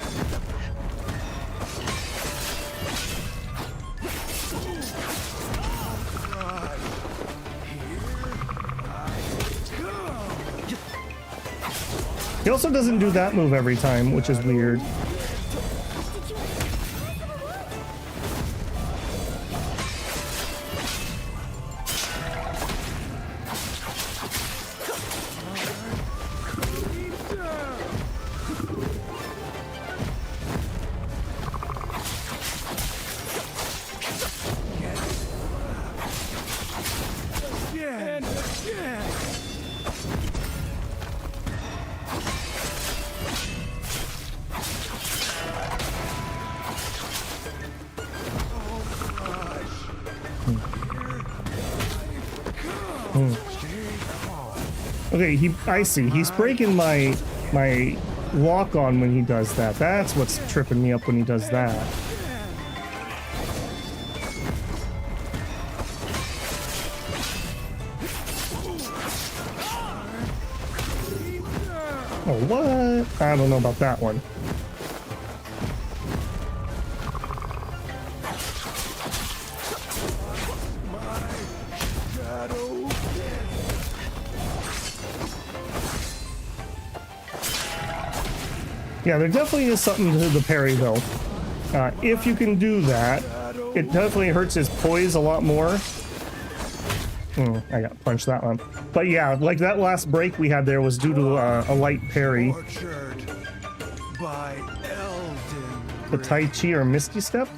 S1: He also doesn't do that move every time, which is weird. Okay, I see. He's breaking my lock on when he does that. That's what's tripping me up when he does that. Oh, what? I don't know about that one. Yeah, there definitely is something to the parry, though. If you can do that, it definitely hurts his poise a lot more. I got punched that one. But yeah, like that last break we had there was due to a light parry. The Tai Chi or Misty Step?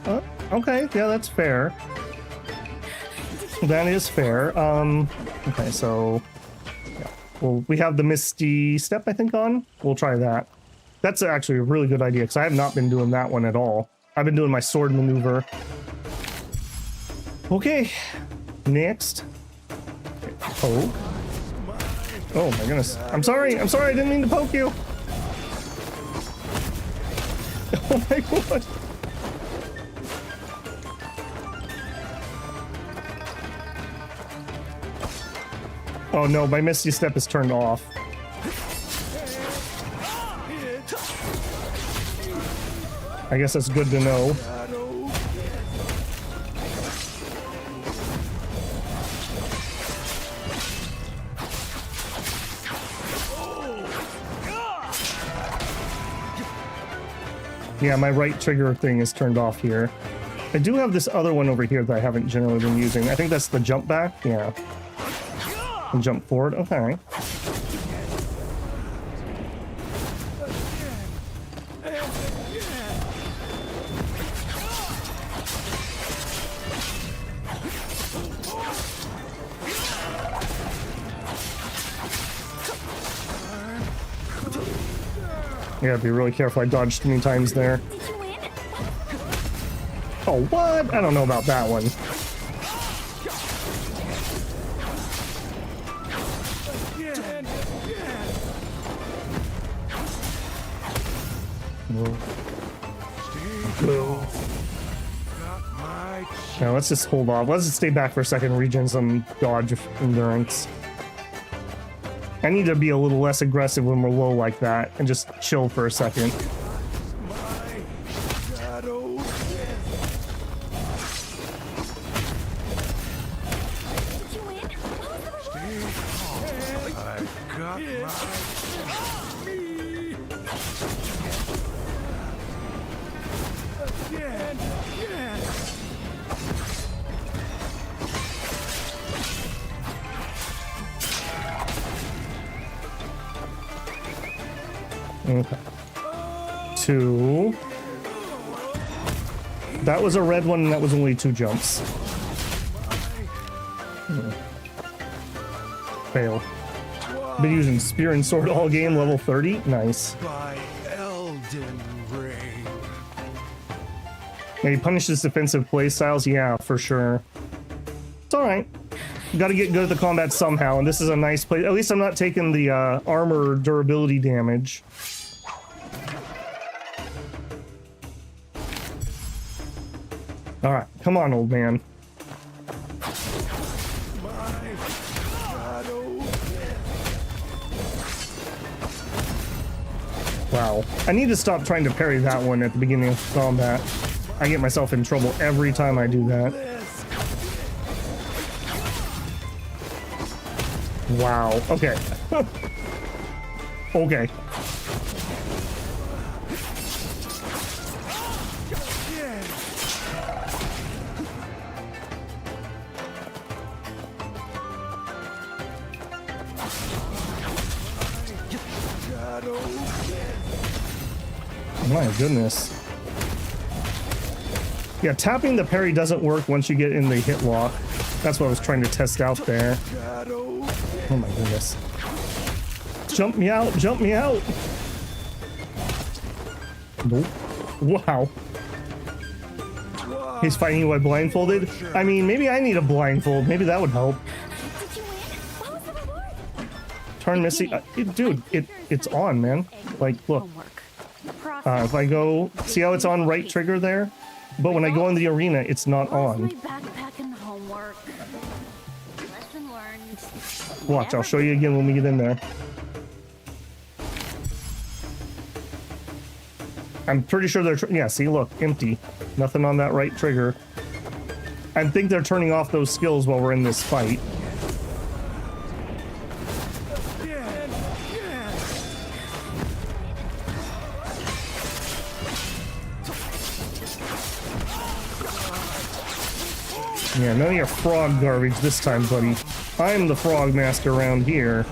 S1: Okay, yeah, that's fair. That is fair. Okay, so yeah. Well, we have the Misty Step, I think, on. We'll try that. That's actually a really good idea, because I have not been doing that one at all. I've been doing my sword maneuver. Okay, next. Poke. Oh my goodness. I'm sorry, I didn't mean to poke you. Oh my god. Oh no, my Misty Step is turned off. I guess that's good to know. Yeah, my right trigger thing is turned off here. I do have this other one over here that I haven't generally been using. I think that's the jump back. Yeah. And jump forward. Okay. I gotta be really careful. I dodged too many times there. Oh, what? I don't know about that one. Now let's just hold off. Let's just stay back for a second, regen some dodge endurance. I need to be a little less aggressive when we're low like that and just chill for a second. Okay. 2. That was a red one, and that was only 2 jumps. Fail. Been using spear and sword all game, level 30. Nice.
S11: By Elden Ring.
S1: Yeah, he punishes defensive playstyles. Yeah, for sure. It's all right. Got to get good at the combat somehow, and this is a nice place. At least I'm not taking the armor durability damage. All right, come on, old man. Wow. I need to stop trying to parry that one at the beginning of combat. I get myself in trouble every time I do that. Wow. Okay. Okay. My goodness. Yeah, tapping the parry doesn't work once you get in the hit lock. That's what I was trying to test out there. Oh my goodness. Jump me out, jump me out. Nope. Wow. He's fighting you while blindfolded? I mean, maybe I need a blindfold. Maybe that would help. Turn Missy. Dude, it's on, man. Like, look. If I go, see how it's on right trigger there? But when I go in the arena, it's not on. Watch, I'll show you again when we get in there. I'm pretty sure they're, yeah, see, look, empty. Nothing on that right trigger. I think they're turning off those skills while we're in this fight. Yeah, none of your frog garbage this time, buddy. I'm the frog master around here.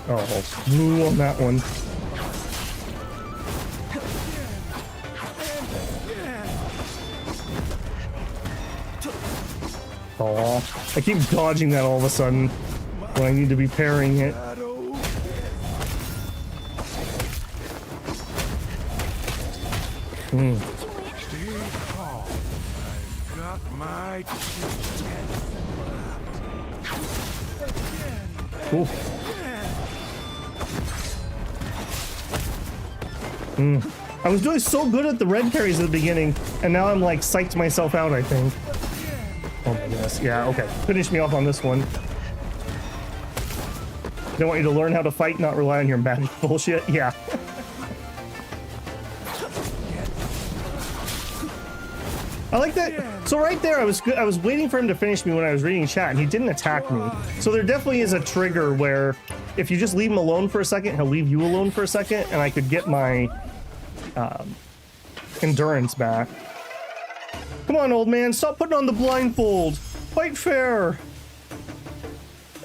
S1: Oh, blue on that one. Oh, I keep dodging that all of a sudden when I need to be parrying it. I was doing so good at the red parries at the beginning, and now I'm like psyched myself out, I think. Oh my goodness. Yeah, okay. Finish me off on this one. They want you to learn how to fight, not rely on your magic bullshit. Yeah. I like that. So right there, I was waiting for him to finish me when I was reading chat, and he didn't attack me. So there definitely is a trigger where if you just leave him alone for a second, he'll leave you alone for a second, and I could get my endurance back. Come on, old man, stop putting on the blindfold. Fight fair.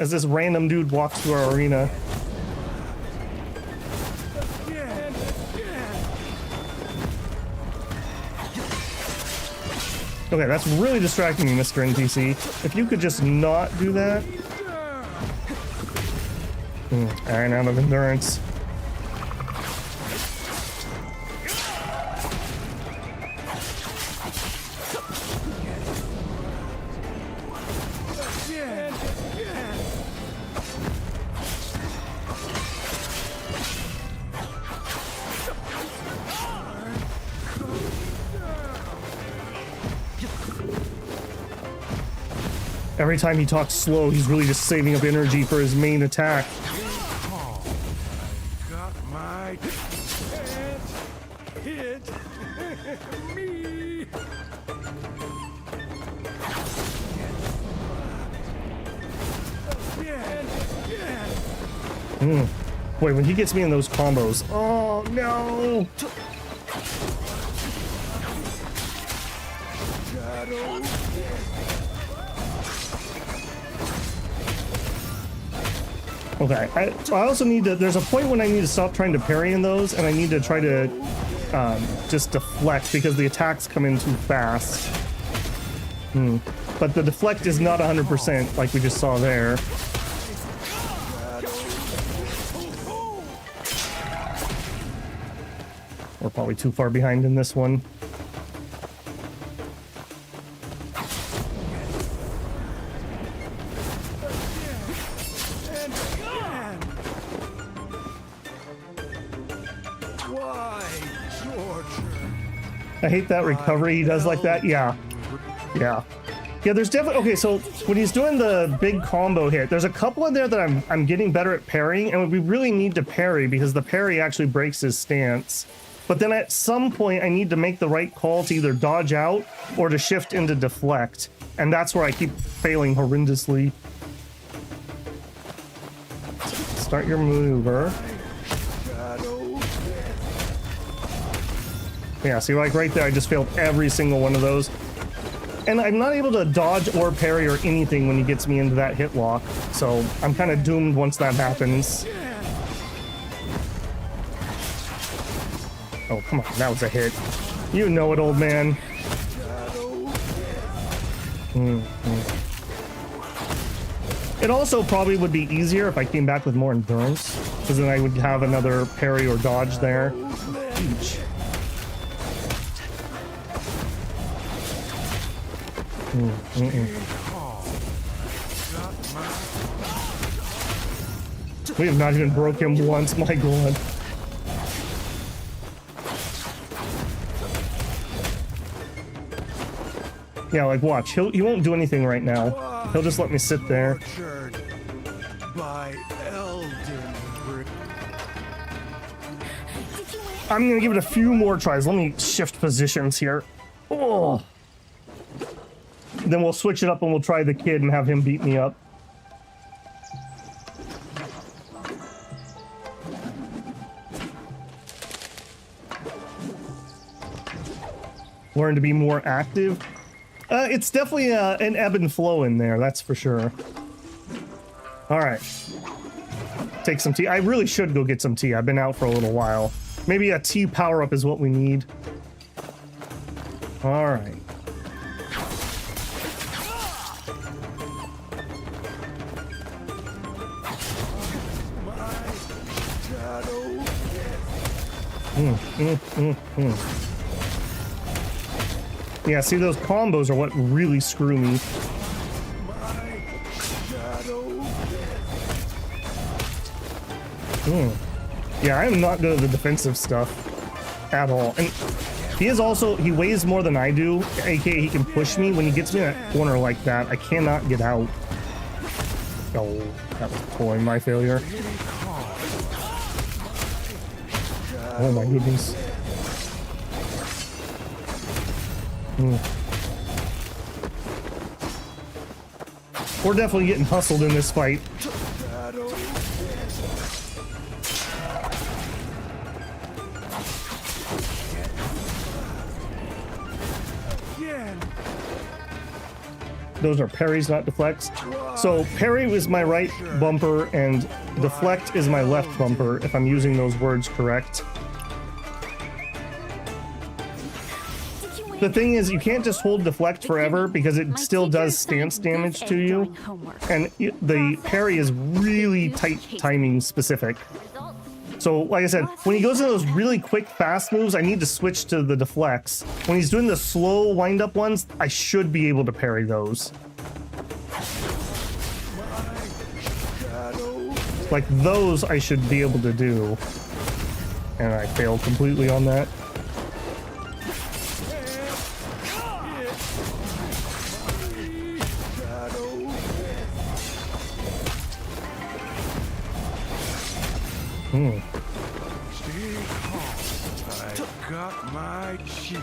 S1: As this random dude walks through our arena. Okay, that's really distracting me, Mr. NPC. If you could just not do that. Alright, out of endurance. Every time he talks slow, he's really just saving up energy for his main attack.
S11: Got my can't hit me.
S1: Boy, when he gets me in those combos, oh no! Okay, I also need to, there's a point when I need to stop trying to parry in those, and I need to try to just deflect because the attacks come in too fast. But the deflect is not 100% like we just saw there. We're probably too far behind in this one. I hate that recovery he does like that. Yeah. Yeah, there's definitely... Okay, so when he's doing the big combo hit, there's a couple in there that I'm getting better at parrying, and we really need to parry because the parry actually breaks his stance. But then at some point, I need to make the right call to either dodge out or to shift into deflect. And that's where I keep failing horrendously. Start your maneuver. Yeah, see, like right there, I just failed every single one of those. And I'm not able to dodge or parry or anything when he gets me into that hit lock. So I'm kind of doomed once that happens. Oh, come on, that was a hit. You know it, old man. It also probably would be easier if I came back with more endurance, because then I would have another parry or dodge there. Each. We have not even broke him once, my god. Yeah, like watch, he won't do anything right now. He'll just let me sit there. I'm gonna give it a few more tries. Let me shift positions here. Oh. Then we'll switch it up and we'll try the kid and have him beat me up. Learn to be more active. It's definitely an ebb and flow in there, that's for sure. All right. Take some tea. I really should go get some tea. I've been out for a little while. Maybe a tea power-up is what we need. All right. Yeah, see, those combos are what really screw me. Yeah, I am not good at the defensive stuff at all. And he weighs more than I do, aka he can push me. When he gets me in that corner like that, I cannot get out. Oh, that was totally my failure. Oh my goodness. We're definitely getting hustled in this fight. Those are parries, not deflects. So parry is my right bumper and deflect is my left bumper, if I'm using those words correct. The thing is, you can't just hold deflect forever because it still does stance damage to you. And the parry is really tight timing specific. So, like I said, when he goes into those really quick, fast moves, I need to switch to the deflects. When he's doing the slow wind-up ones, I should be able to parry those. Like those I should be able to do. And I failed completely on that.
S13: Stay calm. I got my cheese.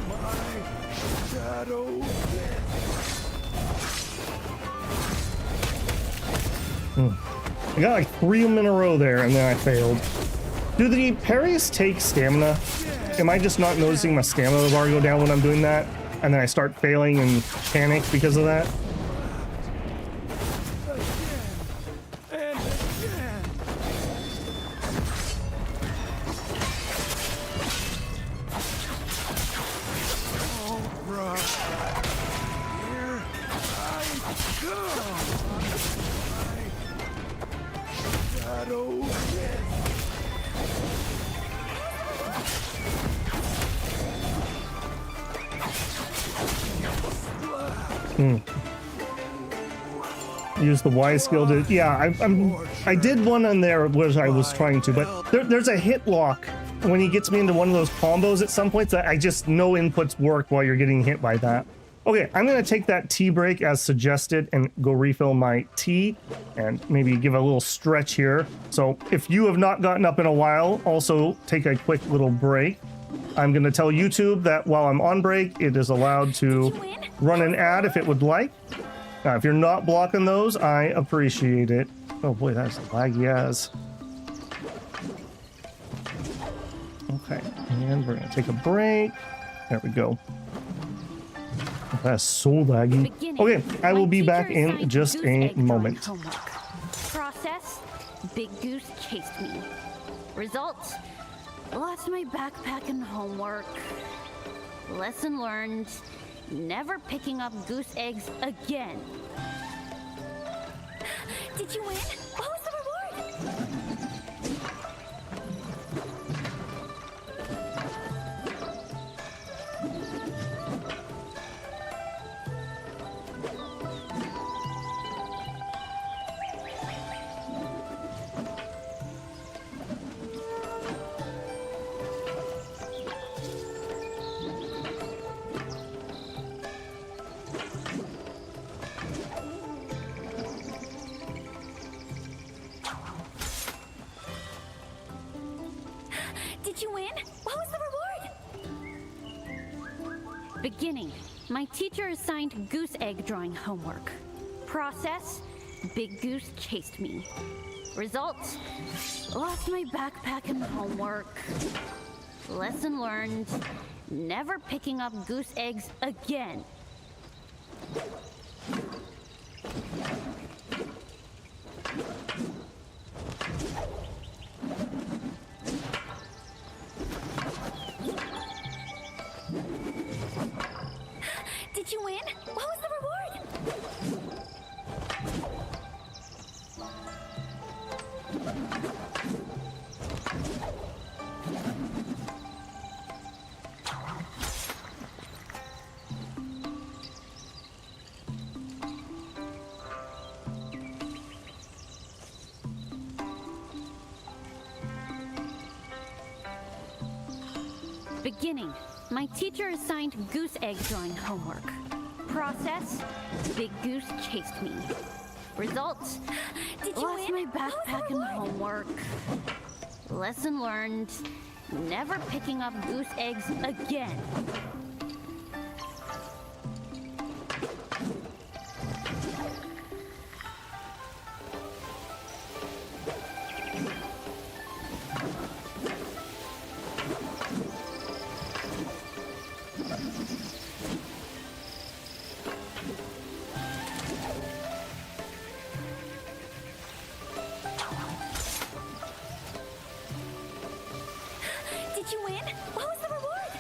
S13: My shadow.
S1: I got like 3 of them in a row there, and then I failed. Do the parries take stamina? Am I just not noticing my stamina bar go down when I'm doing that? And then I start failing and panic because of that? Use the Y skill to, yeah, I did one on there which I was trying to, but there's a hit lock when he gets me into one of those combos at some points that I just no inputs work while you're getting hit by that. Okay, I'm gonna take that tea break as suggested and go refill my tea and maybe give a little stretch here. So if you have not gotten up in a while, also take a quick little break. I'm gonna tell YouTube that while I'm on break, it is allowed to run an ad if it would like. If you're not blocking those, I appreciate it. Oh boy, that's laggy as. Okay, and we're gonna take a break. There we go. That's so laggy. Okay, I will be back in just a moment.
S17: Process, Big Goose chased me. Results, lost my backpack and homework. Lesson learned, never picking up goose eggs again. Did you win? What was the reward? Did you win? What was the reward? Beginning. My teacher assigned goose egg drawing homework. Process, Big Goose chased me. Results, lost my backpack and homework. Lesson learned, never picking up goose eggs again. Did you win? What was the reward? Beginning. My teacher assigned goose egg drawing homework. Process, Big Goose chased me. Results, did you lost my backpack and homework. Lesson learned, never picking up goose eggs again. Did you win? What was the reward?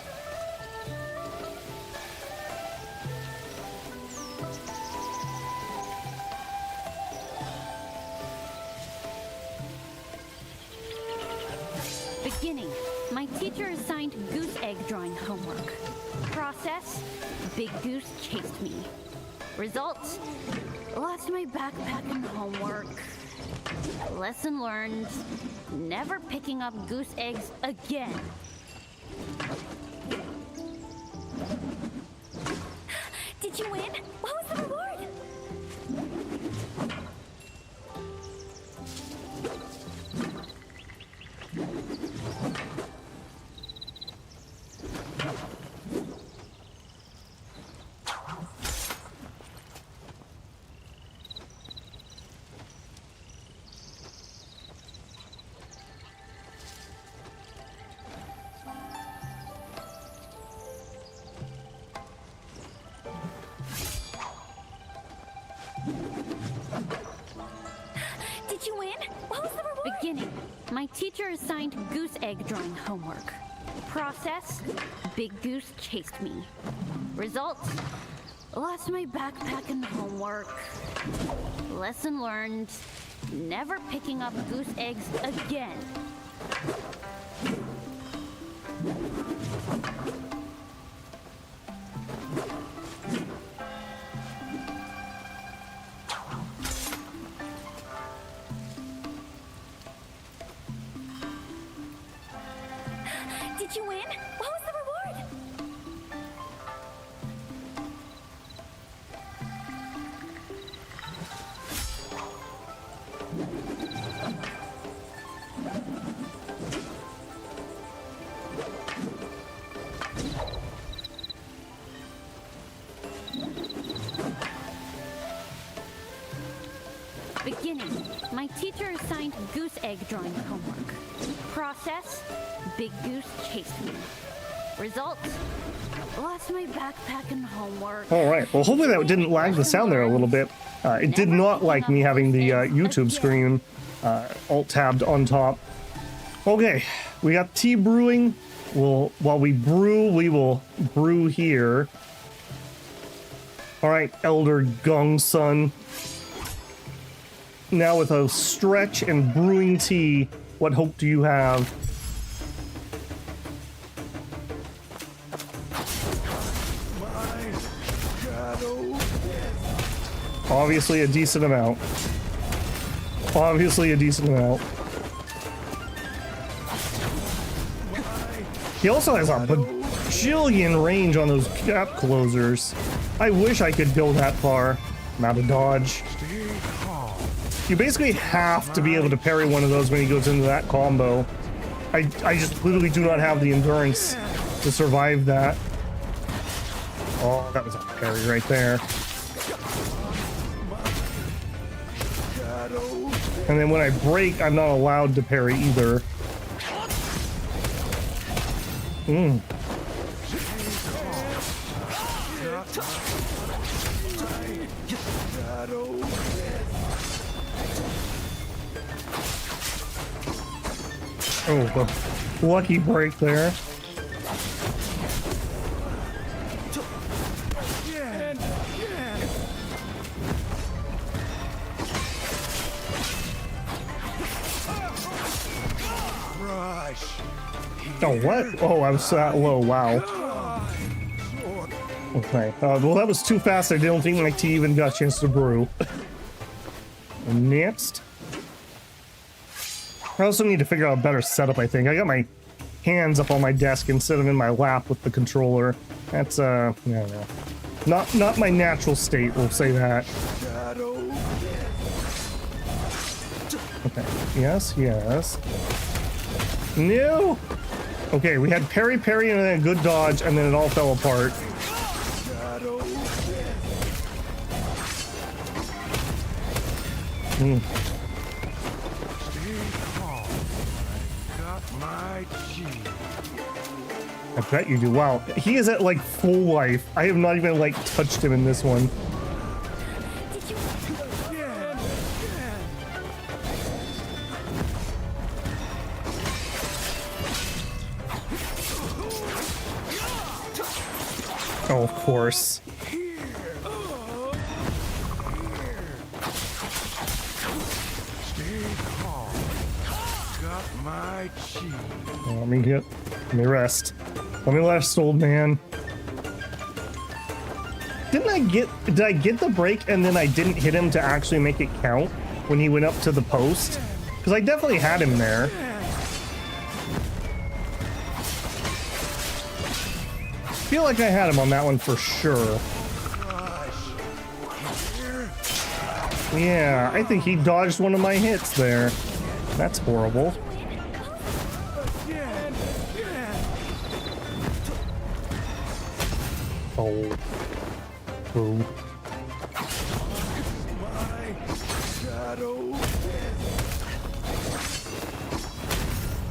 S17: Beginning. My teacher assigned goose egg drawing homework. Process, Big Goose chased me. Results, lost my backpack and homework. Lesson learned, never picking up goose eggs again. Did you win? What was the reward? Beginning. My teacher assigned goose egg drawing homework. Process. Big goose chased me. Results. Lost my backpack and homework. Lesson learned. Never picking up goose eggs again. Did you win? What was the reward? Beginning. My teacher assigned goose egg drawing homework. Process. Big goose chased me. Results. Lost my backpack and homework.
S1: All right. Well, hopefully that didn't lag the sound there a little bit. It did not like me having the YouTube screen alt-tabbed on top. Okay. We got tea brewing. While we brew, we will brew here. All right, Elder Gong Sun. Now with a stretch and brewing tea, what hope do you have? Obviously a decent amount. Obviously a decent amount. He also has a bajillion range on those gap closers. I wish I could build that far. I'm out of dodge. You basically have to be able to parry one of those when he goes into that combo. I just literally do not have the endurance to survive that. Oh, that was a parry right there. And then when I break, I'm not allowed to parry either. Oh, the lucky break there. Oh, what? Oh, I was that low. Wow. Okay. Well, that was too fast. I didn't think my tea even got a chance to brew. Next. I also need to figure out a better setup, I think. I got my hands up on my desk instead of in my lap with the controller. That's, I don't know. Not my natural state, we'll say that. Okay. Yes, yes. No! Okay, we had parry, parry, and then a good dodge, and then it all fell apart. I bet you do. Wow, he is at like full life. I have not even like touched him in this one. Oh, of course. Let me rest. Let me rest, old man. Did I get the break and then I didn't hit him to actually make it count when he went up to the post? Because I definitely had him there. I feel like I had him on that one for sure. Yeah, I think he dodged one of my hits there. That's horrible. Oh. Boo.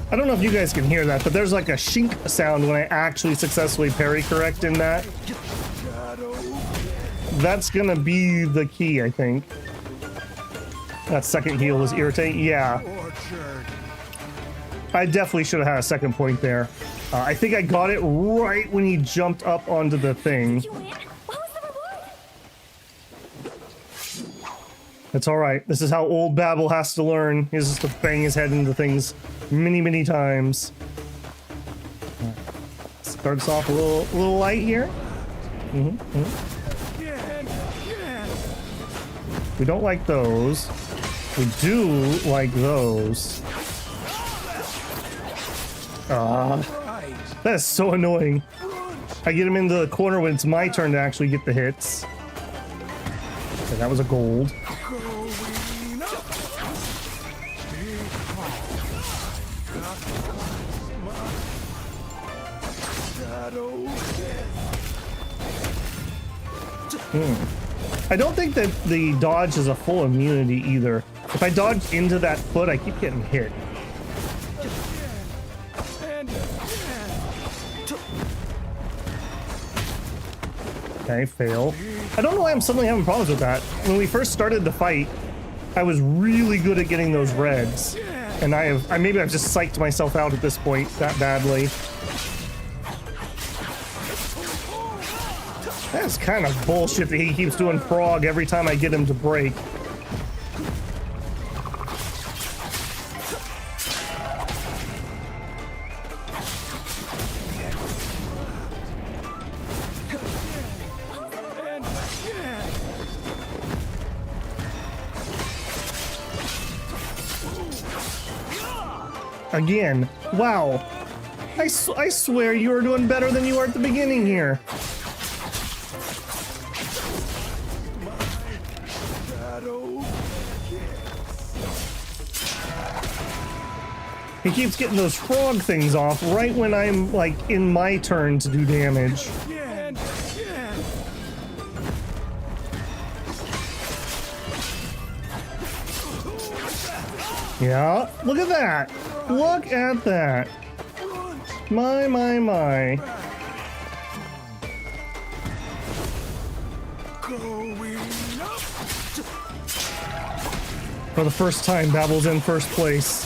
S1: I don't know if you guys can hear that, but there's like a shink sound when I actually successfully parry correct in that. That's gonna be the key, I think. That second heal was irritating. Yeah. I definitely should have had a second point there. I think I got it right when he jumped up onto the thing. That's all right. This is how old Babel has to learn. He has to bang his head into things many, many times. Starts off a little light here. We don't like those. We do like those. That is so annoying. I get him into the corner when it's my turn to actually get the hits. Okay, that was a gold. I don't think that the dodge is a full immunity either. If I dodge into that foot, I keep getting hit. Okay, fail. I don't know why I'm suddenly having problems with that. When we first started the fight, I was really good at getting those reds. And maybe I've just psyched myself out at this point that badly. That's kind of bullshit that he keeps doing frog every time I get him to break. Again, wow. I swear you were doing better than you were at the beginning here. He keeps getting those frog things off right when I'm, like, in my turn to do damage. Yeah, look at that. Look at that. My. For the first time, Babel's in first place.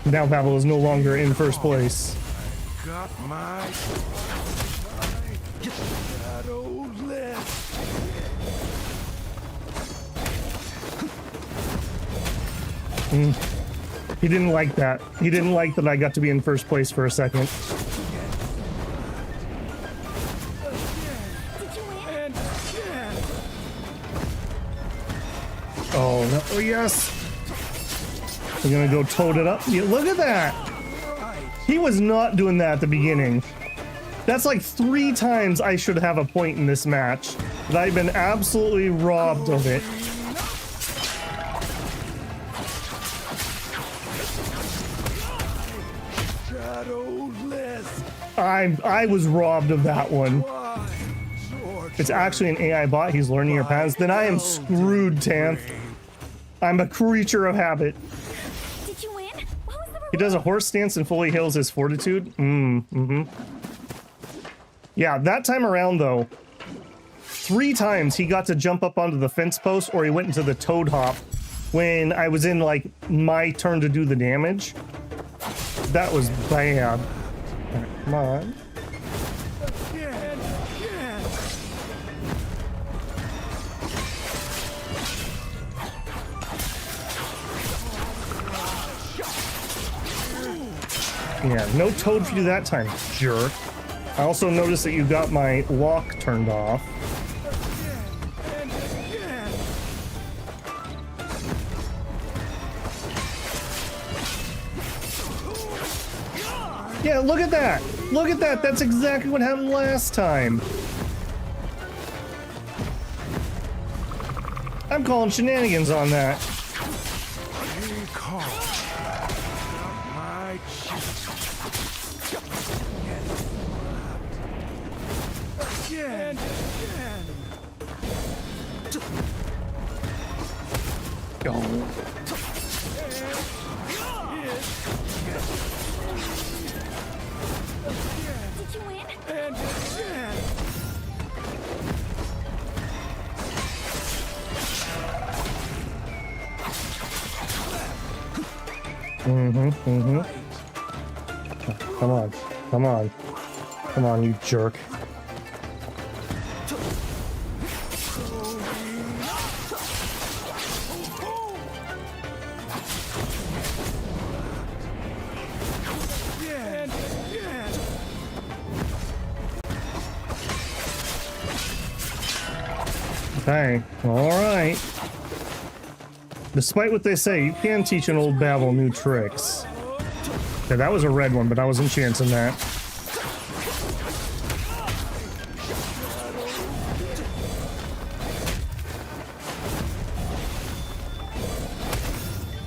S1: Now Babel is no longer in first place.
S11: Got my shadow left.
S1: He didn't like that. He didn't like that I got to be in first place for a second. Oh, no. Oh yes. We're gonna go toad it up. Yeah, look at that. He was not doing that at the beginning. That's like 3 times I should have a point in this match, but I've been absolutely robbed of it. I was robbed of that one. It's actually an AI bot. He's learning your patterns. Then I am screwed, Tanth. I'm a creature of habit.
S6: Did you win?
S1: He does a horse stance and fully heals his fortitude. Yeah, that time around though, 3 times he got to jump up onto the fence post or he went into the toad hop when I was in like my turn to do the damage. That was bad. Right, come on. Yeah, no toad for you that time, jerk. I also noticed that you got my lock turned off. Yeah, look at that! Look at that! That's exactly what happened last time. I'm calling shenanigans on that.
S6: Did you win?
S11: And again.
S1: Come on. Come on. Come on, you jerk. Okay, alright. Despite what they say, you can teach an old babble new tricks. Okay, that was a red one, but I wasn't chancing that.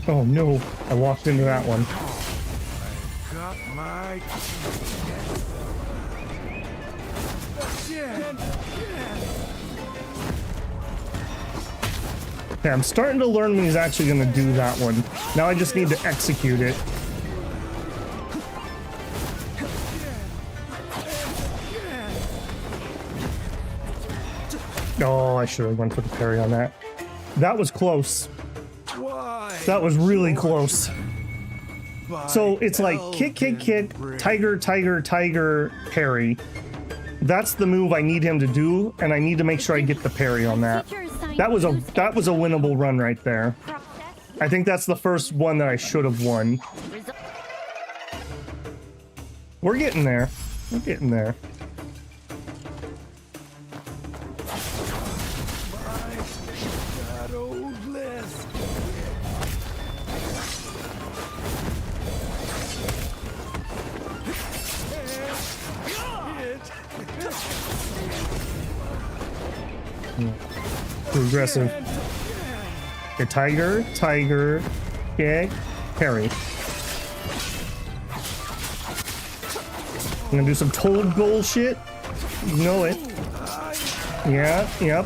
S1: Oh no, I walked into that one.
S11: Got my
S1: Okay, I'm starting to learn when he's actually going to do that one. Now I just need to execute it. Oh, I should have went for the parry on that. That was close. That was really close. So it's like kick, kick, kick, tiger, tiger, tiger, parry. That's the move I need him to do, and I need to make sure I get the parry on that. That was a winnable run right there. I think that's the first one that I should have won. We're getting there. We're getting there. Too aggressive. Okay, tiger, tiger, kick, parry. I'm gonna do some toad bullshit. You know it. Yeah, yep,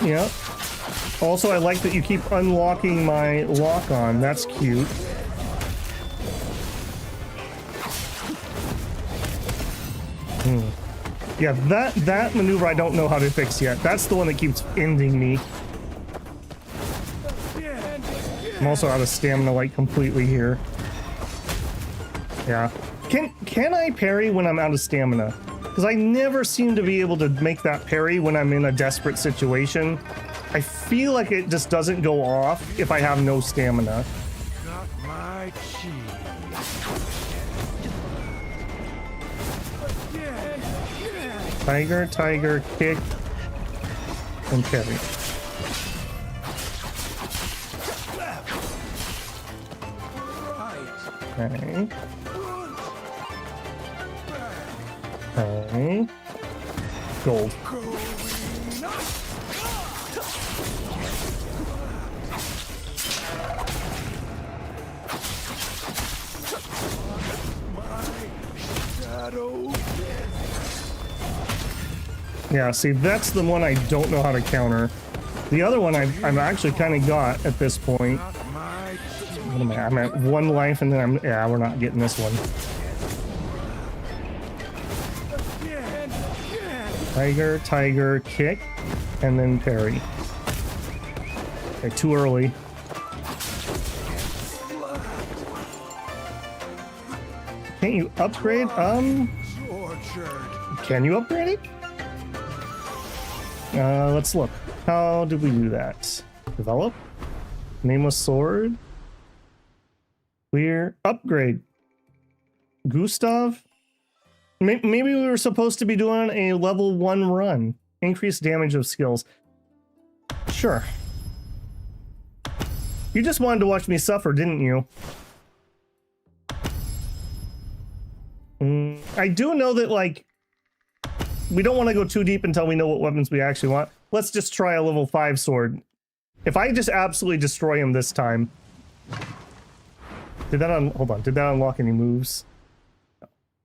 S1: yep. Also, I like that you keep unlocking my lock on. That's cute. Yeah, that maneuver I don't know how to fix yet. That's the one that keeps ending me. I'm also out of stamina like completely here. Yeah. Can I parry when I'm out of stamina? Because I never seem to be able to make that parry when I'm in a desperate situation. I feel like it just doesn't go off if I have no stamina.
S11: got my cheese.
S1: Tiger, tiger, kick, and parry. Okay. Okay. Gold. Yeah, see, that's the one I don't know how to counter. The other one I've actually kind of got at this point. What am I? I'm at 1 life, and then yeah, we're not getting this one. Tiger, tiger, kick, and then parry. Okay, too early. Can't you upgrade? Can you upgrade it? Let's look. How did we do that? Develop? Nameless sword? Clear? Upgrade? Gustav? Maybe we were supposed to be doing a level 1 run. Increase damage of skills. Sure. You just wanted to watch me suffer, didn't you? I do know that, like, we don't want to go too deep until we know what weapons we actually want. Let's just try a level 5 sword. If I just absolutely destroy him this time. Did that hold on, did that unlock any moves?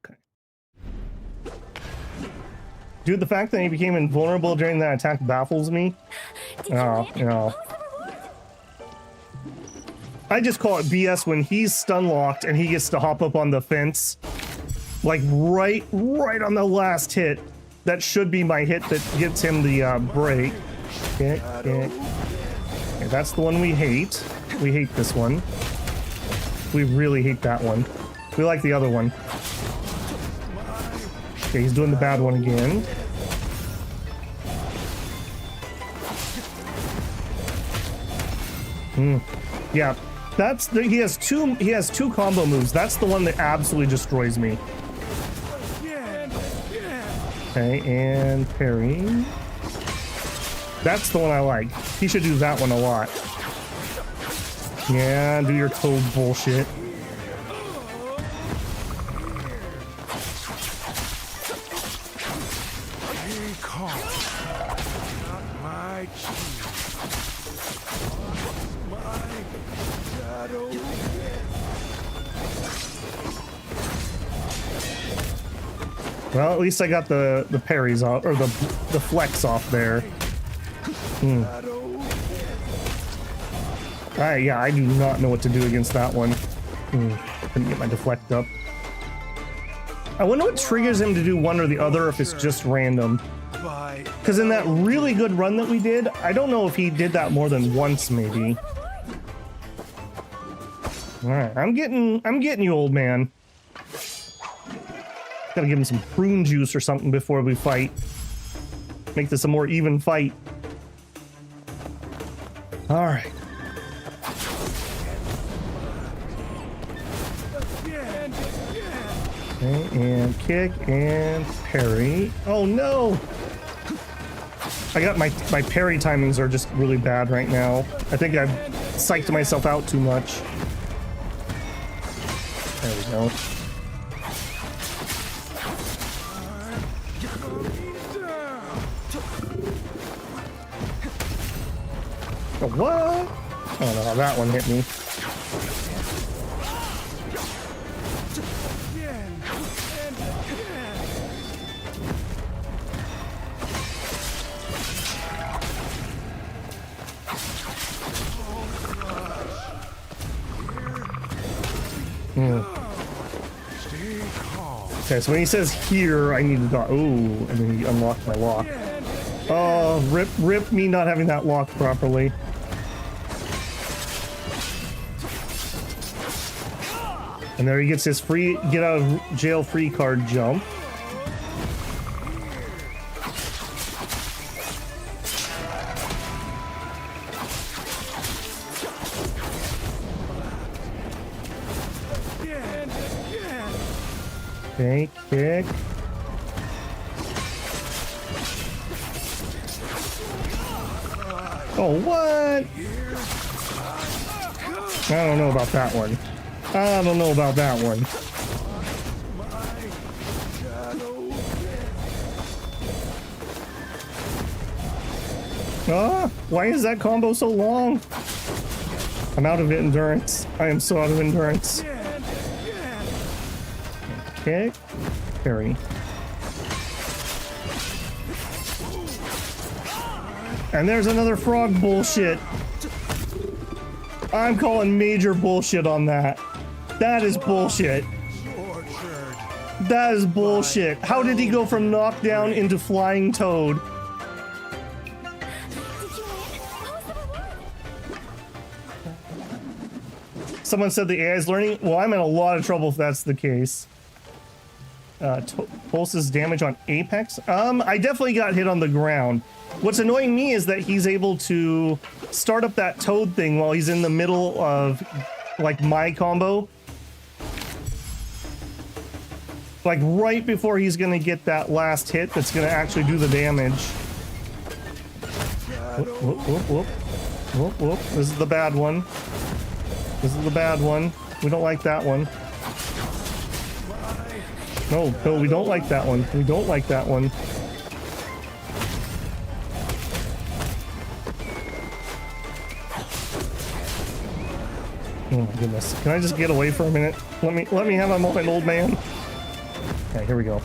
S1: Okay. Dude, the fact that he became invulnerable during that attack baffles me. Oh, no. I just call it BS when he's stun locked and he gets to hop up on the fence Like right on the last hit. That should be my hit that gets him the break. Okay, that's the one we hate. We hate this one. We really hate that one. We like the other one. Okay, he's doing the bad one again. Yeah, that's the, he has two combo moves. That's the one that absolutely destroys me. Okay, and parry. That's the one I like. He should do that one a lot. Yeah, do your toad bullshit. Well, at least I got the parries off, or the flex off there. Yeah, I do not know what to do against that one. Couldn't get my deflect up. I wonder what triggers him to do one or the other, if it's just random. Because in that really good run that we did, I don't know if he did that more than once, maybe. All right, I'm getting you, old man. Gotta give him some prune juice or something before we fight. Make this a more even fight. All right. Okay, and kick and parry. Oh no! I got my parry timings are just really bad right now. I think I've psyched myself out too much. There we go. Oh, what? I don't know how that one hit me. Okay, so when he says here, I need to dodge. Ooh, and then he unlocked my lock. Oh, rip me not having that locked properly. And there he gets his free get out of jail free card jump. Okay, kick. Oh, what? I don't know about that one. I don't know about that one. Why is that combo so long? I'm out of endurance. I am so out of endurance. Okay. Parry. And there's another frog bullshit. I'm calling major bullshit on that. That is bullshit. That is bullshit. How did he go from knockdown into flying toad? Someone said the AI is learning. Well, I'm in a lot of trouble if that's the case. Pulses damage on Apex. I definitely got hit on the ground. What's annoying me is that he's able to start up that toad thing while he's in the middle of like my combo. Like right before he's gonna get that last hit that's gonna actually do the damage. Whoop, whoop, whoop, whoop. Whoop, whoop. This is the bad one. This is the bad one. We don't like that one. No, no, we don't like that one. We don't like that one. Oh my goodness. Can I just get away for a minute? Let me have a moment, old man. Okay, here we go.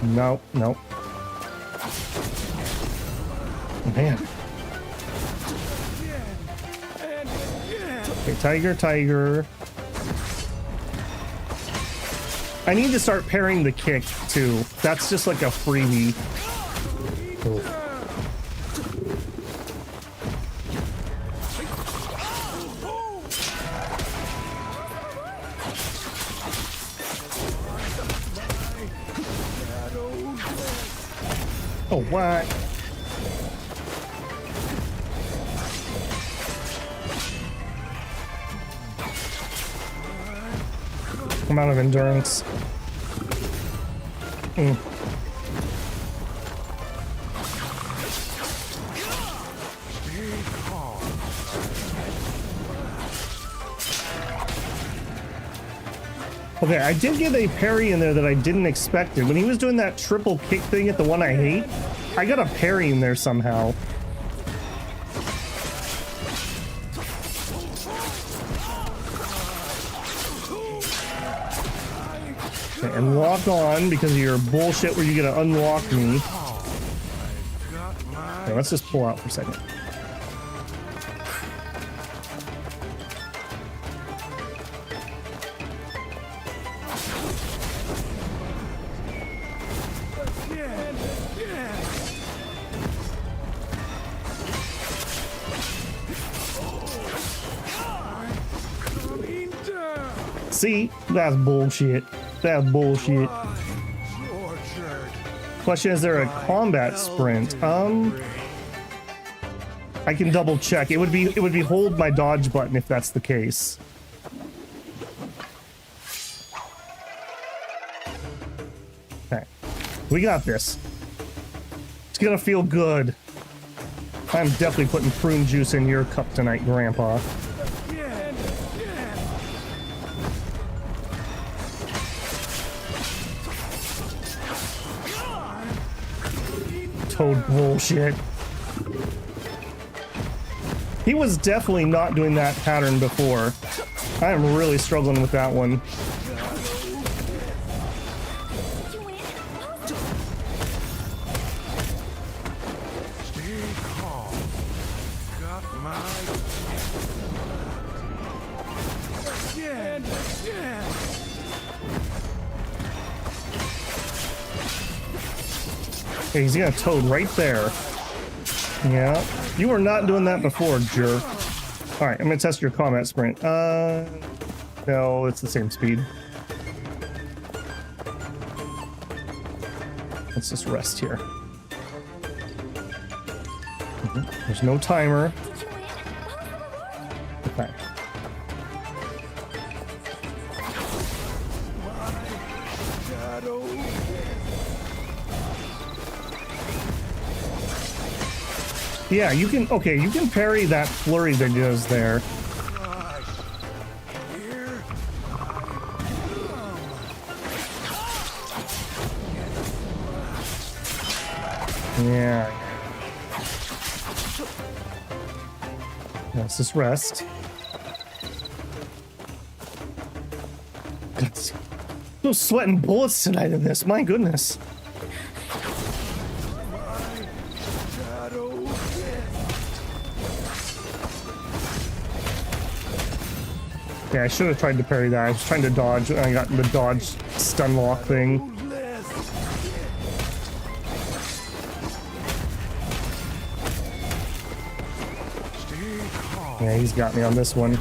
S1: No, no. Man. Okay, tiger, tiger. I need to start parrying the kick too. That's just like a freebie. Cool. Oh, what? I'm out of endurance. Okay, I did get a parry in there that I didn't expect it. When he was doing that triple kick thing at the one I hate, I got a parry in there somehow. Okay, and lock on because of your bullshit where you gotta unlock me. Okay, let's just pull out for a second. See, that's bullshit. That's bullshit. Question: is there a combat sprint? I can double check. It would be hold my dodge button if that's the case. Okay, we got this. It's gonna feel good. I'm definitely putting prune juice in your cup tonight, Grandpa. Toad bullshit. He was definitely not doing that pattern before. I am really struggling with that one. Okay, he's got a toad right there. Yeah, you were not doing that before, jerk. All right, I'm gonna test your combat sprint. No, it's the same speed. Let's just rest here. There's no timer. Okay. Yeah, you can, okay, you can parry that flurry that he does there. Yeah. Let's just rest. God, I'm sweating bullets tonight in this, my goodness. Yeah, I should have tried to parry that. I was trying to dodge, and I got the dodge stun lock thing. Yeah, he's got me on this one.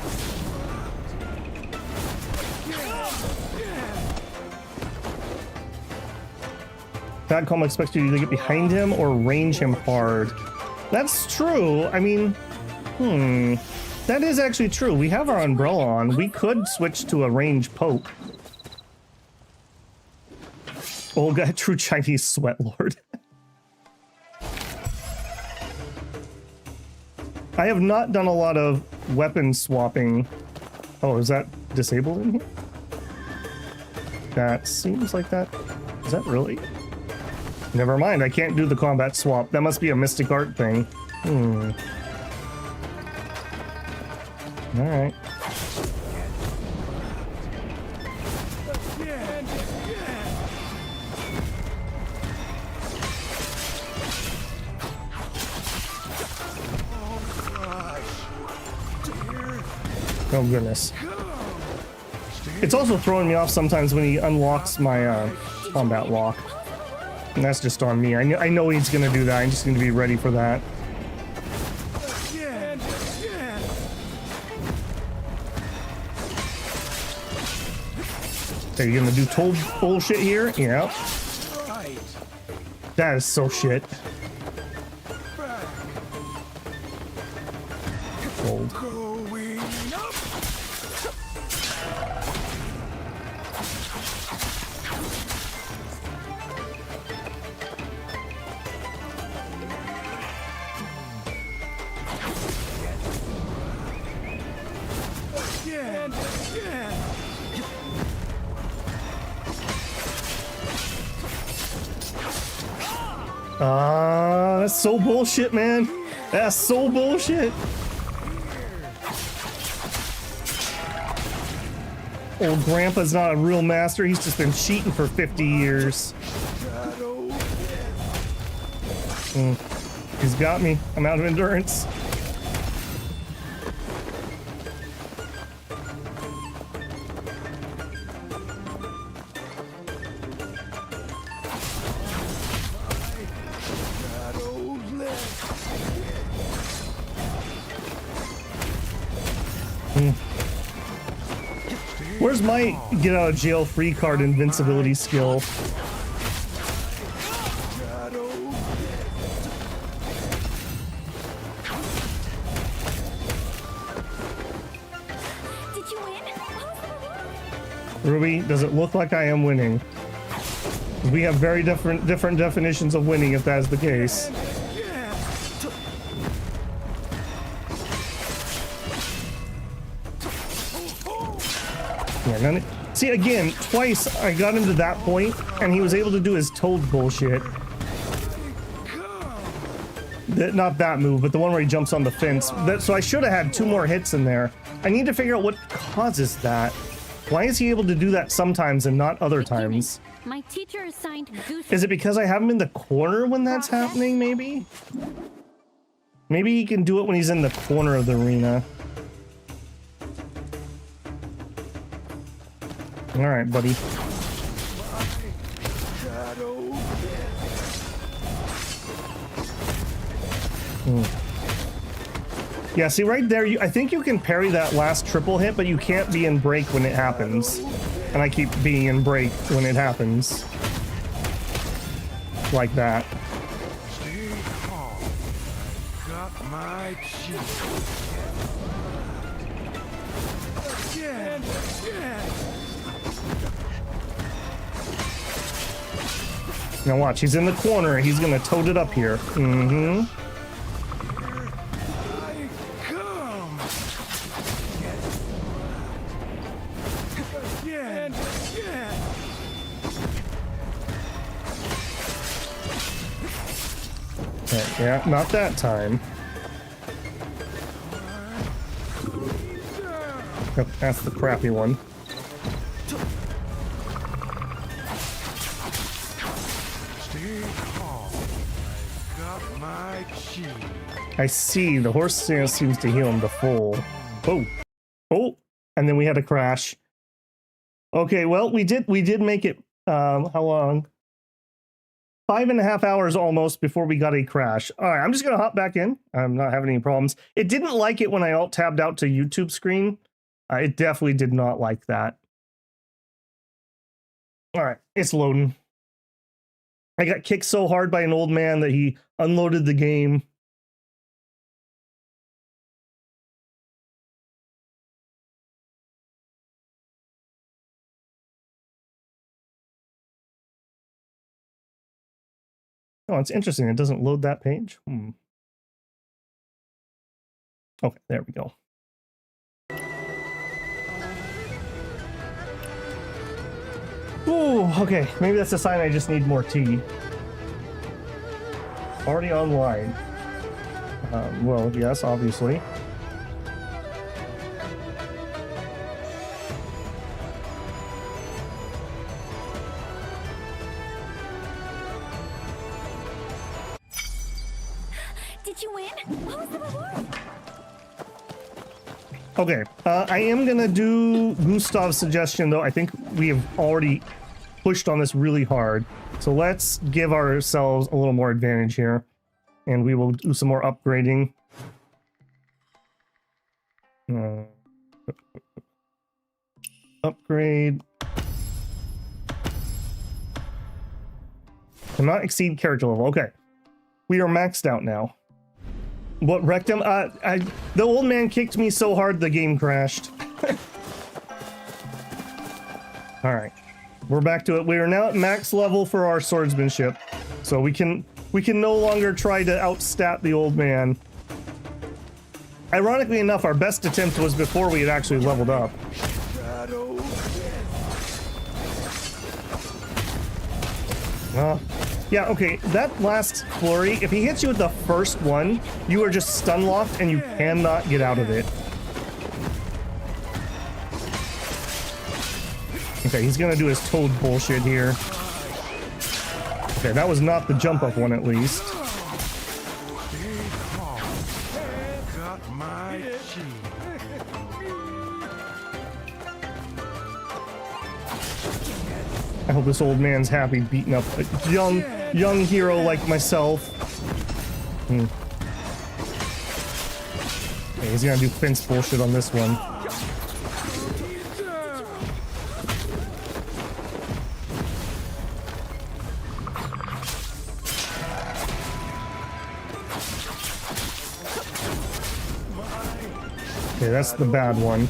S1: Fatcom expects you to either get behind him or range him hard. That's true. I mean, that is actually true. We have our umbrella on. We could switch to a range poke. Oh, got true Chinese sweat lord. I have not done a lot of weapon swapping. Oh, is that disabled in here? That seems like that. Is that really? Never mind, I can't do the combat swap. That must be a Mystic Art thing. Alright. Oh goodness. It's also throwing me off sometimes when he unlocks my combat lock. And that's just on me. I know he's gonna do that. I'm just gonna be ready for that. Okay, you gonna do toll bullshit here? Yeah. That is so shit. Gold. That's so bullshit, man. That's so bullshit. Old Grandpa's not a real master. He's just been cheating for 50 years. He's got me. I'm out of endurance. Where's my get out of jail free card invincibility skill?
S6: Did you win?
S1: Ruby, does it look like I am winning? We have very different definitions of winning if that's the case. Yeah, see, again, twice I got him to that point, and he was able to do his toad bullshit. Not that move, but the one where he jumps on the fence. So I should have had 2 more hits in there. I need to figure out what causes that. Why is he able to do that sometimes and not other times?
S6: My teacher assigned Goose.
S1: Is it because I have him in the corner when that's happening, maybe? Maybe he can do it when he's in the corner of the arena. All right, buddy. Yeah, see right there, I think you can parry that last triple hit, but you can't be in break when it happens. And I keep being in break when it happens. Like that.
S11: Stay calm. Got my cheek. Again.
S1: Now watch, he's in the corner. He's gonna toad it up here. Mm-hmm. Okay, yeah, not that time. Yep, that's the crappy one. I see, the horse stance seems to heal him to full. Oh, oh, and then we had a crash. Okay, well, we did make it, how long? 5.5 hours almost before we got a crash. All right, I'm just gonna hop back in. I'm not having any problems. It didn't like it when I alt-tabbed out to YouTube screen. It definitely did not like that. All right, it's loading. I got kicked so hard by an old man that he unloaded the game. Oh, it's interesting. It doesn't load that page. Okay, there we go. Ooh, okay. Maybe that's a sign I just need more tea. Already online. Well, yes, obviously.
S6: Did you win? What was the reward?
S1: Okay, I am gonna do Gustav's suggestion though. I think we have already pushed on this really hard. So let's give ourselves a little more advantage here. And we will do some more upgrading. Upgrade. Cannot exceed character level. Okay. We are maxed out now. What wrecked him? The old man kicked me so hard the game crashed. Alright. We're back to it. We are now at max level for our swordsmanship. So we can no longer try to outstat the old man. Ironically enough, our best attempt was before we had actually leveled up. Yeah, okay, that last flurry, if he hits you with the first one, you are just stun locked and you cannot get out of it. Okay, he's gonna do his toad bullshit here. Okay, that was not the jump up one at least. I hope this old man's happy beating up a young hero like myself. Okay, he's gonna do fence bullshit on this one. Okay, that's the bad one.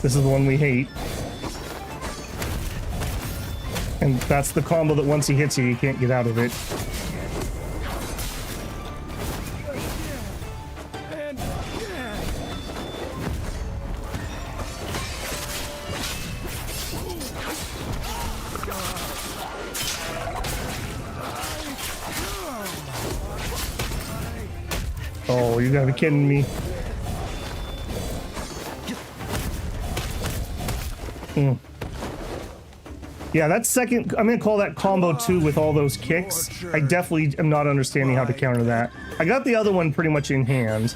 S1: This is the one we hate. And that's the combo that once he hits you, you can't get out of it. Oh, you gotta be kidding me. Yeah, that second, I'm gonna call that combo 2 with all those kicks. I definitely am not understanding how to counter that. I got the other one pretty much in hand.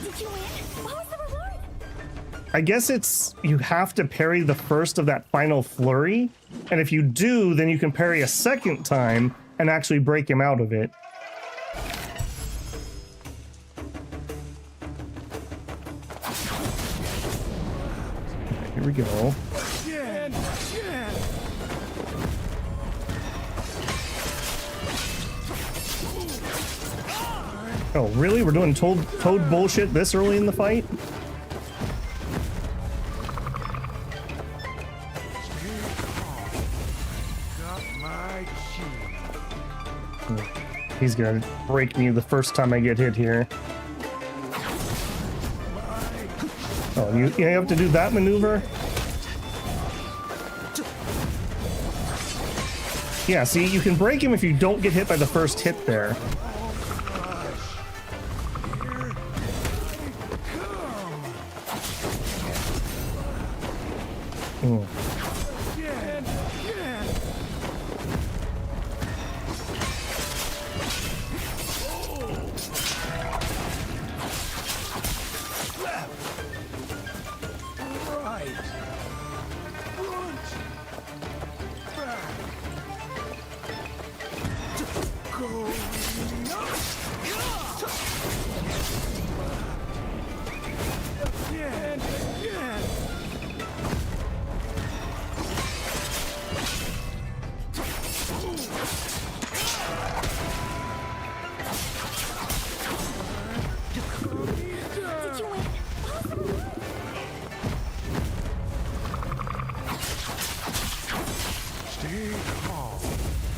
S1: I guess it's, you have to parry the first of that final flurry. And if you do, then you can parry a second time and actually break him out of it. Here we go. Oh, really? We're doing toad bullshit this early in the fight? He's gonna break me the first time I get hit here. Oh, you have to do that maneuver? Yeah, see, you can break him if you don't get hit by the first hit there.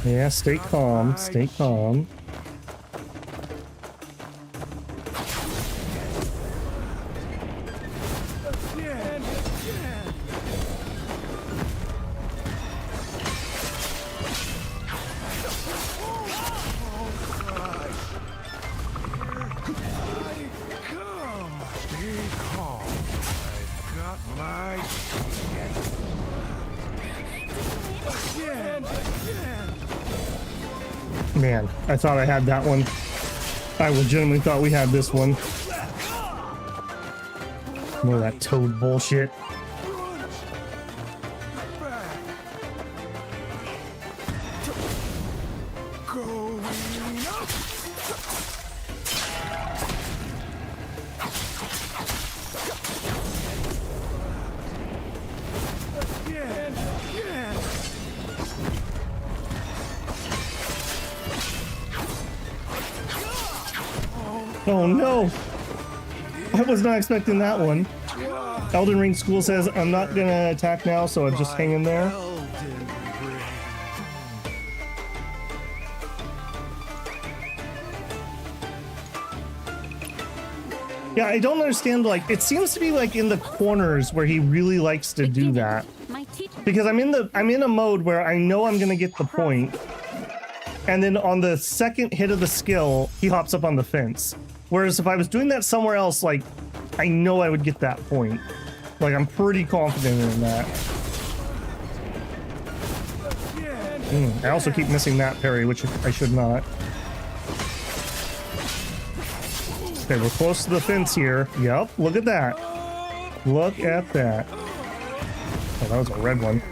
S1: Yeah, stay calm, stay calm. Man, I thought I had that one. I legitimately thought we had this one. More of that toad bullshit. Oh no! I was not expecting that one. Elden Ring School says I'm not gonna attack now, so I'm just hanging there. Yeah, I don't understand, like, it seems to be like in the corners where he really likes to do that. Because I'm in a mode where I know I'm gonna get the point, and then on the second hit of the skill, he hops up on the fence. Whereas if I was doing that somewhere else, like, I know I would get that point. Like, I'm pretty confident in that. I also keep missing that parry, which I should not. Okay, we're close to the fence here. Yep, look at that. Look at that. Oh, that was a red one.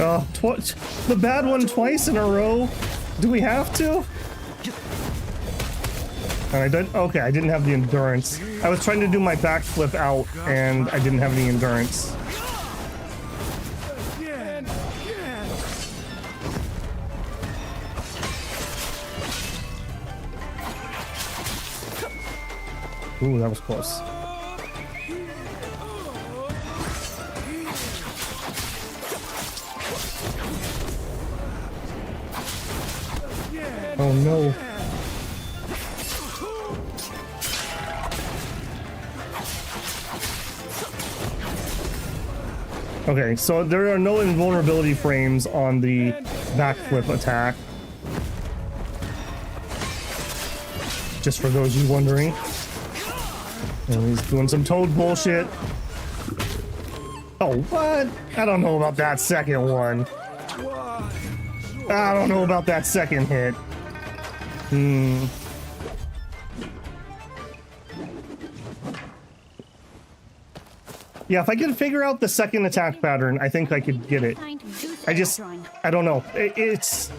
S1: Oh, the bad one twice in a row. Do we have to? And I did. Okay, I didn't have the endurance. I was trying to do my backflip out, and I didn't have any endurance. Ooh, that was close. Oh no. Okay, so there are no invulnerability frames on the backflip attack. Just for those of you wondering. And he's doing some toad bullshit. Oh, what? I don't know about that second one. I don't know about that second hit. Yeah, if I could figure out the second attack pattern, I think I could get it. I don't know. It's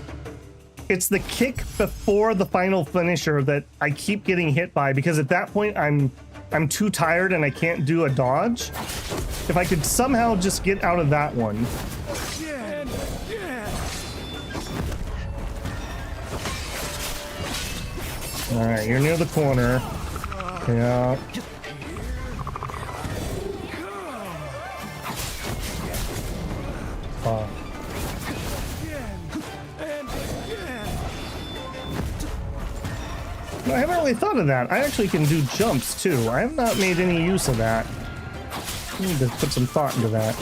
S1: the kick before the final finisher that I keep getting hit by, because at that point I'm too tired and I can't do a dodge. If I could somehow just get out of that one. Alright, you're near the corner. Yeah. I haven't really thought of that. I actually can do jumps too. I have not made any use of that. I need to put some thought into that.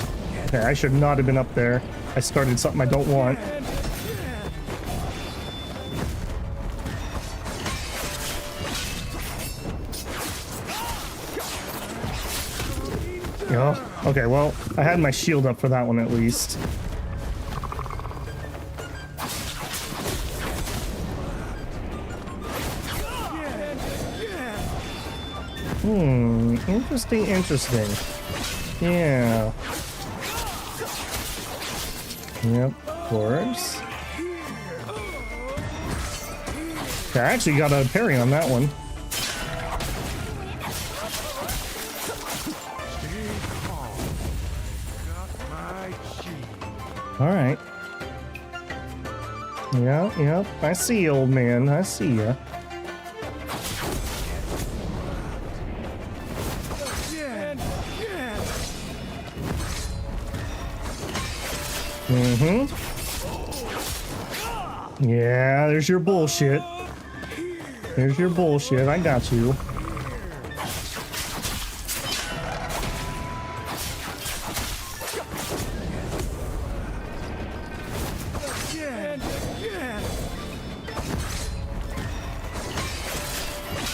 S1: Okay, I should not have been up there. I started something I don't want. Oh, okay, well, I had my shield up for that one at least. Interesting. Yeah. Yep, of course. Okay, I actually got a parry on that one. Alright. Yep. I see you, old man. I see ya. Yeah, there's your bullshit. There's your bullshit. I got you.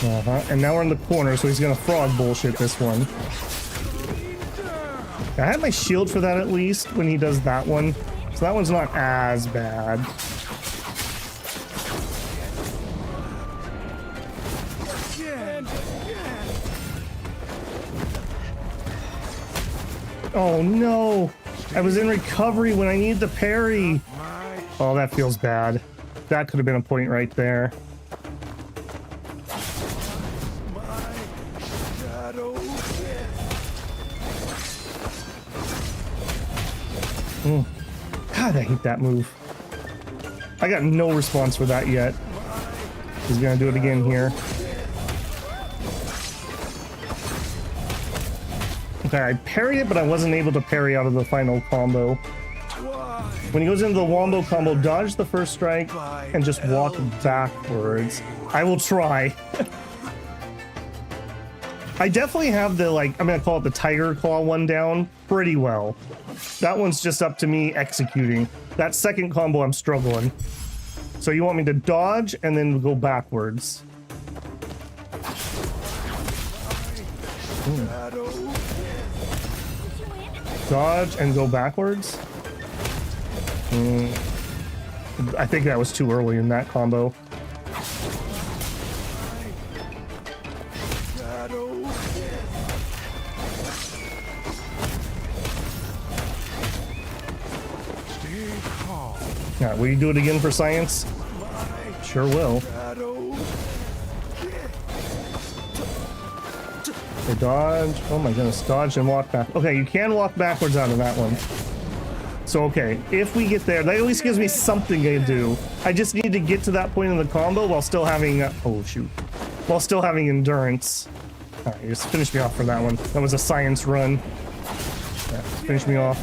S1: And now we're in the corner, so he's gonna frog bullshit this one. I had my shield for that at least when he does that one. So that one's not as bad. Oh no! I was in recovery when I needed to parry! Oh, that feels bad. That could have been a point right there. God, I hate that move. I got no response for that yet. He's gonna do it again here. Okay, I parried it, but I wasn't able to parry out of the final combo. When he goes into the wombo combo, dodge the first strike and just walk backwards. I will try. I definitely have the, like, I'm gonna call it the tiger claw one down pretty well. That one's just up to me executing. That second combo, I'm struggling. So you want me to dodge and then go backwards. Dodge and go backwards? I think that was too early in that combo. Alright, will you do it again for science? Sure will. Okay, dodge. Oh my goodness, dodge and walk back. Okay, you can walk backwards out of that one. So, okay, if we get there, that at least gives me something to do. I just need to get to that point in the combo while still having, oh shoot, while still having endurance. Alright, just finish me off for that one. That was a science run. Yeah, finish me off.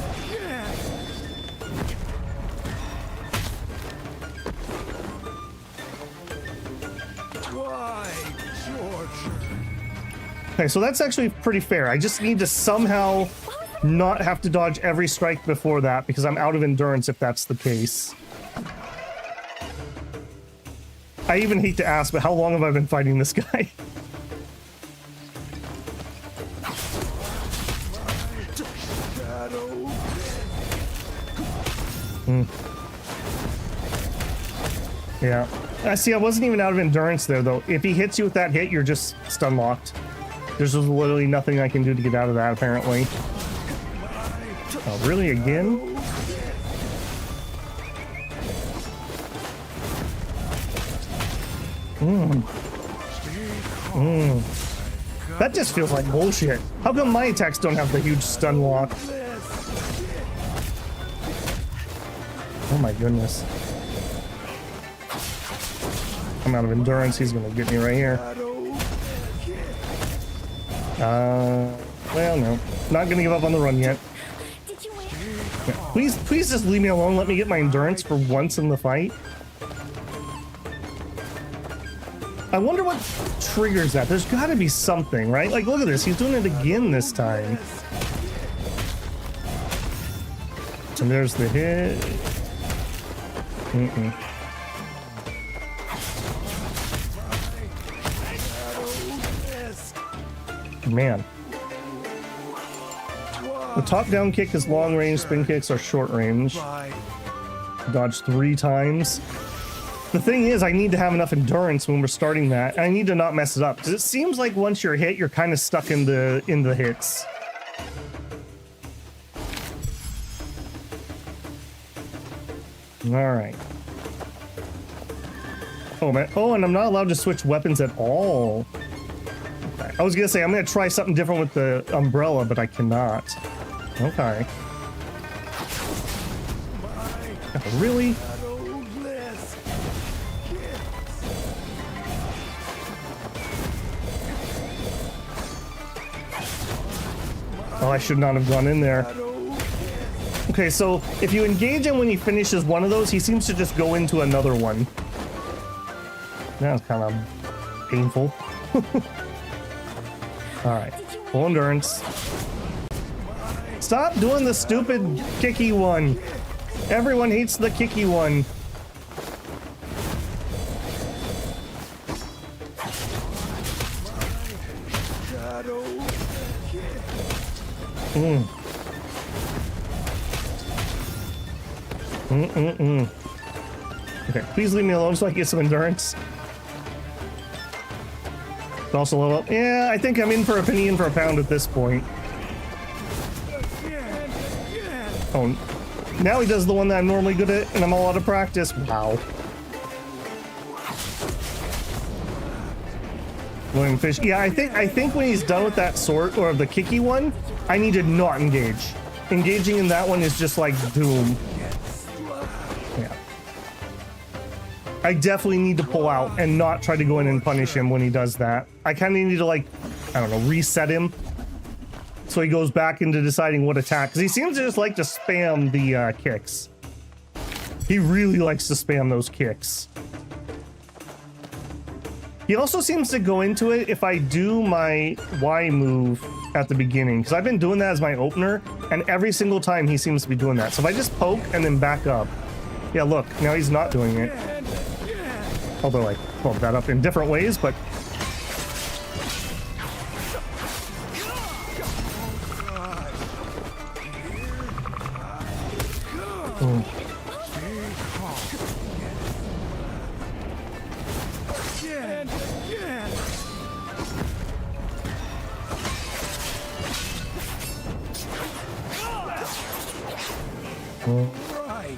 S1: Okay, so that's actually pretty fair. I just need to somehow not have to dodge every strike before that because I'm out of endurance if that's the case. I even hate to ask, but how long have I been fighting this guy? Yeah. I see, I wasn't even out of endurance there, though. If he hits you with that hit, you're just stun locked. There's just literally nothing I can do to get out of that, apparently. Oh, really? Again? That just feels like bullshit. How come my attacks don't have the huge stun lock? Oh my goodness. I'm out of endurance. He's gonna get me right here. Well, no. Not gonna give up on the run yet. Yeah. Please just leave me alone. Let me get my endurance for once in the fight. I wonder what triggers that. There's gotta be something, right? Like, look at this. He's doing it again this time. And there's the hit. Man. The top-down kick is long range, spin kicks are short range. Dodge 3 times. The thing is, I need to have enough endurance when we're starting that, and I need to not mess it up, because it seems like once you're hit, you're kind of stuck in the hits. Alright. Oh, man. Oh, and I'm not allowed to switch weapons at all. Okay. I was gonna say, I'm gonna try something different with the umbrella, but I cannot. Okay. Oh, really? Oh, I should not have gone in there. Okay, so if you engage him when he finishes one of those, he seems to just go into another one. That's kind of painful. Alright, full endurance. Stop doing the stupid kicky one. Everyone hates the kicky one. Okay, please leave me alone so I can get some endurance. Also level up. Yeah, I think I'm in for a penny in for a pound at this point. Oh, now he does the one that I'm normally good at, and I'm all out of practice. Wow. William Fish. Yeah, I think when he's done with that sword or the kicky one, I need to not engage. Engaging in that one is just like doom. Yeah. I definitely need to pull out and not try to go in and punish him when he does that. I kind of need to, like, I don't know, reset him so he goes back into deciding what attack, because he seems to just like to spam the kicks. He really likes to spam those kicks. He also seems to go into it if I do my Y move at the beginning, because I've been doing that as my opener, and every single time he seems to be doing that. So if I just poke and then back up. Yeah, look, now he's not doing it. Although I pulled that up in different ways, but...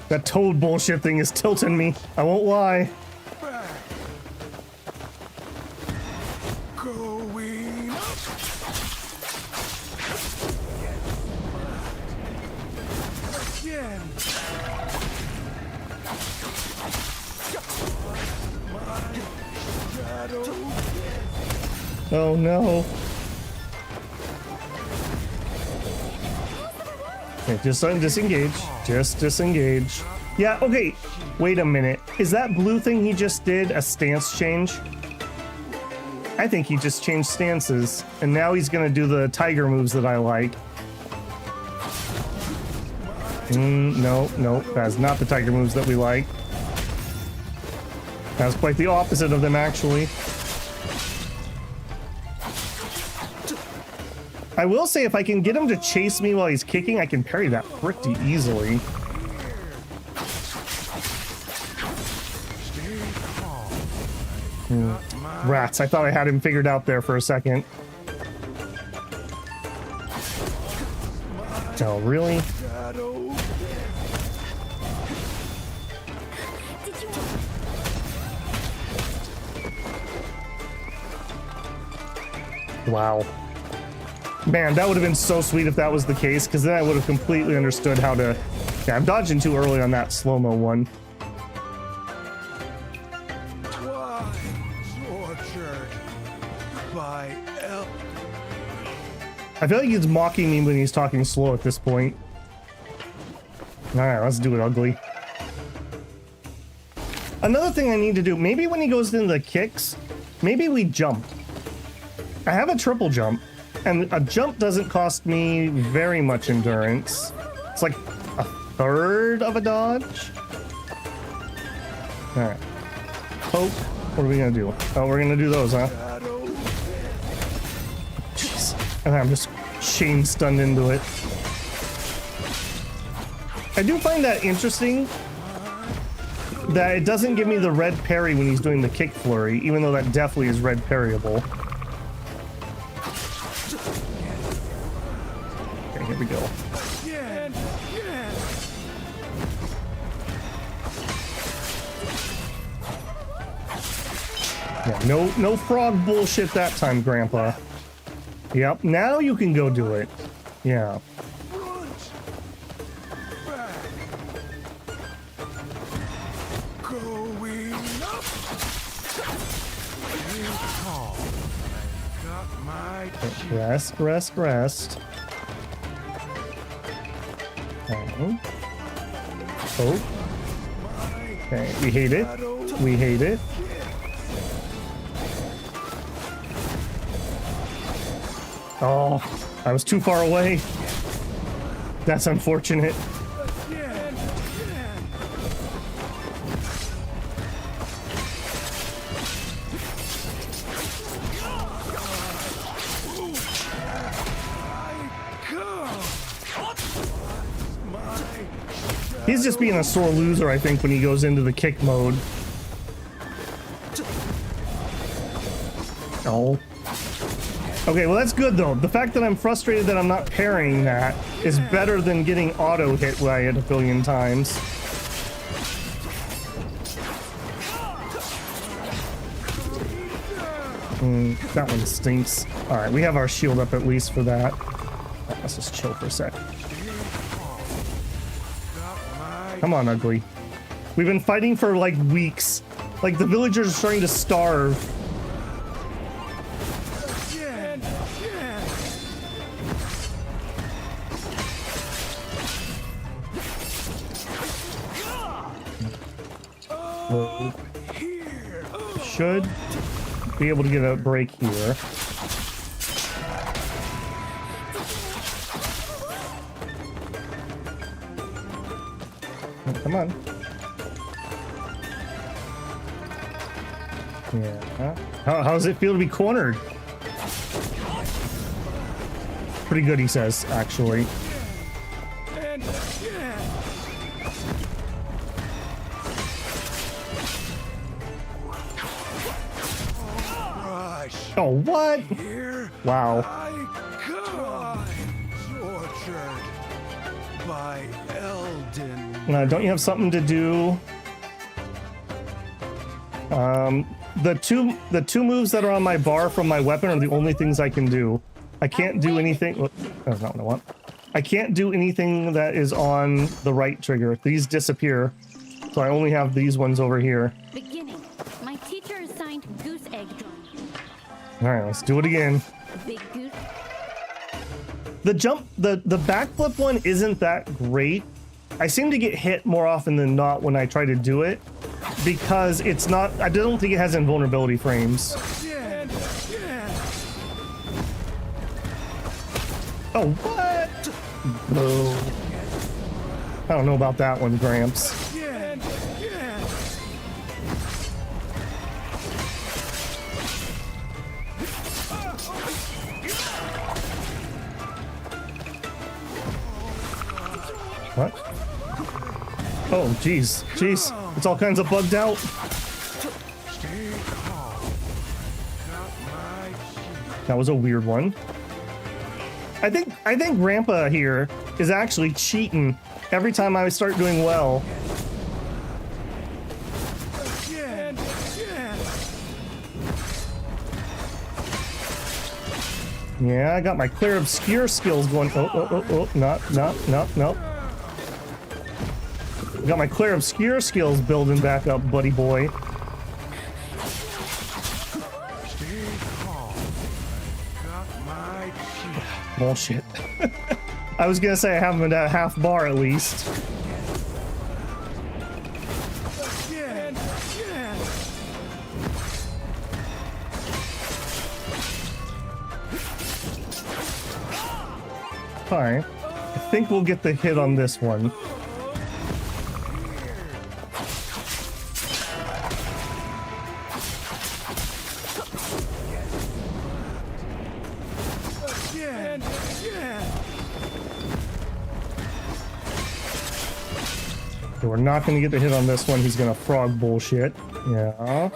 S1: That toad bullshit thing is tilting me. I won't lie.
S13: Going up. Again. My shadow.
S1: Oh no. Okay, just disengage. Just disengage. Yeah, okay. Wait a minute. Is that blue thing he just did a stance change? I think he just changed stances, and now he's gonna do the tiger moves that I like. No, that's not the tiger moves that we like. That's quite the opposite of them, actually. I will say, if I can get him to chase me while he's kicking, I can parry that pretty easily. Rats, I thought I had him figured out there for a second. Oh, really? Wow. Man, that would have been so sweet if that was the case, because then I would have completely understood how to... Yeah, I'm dodging too early on that slow-mo one. I feel like he's mocking me when he's talking slow at this point. Alright, let's do it ugly. Another thing I need to do, maybe when he goes into the kicks, maybe we jump. I have a triple jump, and a jump doesn't cost me very much endurance. It's like a third of a dodge. Alright. Poke. What are we gonna do? Oh, we're gonna do those, huh? Jeez. And I'm just chain stunned into it. I do find that interesting that it doesn't give me the red parry when he's doing the kick flurry, even though that definitely is red parryable. Okay, here we go. Yeah, no frog bullshit that time, Grandpa. Yep, now you can go do it. Yeah.
S13: Going up. Got my
S1: Rest. Oh. Okay, we hate it. We hate it. Oh, I was too far away. That's unfortunate. He's just being a sore loser, I think, when he goes into the kick mode. Oh. Okay, well that's good though. The fact that I'm frustrated that I'm not parrying that is better than getting auto hit by it a billion times. That one stinks. Alright, we have our shield up at least for that. Right, let's just chill for a sec. Come on, ugly. We've been fighting for like weeks. Like the villagers are starting to starve. Should be able to get a break here. Oh, come on. Yeah. How does it feel to be cornered? Pretty good, he says, actually. Oh, what? Wow.
S11: Tortured by Elden.
S1: Don't you have something to do? The two moves that are on my bar from my weapon are the only things I can do. I can't do anything. Oh, that's not what I want. I can't do anything that is on the right trigger. These disappear. So I only have these ones over here.
S17: Beginning. My teacher assigned goose egg drum.
S1: Alright, let's do it again.
S17: Big goose.
S1: The jump, the backflip one isn't that great. I seem to get hit more often than not when I try to do it because it's not, I don't think it has invulnerability frames. Oh, what? No. I don't know about that one, Gramps. What? Oh, jeez, jeez. It's all kinds of bugged out. That was a weird one. I think Grandpa here is actually cheating every time I start doing well. Yeah, I got my clear obscure skills going. Oh, no. Got my clear obscure skills building back up, buddy boy. Bullshit. I was gonna say I have him at a half bar at least. Alright. I think we'll get the hit on this one. So we're not going to get the hit on this one. He's going to frog bullshit. Yeah.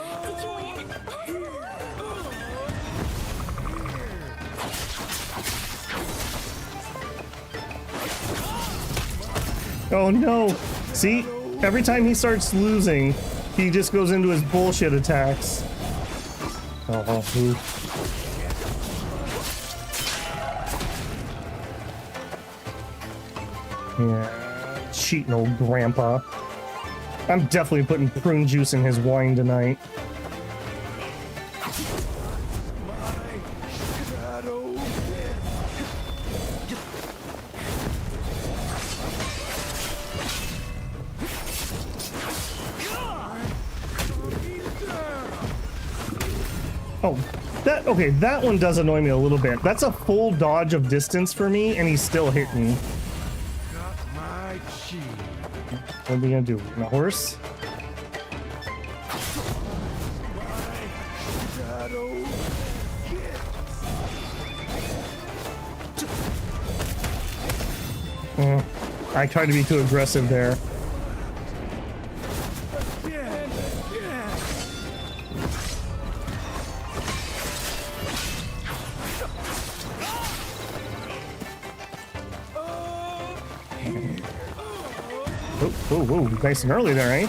S1: Oh no! See? Every time he starts losing, he just goes into his bullshit attacks. Oh, yeah, cheating old grandpa. I'm definitely putting prune juice in his wine tonight. Oh, okay, that one does annoy me a little bit. That's a full dodge of distance for me, and he's still hitting. What are we gonna do? On a horse? I tried to be too aggressive there. Oh, whoa, whoa, nice and early there, eh?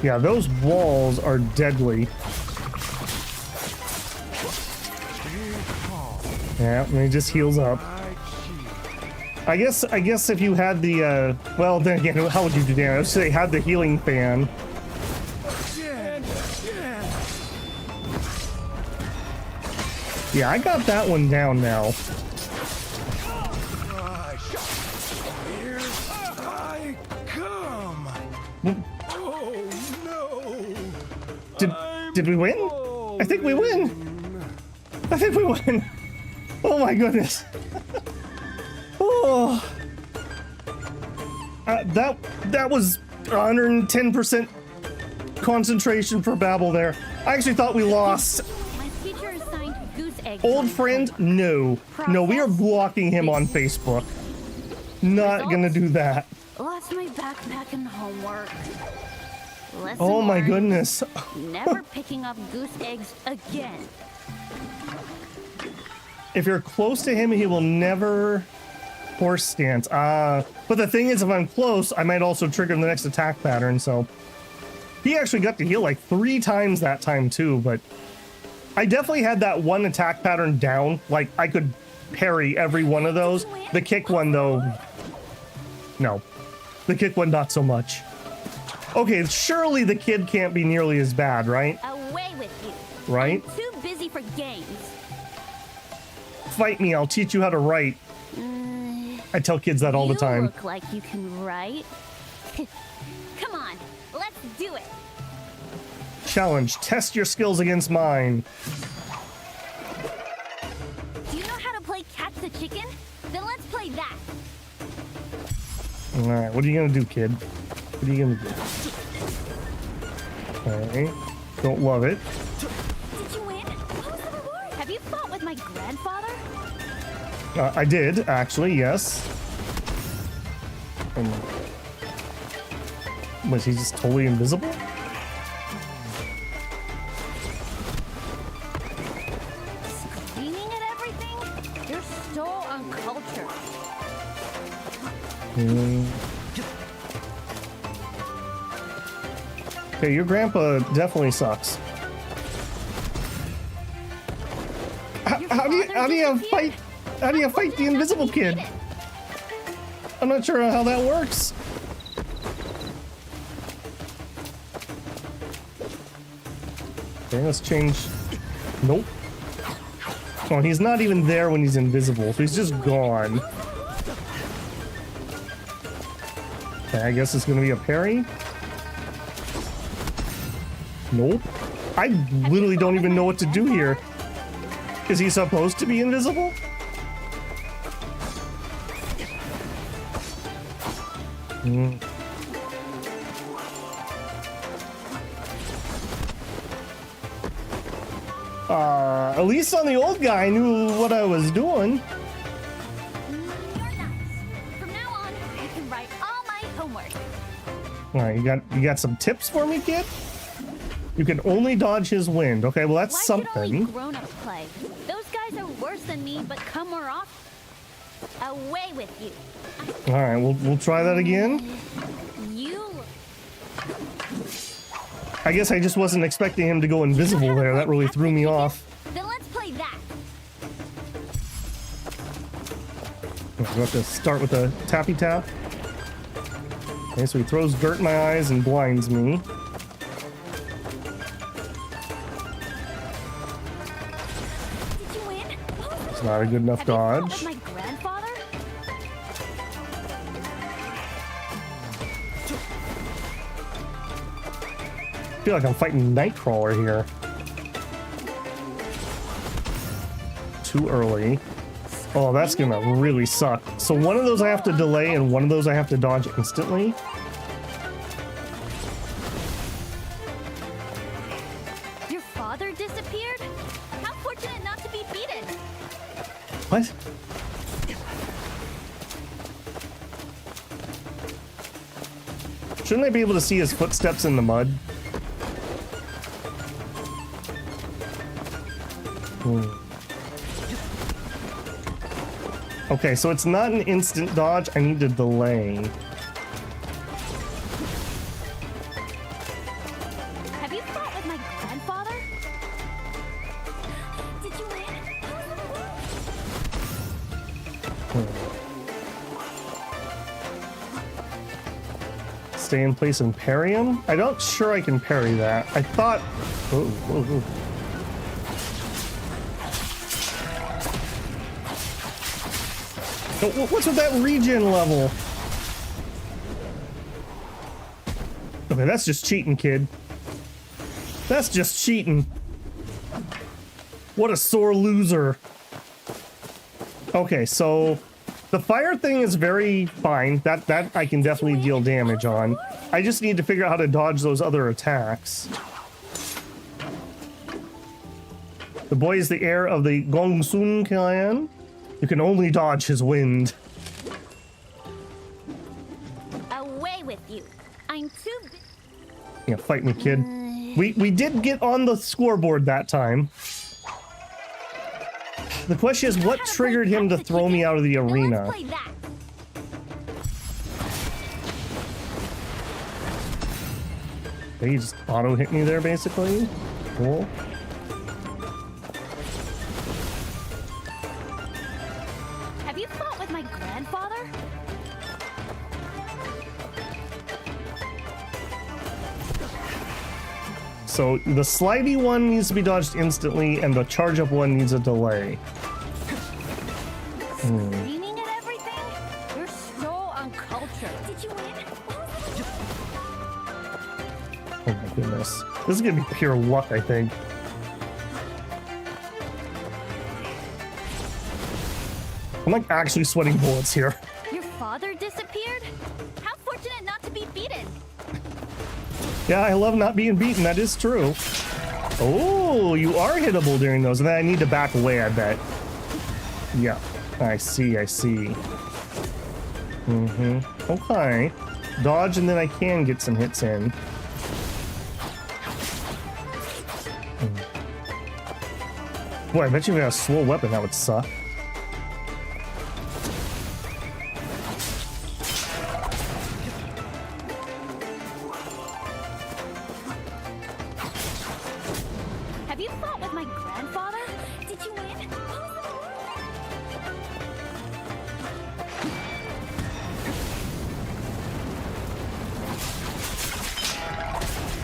S1: Yeah, those walls are deadly. Yeah, and he just heals up. I guess if you had the well, then again, how would you do damage? I would say had the healing fan. Yeah, I got that one down now.
S11: Here I come. Oh no!
S1: Did we win? I think we win. I think we win. Oh my goodness. Oh. That was 110% concentration for Babel there. I actually thought we lost.
S17: My teacher assigned goose eggs.
S1: Old friend, no. No, we are blocking him on Facebook. Not gonna do that.
S17: Lost my backpack and homework. Lesson
S1: Oh my
S17: learned.
S1: goodness.
S17: Never picking up goose eggs again.
S1: If you're close to him, he will never horse stance. But the thing is, if I'm close, I might also trigger the next attack pattern, so... He actually got to heal like 3 times that time too, but... I definitely had that one attack pattern down. Like, I could parry every one of those. The kick one, though... No. The kick one, not so much. Okay, surely the kid can't be nearly as bad, right?
S17: Away with you.
S1: Right?
S17: I'm too busy for games.
S1: Fight me, I'll teach you how to write. I tell kids that all the time.
S17: You look like you can write. Come on, let's do it.
S1: Challenge, test your skills against mine.
S17: Do you know how to play catch the chicken? Then let's play that.
S1: Alright, what are you gonna do, kid? What are you gonna do? Okay. Don't love it.
S17: Did you win? What was the reward? Have you fought with my grandfather?
S1: I did, actually, yes. Was he just totally invisible?
S17: Screaming at everything? You're so uncultured.
S1: Okay, your grandpa definitely sucks. How do you fight? How do you fight the invisible kid? I'm not sure how that works. Okay, let's change. Nope. Oh, he's not even there when he's invisible, so he's just gone. Okay, I guess it's gonna be a parry. Nope. I literally don't even know what to do here. Is he supposed to be invisible? At least on the old guy, I knew what I was doing.
S17: From now on, you can write all my homework.
S1: All right, you got some tips for me, kid? You can only dodge his wind. Okay, well that's
S17: Why should only
S1: something.
S17: grown-ups play? Those guys are worse than me, but come more often. Away with you.
S1: All right, we'll try that again.
S17: You.
S1: I guess I just wasn't expecting him to go invisible there. That really threw me off.
S17: Then let's play that.
S1: We'll have to start with a tappy tap. Okay, so he throws dirt in my eyes and blinds me.
S17: Did you win?
S1: It's not a good enough dodge.
S17: With my grandfather?
S1: I feel like I'm fighting Nightcrawler here. Too early. Oh, that's gonna really suck. So one of those I have to delay and one of those I have to dodge instantly.
S17: Your father disappeared? How fortunate not to be beaten.
S1: What? Shouldn't I be able to see his footsteps in the mud? Okay, so it's not an instant dodge. I need to delay.
S17: Have you fought with my grandfather? Did you win?
S1: Stay in place and parry him? I'm not sure I can parry that. I thought... Oh, oh, oh. What's with that regen level? Okay, that's just cheating, kid. That's just cheating. What a sore loser. Okay, so the fire thing is very fine. That I can definitely deal damage on. I just need to figure out how to dodge those other attacks. The boy is the heir of the Gongsun clan. You can only dodge his wind.
S6: Away with you. I'm too big.
S1: Yeah, fight me, kid. We did get on the scoreboard that time. The question is, what triggered him to throw me out of the arena?
S6: Play that.
S1: He just auto hit me there, basically. Cool.
S17: Have you fought with my grandfather?
S1: So the slidey one needs to be dodged instantly, and the charge up one needs a delay.
S17: Screaming at everything? You're so uncultured. Did you win?
S1: Oh my goodness. This is gonna be pure luck, I think. I'm like actually sweating bullets here.
S17: Your father disappeared? How fortunate not to be beaten.
S1: Yeah, I love not being beaten, that is true. Oh, you are hittable during those, and then I need to back away, I bet. Yeah, I see, I see. Okay. Dodge, and then I can get some hits in. Boy, I bet you if I had a slow weapon, that would suck.
S17: Have you fought with my grandfather? Did you win?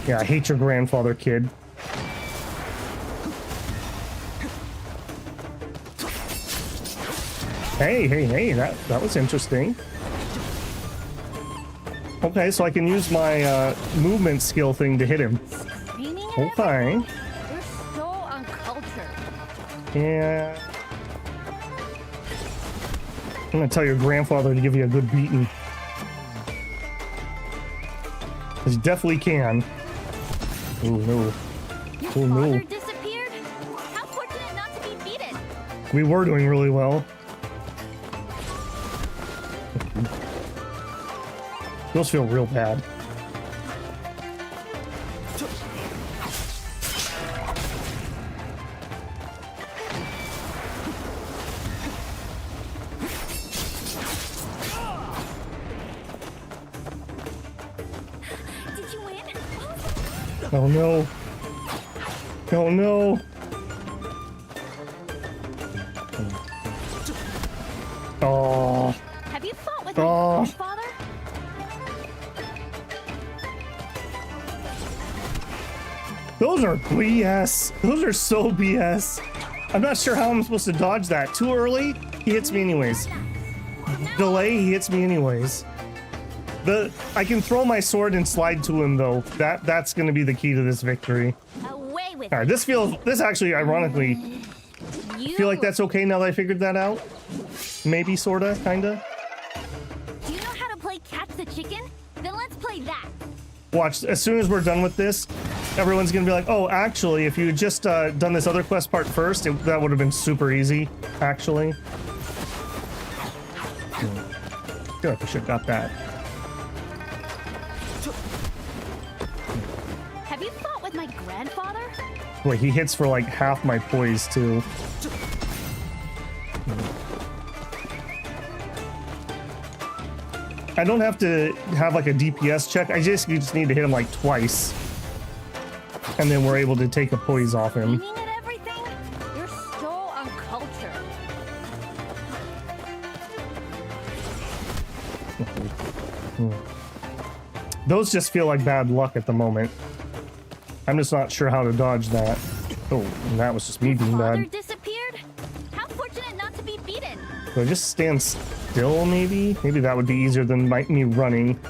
S1: Yeah, I hate your grandfather, kid. Hey, that was interesting. Okay, so I can use my movement skill thing to hit him. Okay.
S17: You're so uncultured.
S1: Yeah. I'm gonna tell your grandfather to give you a good beating. 'Cause he definitely can. Oh no. Oh no.
S17: Disappeared? How fortunate not to be beaten.
S1: We were doing really well. Those feel real bad.
S17: Did you win?
S1: Oh no. Oh no. Oh.
S17: Have you fought with my grandfather?
S1: Those are BS. Those are so BS. I'm not sure how I'm supposed to dodge that. Too early, he hits me anyways. Delay, he hits me anyways. I can throw my sword and slide to him though. That's gonna be the key to this victory.
S6: Away with
S1: All right, this actually ironically feel like that's okay now that I figured that out. Maybe, sorta, kinda.
S6: Do you know how to play catch the chicken? Then let's play that.
S1: Watch, as soon as we're done with this, everyone's gonna be like, oh, actually, if you had just done this other quest part first, that would have been super easy, actually. I feel like I should have got that.
S17: grandfather?
S1: Wait, he hits for like half my poise too. I don't have to have like a DPS check. You just need to hit him like twice. And then we're able to take a poise off him.
S17: Aiming at everything? You're so uncultured.
S1: Those just feel like bad luck at the moment. I'm just not sure how to dodge that. Oh, and that was just me being
S17: Father
S1: bad.
S17: disappeared? How fortunate not to be beaten.
S1: Do I just stand still, maybe? Maybe that would be easier than me running.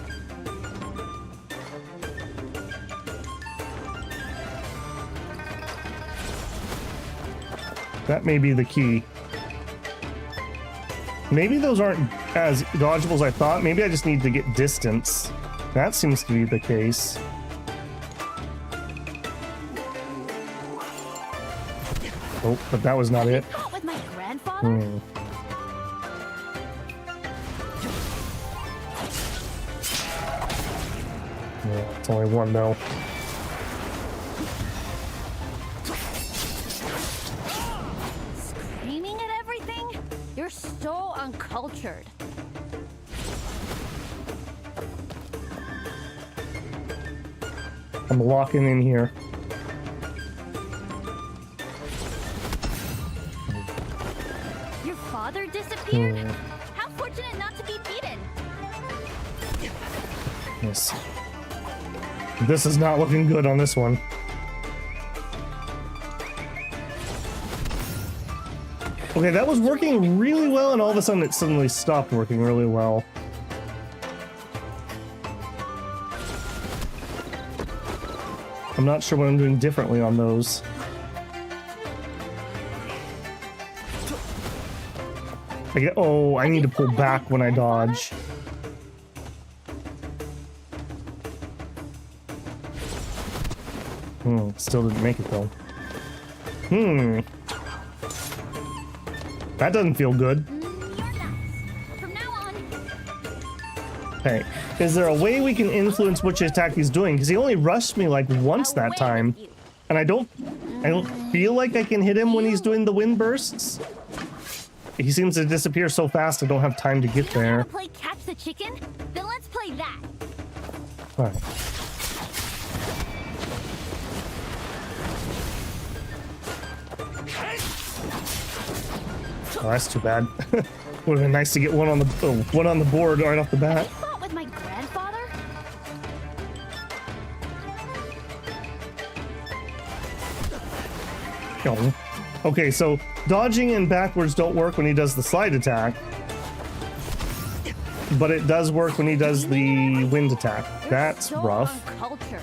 S1: That may be the key. Maybe those aren't as dodgeable as I thought. Maybe I just need to get distance. That seems to be the case. Oh, but that was not it.
S17: Caught with my grandfather?
S1: Yeah, it's only one though.
S17: Screaming at everything? You're so uncultured.
S1: I'm locking in here.
S17: Your father disappeared? How fortunate not to be beaten.
S1: Yes. This is not looking good on this one. Okay, that was working really well, and all of a sudden it suddenly stopped working really well. I'm not sure what I'm doing differently on those. Oh, I need to pull back when I dodge. Still didn't make it though. That doesn't feel good. Hey, is there a way we can influence which attack he's doing? Because he only rushed me like once that time. And I don't feel like I can hit him when he's doing the wind bursts. He seems to disappear so fast I don't have time to get there.
S6: Play catch the chicken? Then let's play that.
S1: Alright. Oh, that's too bad. Would have been nice to get one on the board right off the bat.
S17: Fought with my grandfather?
S1: Oh. Okay, so dodging and backwards don't work when he does the slide attack, but it does work when he does the wind attack. That's rough.
S17: Uncultured.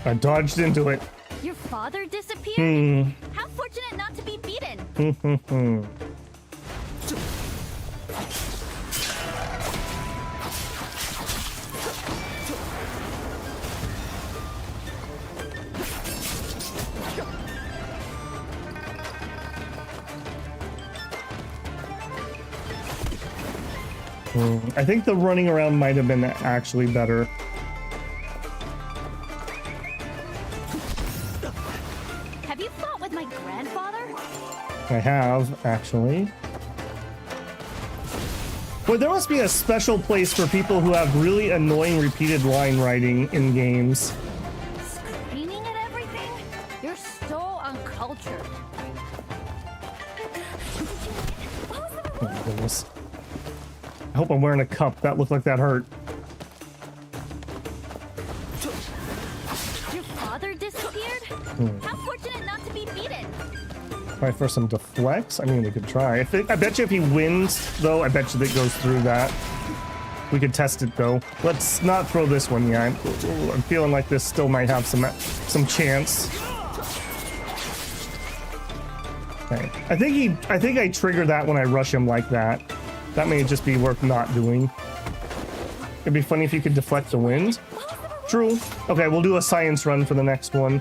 S1: I dodged into it.
S17: Your father disappeared? How fortunate not to be beaten.
S1: I think the running around might have been actually better.
S17: Have you fought with my grandfather?
S1: I have, actually. Well, there must be a special place for people who have really annoying repeated line writing in games.
S17: Screaming at everything? You're so uncultured.
S1: Oh my goodness. I hope I'm wearing a cup. That looked like that hurt.
S17: Your father disappeared? How fortunate not to be beaten.
S1: Try for some deflects. I mean, we could try. I bet you if he wins, though, I bet you that goes through that. We could test it, though. Let's not throw this one yet. I'm feeling like this still might have some chance. Okay. I think I trigger that when I rush him like that. That may just be worth not doing. It'd be funny if you could deflect the wind. True. Okay, we'll do a science run for the next one.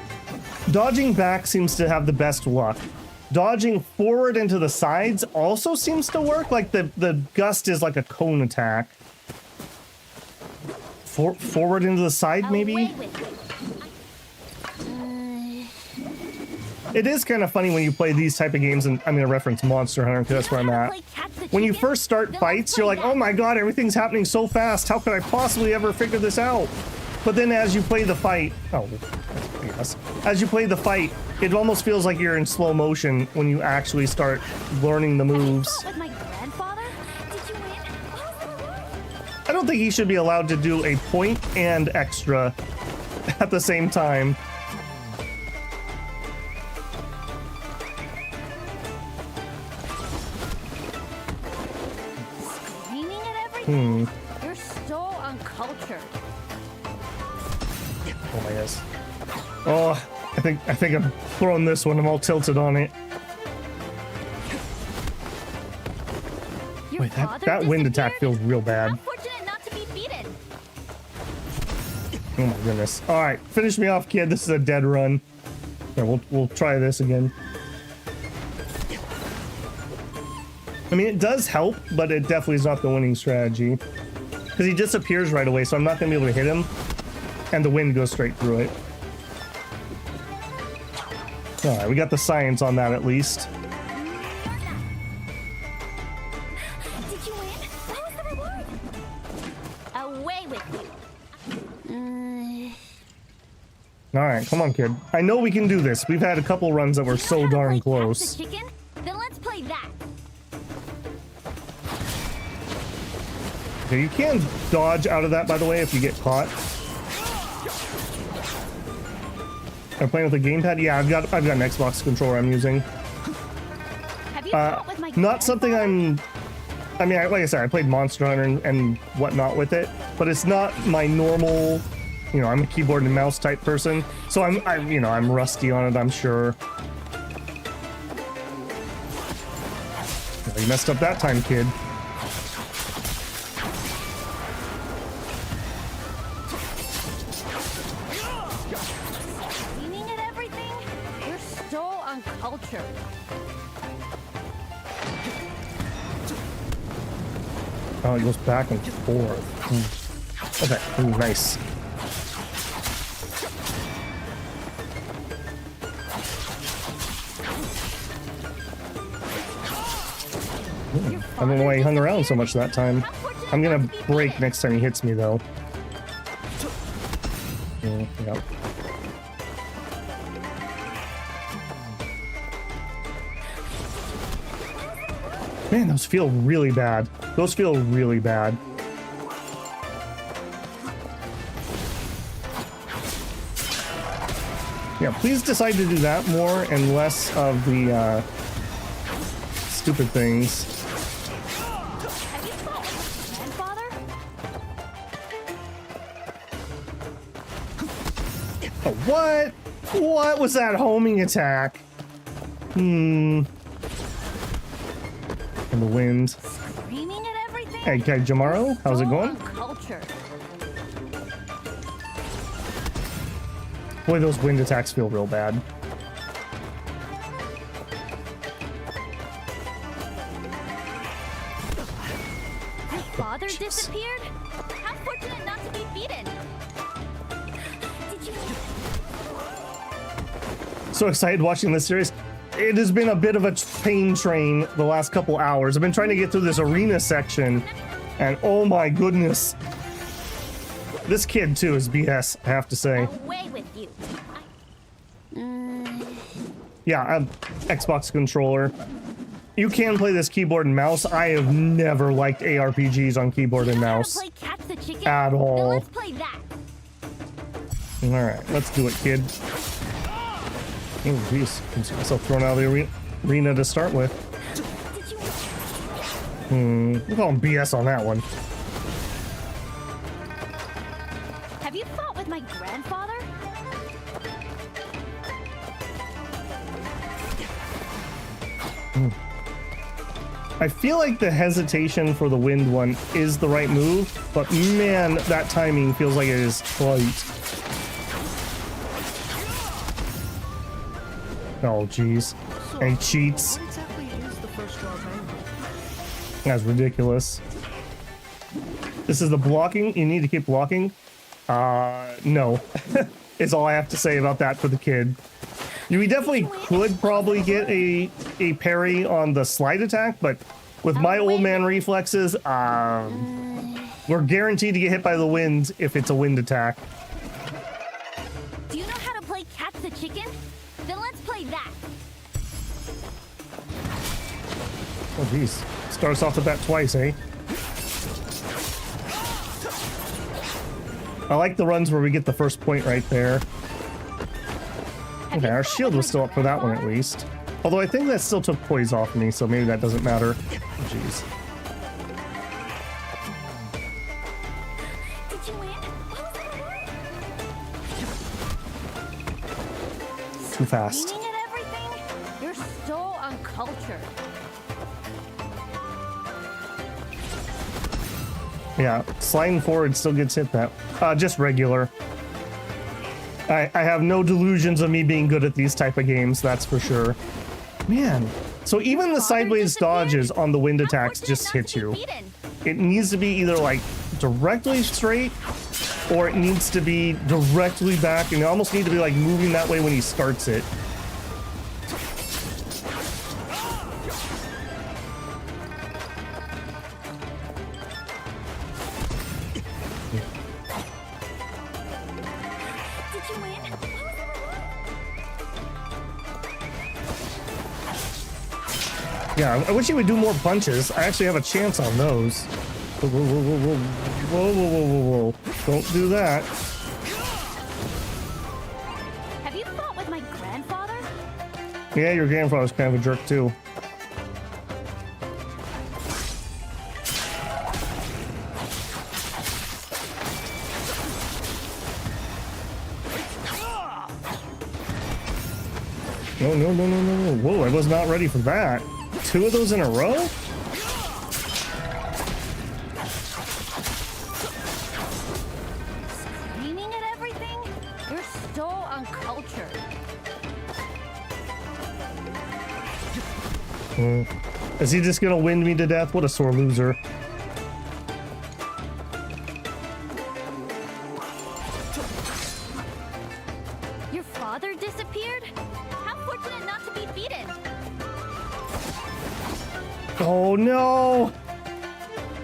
S1: Dodging back seems to have the best luck. Dodging forward into the sides also seems to work. Like the gust is like a cone attack. Forward into the side, maybe? It is kind of funny when you play these type of games, and I'm going to reference Monster Hunter because that's where I'm at. When you first start fights, you're like, oh my god, everything's happening so fast. How could I possibly ever figure this out? But then as you play the fight, as you play the fight, it almost feels like you're in slow motion when you actually start learning the moves. I don't think he should be allowed to do a point and extra at the same time.
S17: You're so uncultured.
S1: Oh my gosh. Oh, I think I'm throwing this one. I'm all tilted on it. Wait, that wind attack feels real bad. Oh my goodness. All right, finish me off, kid. This is a dead run. Yeah, we'll try this again. I mean, it does help, but it definitely is not the winning strategy. Because he disappears right away, so I'm not going to be able to hit him. And the wind goes straight through it. Alright, we got the science on that at least.
S6: Did you win? What was the reward? Away with you.
S1: Alright, come on, kid. I know we can do this. We've had a couple runs that were so darn close.
S6: Chicken? Then let's play that.
S1: Okay, you can dodge out of that, by the way, if you get caught. I'm playing with a gamepad. Yeah, I've got an Xbox controller I'm using. Not something I mean, like I said, I played Monster Hunter and whatnot with it, but it's not my normal. You know, I'm a keyboard and mouse type person, so I'm rusty on it. I'm sure. Well, you messed up that time, kid. Oh, it goes back and forth. Okay, ooh, nice. I don't know why he hung around so much that time. I'm gonna break next time he hits me, though. Yep. Man, those feel really bad. Those feel really bad. Yeah, please decide to do that more and less of the stupid things. Oh, what? What was that homing attack? And the wind. Hey, Jamaro, how's it going? Boy, those wind attacks feel real bad.
S6: Your father disappeared? How fortunate not to be beaten. Did you...
S1: So excited watching this series. It has been a bit of a pain train the last couple hours. I've been trying to get through this arena section, and oh my goodness. This kid, too, is BS, I have to say.
S6: Away with you.
S1: Yeah, I'm Xbox controller. You can play this keyboard and mouse. I have never liked ARPGs on keyboard and mouse. At all.
S6: Let's play that.
S1: Alright, let's do it, kid. Oh, jeez. I see myself thrown out of the arena to start with. We'll call him BS on that one.
S6: Have you fought with my grandfather?
S1: I feel like the hesitation for the wind one is the right move, but man, that timing feels like it is tight. Oh, jeez. And he cheats.
S8: What exactly is the first draw angle?
S1: That's ridiculous. This is the blocking. You need to keep blocking. No. Is all I have to say about that for the kid. We definitely could probably get a parry on the slide attack, but with my old man reflexes, we're guaranteed to get hit by the wind if it's a wind attack.
S6: Do you know how to play catch the chicken? Then let's play that.
S1: Oh, jeez. Starts off with that twice, eh? I like the runs where we get the first point right there. Okay, our shield was still up for that one at least. Although I think that still took poise off me, so maybe that doesn't matter. Oh, jeez.
S6: Did you win? What was that?
S1: Too fast.
S17: Screaming at everything? You're so uncultured.
S1: Yeah, sliding forward still gets hit that. Just regular. I have no delusions of me being good at these type of games, that's for sure. Man, so even the sideways dodges on the wind attacks just hit you. It needs to be either like directly straight or it needs to be directly back, and you almost need to be like moving that way when he starts it. Yeah, I wish he would do more punches. I actually have a chance on those. Whoa, whoa, whoa, whoa, whoa, whoa, whoa, whoa, whoa. Don't do that.
S17: Have you fought with my grandfather?
S1: Yeah, your grandfather's kind of a jerk too. No, no, no, no, no, no. Whoa, I was not ready for that. 2 of those in a row?
S17: Screaming at everything? You're so uncultured.
S1: Is he just gonna wind me to death? What a sore loser.
S17: Your father disappeared? How fortunate not to be beaten.
S1: Oh no!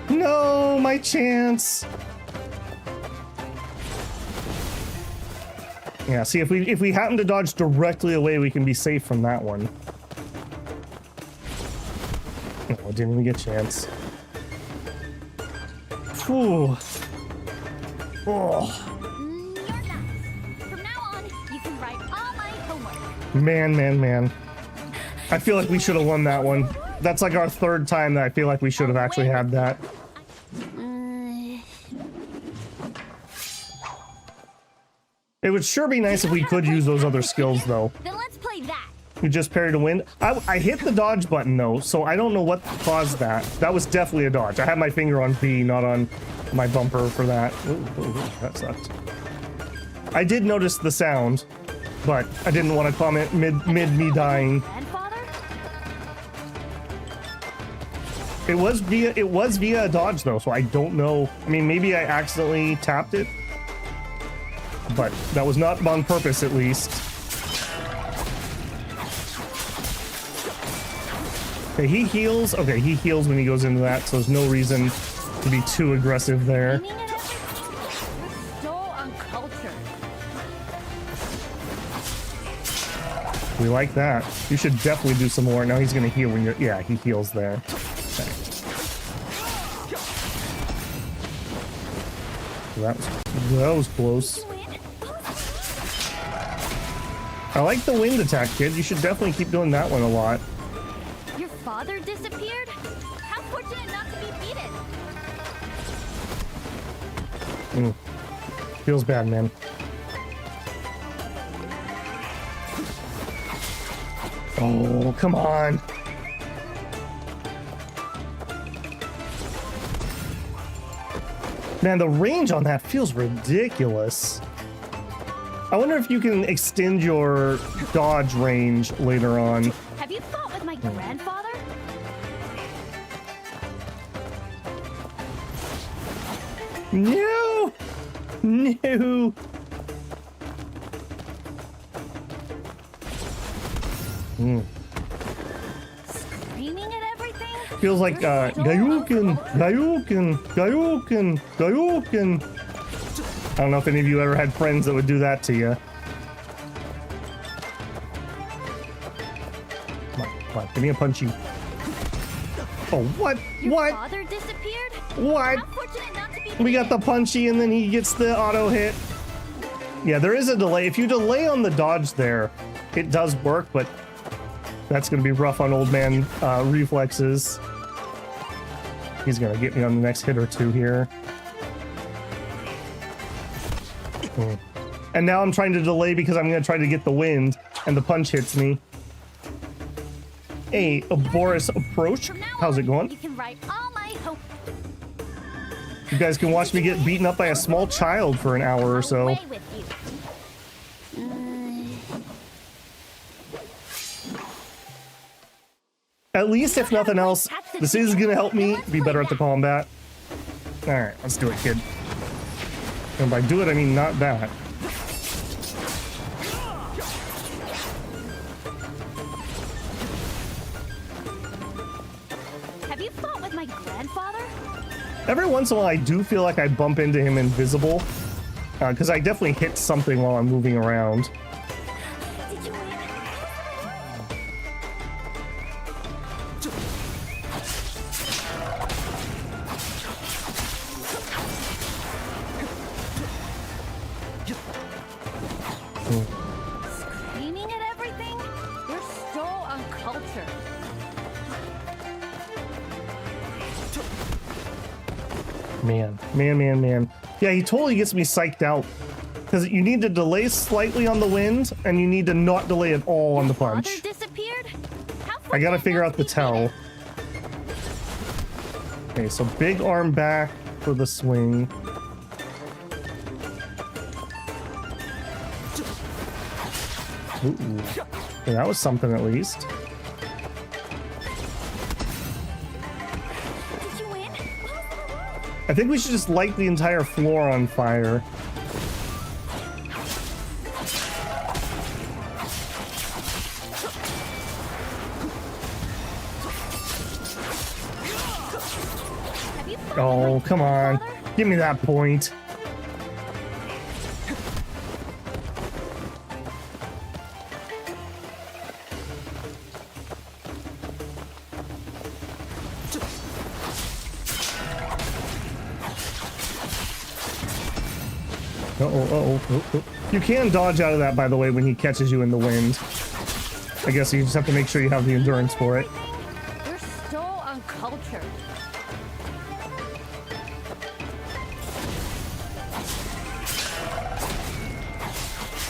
S1: No, my chance. Yeah, see, if we happen to dodge directly away, we can be safe from that one. No, I didn't even get a chance. Whew. Oh.
S17: From now on, you can write all my homework.
S1: Man, man, man. I feel like we should have won that one. That's like our 3rd time that I feel like we should have actually had that. It would sure be nice if we could use those other skills, though.
S6: Then let's play that.
S1: You just parry to win. I hit the dodge button, though, so I don't know what caused that. That was definitely a dodge. I had my finger on B, not on my bumper for that. Ooh, that sucked. I did notice the sound, but I didn't want to comment mid me dying. It was via a dodge though, so I don't know. I mean, maybe I accidentally tapped it, but that was not on purpose, at least. Okay, he heals. Okay, he heals when he goes into that, so there's no reason to be too aggressive there.
S17: So uncultured.
S1: We like that. You should definitely do some more. Now he's gonna heal when you're. Yeah, he heals there. Okay. That was close. I like the wind attack, kid. You should definitely keep doing that one a lot.
S17: Your father disappeared? How fortunate not to be beaten.
S1: Feels bad, man. Oh, come on. Man, the range on that feels ridiculous. I wonder if you can extend your dodge range later on.
S17: Have you fought with my grandfather?
S1: No! No!
S17: Screaming at everything?
S1: Feels like Gayukin, Gayukin, Gayukin, Gayukin. I don't know if any of you ever had friends that would do that to you. Come on, give me a punchy. Oh, what? What?
S17: Father disappeared?
S1: What?
S17: How fortunate not to be
S1: We got the punchy and then he gets the auto hit. Yeah, there is a delay. If you delay on the dodge there, it does work, but that's going to be rough on old man reflexes. He's going to get me on the next hit or two here. And now I'm trying to delay because I'm going to try to get the wind, and the punch hits me. Hey, Boris approach. How's it going?
S17: You can write all my hope.
S1: You guys can watch me get beaten up by a small child for an hour or so.
S17: Away with you.
S1: At least, if nothing else, this is going to help me be better at the combat. Alright, let's do it, kid. And by do it, I mean not that.
S17: Have you fought with my grandfather?
S1: Every once in a while, I do feel like I bump into him invisible. Because I definitely hit something while I'm moving around.
S17: Did you win? Screaming at everything? You're so uncultured.
S1: Man. Yeah, he totally gets me psyched out. Because you need to delay slightly on the wind, and you need to not delay at all on the punch.
S17: Father disappeared?
S1: I gotta figure out the tell. Okay, so big arm back for the swing. Ooh. Okay, that was something at least.
S17: Did you win?
S1: I think we should just light the entire floor on fire. Oh, come on. Give me that point. Uh-oh. You can dodge out of that, by the way, when he catches you in the wind. I guess you just have to make sure you have the endurance for it.
S17: You're so uncultured.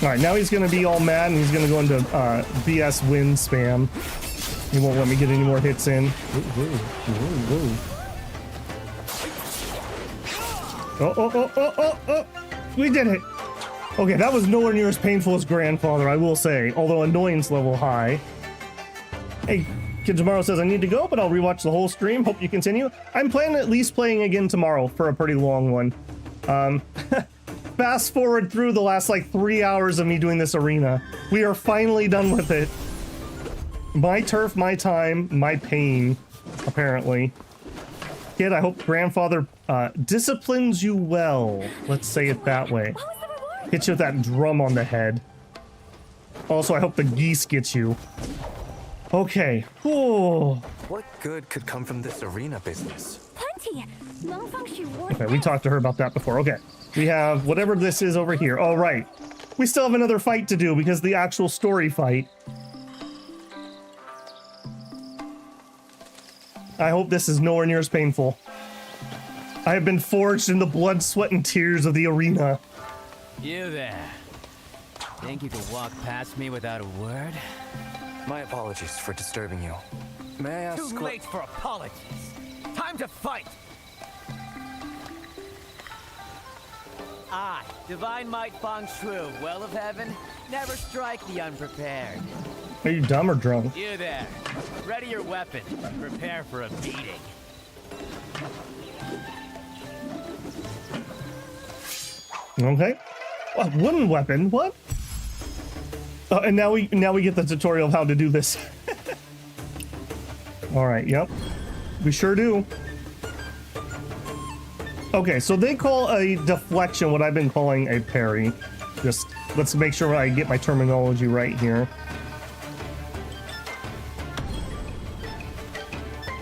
S1: Alright, now he's gonna be all mad and he's gonna go into BS wind spam. He won't let me get any more hits in. Oh. We did it. Okay, that was nowhere near as painful as Grandfather, I will say, although annoyance level high. Hey, Kid Tomorrow says I need to go, but I'll rewatch the whole stream. Hope you continue. I'm planning at least playing again tomorrow for a pretty long one. Fast forward through the last like 3 hours of me doing this arena. We are finally done with it. My turf, my time, my pain, apparently. Kid, I hope Grandfather disciplines you well. Let's say it that way. Hit you with that drum on the head. Also, I hope the geese get you. Okay. Oh.
S2: What good could come from this arena business?
S17: Plenty.
S1: Okay, we talked to her about that before. Okay. We have whatever this is over here. Oh, right. We still have another fight to do because the actual story fight. I hope this is nowhere near as painful. I have been forged in the blood, sweat, and tears of the arena.
S5: You there. Think you could walk past me without a word?
S2: My apologies for disturbing you. May I ask
S11: Too late for apologies. Time to fight.
S20: I, Divine Might Feng Shui, Well of Heaven, never strike the unprepared.
S1: Are you dumb or drunk?
S20: You there. Ready your weapon. Prepare for a beating.
S1: Okay. A wooden weapon? What? And now we get the tutorial of how to do this. All right. Yep. We sure do. Okay, so they call a deflection what I've been calling a parry. Just let's make sure I get my terminology right here.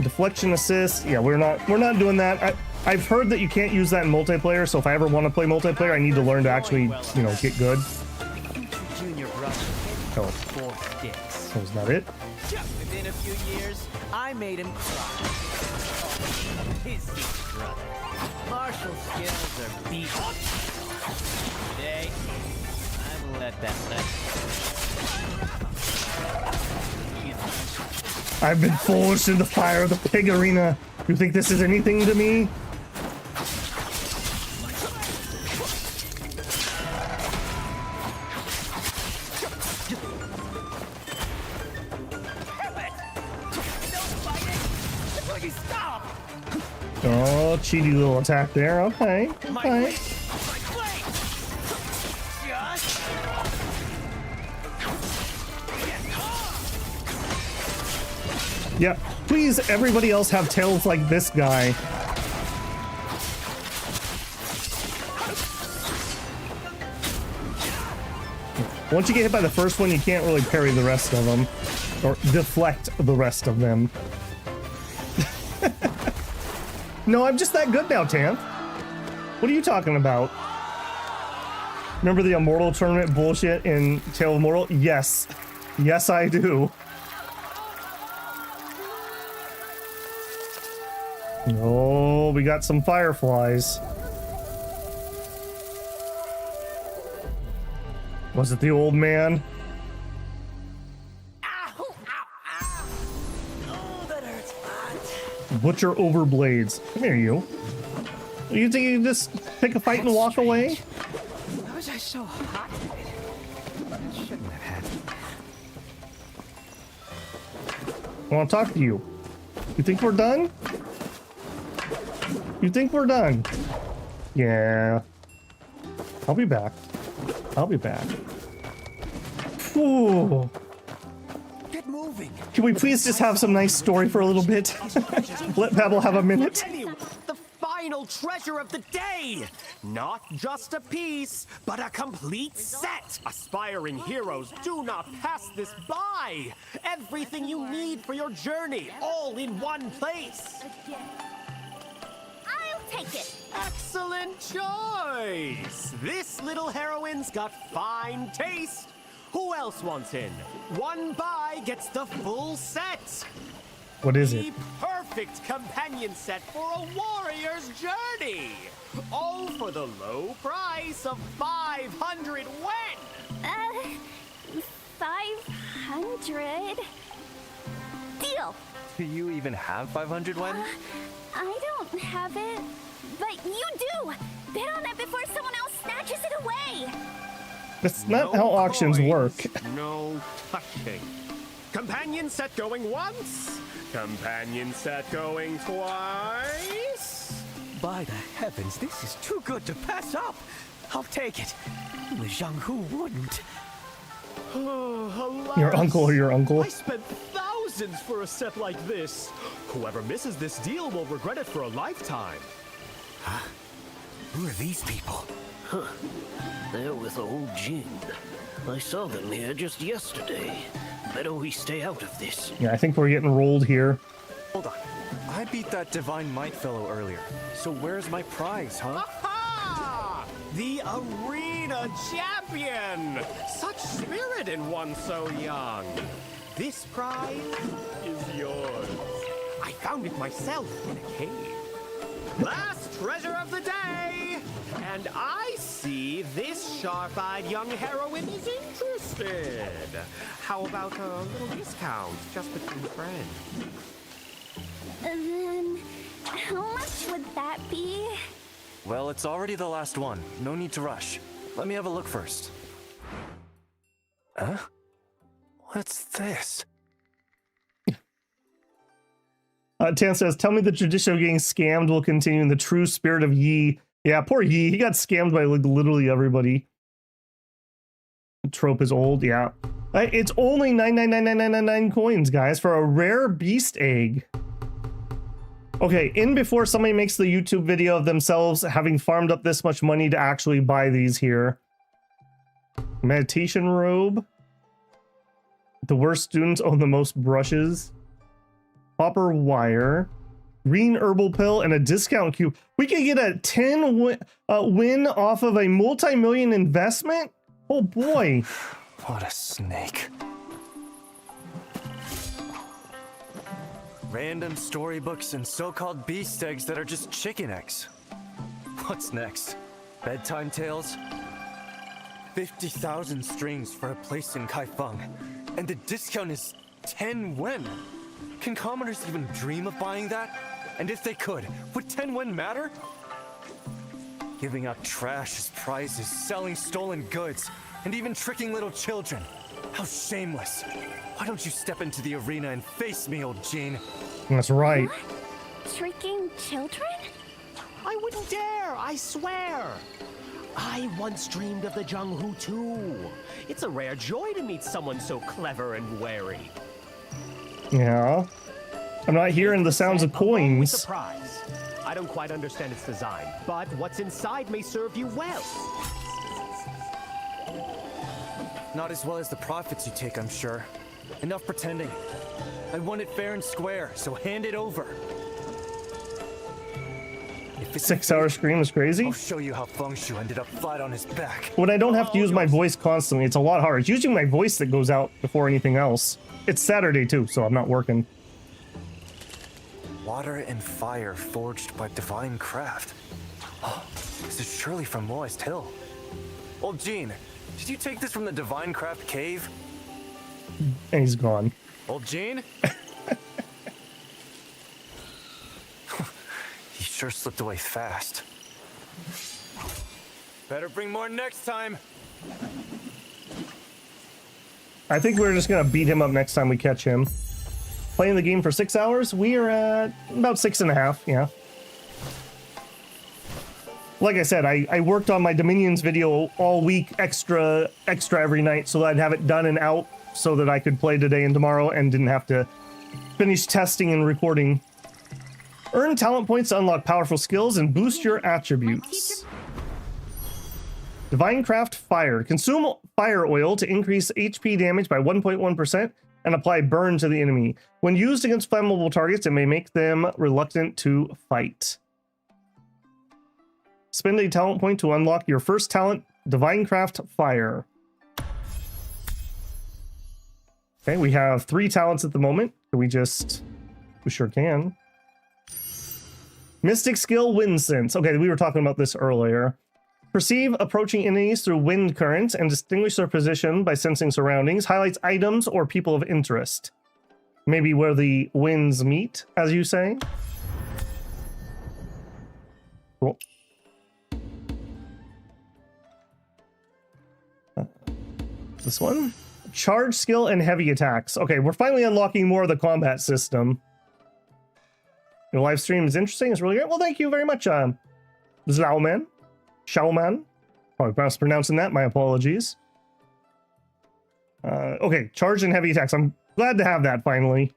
S1: Deflection assist. Yeah, we're not doing that. I've heard that you can't use that in multiplayer, so if I ever want to play multiplayer, I need to learn to actually, you know, get good.
S20: Junior brother.
S1: Oh.
S20: 4 sticks.
S1: So is that it?
S20: Within a few years, I made him cry. His brother. Martial skills are beaten. Today, I've let that
S1: I've been forged in the fire of the pig arena. You think this is anything to me? Oh, cheaty little attack there. Okay. Okay. Yeah, please, everybody else have tails like this guy. Once you get hit by the first one, you can't really parry the rest of them. Or deflect the rest of them. No, I'm just that good now, Tam. What are you talking about? Remember the Immortal Tournament bullshit in Tale of Immortal? Yes. Yes, I do. Oh, we got some fireflies. Was it the old man? Butcher Overblades. Come here, you. You think you can just pick a fight and walk away?
S20: How was I so hot? Shouldn't have happened.
S1: I want to talk to you. You think we're done? You think we're done? Yeah. I'll be back. I'll be back. Ooh.
S20: Get moving.
S1: Can we please just have some nice story for a little bit? Let Pebble have a minute.
S8: The final treasure of the day! Not just a piece, but a complete set! Aspiring heroes, do not pass this by! Everything you need for your journey, all in one place!
S6: I'll take it!
S8: Excellent choice! This little heroine's got fine taste! Who else wants in? One buy gets the full set!
S1: What is it?
S8: The perfect companion set for a warrior's journey! All for the low price of 500 wen!
S6: 500? Deal!
S12: Do you even have 500 wen?
S6: I don't have it, but you do! Bid on it before someone else snatches it away!
S1: That's not how auctions work.
S8: No touching. Companion set going once. Companion set going twice.
S20: By the heavens, this is too good to pass up. I'll take it. The Zhanghu wouldn't.
S8: Oh,
S1: Your uncle or your uncle?
S8: I spent thousands for a set like this. Whoever misses this deal will regret it for a lifetime.
S20: Huh? Who are these people?
S21: Huh. They're with old Jin. I saw them here just yesterday. Better we stay out of this.
S1: Yeah, I think we're getting rolled here.
S12: Hold on. I beat that Divine Might fellow earlier. So where's my prize, huh?
S8: Aha! The arena champion! Such spirit in one so young. This prize is yours. I found it myself in a cave. Last treasure of the day! And I see this sharp-eyed young heroine is interested. How about a little discount, just between friends?
S6: Then, how much would that be?
S2: Well, it's already the last one. No need to rush. Let me have a look first. Huh? What's this?
S1: Tan says, tell me the tradition of getting scammed will continue in the true spirit of Yi. Yeah, poor Yi. He got scammed by like literally everybody. The trope is old, yeah. It's only 9999999 coins, guys, for a rare beast egg. Okay, in before somebody makes the YouTube video of themselves having farmed up this much money to actually buy these here. Meditation robe. The worst students own the most brushes. Copper wire. Green herbal pill and a discount cube. We could get a 10 win off of a multi-million investment? Oh boy.
S2: What a snake. Random storybooks and so-called beast eggs that are just chicken eggs. What's next? Bedtime tales? 50,000 strings for a place in Kaifeng, and the discount is 10 wen. Can commoners even dream of buying that? And if they could, would 10 wen matter? Giving out trash as prizes, selling stolen goods, and even tricking little children. How shameless. Why don't you step into the arena and face me, old Jean?
S1: That's right.
S17: Tricking children?
S8: I wouldn't dare, I swear. I once dreamed of the Zhanghu too. It's a rare joy to meet someone so clever and wary.
S1: Yeah. I'm not hearing the sounds of coins.
S8: Surprise. I don't quite understand its design, but what's inside may serve you well.
S2: Not as well as the profits you take, I'm sure. Enough pretending. I want it fair and square, so hand it over. If it's
S1: 6-hour stream is crazy.
S2: I'll show you how Feng Shu ended up flat on his back.
S1: When I don't have to use my voice constantly, it's a lot harder. It's usually my voice that goes out before anything else. It's Saturday too, so I'm not working.
S2: Water and fire forged by divine craft. Oh, this is surely from Moist Hill. Old Jean, did you take this from the divine craft cave?
S1: And he's gone.
S2: Old Jean? He sure slipped away fast. Better bring more next time.
S1: I think we're just gonna beat him up next time we catch him. Playing the game for 6 hours, we are at about 6.5, yeah. Like I said, I worked on my Dominions video all week, extra every night, so that I'd have it done and out so that I could play today and tomorrow and didn't have to finish testing and recording. Earn talent points to unlock powerful skills and boost your attributes. Divine Craft Fire. Consume fire oil to increase HP damage by 1.1% and apply burn to the enemy. When used against flammable targets, it may make them reluctant to fight. Spend a talent point to unlock your first talent, Divine Craft Fire. Okay, we have 3 talents at the moment. Can we just... We sure can. Mystic Skill Wind Sense. Okay, we were talking about this earlier. Perceive approaching enemies through wind currents and distinguish their position by sensing surroundings. Highlights items or people of interest. Maybe where the winds meet, as you say. Cool. This one. Charge skill and heavy attacks. Okay, we're finally unlocking more of the combat system. Your live stream is interesting. It's really great. Well, thank you very much, Zhao Shaoman. Probably mispronouncing that. My apologies. Okay, charge and heavy attacks. I'm glad to have that finally.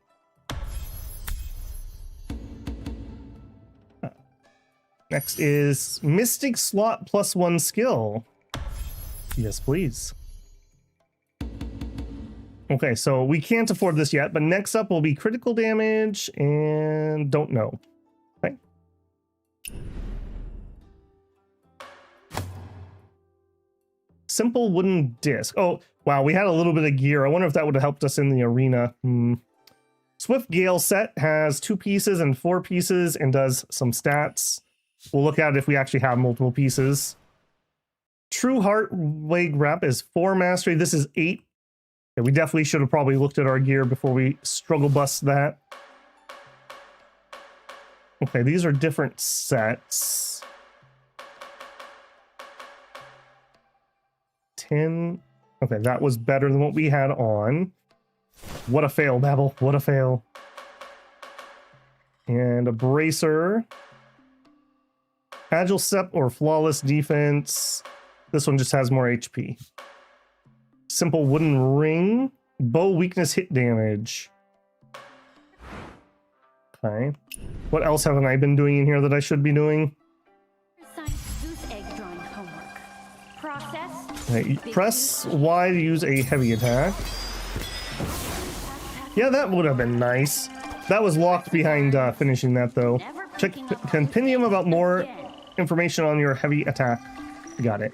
S1: Next is Mystic Slot +1 skill. Yes, please. Okay, so we can't afford this yet, but next up will be critical damage and don't know. Okay. Simple wooden disc. Oh, wow, we had a little bit of gear. I wonder if that would have helped us in the arena. Swift Gale set has 2 pieces and 4 pieces and does some stats. We'll look at it if we actually have multiple pieces. True Heart Leg Wrap is 4 mastery. This is 8. Yeah, we definitely should have probably looked at our gear before we struggle bust that. Okay, these are different sets. 10. Okay, that was better than what we had on. What a fail, Babel. What a fail. And a bracer. Agile step or flawless defense. This one just has more HP. Simple wooden ring. Bow weakness hit damage. Okay. What else haven't I been doing in here that I should be doing?
S17: Goose egg drawing homework. Process.
S1: Okay, press Y to use a heavy attack. Yeah, that would have been nice. That was locked behind finishing that, though. Check compendium about more information on your heavy attack. Got it.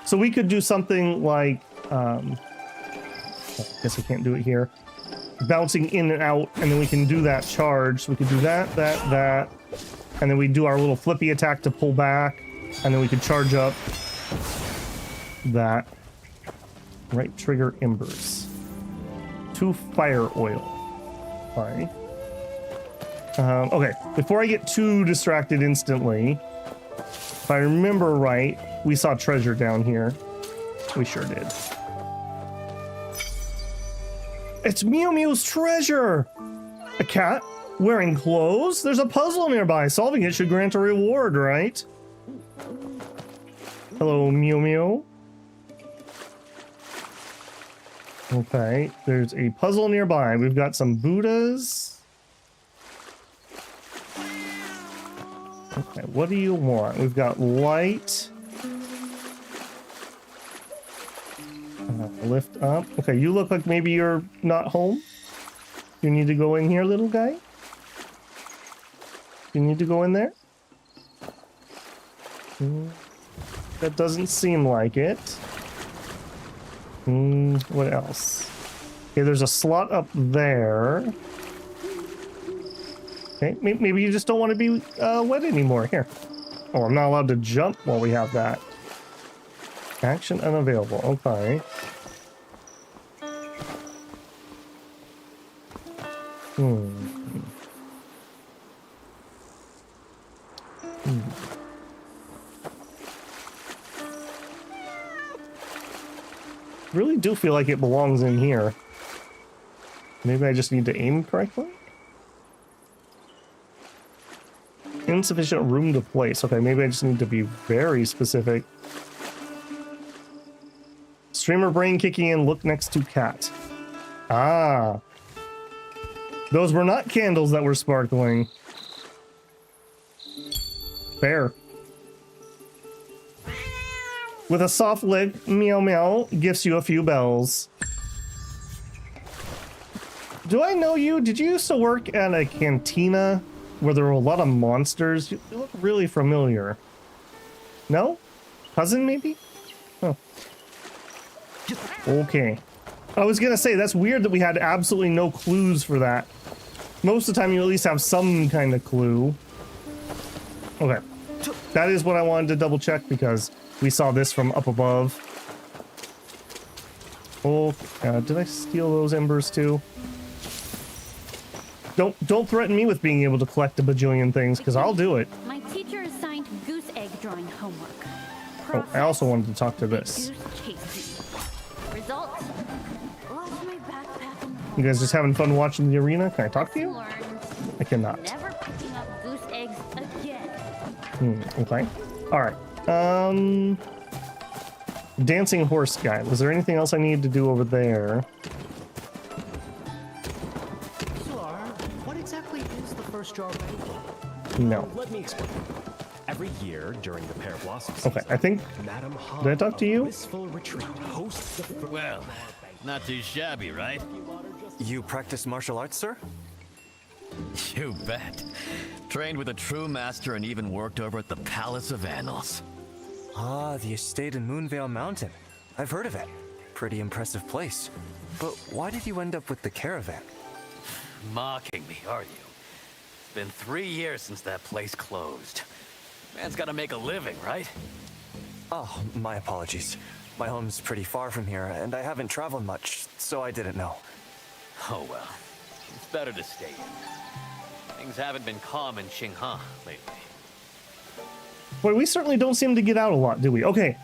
S1: So we could do something like... I guess I can't do it here. Bouncing in and out, and then we can do that charge. So we could do that, that. And then we do our little flippy attack to pull back. And then we could charge up that. Right trigger embers. 2 fire oil. Fine. Okay, before I get too distracted instantly, if I remember right, we saw treasure down here. We sure did. It's Mew Mew's treasure! A cat wearing clothes? There's a puzzle nearby. Solving it should grant a reward, right? Hello, Mew Mew. Okay, there's a puzzle nearby. We've got some Buddhas. Okay, what do you want? We've got light. Lift up. Okay, you look like maybe you're not home. You need to go in here, little guy. You need to go in there. That doesn't seem like it. What else? Okay, there's a slot up there. Okay, maybe you just don't want to be wet anymore. Here. Oh, I'm not allowed to jump while we have that. Action unavailable. Okay. Really do feel like it belongs in here. Maybe I just need to aim correctly? Insufficient room to place. Okay, maybe I just need to be very specific. Streamer brain kicking in, look next to cat. Ah. Those were not candles that were sparkling. Fair. With a soft lick, meow meow gives you a few bells. Do I know you? Did you used to work at a cantina where there were a lot of monsters? You look really familiar. No? Cousin, maybe? Oh. Okay. I was gonna say, that's weird that we had absolutely no clues for that. Most of the time you at least have some kind of clue. Okay. That is what I wanted to double check because we saw this from up above. Oh, did I steal those embers too? Don't threaten me with being able to collect a bajillion things because I'll do it.
S17: My teacher assigned goose egg drawing homework.
S1: Oh, I also wanted to talk to this.
S17: Results? Lost my backpack and
S1: You guys just having fun watching the arena? Can I talk to you?
S17: learned.
S1: I cannot.
S17: Never picking up goose eggs again.
S1: Okay. Alright. Dancing horse guy. Was there anything else I needed to do over there?
S8: What exactly is the first jar ready for?
S1: No.
S8: Let me explain. Every year during the pear blossom
S1: Okay, I think... Did I talk to you?
S5: Well, not too shabby, right?
S2: You practice martial arts, sir?
S5: You bet. Trained with a true master and even worked over at the Palace of Annals.
S2: Ah, the estate in Moonvale Mountain. I've heard of it. Pretty impressive place. But why did you end up with the caravan?
S5: Mocking me, are you? It's been 3 years since that place closed. Man's gotta make a living, right?
S2: Oh, my apologies. My home's pretty far from here, and I haven't traveled much, so I didn't know.
S5: Oh well. It's better to stay in. Things haven't been calm in Xinghe lately.
S1: Boy, we certainly don't seem to get out a lot, do we? Okay.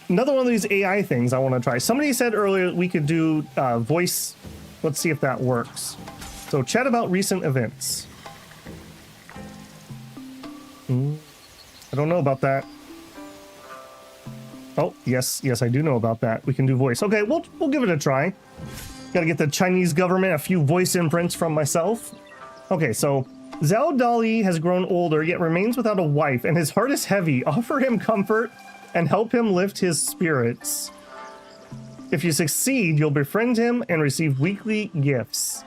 S1: another one of these AI things I want to try. Somebody said earlier we could do voice. Let's see if that works. So chat about recent events. I don't know about that. Oh, yes, I do know about that. We can do voice. Okay, we'll give it a try. Gotta get the Chinese government a few voice imprints from myself. Okay, so Zhao Dali has grown older, yet remains without a wife, and his heart is heavy. Offer him comfort and help him lift his spirits. If you succeed, you'll befriend him and receive weekly gifts.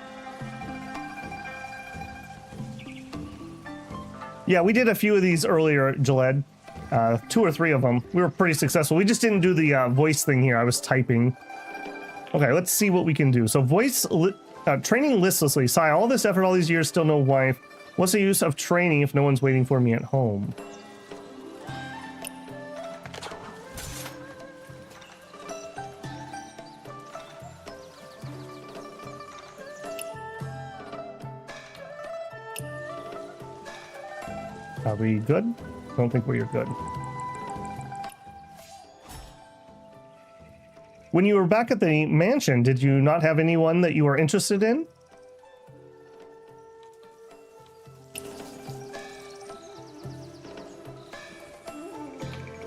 S1: Yeah, we did a few of these earlier, Jaled. 2 or 3 of them. We were pretty successful. We just didn't do the voice thing here. I was typing. Okay, let's see what we can do. So training listlessly. Sigh, all this effort, all these years, still no wife. What's the use of training if no one's waiting for me at home? Are we good? Don't think we're good. When you were back at the mansion, did you not have anyone that you were interested in?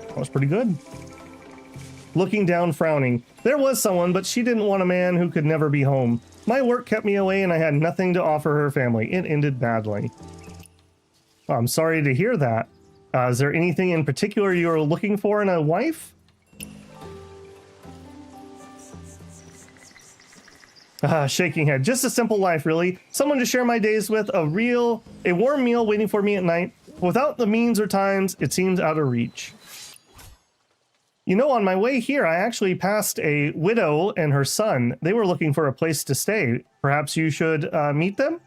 S1: That was pretty good. Looking down, frowning. There was someone, but she didn't want a man who could never be home. My work kept me away and I had nothing to offer her family. It ended badly. Oh, I'm sorry to hear that. Is there anything in particular you're looking for in a wife? Shaking head. Just a simple life, really. Someone to share my days with, a warm meal waiting for me at night. Without the means or times, it seems out of reach. You know, on my way here, I actually passed a widow and her son. They were looking for a place to stay. Perhaps you should meet them?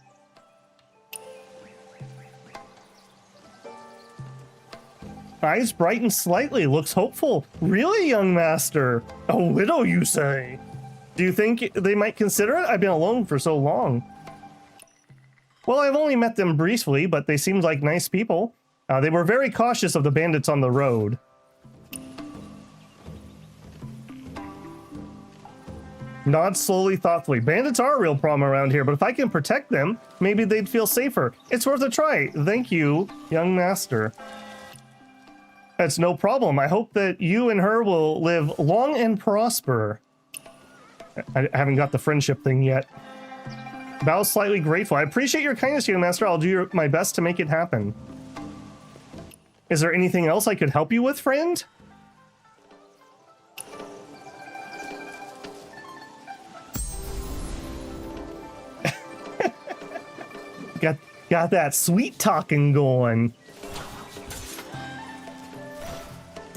S1: Eyes brighten slightly, looks hopeful. Really, young master? A widow, you say? Do you think they might consider it? I've been alone for so long. Well, I've only met them briefly, but they seemed like nice people. They were very cautious of the bandits on the road. Nod slowly, thoughtfully. Bandits are a real problem around here, but if I can protect them, maybe they'd feel safer. It's worth a try. Thank you, young master. That's no problem. I hope that you and her will live long and prosper. I haven't got the friendship thing yet. Bow slightly grateful. I appreciate your kindness, young master. I'll do my best to make it happen. Is there anything else I could help you with, friend? Got that sweet talking going.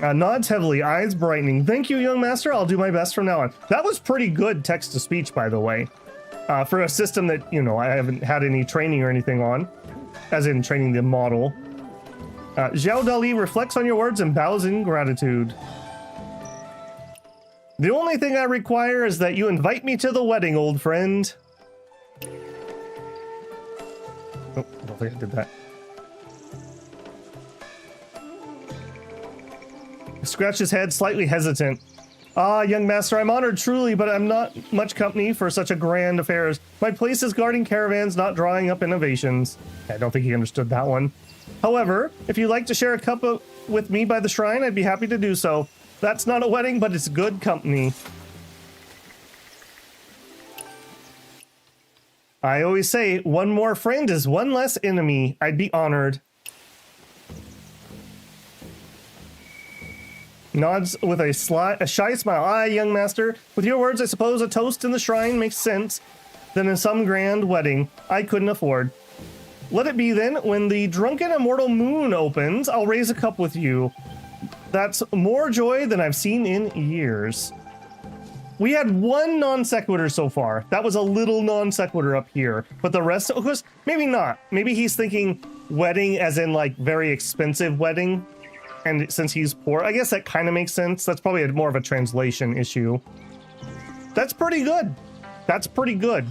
S1: Nods heavily, eyes brightening. Thank you, young master. I'll do my best from now on. That was pretty good text-to-speech, by the way. For a system that, you know, I haven't had any training or anything on. As in training the model. Zhao Dali reflects on your words and bows in gratitude. The only thing I require is that you invite me to the wedding, old friend. Oh, I don't think I did that. Scratch his head, slightly hesitant. Ah, young master, I'm honored truly, but I'm not much company for such a grand affairs. My place is guarding caravans, not drawing up innovations. I don't think he understood that one. However, if you'd like to share a cup with me by the shrine, I'd be happy to do so. That's not a wedding, but it's good company. I always say, one more friend is one less enemy. I'd be honored. Nods with a shy smile. Ah, young master, with your words, I suppose a toast in the shrine makes sense than in some grand wedding I couldn't afford. Let it be then, when the drunken immortal moon opens, I'll raise a cup with you. That's more joy than I've seen in years. We had one non sequitur so far. That was a little non sequitur up here, but the rest, of course, maybe not. Maybe he's thinking wedding as in like very expensive wedding. And since he's poor, I guess that kind of makes sense. That's probably more of a translation issue. That's pretty good. That's pretty good.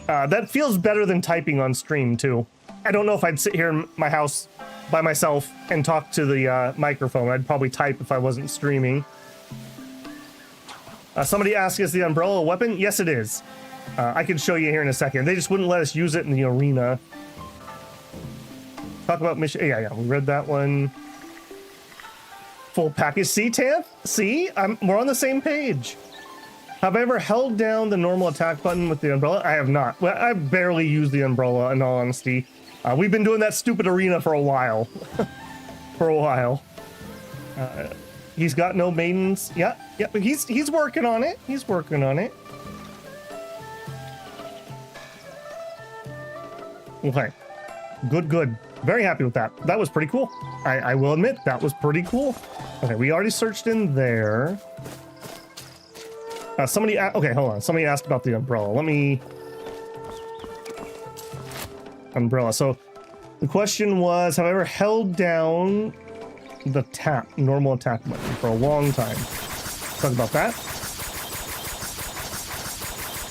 S1: That feels better than typing on stream, too. I don't know if I'd sit here in my house by myself and talk to the microphone. I'd probably type if I wasn't streaming. Somebody asked, is the umbrella a weapon? Yes, it is. I can show you here in a second. They just wouldn't let us use it in the arena. Talk about mission. Yeah, we read that one. Full package. See, Tanth? See? We're on the same page. Have I ever held down the normal attack button with the umbrella? I have not. Well, I barely use the umbrella, in all honesty. We've been doing that stupid arena for a while. For a while. He's got no maidens. Yeah, but he's working on it. He's working on it. Okay. Good. Very happy with that. That was pretty cool. I will admit, that was pretty cool. Okay, we already searched in there. Okay, hold on. Somebody asked about the umbrella. Umbrella. So the question was, have I ever held down the normal attack button for a long time? Talk about that.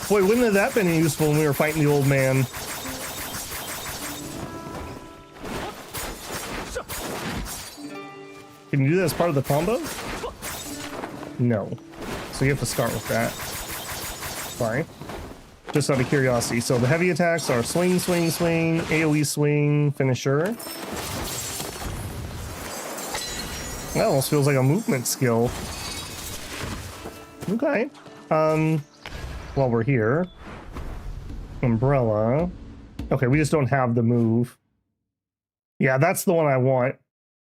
S1: Boy, wouldn't have that been useful when we were fighting the old man? Can you do that as part of the combo? No. So you have to start with that. Fine. Just out of curiosity. So the heavy attacks are swing, AoE swing, finisher. That almost feels like a movement skill. Okay. While we're here. Umbrella. Okay, we just don't have the move. Yeah, that's the one I want.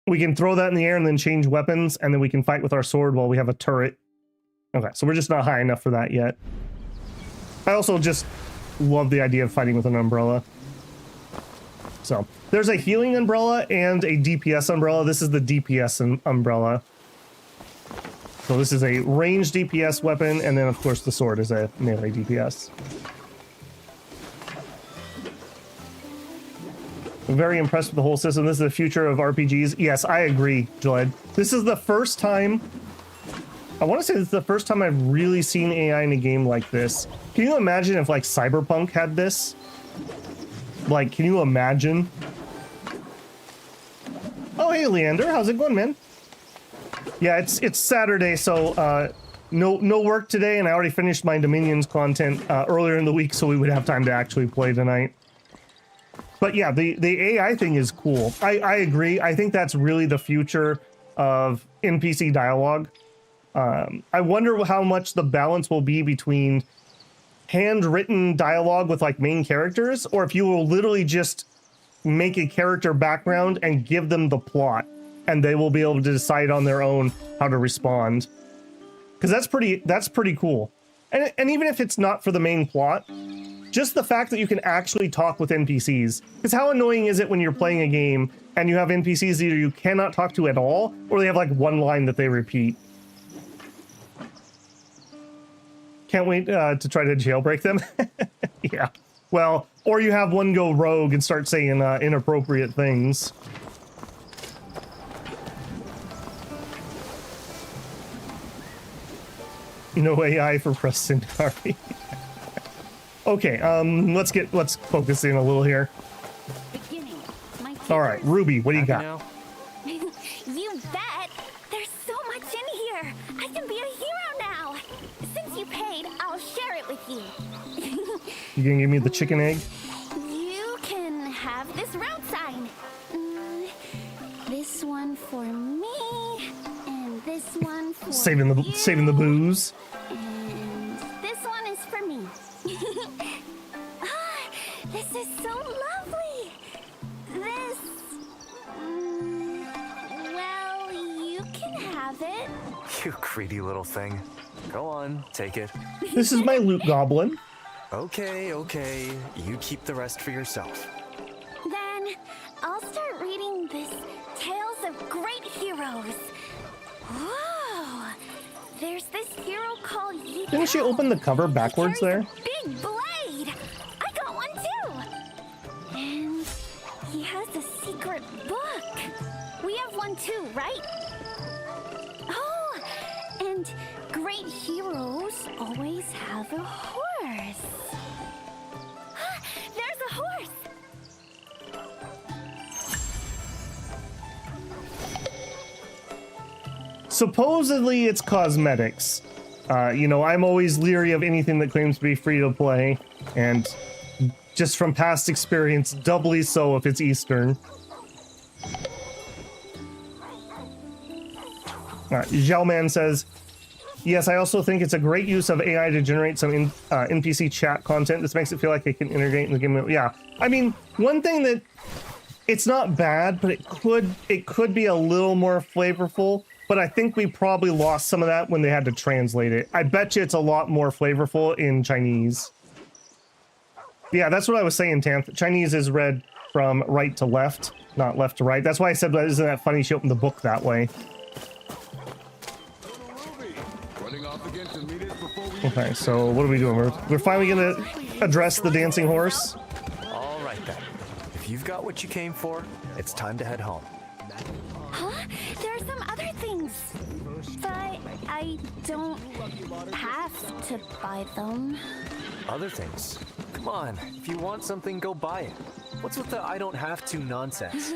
S1: We can throw that in the air and then change weapons, and then we can fight with our sword while we have a turret. Okay, so we're just not high enough for that yet. I also just love the idea of fighting with an umbrella. So, there's a healing umbrella and a DPS umbrella. This is the DPS umbrella. So this is a ranged DPS weapon, and then of course the sword is a melee DPS. I'm very impressed with the whole system. This is the future of RPGs. Yes, I agree, Joled. This is the first time... I want to say this is the first time I've really seen AI in a game like this. Can you imagine if, like, Cyberpunk had this? Like, can you imagine? Oh, hey, Leander. How's it going, man? Yeah, it's Saturday, so no work today, and I already finished my Dominions content earlier in the week, so we would have time to actually play tonight. But yeah, the AI thing is cool. I agree. I think that's really the future of NPC dialogue. I wonder how much the balance will be between handwritten dialogue with like main characters, or if you will literally just make a character background and give them the plot, and they will be able to decide on their own how to respond. Because that's pretty cool. And even if it's not for the main plot, just the fact that you can actually talk with NPCs. Because how annoying is it when you're playing a game and you have NPCs either you cannot talk to at all, or they have like one line that they repeat. Can't wait to try to jailbreak them. Yeah. Well, or you have one go rogue and start saying inappropriate things. No AI for Preston Harvey. Okay, let's focus in a little here. All right, Ruby, what do you got?
S6: You bet. There's so much in here. I can be a hero now. Since you paid, I'll share it with you.
S1: You gonna give me the chicken egg?
S6: You can have this road sign. This one for me, and this one for
S1: saving the booze.
S6: And this one is for me. This is so lovely. This, well, you can have it.
S2: You greedy little thing. Go on, take it.
S1: This is my loot goblin.
S2: Okay. You keep the rest for yourself.
S6: Then I'll start reading this Tales of Great Heroes. Whoa! There's this hero called Yi.
S1: Didn't she open the cover backwards there?
S6: Big blade! I got one too! And he has a secret book. We have one too, right? Oh! And great heroes always have a horse. There's a horse!
S1: Supposedly it's cosmetics. You know, I'm always leery of anything that claims to be free to play, and just from past experience, doubly so if it's Eastern. Zhaoman says, yes, I also think it's a great use of AI to generate some NPC chat content. This makes it feel like it can integrate in the game. Yeah, I mean, one thing that it's not bad, but it could be a little more flavorful. But I think we probably lost some of that when they had to translate it. I bet you it's a lot more flavorful in Chinese. Yeah, that's what I was saying, Tanth. Chinese is read from right to left, not left to right. That's why I said, isn't that funny she opened the book that way? Okay, so what are we doing? We're finally gonna address the dancing horse.
S2: All right then. If you've got what you came for, it's time to head home.
S6: Huh? There are some other things. But I don't have to buy them.
S2: Other things? Come on, if you want something, go buy it. What's with the I don't have to nonsense?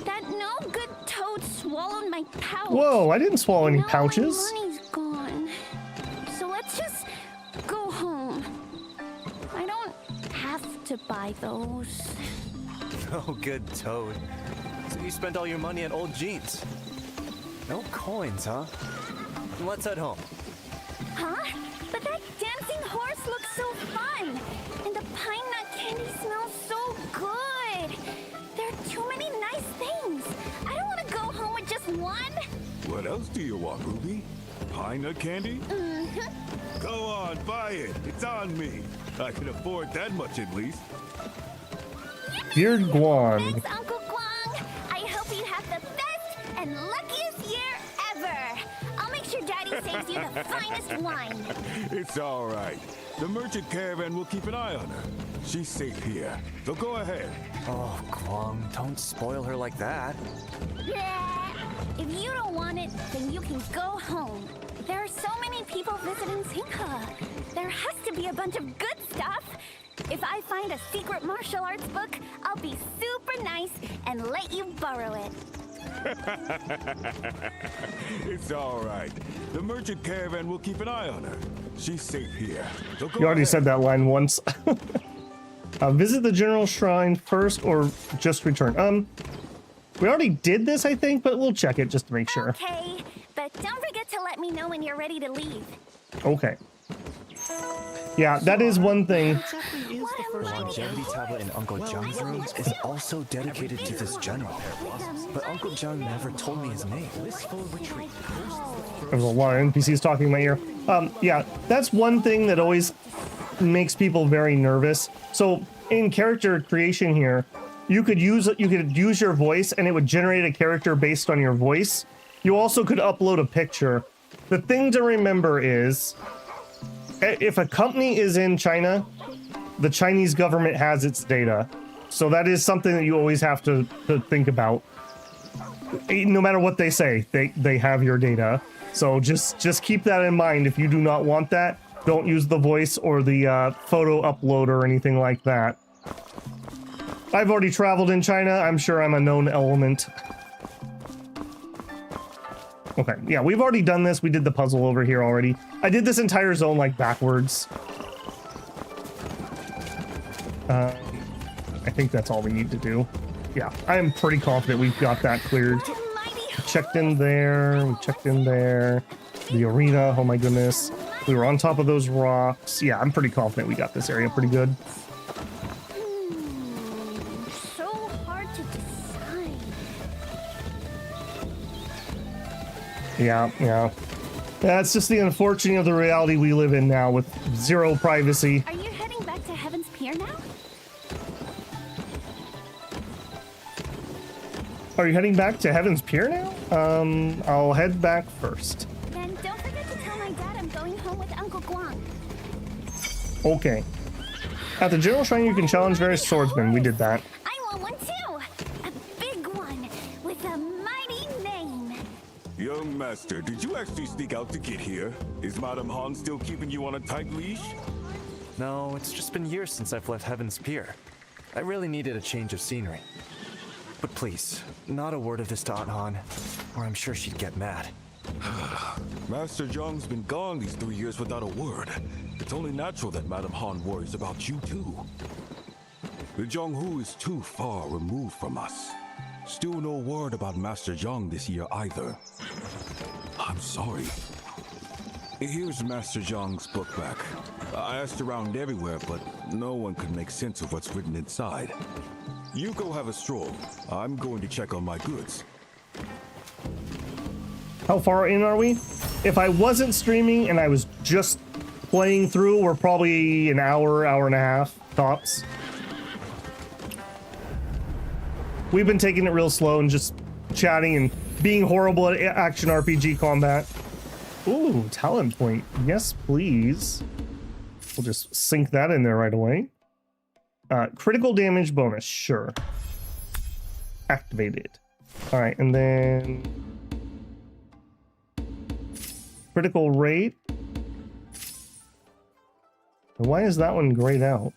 S6: That no good toad swallowed my pouch.
S1: Whoa, I didn't swallow any pouches.
S6: My money's gone. So let's just go home. I don't have to buy those.
S2: Oh, good toad. So you spent all your money on old jeans. No coins, huh? Let's head home.
S6: Huh? But that dancing horse looks so fun. And the pine nut candy smells so good. There are too many nice things. I don't want to go home with just one.
S13: What else do you want, Ruby? Pine nut candy?
S6: Mm-hmm.
S13: Go on, buy it. It's on me. I can afford that much at least.
S1: Dear Guan.
S6: Thanks, Uncle Guang. I hope you have the best and luckiest year ever. I'll make sure Daddy saves you the finest wine.
S13: It's all right. The merchant caravan will keep an eye on her. She's safe here, so go ahead.
S2: Oh, Guang, don't spoil her like that.
S6: If you don't want it, then you can go home. There are so many people visiting Singha. There has to be a bunch of good stuff. If I find a secret martial arts book, I'll be super nice and let you borrow it.
S13: It's all right. The merchant caravan will keep an eye on her. She's safe here. So go
S1: You already
S13: ahead.
S1: said that line once. Visit the general shrine first or just return. We already did this, I think, but we'll check it just to make sure.
S6: Okay, but don't forget to let me know when you're ready to leave.
S1: Okay. Yeah, that is one thing.
S2: The longevity tablet in Uncle Jung's room is also dedicated to this general. But Uncle Jung never told me his name.
S1: There's a lot of NPCs talking in my ear. Yeah, that's one thing that always makes people very nervous. So in character creation here, you could use your voice and it would generate a character based on your voice. You also could upload a picture. The thing to remember is, if a company is in China, the Chinese government has its data. So that is something that you always have to think about. No matter what they say, they have your data. So just keep that in mind. If you do not want that, don't use the voice or the photo upload or anything like that. I've already traveled in China. I'm sure I'm a known element. Okay, yeah, we've already done this. We did the puzzle over here already. I did this entire zone like backwards. I think that's all we need to do. Yeah, I am pretty confident we've got that cleared. We checked in there. We checked in there. The arena. Oh my goodness. We were on top of those rocks. Yeah, I'm pretty confident we got this area pretty good.
S6: So hard to decide.
S1: Yeah. That's just the unfortunate of the reality we live in now with zero privacy.
S6: Are you heading back to Heaven's Pier now?
S1: Are you heading back to Heaven's Pier now? I'll head back first.
S6: Then don't forget to tell my dad I'm going home with Uncle Guang.
S1: Okay. At the General Shrine, you can challenge various swordsmen. We did that.
S6: I want one too! A big one with a mighty name.
S13: Young master, did you actually sneak out to get here? Is Madame Han still keeping you on a tight leash?
S2: No, it's just been years since I've left Heaven's Pier. I really needed a change of scenery. But please, not a word of this to Aunt Han, or I'm sure she'd get mad.
S15: Master Zhang's been gone these 3 years without a word. It's only natural that Madame Han worries about you too. The Zhonghu is too far removed from us. Still no word about Master Zhang this year either. I'm sorry. Here's Master Zhang's book back. I asked around everywhere, but no one could make sense of what's written inside. You go have a stroll. I'm going to check on my goods.
S1: How far in are we? If I wasn't streaming and I was just playing through, we're probably an hour, hour and a half, tops. We've been taking it real slow and just chatting and being horrible at action RPG combat. Ooh, talent point. Yes, please. We'll just sink that in there right away. Critical damage bonus, sure. Activated. All right, and then critical rate. Why is that one grayed out?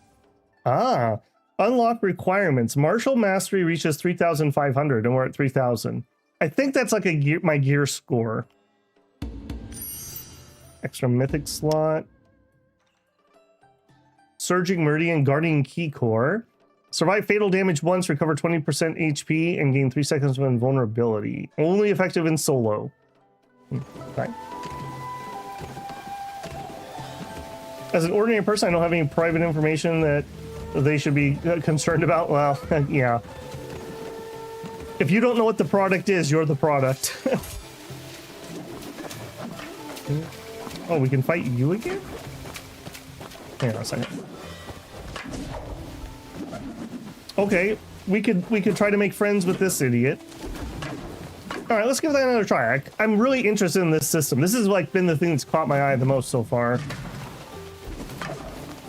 S1: Ah, unlock requirements. Martial mastery reaches 3,500, and we're at 3,000. I think that's like my gear score. Extra mythic slot. Surging Meridian Guardian Key Core. Survive fatal damage once, recover 20% HP, and gain 3 seconds of invulnerability. Only effective in solo. Okay. As an ordinary person, I don't have any private information that they should be concerned about. Well, yeah. If you don't know what the product is, you're the product. Oh, we can fight you again? Hang on a second. Okay, we could try to make friends with this idiot. All right, let's give that another try. I'm really interested in this system. This has like been the thing that's caught my eye the most so far.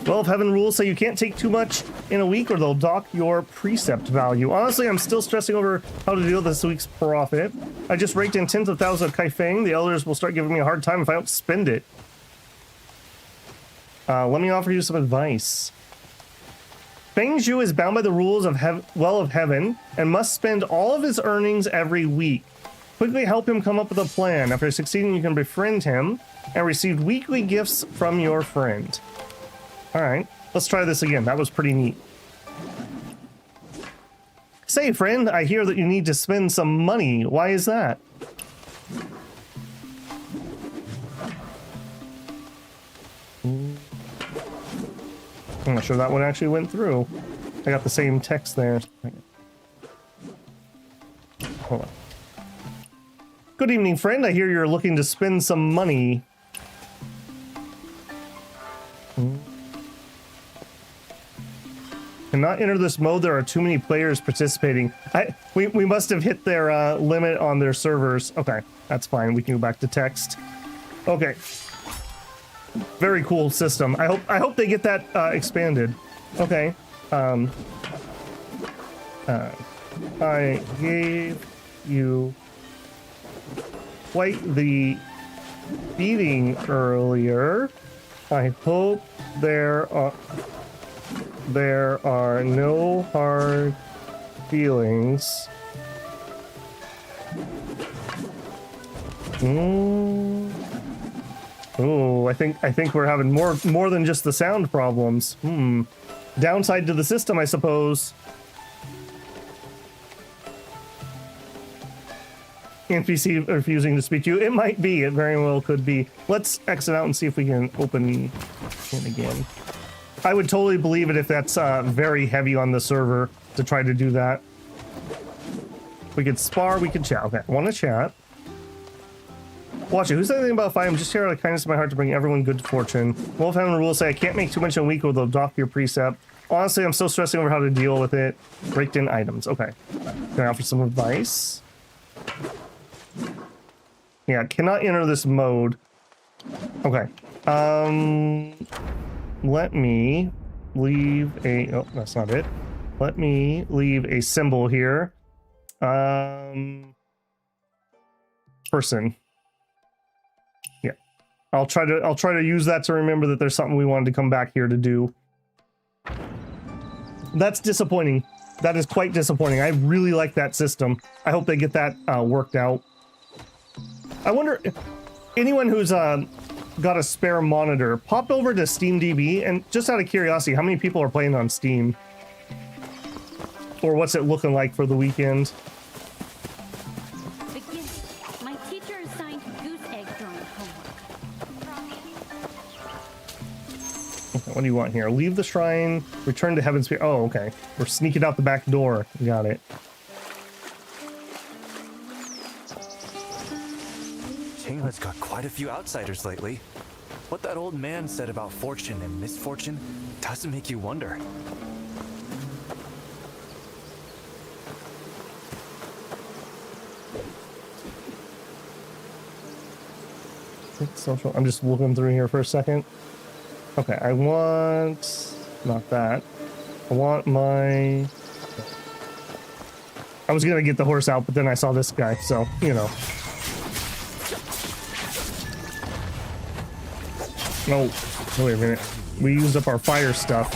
S1: Well, if heaven rules say you can't take too much in a week or they'll dock your precept value. Honestly, I'm still stressing over how to deal with this week's profit. I just raked in tens of thousands of Kaifeng. The elders will start giving me a hard time if I don't spend it. Let me offer you some advice. Feng Zhu is bound by the rules of Well of Heaven and must spend all of his earnings every week. Quickly help him come up with a plan. After succeeding, you can befriend him and receive weekly gifts from your friend. All right, let's try this again. That was pretty neat. Say, friend, I hear that you need to spend some money. Why is that? I'm not sure that one actually went through. I got the same text there. Hold on. Good evening, friend. I hear you're looking to spend some money. Cannot enter this mode. There are too many players participating. We must have hit their limit on their servers. Okay, that's fine. We can go back to text. Okay. Very cool system. I hope they get that expanded. Okay. I gave you quite the beating earlier. I hope there are no hard feelings. Oh, I think we're having more than just the sound problems. Downside to the system, I suppose. NPC refusing to speak to you. It might be. It very well could be. Let's exit out and see if we can open in again. I would totally believe it if that's very heavy on the server to try to do that. We could spar, we could chat. Okay, I want to chat. Watch it. Who said anything about fighting? I'm just here out of the kindness of my heart to bring everyone good fortune. Wolf Heaven rules say I can't make too much in a week or they'll dock your precept. Honestly, I'm still stressing over how to deal with it. Raked in items. Okay. Can I offer some advice? Yeah, cannot enter this mode. Okay. Let me leave a... Oh, that's not it. Let me leave a symbol here. Person. Yeah. I'll try to use that to remember that there's something we wanted to come back here to do. That's disappointing. That is quite disappointing. I really like that system. I hope they get that worked out. I wonder if anyone who's got a spare monitor, pop over to SteamDB and just out of curiosity, how many people are playing on Steam? Or what's it looking like for the weekend?
S17: Begin. My teacher assigned goose egg drawing homework.
S1: Okay, what do you want here? Leave the shrine, return to Heaven's Spear. Oh, okay. We're sneaking out the back door. Got it.
S12: Chingle's got quite a few outsiders lately. What that old man said about fortune and misfortune doesn't make you wonder.
S1: Social. I'm just looking through here for a second. Okay, I want... not that. I want my... I was gonna get the horse out, but then I saw this guy, so, you know. No, oh, wait a minute. We used up our fire stuff.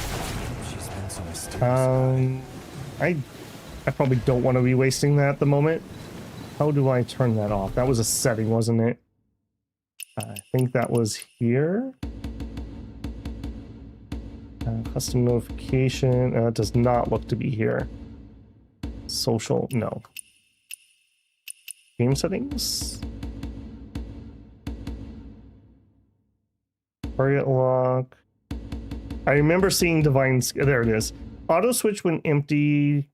S1: I probably don't want to be wasting that at the moment. How do I turn that off? That was a setting, wasn't it? I think that was here. Custom notification. It does not look to be here. Social, no. Game settings. Target lock. I remember seeing divine. There it is. Auto switch when empty.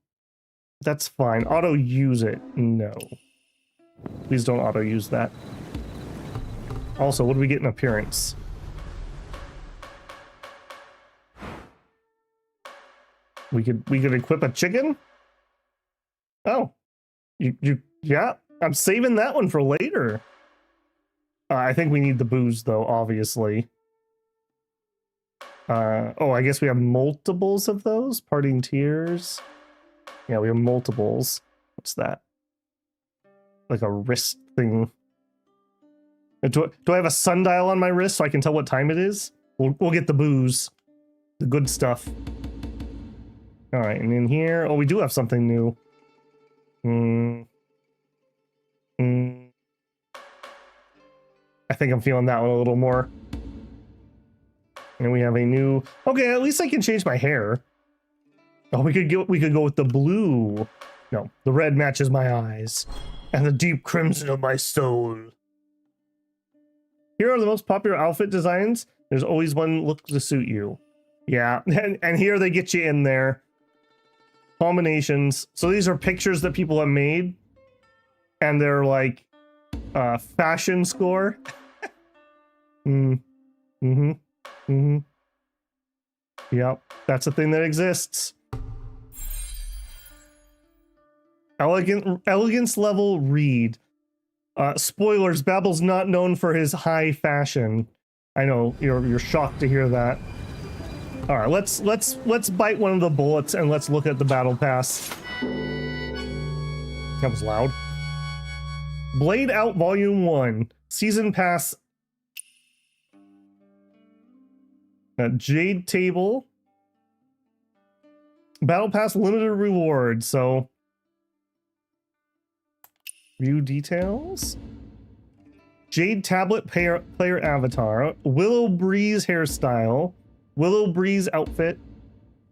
S1: That's fine. Auto use it. No. Please don't auto use that. Also, what do we get in appearance? We could equip a chicken? Oh. Yeah, I'm saving that one for later. I think we need the booze though, obviously. Oh, I guess we have multiples of those. Parting tears. Yeah, we have multiples. What's that? Like a wrist thing. Do I have a sundial on my wrist so I can tell what time it is? We'll get the booze. The good stuff. Alright, and in here... oh, we do have something new. I think I'm feeling that one a little more. And we have a new... okay, at least I can change my hair. Oh, we could go with the blue. No, the red matches my eyes. And the deep crimson of my soul. Here are the most popular outfit designs. There's always one look to suit you. Yeah, and here they get you in there. Combinations. So these are pictures that people have made. And they're like fashion score. Yep, that's a thing that exists. Elegance level read. Spoilers, Babble's not known for his high fashion. I know, you're shocked to hear that. Alright, let's bite one of the bullets and let's look at the battle pass. That was loud. Blade Out Volume 1. Season Pass. Jade Table. Battle Pass limited reward, so... view details. Jade Tablet player avatar. Willow Breeze hairstyle. Willow Breeze outfit.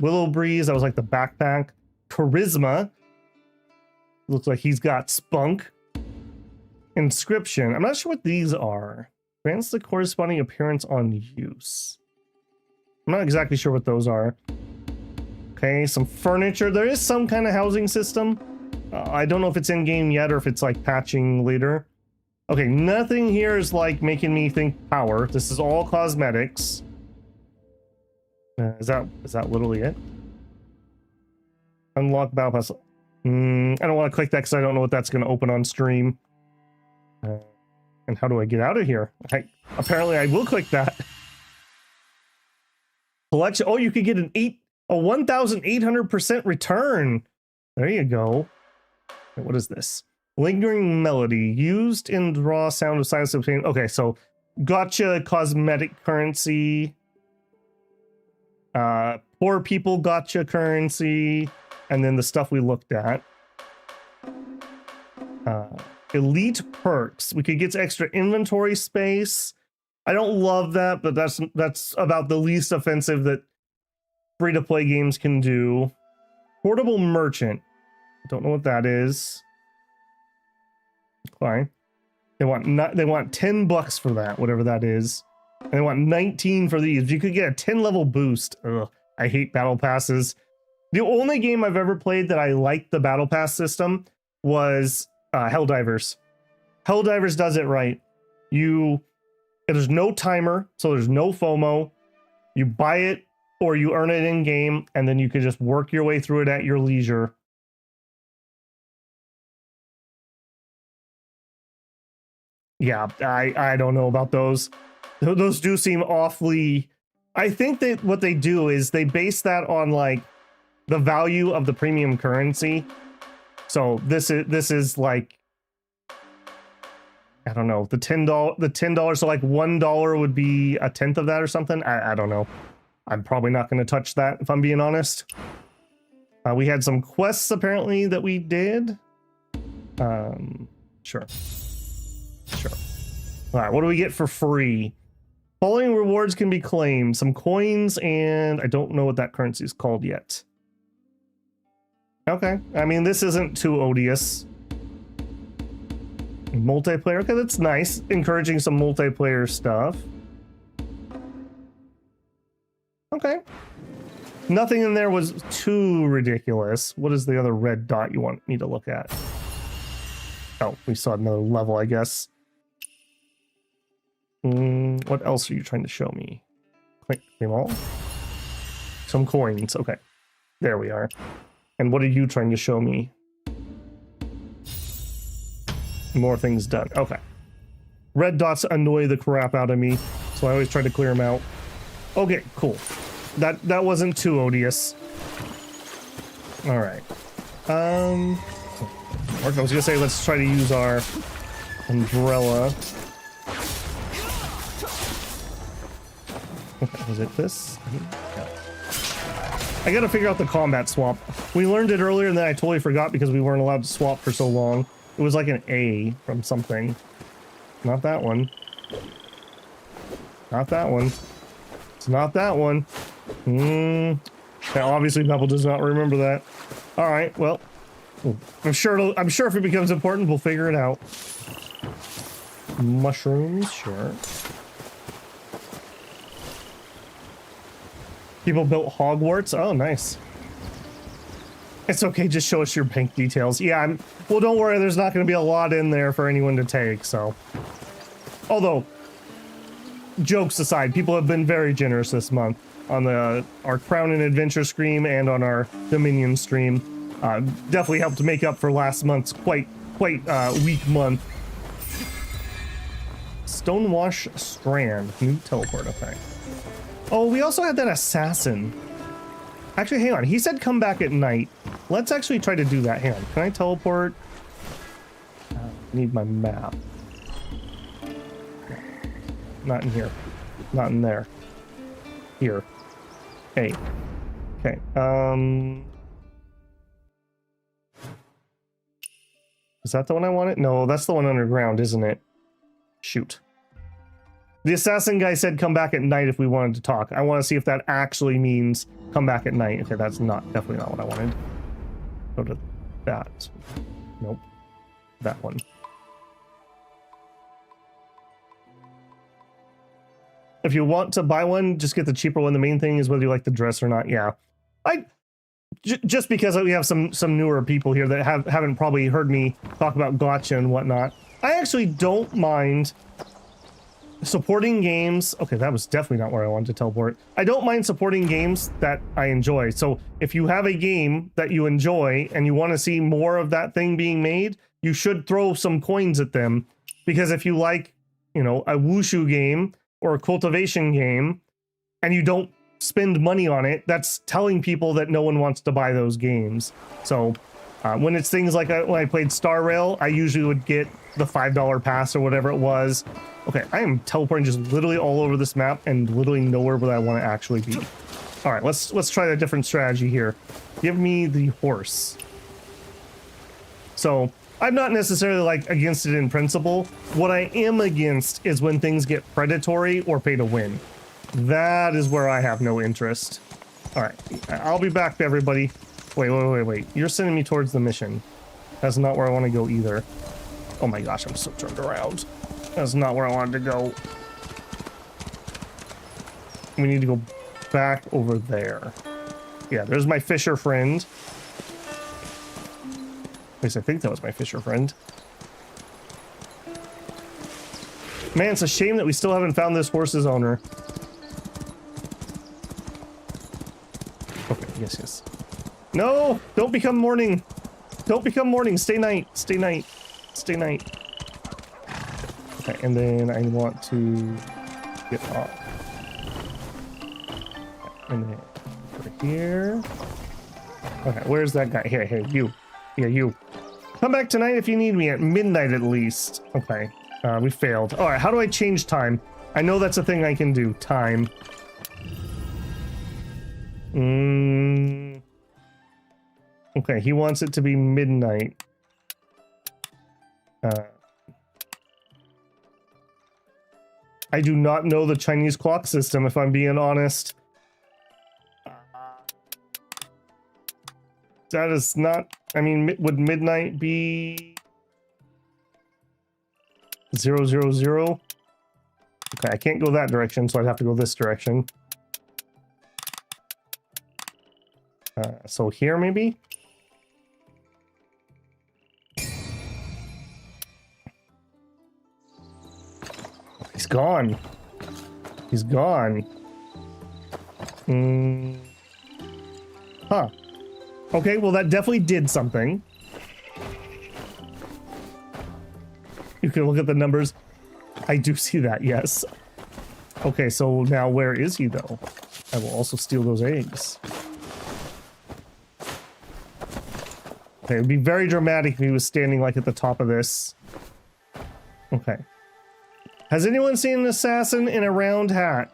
S1: Willow Breeze, that was like the backpack. Charisma. Looks like he's got spunk. Inscription. I'm not sure what these are. Grants the corresponding appearance on use. I'm not exactly sure what those are. Okay, some furniture. There is some kind of housing system. I don't know if it's in game yet or if it's like patching later. Okay, nothing here is like making me think power. This is all cosmetics. Is that literally it? Unlock battle pass. I don't want to click that because I don't know what that's going to open on stream. And how do I get out of here? Apparently I will click that. Collection. Oh, you could get a 1,800% return. There you go. What is this? Lingering melody used in raw sound of silence obtained. Okay, so gotcha cosmetic currency. Poor people gotcha currency, and then the stuff we looked at. elite perks. We could get extra inventory space. I don't love that, but that's about the least offensive that free-to-play games can do. Portable merchant. Don't know what that is. Fine. They want $10 for that, whatever that is. And they want 19 for these. You could get a 10 level boost. Ugh, I hate battle passes. The only game I've ever played that I liked the battle pass system was Helldivers. Helldivers does it right. There's no timer, so there's no FOMO. You buy it or you earn it in game, and then you can just work your way through it at your leisure. Yeah, I don't know about those. Those do seem awfully... I think that what they do is they base that on like the value of the premium currency. So this is like, I don't know, the $10, so like $1 would be a tenth of that or something. I don't know. I'm probably not going to touch that if I'm being honest. We had some quests apparently that we did. Sure. All right, what do we get for free? Following rewards can be claimed. Some coins, and I don't know what that currency is called yet. Okay, I mean, this isn't too odious. Multiplayer, okay, that's nice. Encouraging some multiplayer stuff. Okay. Nothing in there was too ridiculous. What is the other red dot you want me to look at? Oh, we saw another level, I guess. What else are you trying to show me? Claim all? Some coins. Okay. There we are. And what are you trying to show me? More things done. Okay. Red dots annoy the crap out of me, so I always try to clear them out. Okay, cool. That wasn't too odious. All right. I was gonna say let's try to use our umbrella. Was it this? Yeah. I gotta figure out the combat swap. We learned it earlier and then I totally forgot because we weren't allowed to swap for so long. It was like an A from something. Not that one. Not that one. It's not that one. Yeah, obviously Pebble does not remember that. All right, well, I'm sure if it becomes important, we'll figure it out. Mushrooms, sure. People built Hogwarts. Oh, nice. It's okay, just show us your bank details. Yeah, well, don't worry, there's not going to be a lot in there for anyone to take, so. Although, jokes aside, people have been very generous this month on our Crown and Adventure stream and on our Dominion stream. Definitely helped to make up for last month's quite weak month. Stonewash Strand, new teleport effect. Oh, we also had that assassin. Actually, hang on. He said come back at night. Let's actually try to do that. Hang on. Can I teleport? Need my map. Not in here. Not in there. Here. Hey. Okay. Is that the one I wanted? No, that's the one underground, isn't it? Shoot. The assassin guy said come back at night if we wanted to talk. I want to see if that actually means come back at night. Okay, that's definitely not what I wanted. Go to that. Nope. That one. If you want to buy one, just get the cheaper one. The main thing is whether you like the dress or not. Yeah. Just because we have some newer people here that haven't probably heard me talk about gotcha and whatnot. I actually don't mind supporting games. Okay, that was definitely not where I wanted to teleport. I don't mind supporting games that I enjoy. So if you have a game that you enjoy and you want to see more of that thing being made, you should throw some coins at them. Because if you like, a wushu game or a cultivation game and you don't spend money on it, that's telling people that no one wants to buy those games. So when it's things like when I played Star Rail, I usually would get the $5 pass or whatever it was. Okay, I am teleporting just literally all over this map and literally nowhere where I want to actually be. All right, let's try a different strategy here. Give me the horse. So I'm not necessarily like against it in principle. What I am against is when things get predatory or pay to win. That is where I have no interest. All right, I'll be back, everybody. Wait. You're sending me towards the mission. That's not where I want to go either. Oh my gosh, I'm so turned around. That's not where I wanted to go. We need to go back over there. Yeah, there's my fisher friend. At least I think that was my fisher friend. Man, it's a shame that we still haven't found this horse's owner. Okay, yes. No! Don't become morning! Don't become morning! Stay night! Stay night! Stay night! Okay, and then I want to get off. And then over here. Okay, where's that guy? Hey, you. Yeah, you. Come back tonight if you need me at midnight at least. Okay, we failed. All right, how do I change time? I know that's a thing I can do. Time. Okay, he wants it to be midnight. I do not know the Chinese clock system, if I'm being honest. That is not... I mean, would midnight be... 000? Okay, I can't go that direction, so I'd have to go this direction. So here, maybe? He's gone. He's gone. Huh. Okay, well that definitely did something. You can look at the numbers. I do see that, yes. Okay, so now where is he though? I will also steal those eggs. Okay, it would be very dramatic if he was standing like at the top of this. Okay. Has anyone seen an assassin in a round hat?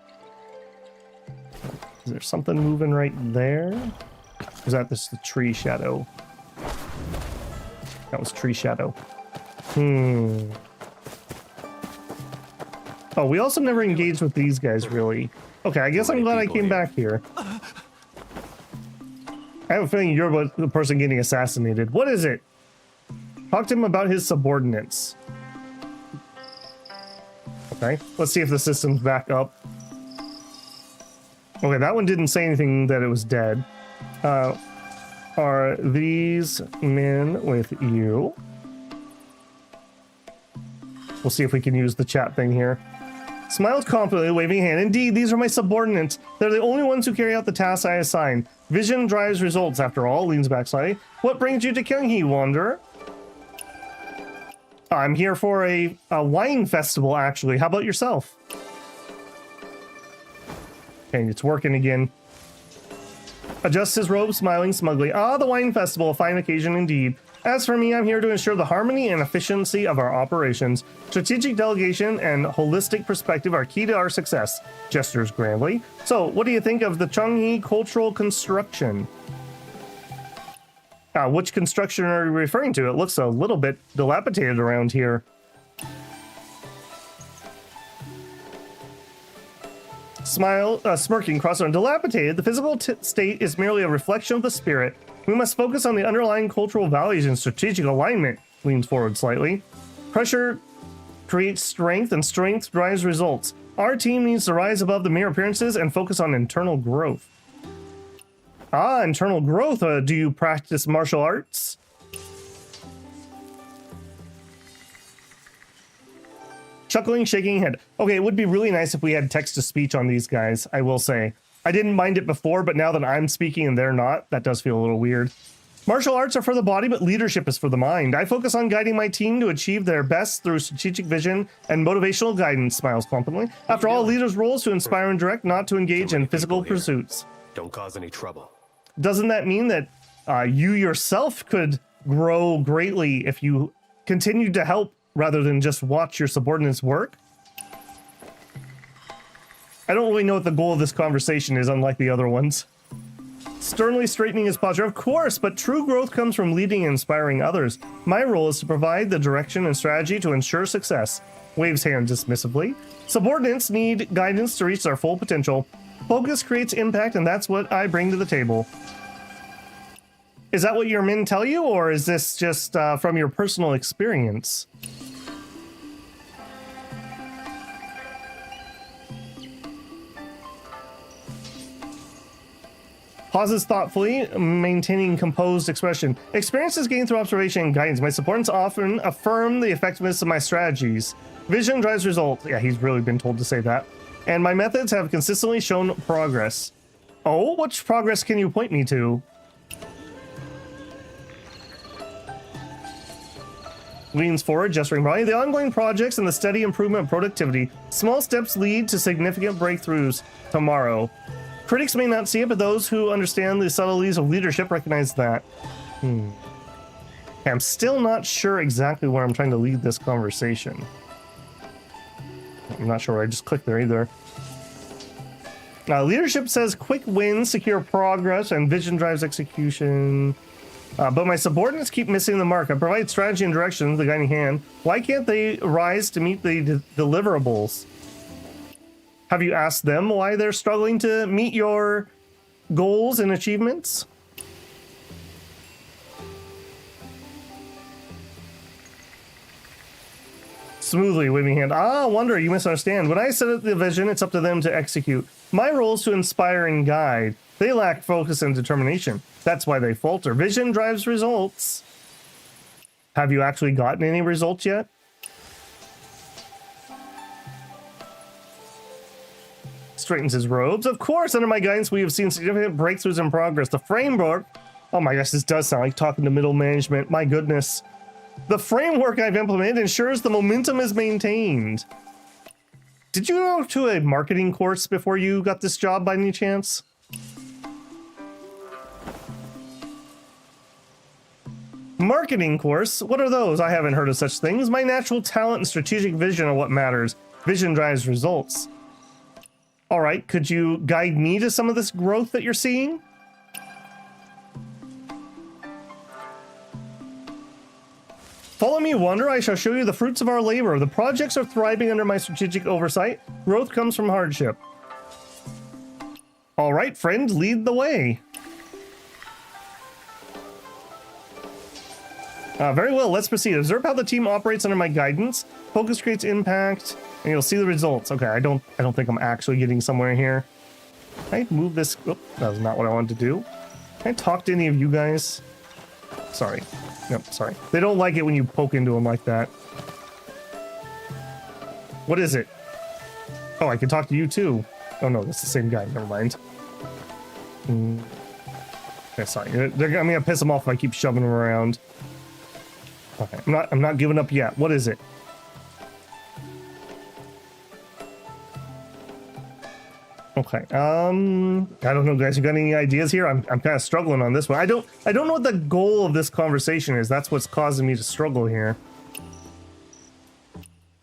S1: Is there something moving right there? Or is that just the tree shadow? That was tree shadow. Oh, we also never engaged with these guys, really. Okay, I guess I'm glad I came back here. I have a feeling you're the person getting assassinated. What is it? Talk to him about his subordinates. Okay, let's see if the system's back up. Okay, that one didn't say anything that it was dead. Are these men with you? We'll see if we can use the chat thing here. Smiled confidently, waving a hand. Indeed, these are my subordinates. They're the only ones who carry out the tasks I assign. Vision drives results, after all. Leans back slightly. What brings you to Kyunghi, Wanderer? I'm here for a wine festival, actually. How about yourself? Okay, it's working again. Adjusts his robe, smiling smugly. Ah, the wine festival, a fine occasion indeed. As for me, I'm here to ensure the harmony and efficiency of our operations. Strategic delegation and holistic perspective are key to our success, gestures grandly. So, what do you think of the Changhe cultural construction? Which construction are you referring to? It looks a little bit dilapidated around here. Smile, smirking, cross-arm. Dilapidated. The physical state is merely a reflection of the spirit. We must focus on the underlying cultural values and strategic alignment. Leans forward slightly. Pressure creates strength, and strength drives results. Our team needs to rise above the mere appearances and focus on internal growth. Ah, internal growth. Do you practice martial arts? Chuckling, shaking head. Okay, it would be really nice if we had text-to-speech on these guys, I will say. I didn't mind it before, but now that I'm speaking and they're not, that does feel a little weird. Martial arts are for the body, but leadership is for the mind. I focus on guiding my team to achieve their best through strategic vision and motivational guidance, smiles confidently. After all, leaders' role is to inspire and direct, not to engage in physical pursuits.
S11: Don't cause any trouble.
S1: Doesn't that mean that you yourself could grow greatly if you continued to help rather than just watch your subordinates work? I don't really know what the goal of this conversation is, unlike the other ones. sternly straightening his posture. Of course, but true growth comes from leading and inspiring others. My role is to provide the direction and strategy to ensure success. Waves hand dismissively. Subordinates need guidance to reach their full potential. Focus creates impact, and that's what I bring to the table. Is that what your men tell you, or is this just from your personal experience? Pauses thoughtfully, maintaining composed expression. Experiences gained through observation and guidance. My subordinates often affirm the effectiveness of my strategies. Vision drives results. Yeah, he's really been told to say that. And my methods have consistently shown progress. Oh, which progress can you point me to? Leans forward, gesturing broadly. The ongoing projects and the steady improvement of productivity. Small steps lead to significant breakthroughs tomorrow. Critics may not see it, but those who understand the subtleties of leadership recognize that. Okay, I'm still not sure exactly where I'm trying to lead this conversation. I'm not sure where I just clicked there either. Leadership says quick wins, secure progress, and vision drives execution. But my subordinates keep missing the mark. I provide strategy and direction, the guiding hand. Why can't they rise to meet the deliverables? Have you asked them why they're struggling to meet your goals and achievements? Smoothly, waving hand. Ah, Wanderer, you misunderstand. When I set up the vision, it's up to them to execute. My role is to inspire and guide. They lack focus and determination. That's why they falter. Vision drives results. Have you actually gotten any results yet? Straightens his robes. Of course, under my guidance, we have seen significant breakthroughs in progress. The framework... Oh my gosh, this does sound like talking to middle management. My goodness. The framework I've implemented ensures the momentum is maintained. Did you go to a marketing course before you got this job by any chance? Marketing course? What are those? I haven't heard of such things. My natural talent and strategic vision are what matters. Vision drives results. All right, could you guide me to some of this growth that you're seeing? Follow me, Wanderer. I shall show you the fruits of our labor. The projects are thriving under my strategic oversight. Growth comes from hardship. All right, friend, lead the way. Very well, let's proceed. Observe how the team operates under my guidance. Focus creates impact, and you'll see the results. Okay, I don't think I'm actually getting somewhere here. Can I move this? Oh, that was not what I wanted to do. Can I talk to any of you guys? Sorry. Nope, sorry. They don't like it when you poke into them like that. What is it? Oh, I can talk to you too. Oh no, that's the same guy. Never mind. Okay, sorry. I'm gonna piss them off if I keep shoving them around. Okay, I'm not giving up yet. What is it? Okay. I don't know, guys. You got any ideas here? I'm kind of struggling on this one. I don't know what the goal of this conversation is. That's what's causing me to struggle here.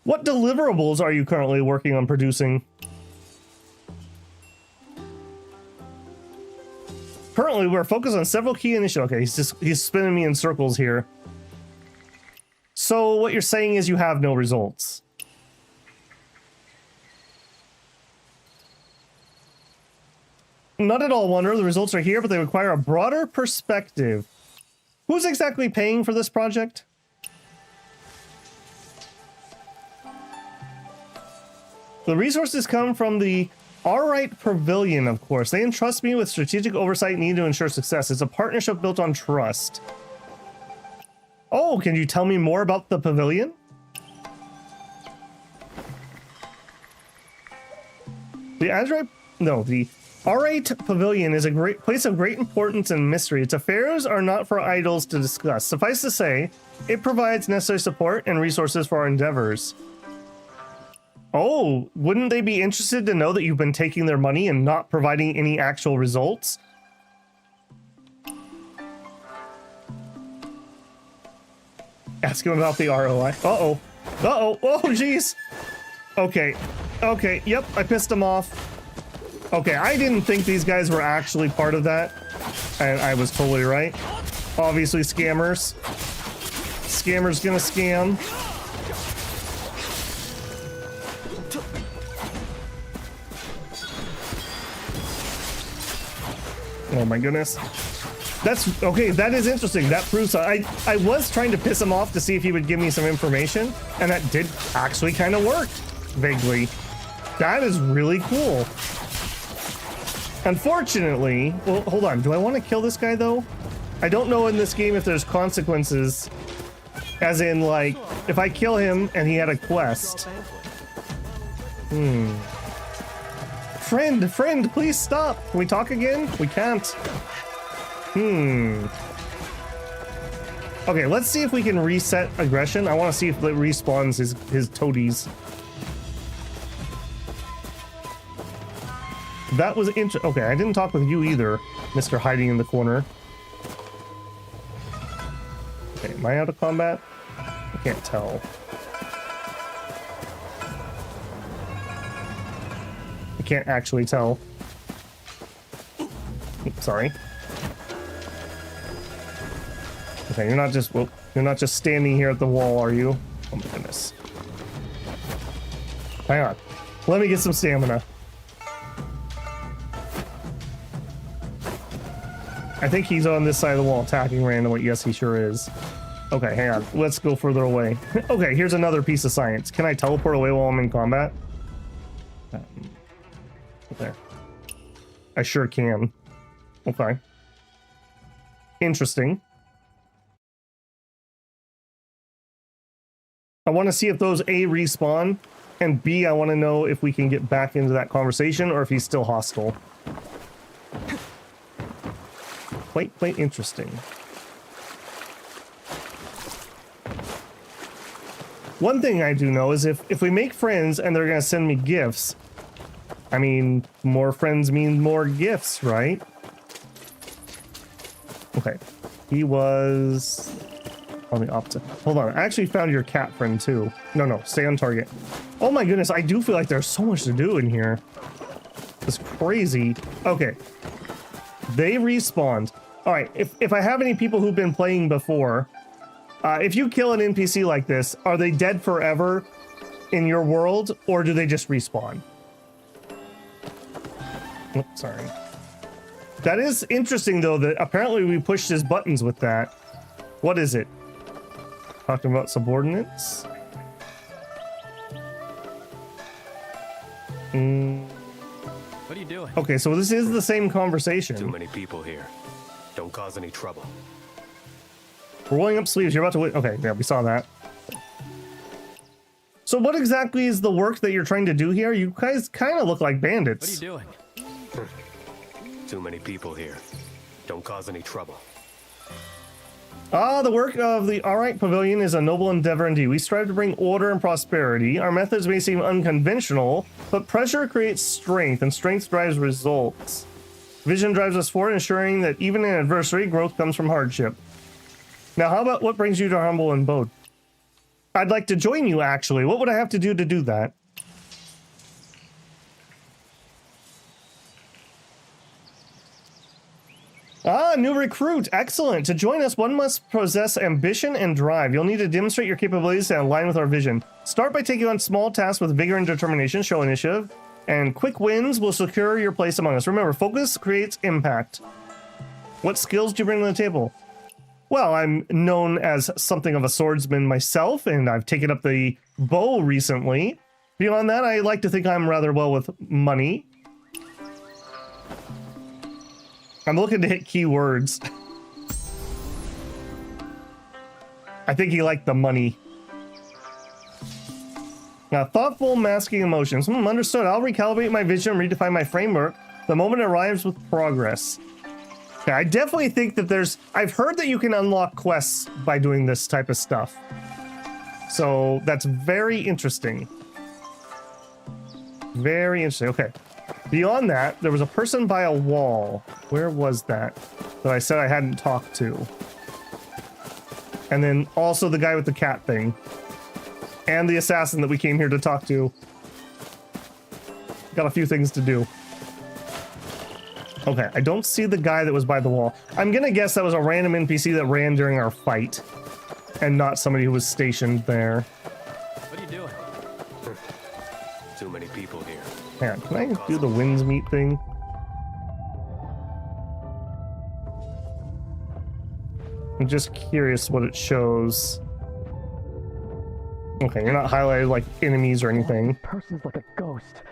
S1: What deliverables are you currently working on producing? Currently, we're focused on several key initiatives. Okay, he's spinning me in circles here. So what you're saying is you have no results. Not at all, Wanderer. The results are here, but they require a broader perspective. Who's exactly paying for this project? The resources come from the Alright Pavilion, of course. They entrust me with strategic oversight needed to ensure success. It's a partnership built on trust. Oh, can you tell me more about the pavilion? The Alright Pavilion is a great place of great importance and mystery. Its affairs are not for idols to discuss. Suffice to say, it provides necessary support and resources for our endeavors. Oh, wouldn't they be interested to know that you've been taking their money and not providing any actual results? Ask him about the ROI. Uh-oh. Uh-oh. Oh, jeez. Okay. Okay. Yep, I pissed him off. Okay, I didn't think these guys were actually part of that. And I was totally right. Obviously, scammers. Scammers gonna scam. Oh my goodness. That's okay. That is interesting. That proves I was trying to piss him off to see if he would give me some information, and that did actually kind of work vaguely. That is really cool. Unfortunately, well, hold on. Do I want to kill this guy though? I don't know in this game if there's consequences, as in like if I kill him and he had a quest. Friend, please stop. Can we talk again? We can't. Okay, let's see if we can reset aggression. I want to see if it respawns his toadies. That was interesting. Okay, I didn't talk with you either, Mr. Hiding in the corner. Okay, am I out of combat? I can't tell. I can't actually tell. Oops, sorry. Okay, you're not just standing here at the wall, are you? Oh my goodness. Hang on. Let me get some stamina. I think he's on this side of the wall attacking randomly. Yes, he sure is. Okay, hang on. Let's go further away. Okay, here's another piece of science. Can I teleport away while I'm in combat? Okay. I sure can. Okay. Interesting. I want to see if those A respawn, and B, I want to know if we can get back into that conversation or if he's still hostile. Quite interesting. One thing I do know is if we make friends and they're gonna send me gifts, I mean, more friends mean more gifts, right? Okay. He was on the opposite. Hold on, I actually found your cat friend too. No, stay on target. Oh my goodness, I do feel like there's so much to do in here. It's crazy. Okay. They respawned. All right, if I have any people who've been playing before, if you kill an NPC like this, are they dead forever in your world, or do they just respawn? Oh, sorry. That is interesting, though, that apparently we pushed his buttons with that. What is it? Talking about subordinates?
S2: What are you doing?
S1: Okay, so this is the same conversation.
S11: Too many people here. Don't cause any trouble.
S1: Rolling up sleeves, you're about to win. Okay, yeah, we saw that. So what exactly is the work that you're trying to do here? You guys kind of look like bandits.
S2: What are you doing?
S11: Too many people here. Don't cause any trouble.
S1: The work of the Alright Pavilion is a noble endeavor indeed. We strive to bring order and prosperity. Our methods may seem unconventional, but pressure creates strength, and strength drives results. Vision drives us forward, ensuring that even in adversity, growth comes from hardship. Now, how about what brings you to humble abode? I'd like to join you, actually. What would I have to do that? New recruit. Excellent. To join us, one must possess ambition and drive. You'll need to demonstrate your capabilities and align with our vision. Start by taking on small tasks with vigor and determination. Show initiative. And quick wins will secure your place among us. Remember, focus creates impact. What skills do you bring to the table? Well, I'm known as something of a swordsman myself, and I've taken up the bow recently. Beyond that, I like to think I'm rather well with money. I'm looking to hit keywords. I think he liked the money. Now, thoughtful masking emotions. Understood. I'll recalibrate my vision and redefine my framework the moment it arrives with progress. Okay, I definitely think that I've heard that you can unlock quests by doing this type of stuff. So that's very interesting. Very interesting. Okay. Beyond that, there was a person by a wall. Where was that? That I said I hadn't talked to. And then also the guy with the cat thing. And the assassin that we came here to talk to. Got a few things to do. Okay, I don't see the guy that was by the wall. I'm gonna guess that was a random NPC that ran during our fight, and not somebody who was stationed there.
S2: What are you doing?
S11: Too many people here.
S1: Yeah, can I do the winds meet thing? I'm just curious what it shows. Okay, you're not highlighted like enemies or anything.
S16: Person's like a ghost.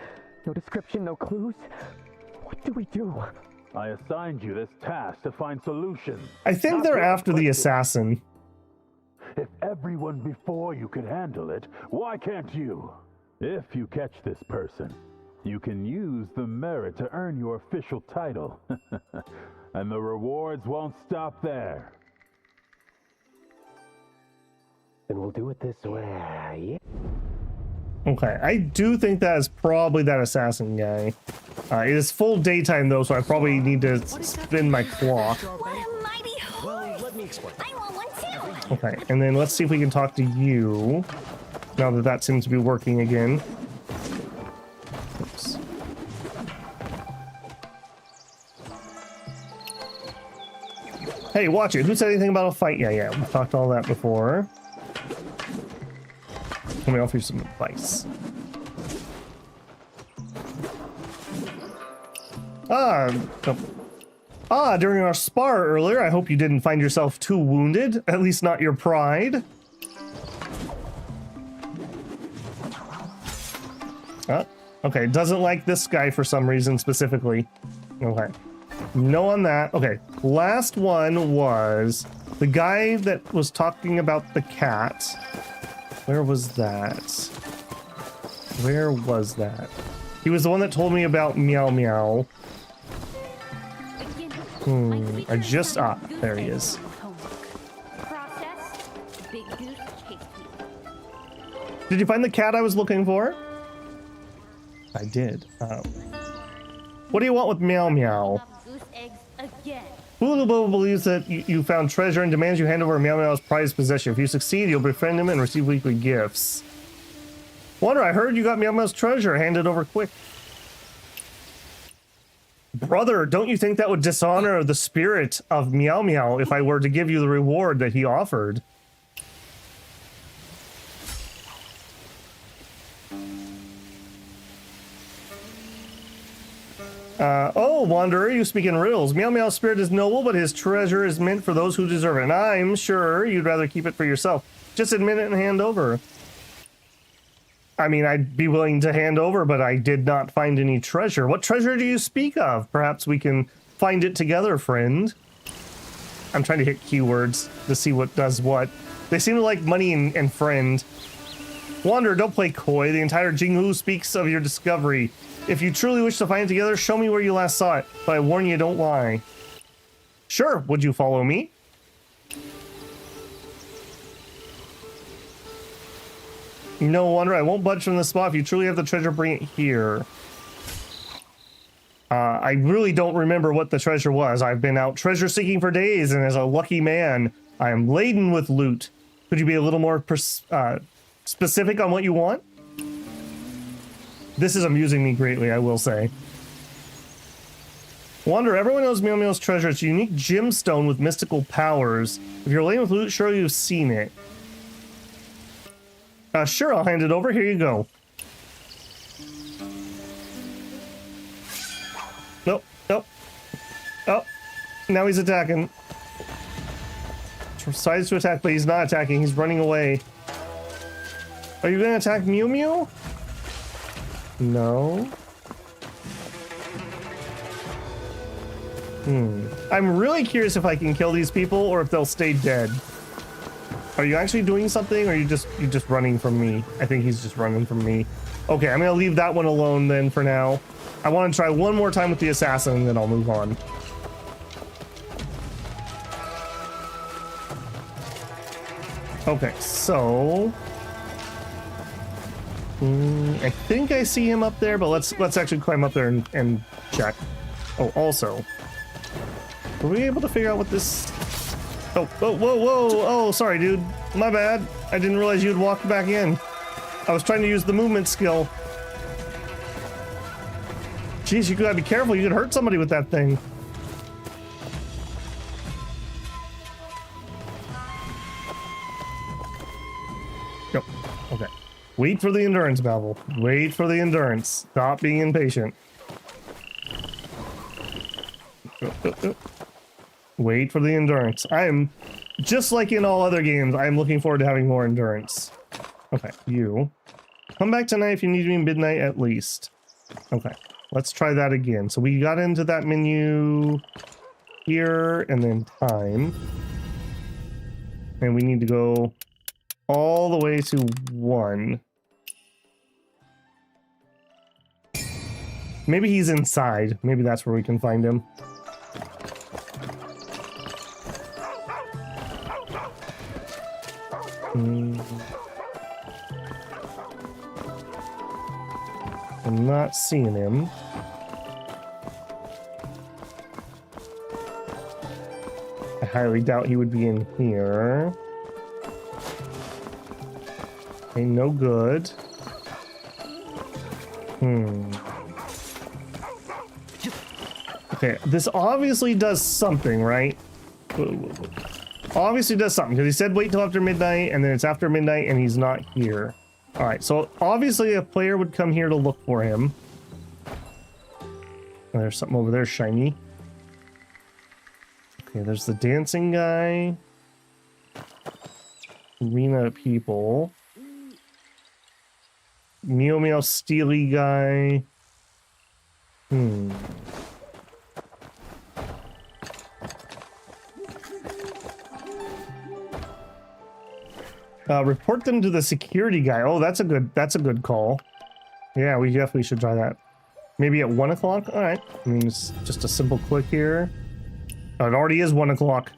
S16: No description, no clues. What do we do?
S14: I assigned you this task to find solutions.
S1: I think
S14: not
S1: they're
S14: to
S1: after the
S14: questions.
S1: assassin.
S14: If everyone before you could handle it, why can't you? If you catch this person, you can use the merit to earn your official title. And the rewards won't stop there.
S16: Then we'll do it this way.
S1: Okay, I do think that is probably that assassin guy. It is full daytime though, so I probably need to spin my clock.
S6: What a mighty horse!
S11: Let me explain.
S6: I want one too!
S1: Okay, and then let's see if we can talk to you. Now that that seems to be working again. Oops. Hey, watch it. Who said anything about a fight? Yeah, we talked all that before. Let me offer you some advice. During our spar earlier, I hope you didn't find yourself too wounded. At least not your pride. Okay, doesn't like this guy for some reason specifically. Okay. No on that. Okay, last one was the guy that was talking about the cat. Where was that? Where was that? He was the one that told me about Meow Meow. I just... there he is. Did you find the cat I was looking for? I did. What do you want with Meow Meow? Boo believes that you found treasure and demands you hand over Meow Meow's prized possession. If you succeed, you'll befriend him and receive weekly gifts. Wonder, I heard you got Meow Meow's treasure. Hand it over quick. Brother, don't you think that would dishonor the spirit of Meow Meow if I were to give you the reward that he offered? Oh, Wanderer, you speak in riddles. Meow Meow's spirit is noble, but his treasure is meant for those who deserve it. And I'm sure you'd rather keep it for yourself. Just admit it and hand over. I mean, I'd be willing to hand over, but I did not find any treasure. What treasure do you speak of? Perhaps we can find it together, friend. I'm trying to hit keywords to see what does what. They seem to like money and friend. Wanderer, don't play coy. The entire Jinghu speaks of your discovery. If you truly wish to find it together, show me where you last saw it. But I warn you, don't lie. Sure, would you follow me? No wonder, I won't budge from the spot. If you truly have the treasure, bring it here. I really don't remember what the treasure was. I've been out treasure seeking for days, and as a lucky man, I am laden with loot. Could you be a little more specific on what you want? This is amusing me greatly, I will say. Wonder, everyone knows Meow Meow's treasure. It's a unique gemstone with mystical powers. If you're laden with loot, surely you've seen it. Sure, I'll hand it over. Here you go. Nope, nope. Oh, now he's attacking. Decides to attack, but he's not attacking. He's running away. Are you going to attack Mew Mew? No. I'm really curious if I can kill these people or if they'll stay dead. Are you actually doing something, or are you just running from me? I think he's just running from me. Okay, I'm gonna leave that one alone then for now. I want to try one more time with the assassin, and then I'll move on. Okay, so I think I see him up there, but let's actually climb up there and check. Oh, also, were we able to figure out what this? Oh, whoa, whoa, whoa! Oh, sorry, dude. My bad. I didn't realize you'd walked back in. I was trying to use the movement skill. Jeez, you gotta be careful. You could hurt somebody with that thing. Yep. Okay. Wait for the endurance, Babel. Wait for the endurance. Stop being impatient. Wait for the endurance. I am, just like in all other games, I am looking forward to having more endurance. Okay, you. Come back tonight if you need to be midnight at least. Okay, let's try that again. So we got into that menu here and then time. And we need to go all the way to 1. Maybe he's inside. Maybe that's where we can find him. I'm not seeing him. I highly doubt he would be in here. Ain't no good. Okay, this obviously does something, right? Obviously does something, because he said wait till after midnight, and then it's after midnight, and he's not here. Alright, so obviously a player would come here to look for him. Oh, there's something over there shiny. Okay, there's the dancing guy. Arena people. Meow Meow Steely guy. Report them to the security guy. Oh, that's a good call. Yeah, we definitely should try that. Maybe at 1 o'clock? Alright. I mean, it's just a simple click here. Oh, it already is 1 o'clock.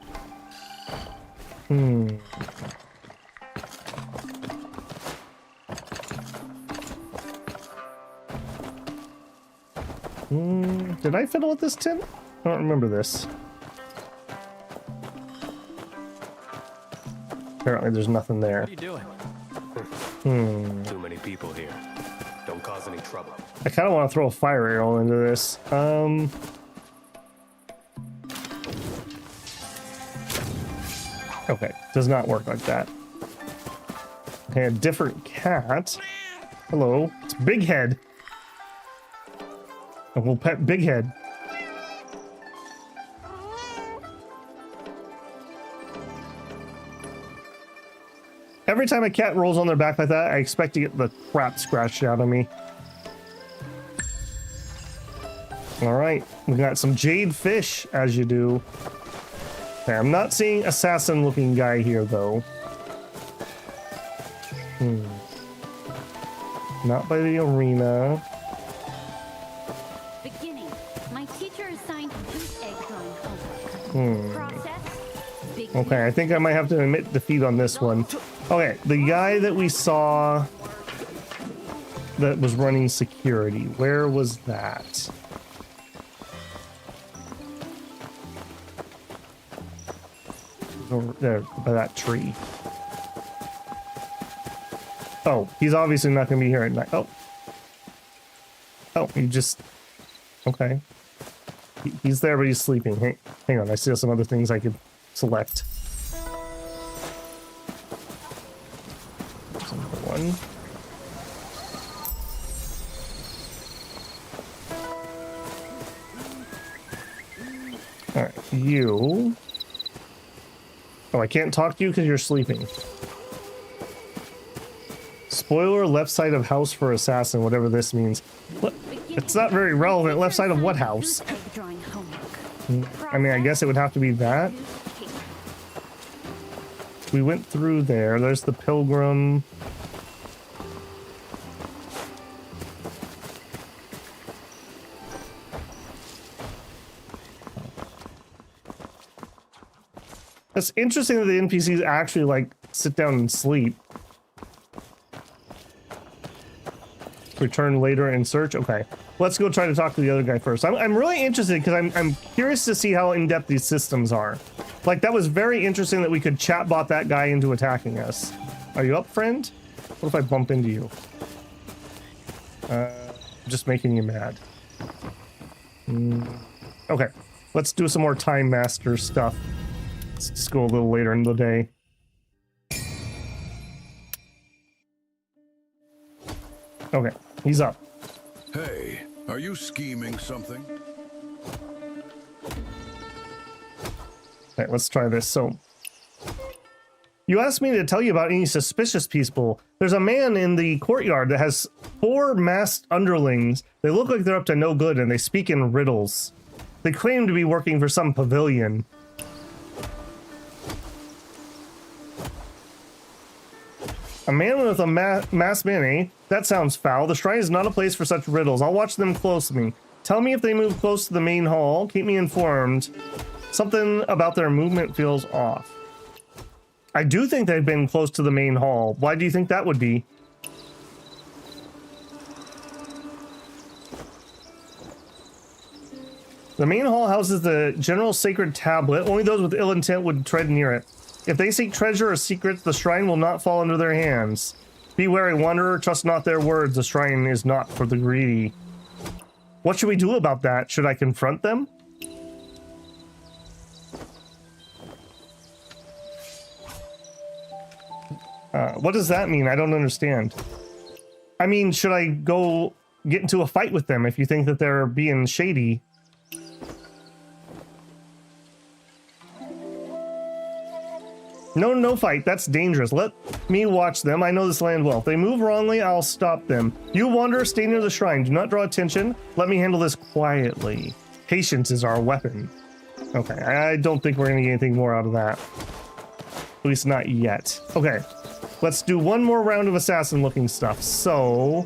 S1: Did I fiddle with this tin? I don't remember this. Apparently there's nothing there.
S2: What are you doing? Too many people here. Don't cause any trouble.
S1: I kind of want to throw a fire arrow into this. Okay, does not work like that. Okay, a different cat. Hello, it's Big Head. And we'll pet Big Head. Every time a cat rolls on their back like that, I expect to get the crap scratched out of me. Alright, we got some jade fish, as you do. Okay, I'm not seeing assassin-looking guy here, though. Not by the arena.
S17: Beginning. My teacher assigned goose egg drawing homework. Process.
S1: Okay, I think I might have to admit defeat on this one. Okay, the guy that we saw that was running security, where was that? Over there, by that tree. Oh, he's obviously not going to be here at night. Oh, he just... Okay. He's there, but he's sleeping. Hang on, I see some other things I could select. One. Alright, you... Oh, I can't talk to you because you're sleeping. Spoiler, left side of house for assassin, whatever this means. What? It's not very relevant. Left side of what house? I mean, I guess it would have to be that. We went through there. There's the pilgrim. It's interesting that the NPCs actually, like, sit down and sleep. Return later and search. Okay, let's go try to talk to the other guy first. I'm really interested because I'm curious to see how in-depth these systems are. Like, that was very interesting that we could chatbot that guy into attacking us. Are you up, friend? What if I bump into you? Just making you mad. Okay, let's do some more Time Master stuff. Let's just go a little later in the day. Okay, he's up.
S13: Hey, are you scheming something?
S1: Okay, let's try this. So, you asked me to tell you about any suspicious people. There's a man in the courtyard that has 4 masked underlings. They look like they're up to no good and they speak in riddles. They claim to be working for some pavilion. A man with a masked man, eh? That sounds foul. The shrine is not a place for such riddles. I'll watch them closely. Tell me if they move close to the main hall. Keep me informed. Something about their movement feels off. I do think they've been close to the main hall. Why do you think that would be? The main hall houses the general sacred tablet. Only those with ill intent would tread near it. If they seek treasure or secrets, the shrine will not fall into their hands. Be wary, wanderer. Trust not their words. The shrine is not for the greedy. What should we do about that? Should I confront them? What does that mean? I don't understand. I mean, should I go get into a fight with them if you think that they're being shady? No fight. That's dangerous. Let me watch them. I know this land well. If they move wrongly, I'll stop them. You wanderer, stay near the shrine. Do not draw attention. Let me handle this quietly. Patience is our weapon. Okay, I don't think we're going to get anything more out of that. At least not yet. Okay, let's do one more round of assassin-looking stuff. So,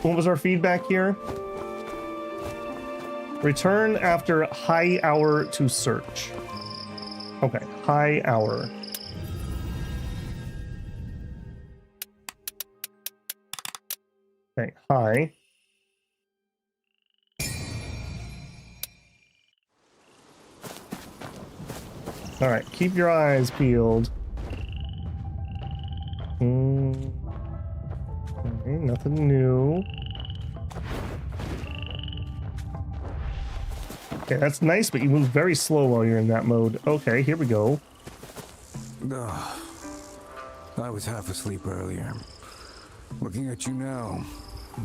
S1: what was our feedback here? Return after high hour to search. Okay, high hour. Okay, high. All right, keep your eyes peeled. Okay, nothing new. Okay, that's nice, but you move very slow while you're in that mode. Okay, here we go.
S15: Ugh. I was half asleep earlier. Looking at you now,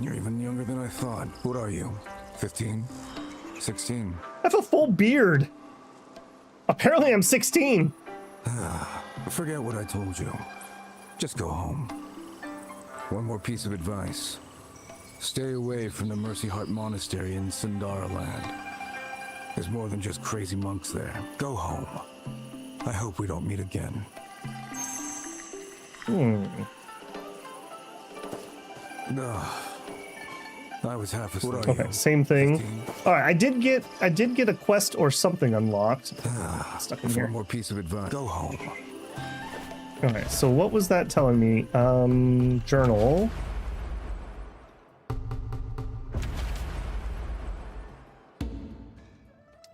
S15: you're even younger than I thought. What are you? 15? 16?
S1: I have a full beard. Apparently I'm 16.
S15: Forget what I told you. Just go home. One more piece of advice. Stay away from the Mercy Heart Monastery in Sundara Land. There's more than just crazy monks there. Go home. I hope we don't meet again. I was half asleep.
S1: Okay, same thing. 15. All right, I did get a quest or something unlocked. Stuck in here.
S15: One more piece of advice. Go home.
S1: Okay, so what was that telling me? Journal.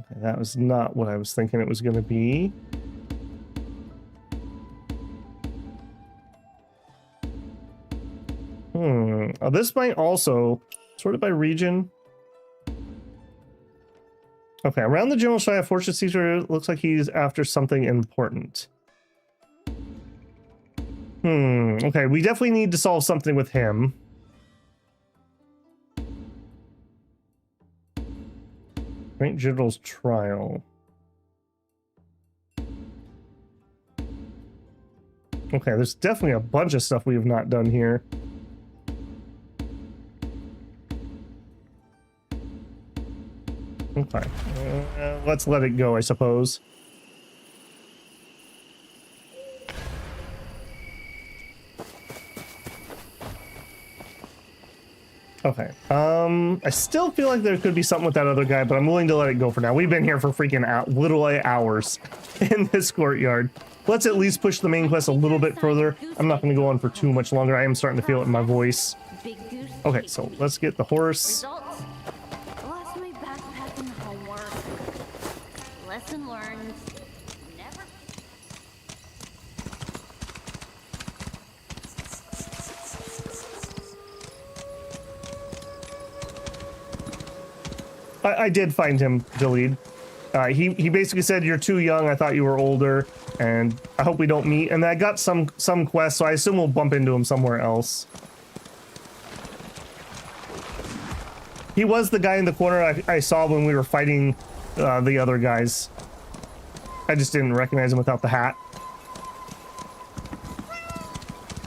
S1: Okay, that was not what I was thinking it was going to be. Oh, this might also sorted by region. Okay, around the general shrine of Fortune Caesar, looks like he's after something important. Okay, we definitely need to solve something with him. Great General's trial. Okay, there's definitely a bunch of stuff we have not done here. Okay, let's let it go, I suppose. Okay, I still feel like there could be something with that other guy, but I'm willing to let it go for now. We've been here for freaking literally hours in this courtyard. Let's at least push the main quest a little bit further. I'm not going to go on for too much longer. I am starting to feel it in my voice. Okay, so let's get the horse.
S6: Lost my backpack and homework. Lesson learned. Never.
S1: I did find him, Jaleed. He basically said, "You're too young. I thought you were older, and I hope we don't meet." And I got some quests, so I assume we'll bump into him somewhere else. He was the guy in the corner I saw when we were fighting the other guys. I just didn't recognize him without the hat.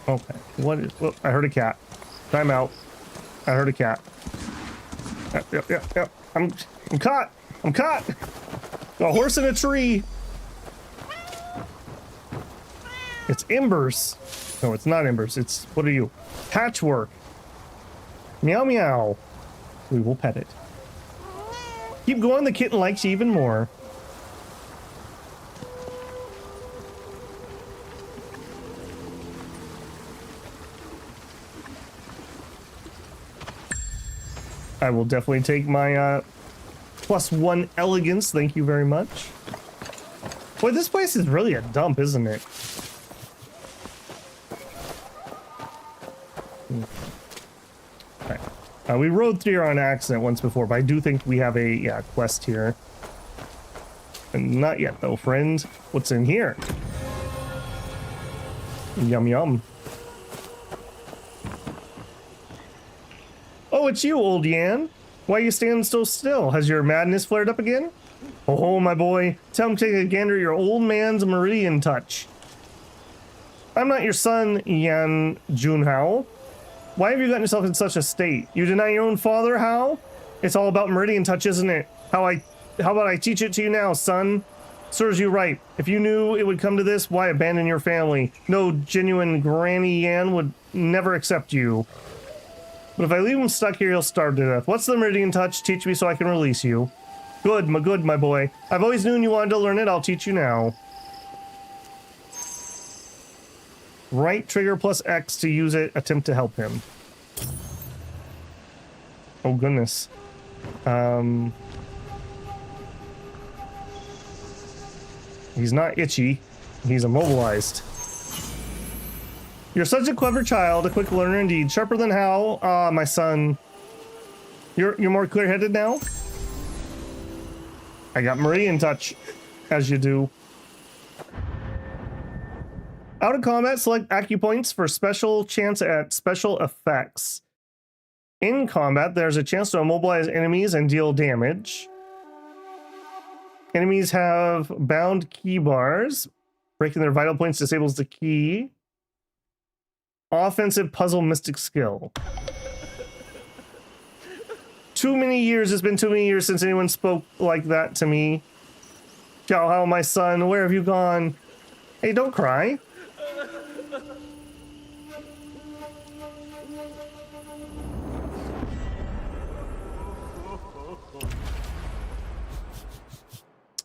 S1: Okay, what is? Well, I heard a cat. Time out. I heard a cat. Yep. I'm caught. I'm caught. A horse in a tree. It's Embers. No, it's not Embers. It's, what are you? Patchwork. Meow meow. We will pet it. Keep going. The kitten likes you even more. I will definitely take my +1 elegance. Thank you very much. Boy, this place is really a dump, isn't it? Okay. We rode through here on accident once before, but I do think we have a quest here. And not yet, though, friend. What's in here? Yum yum. Oh, it's you, old Yan. Why are you standing so still? Has your madness flared up again? Oh, my boy. Tell him to take a gander at your old man's meridian touch. I'm not your son, Yan Junhao. Why have you gotten yourself in such a state? You deny your own father, Hao? It's all about meridian touch, isn't it? How about I teach it to you now, son? Serves you right. If you knew it would come to this, why abandon your family? No genuine Granny Yan would never accept you. But if I leave him stuck here, he'll starve to death. What's the meridian touch? Teach me so I can release you. Good, my boy. I've always known you wanted to learn it. I'll teach you now. Right trigger plus X to use it. Attempt to help him. Oh, goodness. He's not itchy. He's immobilized. You're such a clever child, a quick learner indeed. Sharper than Hal. Ah, my son. You're more clear-headed now? I got Meridian Touch, as you do. Out of combat, select acupoints for special chance at special effects. In combat, there's a chance to immobilize enemies and deal damage. Enemies have bound key bars. Breaking their vital points disables the key. Offensive puzzle mystic skill. Too many years. It's been too many years since anyone spoke like that to me. Xiao Hao, my son, where have you gone? Hey, don't cry.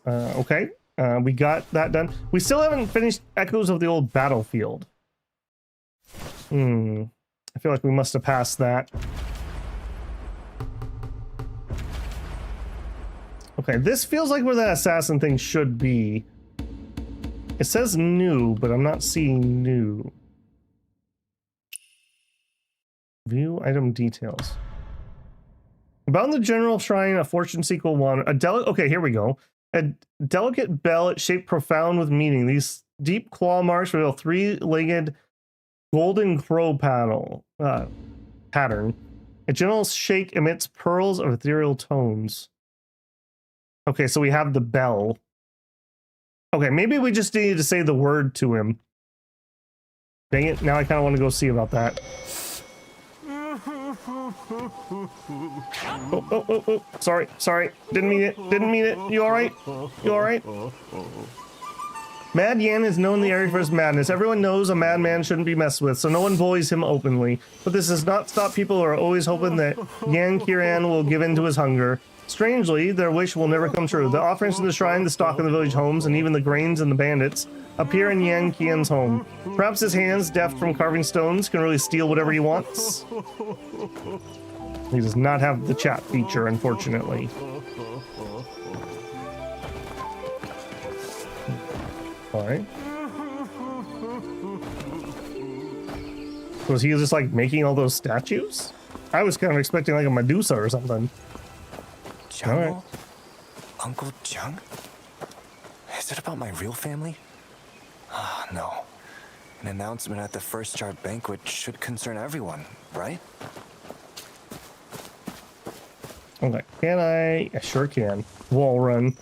S1: Okay, we got that done. We still haven't finished Echoes of the Old Battlefield. I feel like we must have passed that. Okay, this feels like where that assassin thing should be. It says new, but I'm not seeing new. View item details. About the general shrine, a fortune sequel one. Okay, here we go. A delicate bell shaped profound with meaning. These deep claw marks reveal three-legged golden crow pattern. A gentle shake emits pearls of ethereal tones. Okay, so we have the bell. Okay, maybe we just need to say the word to him. Dang it, now I kind of want to go see about that. Oh, sorry. Didn't mean it. You alright? Mad Yan is known in the area for his madness. Everyone knows a madman shouldn't be messed with, so no one bullies him openly. But this does not stop people who are always hoping that Yan Kiran will give in to his hunger. Strangely, their wish will never come true. The offerings to the shrine, the stock in the village homes, and even the grains and the bandits appear in Yan Kian's home. Perhaps his hands, deft from carving stones, can really steal whatever he wants. He does not have the chat feature, unfortunately. Alright. Was he just like making all those statues? I was kind of expecting like a Medusa or something.
S12: Jungle?
S1: right.
S12: Uncle Jung? Is it about my real family? Ah, no. An announcement at the first star banquet should concern everyone, right?
S1: Okay, can I? I sure can. Wall run.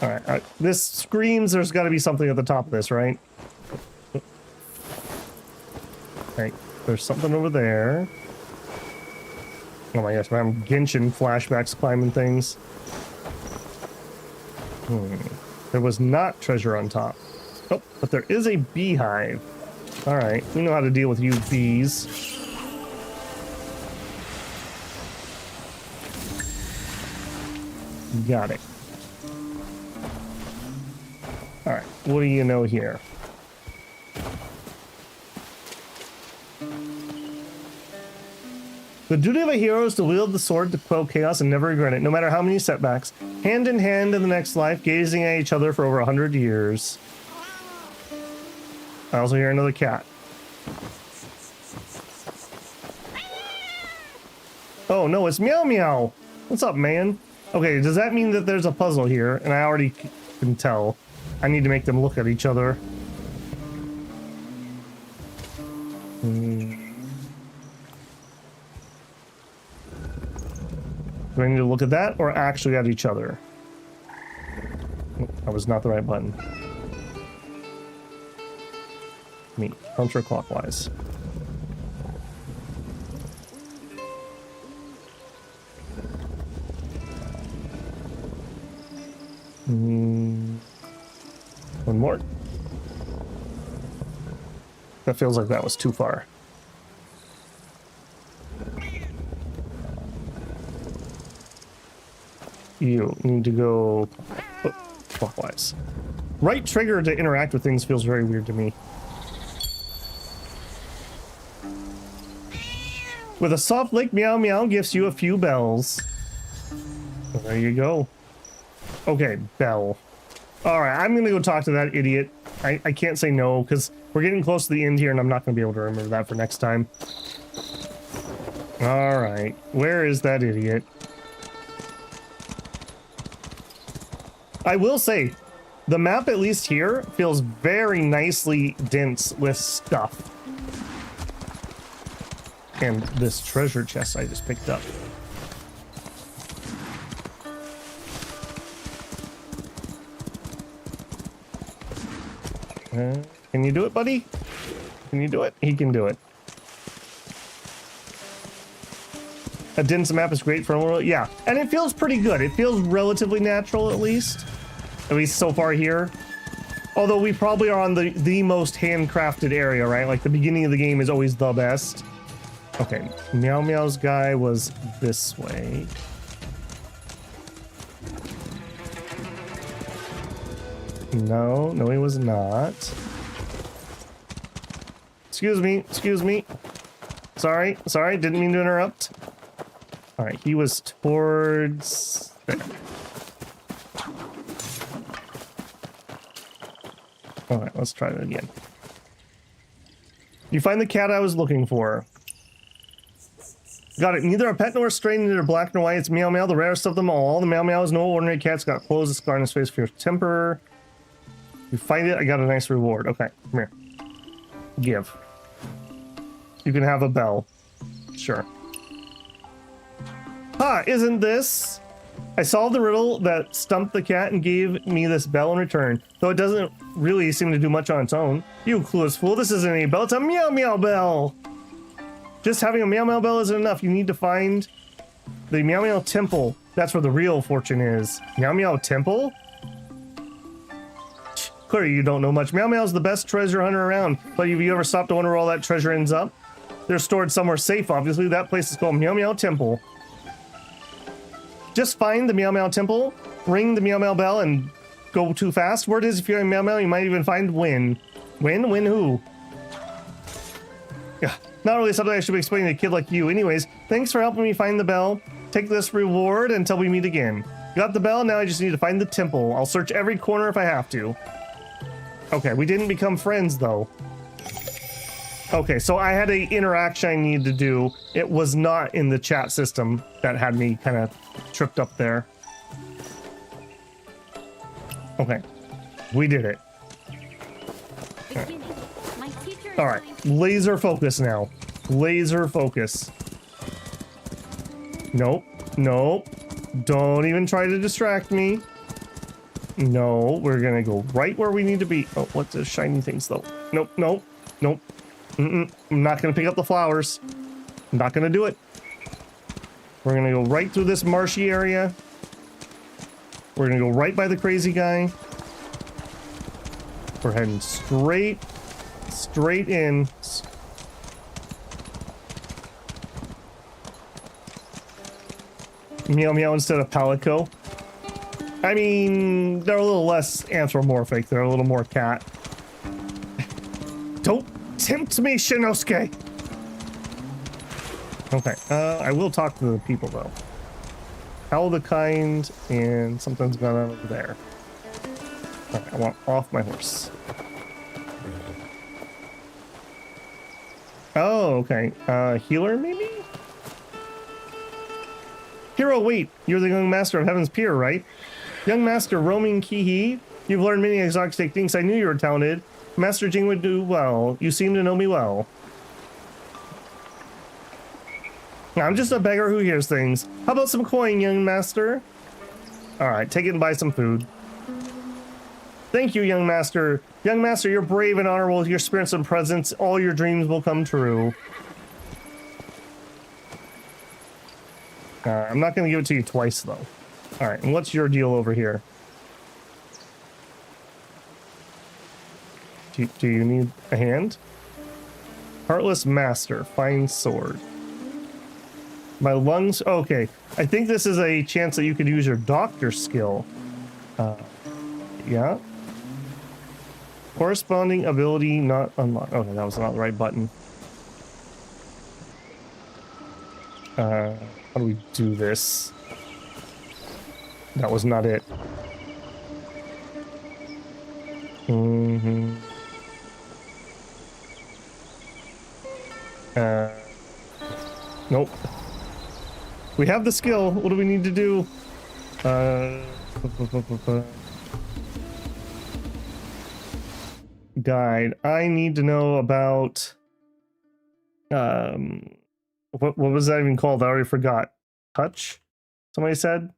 S1: All right, this screams there's got to be something at the top of this, right? Okay, there's something over there. Oh my gosh, I'm Genshin flashbacks climbing things. There was not treasure on top. Oh, but there is a beehive. All right, we know how to deal with you bees. Got it. All right, what do you know here? The duty of a hero is to wield the sword to quell chaos and never regret it, no matter how many setbacks. Hand in hand in the next life, gazing at each other for over 100 years. I also hear another cat. Oh no, it's Meow Meow. What's up, man? Okay, does that mean that there's a puzzle here? And I already can tell. I need to make them look at each other. Do I need to look at that or actually at each other? That was not the right button. Me, counterclockwise. One more. That feels like that was too far. You need to go clockwise. Right trigger to interact with things feels very weird to me. With a soft lick, Meow Meow gives you a few bells. Well, there you go. Okay, bell. Alright, I'm gonna go talk to that idiot. I can't say no, because we're getting close to the end here, and I'm not gonna be able to remember that for next time. Alright, where is that idiot? I will say, the map, at least here, feels very nicely dense with stuff. And this treasure chest I just picked up. Can you do it, buddy? Can you do it? He can do it. A dense map is great for a world. Yeah, and it feels pretty good. It feels relatively natural, at least. At least so far here. Although we probably are on the most handcrafted area, right? Like the beginning of the game is always the best. Okay, Meow Meow's guy was this way. No, he was not. Excuse me. Sorry, didn't mean to interrupt. All right, he was towards there. All right, let's try that again. You find the cat I was looking for. Got it. Neither a pet nor a stray, neither black nor white. It's Meow Meow, the rarest of them all. The Meow Meow is no ordinary cat. It's got clothes, a scar on his face, fierce temper. You find it, I got a nice reward. Okay, come here. Give. You can have a bell. Sure. Ha! Isn't this? I solved the riddle that stumped the cat and gave me this bell in return. Though it doesn't really seem to do much on its own. You clueless fool, this isn't any bell, it's a Meow Meow bell! Just having a Meow Meow bell isn't enough. You need to find the Meow Meow Temple. That's where the real fortune is. Meow Meow Temple? Clearly you don't know much. Meow Meow's the best treasure hunter around. But have you ever stopped to wonder where all that treasure ends up? They're stored somewhere safe, obviously. That place is called Meow Meow Temple. Just find the Meow Meow Temple, ring the Meow Meow bell, and go too fast. Word is, if you're in Meow Meow, you might even find Win. Win who? Yeah, not really something I should be explaining to a kid like you. Anyways, thanks for helping me find the bell. Take this reward until we meet again. Got the bell, now I just need to find the temple. I'll search every corner if I have to. Okay, we didn't become friends, though. Okay, so I had an interaction I needed to do. It was not in the chat system that had me kind of tripped up there. Okay. We did it. All right. Laser focus now. Laser focus. Nope. Nope. Don't even try to distract me. No, we're gonna go right where we need to be. Oh, what's those shiny things though? Nope, nope, nope. I'm not gonna pick up the flowers. I'm not gonna do it. We're gonna go right through this marshy area. We're gonna go right by the crazy guy. We're heading straight in. Meow meow instead of Palico. I mean, they're a little less anthropomorphic. They're a little more cat. Don't tempt me, Shinosuke! Okay, I will talk to the people, though. Howl the kind, and something's going on over there. Alright, I want off my horse. Oh, okay. Healer, maybe? Hero, wait! You're the young master of Heaven's Pier, right? Young Master Roaming Kihi, you've learned many exotic techniques. I knew you were talented. Master Jing would do well. You seem to know me well. I'm just a beggar who hears things. How about some coin, young master? Alright, take it and buy some food. Thank you, young master. Young master, you're brave and honorable with your spirits and presence. All your dreams will come true. I'm not going to give it to you twice, though. Alright, and what's your deal over here? Do you need a hand? Heartless Master, fine sword. My lungs, okay. I think this is a chance that you could use your doctor skill. Yeah. Corresponding ability not unlocked. Okay, that was not the right button. How do we do this? That was not it. Nope. We have the skill. What do we need to do? Guide. I need to know about what was that even called? I already forgot. Touch? Somebody said?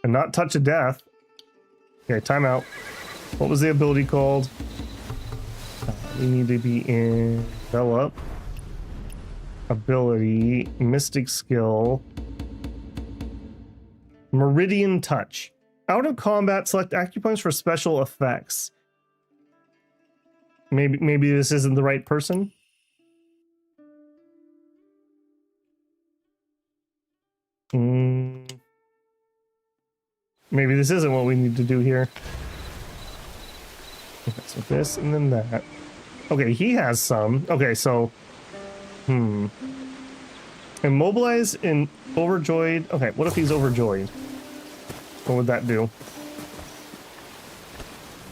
S1: And not touch of death. Okay, timeout. What was the ability called? We need to be in develop. Ability. Mystic skill. Meridian touch. Out of combat, select acupuncture for special effects. Maybe this isn't the right person. Maybe this isn't what we need to do here. Okay, so this and then that. Okay, he has some. Okay, so immobilize and overjoyed. Okay, what if he's overjoyed? What would that do?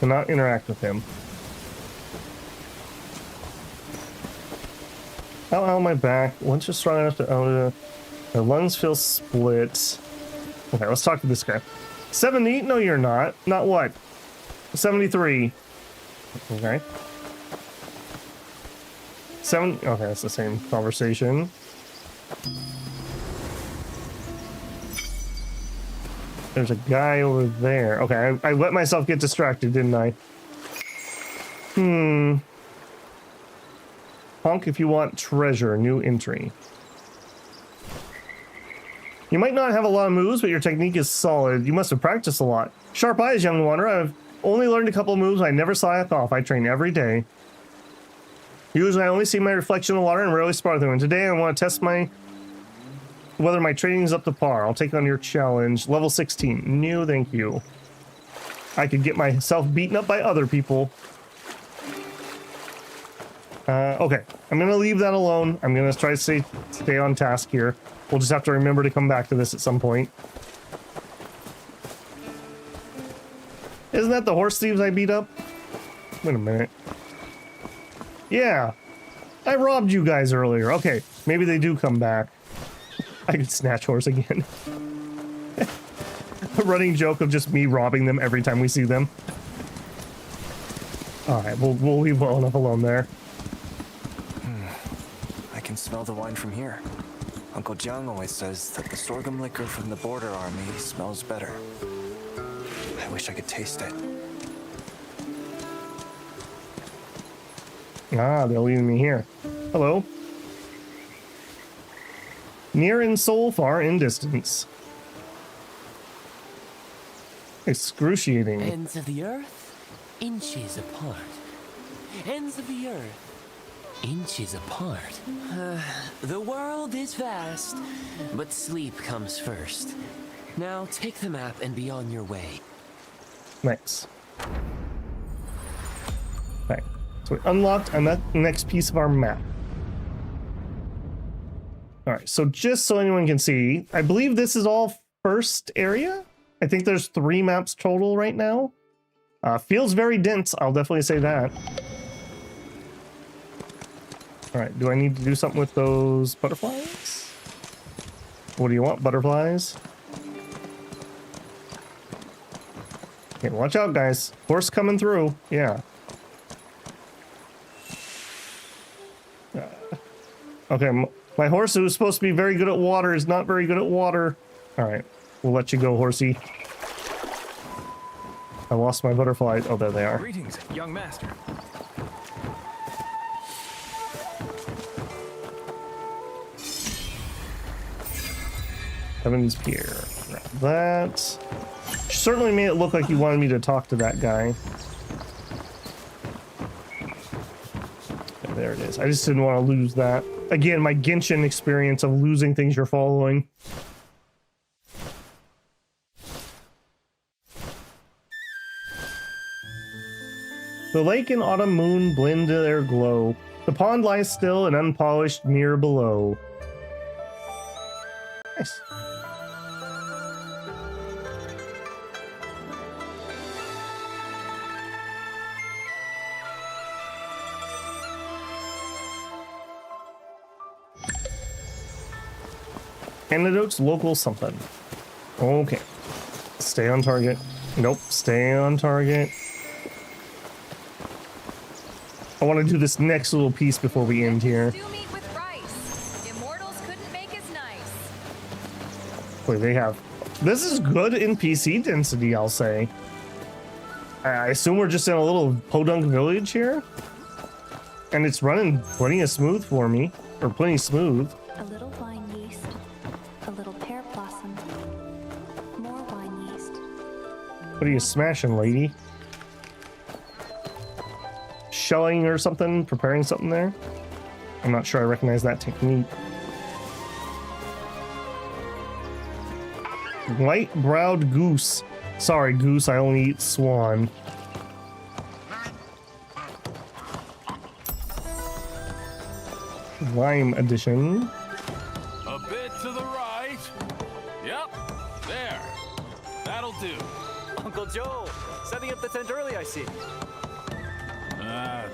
S1: Cannot interact with him. Ow, my back. Once you're strong enough to my lungs feel split. Okay, let's talk to this guy. 70? No, you're not. Not what? 73. Okay. 7. Okay, that's the same conversation. There's a guy over there. Okay, I let myself get distracted, didn't I? Honk if you want treasure. New entry. You might not have a lot of moves, but your technique is solid. You must have practiced a lot. Sharp eyes, young wanderer. I've only learned a couple of moves I never saw off. I train every day. Usually I only see my reflection in the water and rarely spar them. And today I want to test whether my training is up to par. I'll take on your challenge. Level 16. No, thank you. I could get myself beaten up by other people. Okay, I'm gonna leave that alone. I'm gonna try to stay on task here. We'll just have to remember to come back to this at some point. Isn't that the horse thieves I beat up? Wait a minute. Yeah, I robbed you guys earlier. Okay, maybe they do come back. I could snatch horse again. running joke of just me robbing them every time we see them. All right, we'll leave well enough alone there.
S12: I can smell the wine from here. Uncle Jiang always says that the sorghum liquor from the border army smells better. I wish I could taste it.
S1: Ah, they're leading me here. Hello. Near in soul, far in distance. Excruciating.
S7: Ends of the earth, inches apart. Ends of the earth, inches apart. The world is vast, but sleep comes first. Now take the map and be on your way.
S1: Nice. Okay, so we unlocked a next piece of our map. All right, so just so anyone can see, I believe this is all first area. I think there's 3 maps total right now. Feels very dense, I'll definitely say that. All right, do I need to do something with those butterflies? What do you want, butterflies? Okay, watch out, guys. Horse coming through. Yeah. Okay, my horse who was supposed to be very good at water is not very good at water. All right, we'll let you go, horsey. I lost my butterflies. Oh, there they are.
S2: Greetings, young master.
S1: Heaven's Pier. Grab that. Certainly made it look like you wanted me to talk to that guy. Yeah, there it is. I just didn't want to lose that. Again, my Genshin experience of losing things you're following. The lake and autumn moon blend to their glow. The pond lies still, an unpolished mirror below. Nice. Antidotes, local something. Okay. Stay on target. Nope, stay on target. I want to do this next little piece before we end here. Wait, they have... This is good in PC density, I'll say. I assume we're just in a little podunk village here. And it's running plenty of smooth for me. Or plenty smooth.
S6: A little wine yeast, a little pear blossom, more wine yeast.
S1: What are you smashing, lady? Shelling or something? Preparing something there? I'm not sure I recognize that technique. White-browed goose. Sorry, goose, I only eat swan. Lime edition.
S4: A bit to the right. Yep, there. That'll do.
S2: Uncle Joe, setting up the tent early, I see.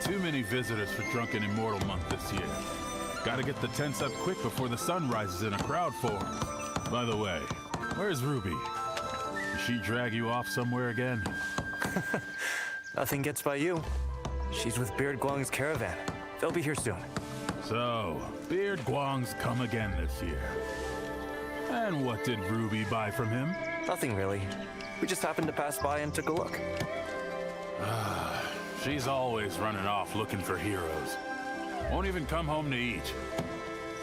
S4: Too many visitors for Drunken Immortal Month this year. Gotta get the tents up quick before the sun rises and a crowd forms. By the way, where's Ruby? Did she drag you off somewhere again?
S12: Nothing gets by you. She's with Beard Guang's caravan. They'll be here soon.
S4: So, Beard Guang's come again this year. And what did Ruby buy from him?
S12: Nothing really. We just happened to pass by and took a look.
S4: She's always running off looking for heroes. Won't even come home to eat.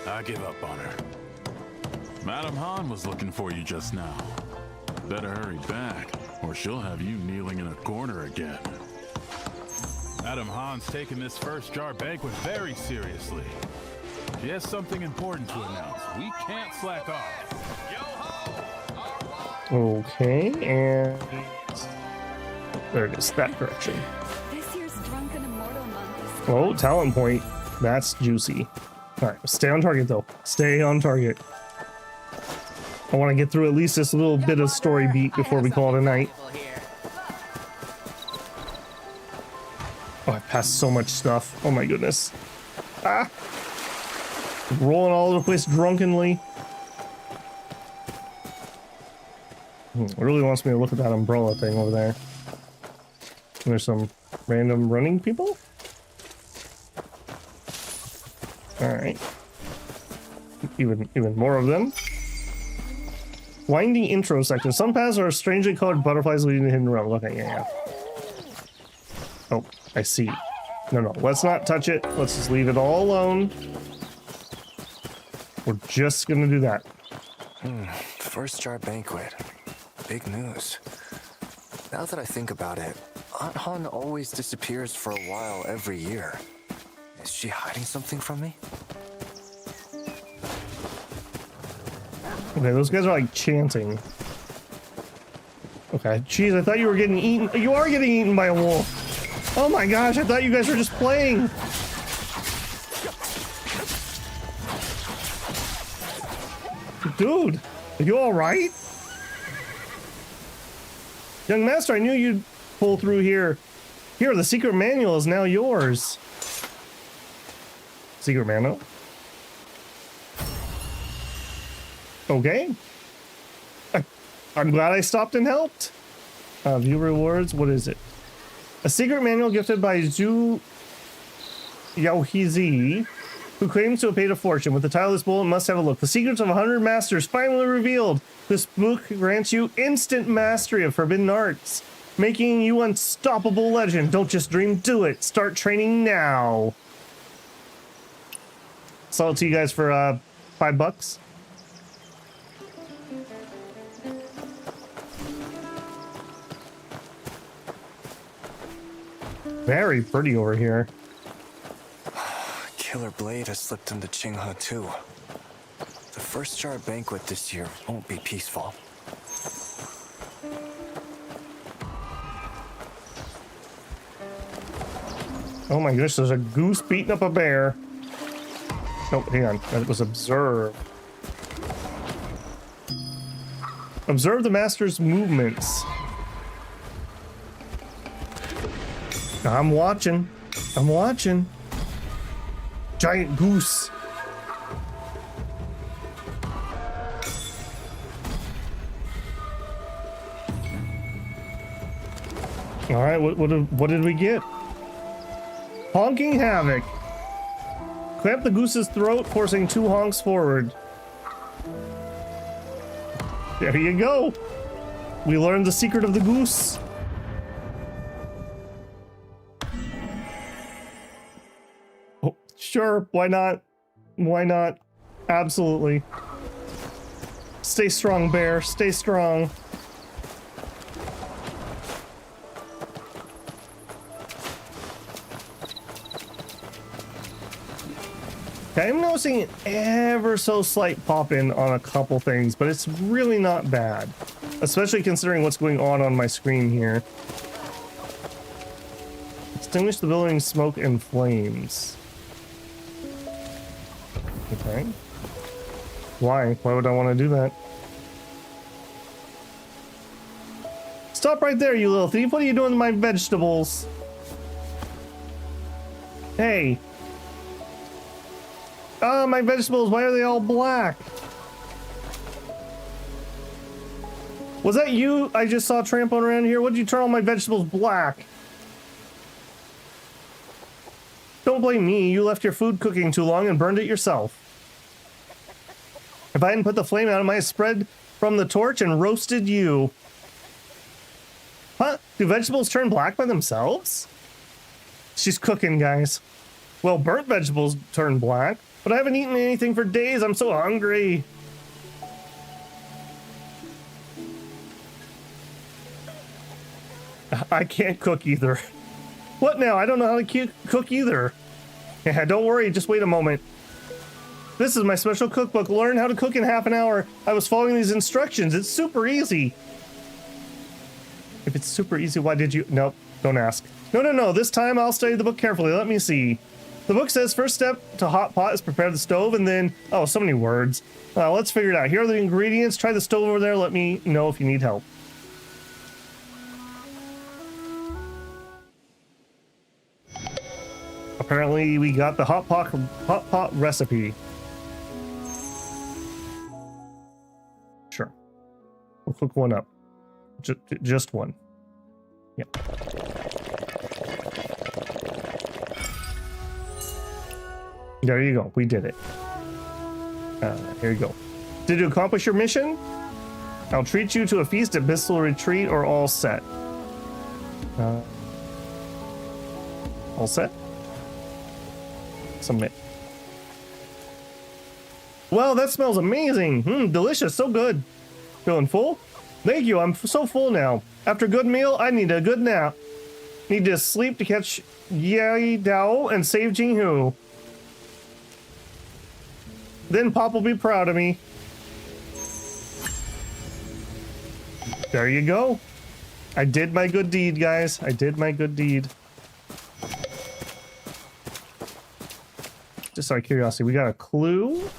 S4: I give up on her. Madame Han was looking for you just now. Better hurry back, or she'll have you kneeling in a corner again. Madame Han's taking this first jar banquet very seriously. She has something important to announce. We can't slack off.
S1: Okay, and there it is, that direction.
S17: This year's Drunken Immortal Month is...
S1: Oh, talent point. That's juicy. All right, stay on target though. Stay on target. I want to get through at least this little bit of story beat before we call it a night. Oh, I passed so much stuff. Oh my goodness. Ah! Rolling all over the place drunkenly. It really wants me to look at that umbrella thing over there. And there's some random running people. Alright. Even more of them. Winding intro section. Some paths are strangely colored butterflies leading to hidden realms. Okay, yeah. Oh, I see. No, let's not touch it. Let's just leave it all alone. We're just gonna do that.
S12: First jar banquet. Big news. Now that I think about it, Aunt Han always disappears for a while every year. Is she hiding something from me?
S1: Okay, those guys are like chanting. Okay, jeez, I thought you were getting eaten. You are getting eaten by a wolf. Oh my gosh, I thought you guys were just playing. Dude, are you alright? Young master, I knew you'd pull through here. Here, the secret manual is now yours. Secret manual? Okay. I'm glad I stopped and helped. View rewards, what is it? A secret manual gifted by Zhu Yaohizi, who claims to have paid a fortune. With the title of this bullet, must have a look. The secrets of 100 masters finally revealed. This book grants you instant mastery of forbidden arts, making you unstoppable legend. Don't just dream, do it. Start training now. Sell it to you guys for $5. Very pretty over here.
S12: Killer Blade has slipped into Qinghe too. The first jar banquet this year won't be peaceful.
S1: Oh my gosh, there's a goose beating up a bear. Oh, hang on. That was observe. Observe the master's movements. I'm watching. I'm watching. Giant goose. All right, what did we get? Honking havoc. Clamp the goose's throat, forcing 2 honks forward. There you go. We learned the secret of the goose. Oh, sure, why not? Why not? Absolutely. Stay strong, bear. Stay strong. Okay, I'm noticing an ever so slight pop-in on a couple things, but it's really not bad. Especially considering what's going on my screen here. Extinguish the building's smoke and flames. Okay. Why? Why would I want to do that? Stop right there, you little thief. What are you doing to my vegetables? Hey. Ah, my vegetables, why are they all black? Was that you I just saw trampling around here? What did you turn all my vegetables black? Don't blame me, you left your food cooking too long and burned it yourself. If I hadn't put the flame out, I might have spread from the torch and roasted you. Huh? Do vegetables turn black by themselves? She's cooking, guys. Well, burnt vegetables turn black. But I haven't eaten anything for days. I'm so hungry. I can't cook either. What now? I don't know how to cook either. Yeah, don't worry. Just wait a moment. This is my special cookbook. Learn how to cook in half an hour. I was following these instructions. It's super easy. If it's super easy, why did you... Nope, don't ask. No. This time I'll study the book carefully. Let me see. The book says first step to hot pot is prepare the stove and then... Oh, so many words. Let's figure it out. Here are the ingredients. Try the stove over there. Let me know if you need help. Apparently we got the hot pot recipe. Sure. We'll cook one up. Just one. Yep. There you go. We did it. Here you go. Did you accomplish your mission? I'll treat you to a feast at Blissful Retreat or all set. All set? Submit. Well, that smells amazing. Delicious. So good. Feeling full? Thank you. I'm so full now. After a good meal, I need a good nap. Need to sleep to catch Yai Dao and save Jinghu. Then Pop will be proud of me. There you go. I did my good deed, guys. I did my good deed. Just out of curiosity, we got a clue.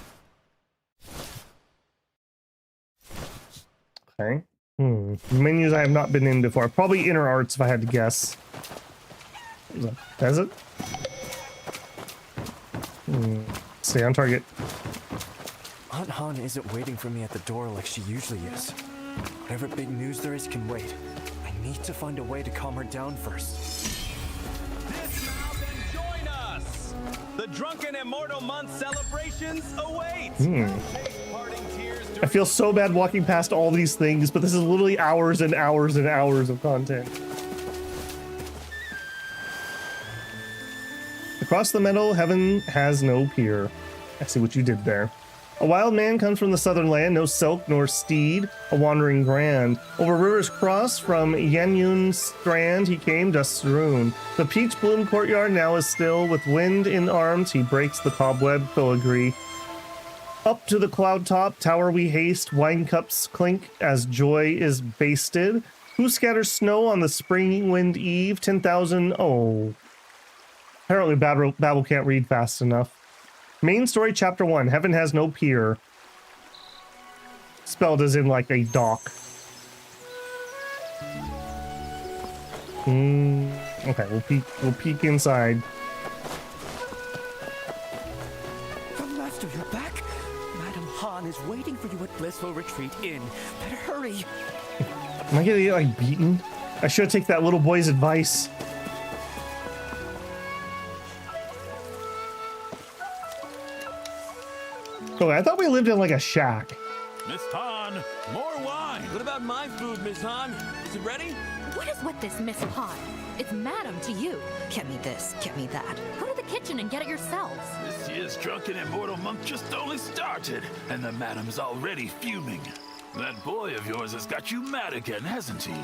S1: Okay. Menus I have not been in before. Probably Inner Arts if I had to guess. Does it? Stay on target.
S12: Aunt Han isn't waiting for me at the door like she usually is. Whatever big news there is can wait. I need to find a way to calm her down first.
S3: Dismount and join us! The Drunken Immortal Month celebrations await!
S1: I feel so bad walking past all these things, but this is literally hours and hours and hours of content. Across the meadow, heaven has no peer. I see what you did there. A wild man comes from the southern land, no silk nor steed, a wandering grand. Over rivers crossed from Yanyun's strand he came, dust strewn. The peach bloom courtyard now is still, with wind in arms he breaks the cobweb filigree. Up to the cloud top tower we haste, wine cups clink as joy is basted. Who scatters snow on the spring wind eve? 10,000, oh. Apparently Babel can't read fast enough. Main story, chapter 1. Heaven has no peer. Spelled as in like a dock. Okay, we'll peek inside.
S5: The Master, you're back? Madam Han is waiting for you at Blissful Retreat Inn. Better hurry.
S1: Am I gonna get like beaten? I should take that little boy's advice. Oh, I thought we lived in like a shack.
S4: Miss Han, more wine.
S7: What about my food, Miss Han? Is it ready?
S22: What is with this, Miss Han? It's madam to you. Get me this, get me that. Go to the kitchen and get it yourselves.
S4: This year's Drunken Immortal Month just only started, and the madam's already fuming. That boy of yours has got you mad again, hasn't he?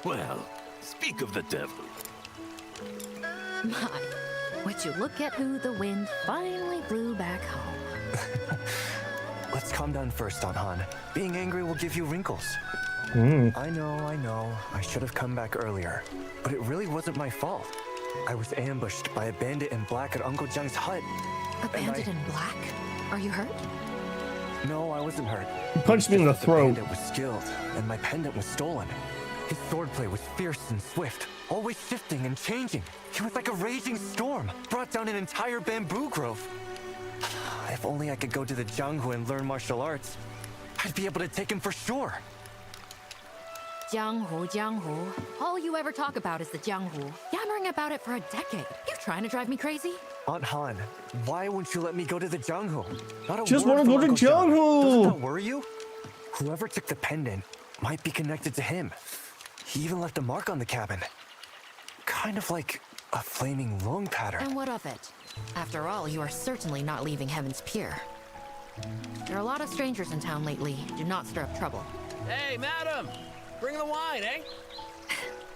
S4: Well, speak of the devil.
S22: My, would you look at who the wind finally blew back home.
S12: Let's calm down first, Aunt Han. Being angry will give you wrinkles. I know. I should have come back earlier. But it really wasn't my fault. I was ambushed by a bandit in black at Uncle Jiang's hut.
S22: A bandit in black? Are you hurt?
S12: No, I wasn't hurt.
S1: He punched me in the throat.
S12: The bandit was skilled, and my pendant was stolen. His swordplay was fierce and swift, always shifting and changing. He was like a raging storm, brought down an entire bamboo grove. If only I could go to the Jianghu and learn martial arts, I'd be able to take him for sure.
S22: Jianghu. All you ever talk about is the Jianghu. Yammering about it for a decade. You trying to drive me crazy?
S12: Aunt Han, why won't you let me go to the Jianghu? Not a
S1: Just
S12: word
S1: want to go
S12: from
S1: to
S12: Uncle Jiang. Doesn't
S1: Jianghu.
S12: that worry you? Whoever took the pendant might be connected to him. He even left a mark on the cabin. Kind of like a flaming lung pattern.
S22: And what of it? After all, you are certainly not leaving Heaven's Pier. There are a lot of strangers in town lately. Do not stir up trouble.
S7: Hey, madam! Bring the wine, eh?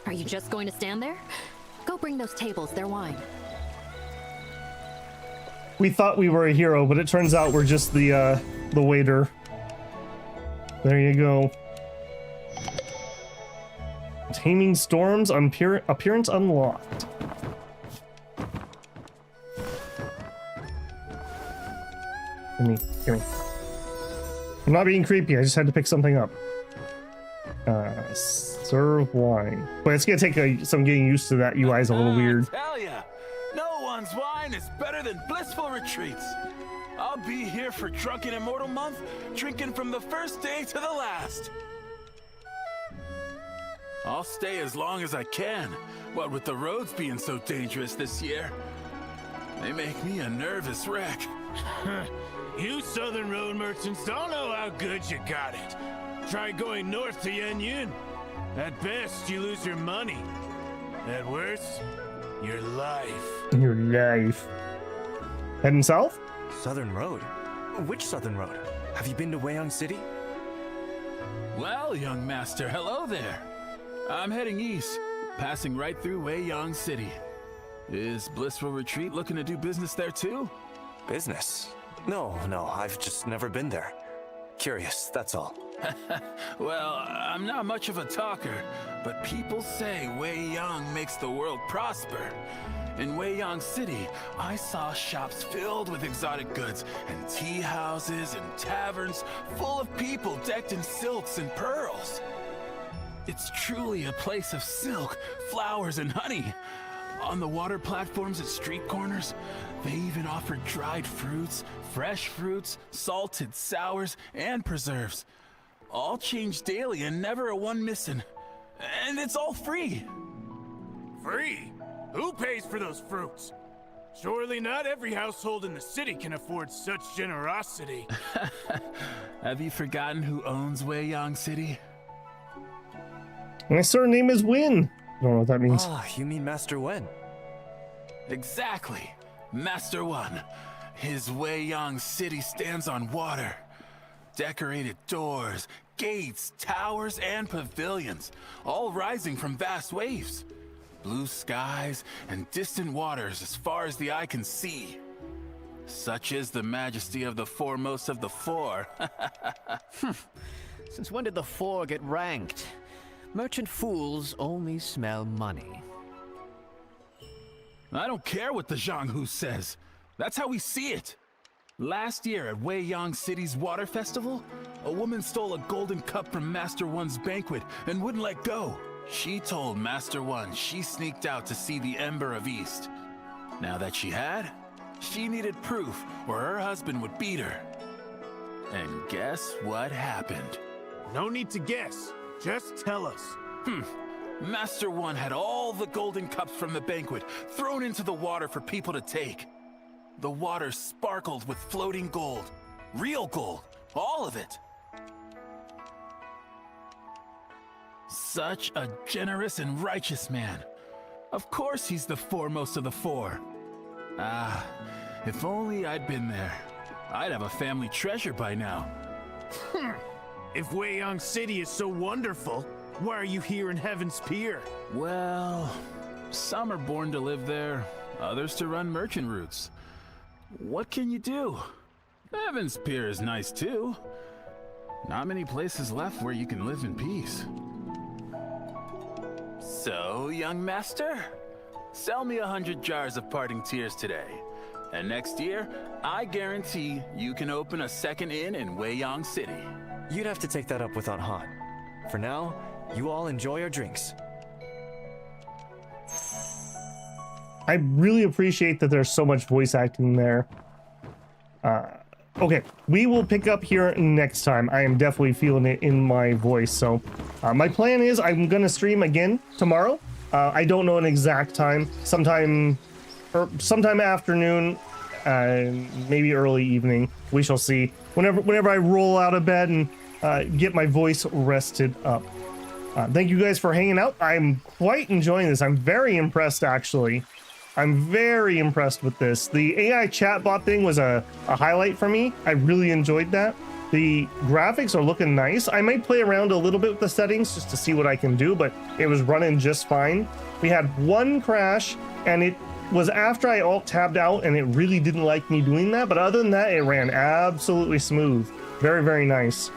S22: Are you just going to stand there? Go bring those tables their wine.
S1: We thought we were a hero, but it turns out we're just the waiter. There you go. Taming storms, appearance unlocked. Give me. I'm not being creepy, I just had to pick something up. Serve wine. But it's gonna take some getting used to that. UI is a little weird.
S4: Tell ya, no one's wine is better than Blissful Retreats. I'll be here for Drunken Immortal Month, drinking from the first day to the last. I'll stay as long as I can. What with the roads being so dangerous this year. They make me a nervous wreck.
S3: You southern road merchants don't know how good you got it. Try going north to Yanyan. At best, you lose your money. At worst, your life.
S1: Your life. Heading south?
S2: Southern Road? Which Southern Road? Have you been to Weiyang City?
S4: Well, young master, hello there. I'm heading east, passing right through Weiyang City. Is Blissful Retreat looking to do business there too?
S2: Business? No, I've just never been there. Curious, that's all.
S4: Well, I'm not much of a talker, but people say Weiyang makes the world prosper. In Weiyang City, I saw shops filled with exotic goods, and tea houses and taverns full of people decked in silks and pearls. It's truly a place of silk, flowers, and honey. On the water platforms at street corners, they even offer dried fruits, fresh fruits, salted sours, and preserves. All change daily and never a one missing. And it's all free.
S3: Free? Who pays for those fruits? Surely not every household in the city can afford such generosity.
S4: Have you forgotten who owns Weiyang City?
S1: My surname is Win. I don't know what that means.
S2: Ah, you mean Master Wen?
S4: Exactly. Master One. His Weiyang City stands on water. Decorated doors, gates, towers, and pavilions, all rising from vast waves. Blue skies and distant waters as far as the eye can see. Such is the majesty of the foremost of the four.
S20: Since when did the four get ranked? Merchant fools only smell money.
S4: I don't care what the Zhanghu says. That's how we see it. Last year at Weiyang City's Water Festival, a woman stole a golden cup from Master One's banquet and wouldn't let go. She told Master One she sneaked out to see the Ember of East. Now that she had, she needed proof or her husband would beat her. And guess what happened?
S3: No need to guess. Just tell us.
S4: Master One had all the golden cups from the banquet thrown into the water for people to take. The water sparkled with floating gold. Real gold. All of it. Such a generous and righteous man. Of course he's the foremost of the four. Ah, if only I'd been there. I'd have a family treasure by now.
S3: If Weiyang City is so wonderful, why are you here in Heaven's Pier?
S4: Well, some are born to live there, others to run merchant routes. What can you do? Heaven's Pier is nice too. Not many places left where you can live in peace. So, young master, sell me 100 jars of parting tears today. And next year, I guarantee you can open a second inn in Weiyang City.
S2: You'd have to take that up with Aunt Han. For now, you all enjoy your drinks.
S1: I really appreciate that there's so much voice acting there. Okay, we will pick up here next time. I am definitely feeling it in my voice. So my plan is I'm going to stream again tomorrow. I don't know an exact time. Sometime afternoon, maybe early evening. We shall see. Whenever I roll out of bed and get my voice rested up. Thank you guys for hanging out. I'm quite enjoying this. I'm very impressed, actually. I'm very impressed with this. The AI chatbot thing was a highlight for me. I really enjoyed that. The graphics are looking nice. I might play around a little bit with the settings just to see what I can do, but it was running just fine. We had one crash, and it was after I alt-tabbed out, and it really didn't like me doing that. But other than that, it ran absolutely smooth. Very, very nice.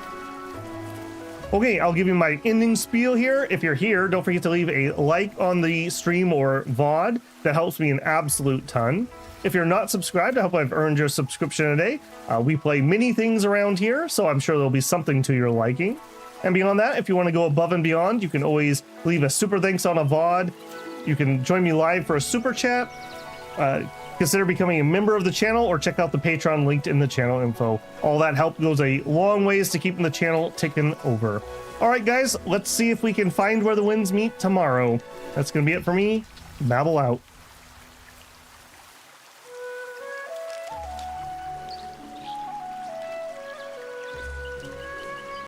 S1: Okay, I'll give you my ending spiel here. If you're here, don't forget to leave a like on the stream or VOD. That helps me an absolute ton. If you're not subscribed, I hope I've earned your subscription today. We play many things around here, so I'm sure there'll be something to your liking. And beyond that, if you want to go above and beyond, you can always leave a super thanks on a VOD. You can join me live for a super chat. consider becoming a member of the channel or check out the Patreon linked in the channel info. All that help goes a long ways to keeping the channel ticking over. All right, guys, let's see if we can find where the winds meet tomorrow. That's going to be it for me. Babble out.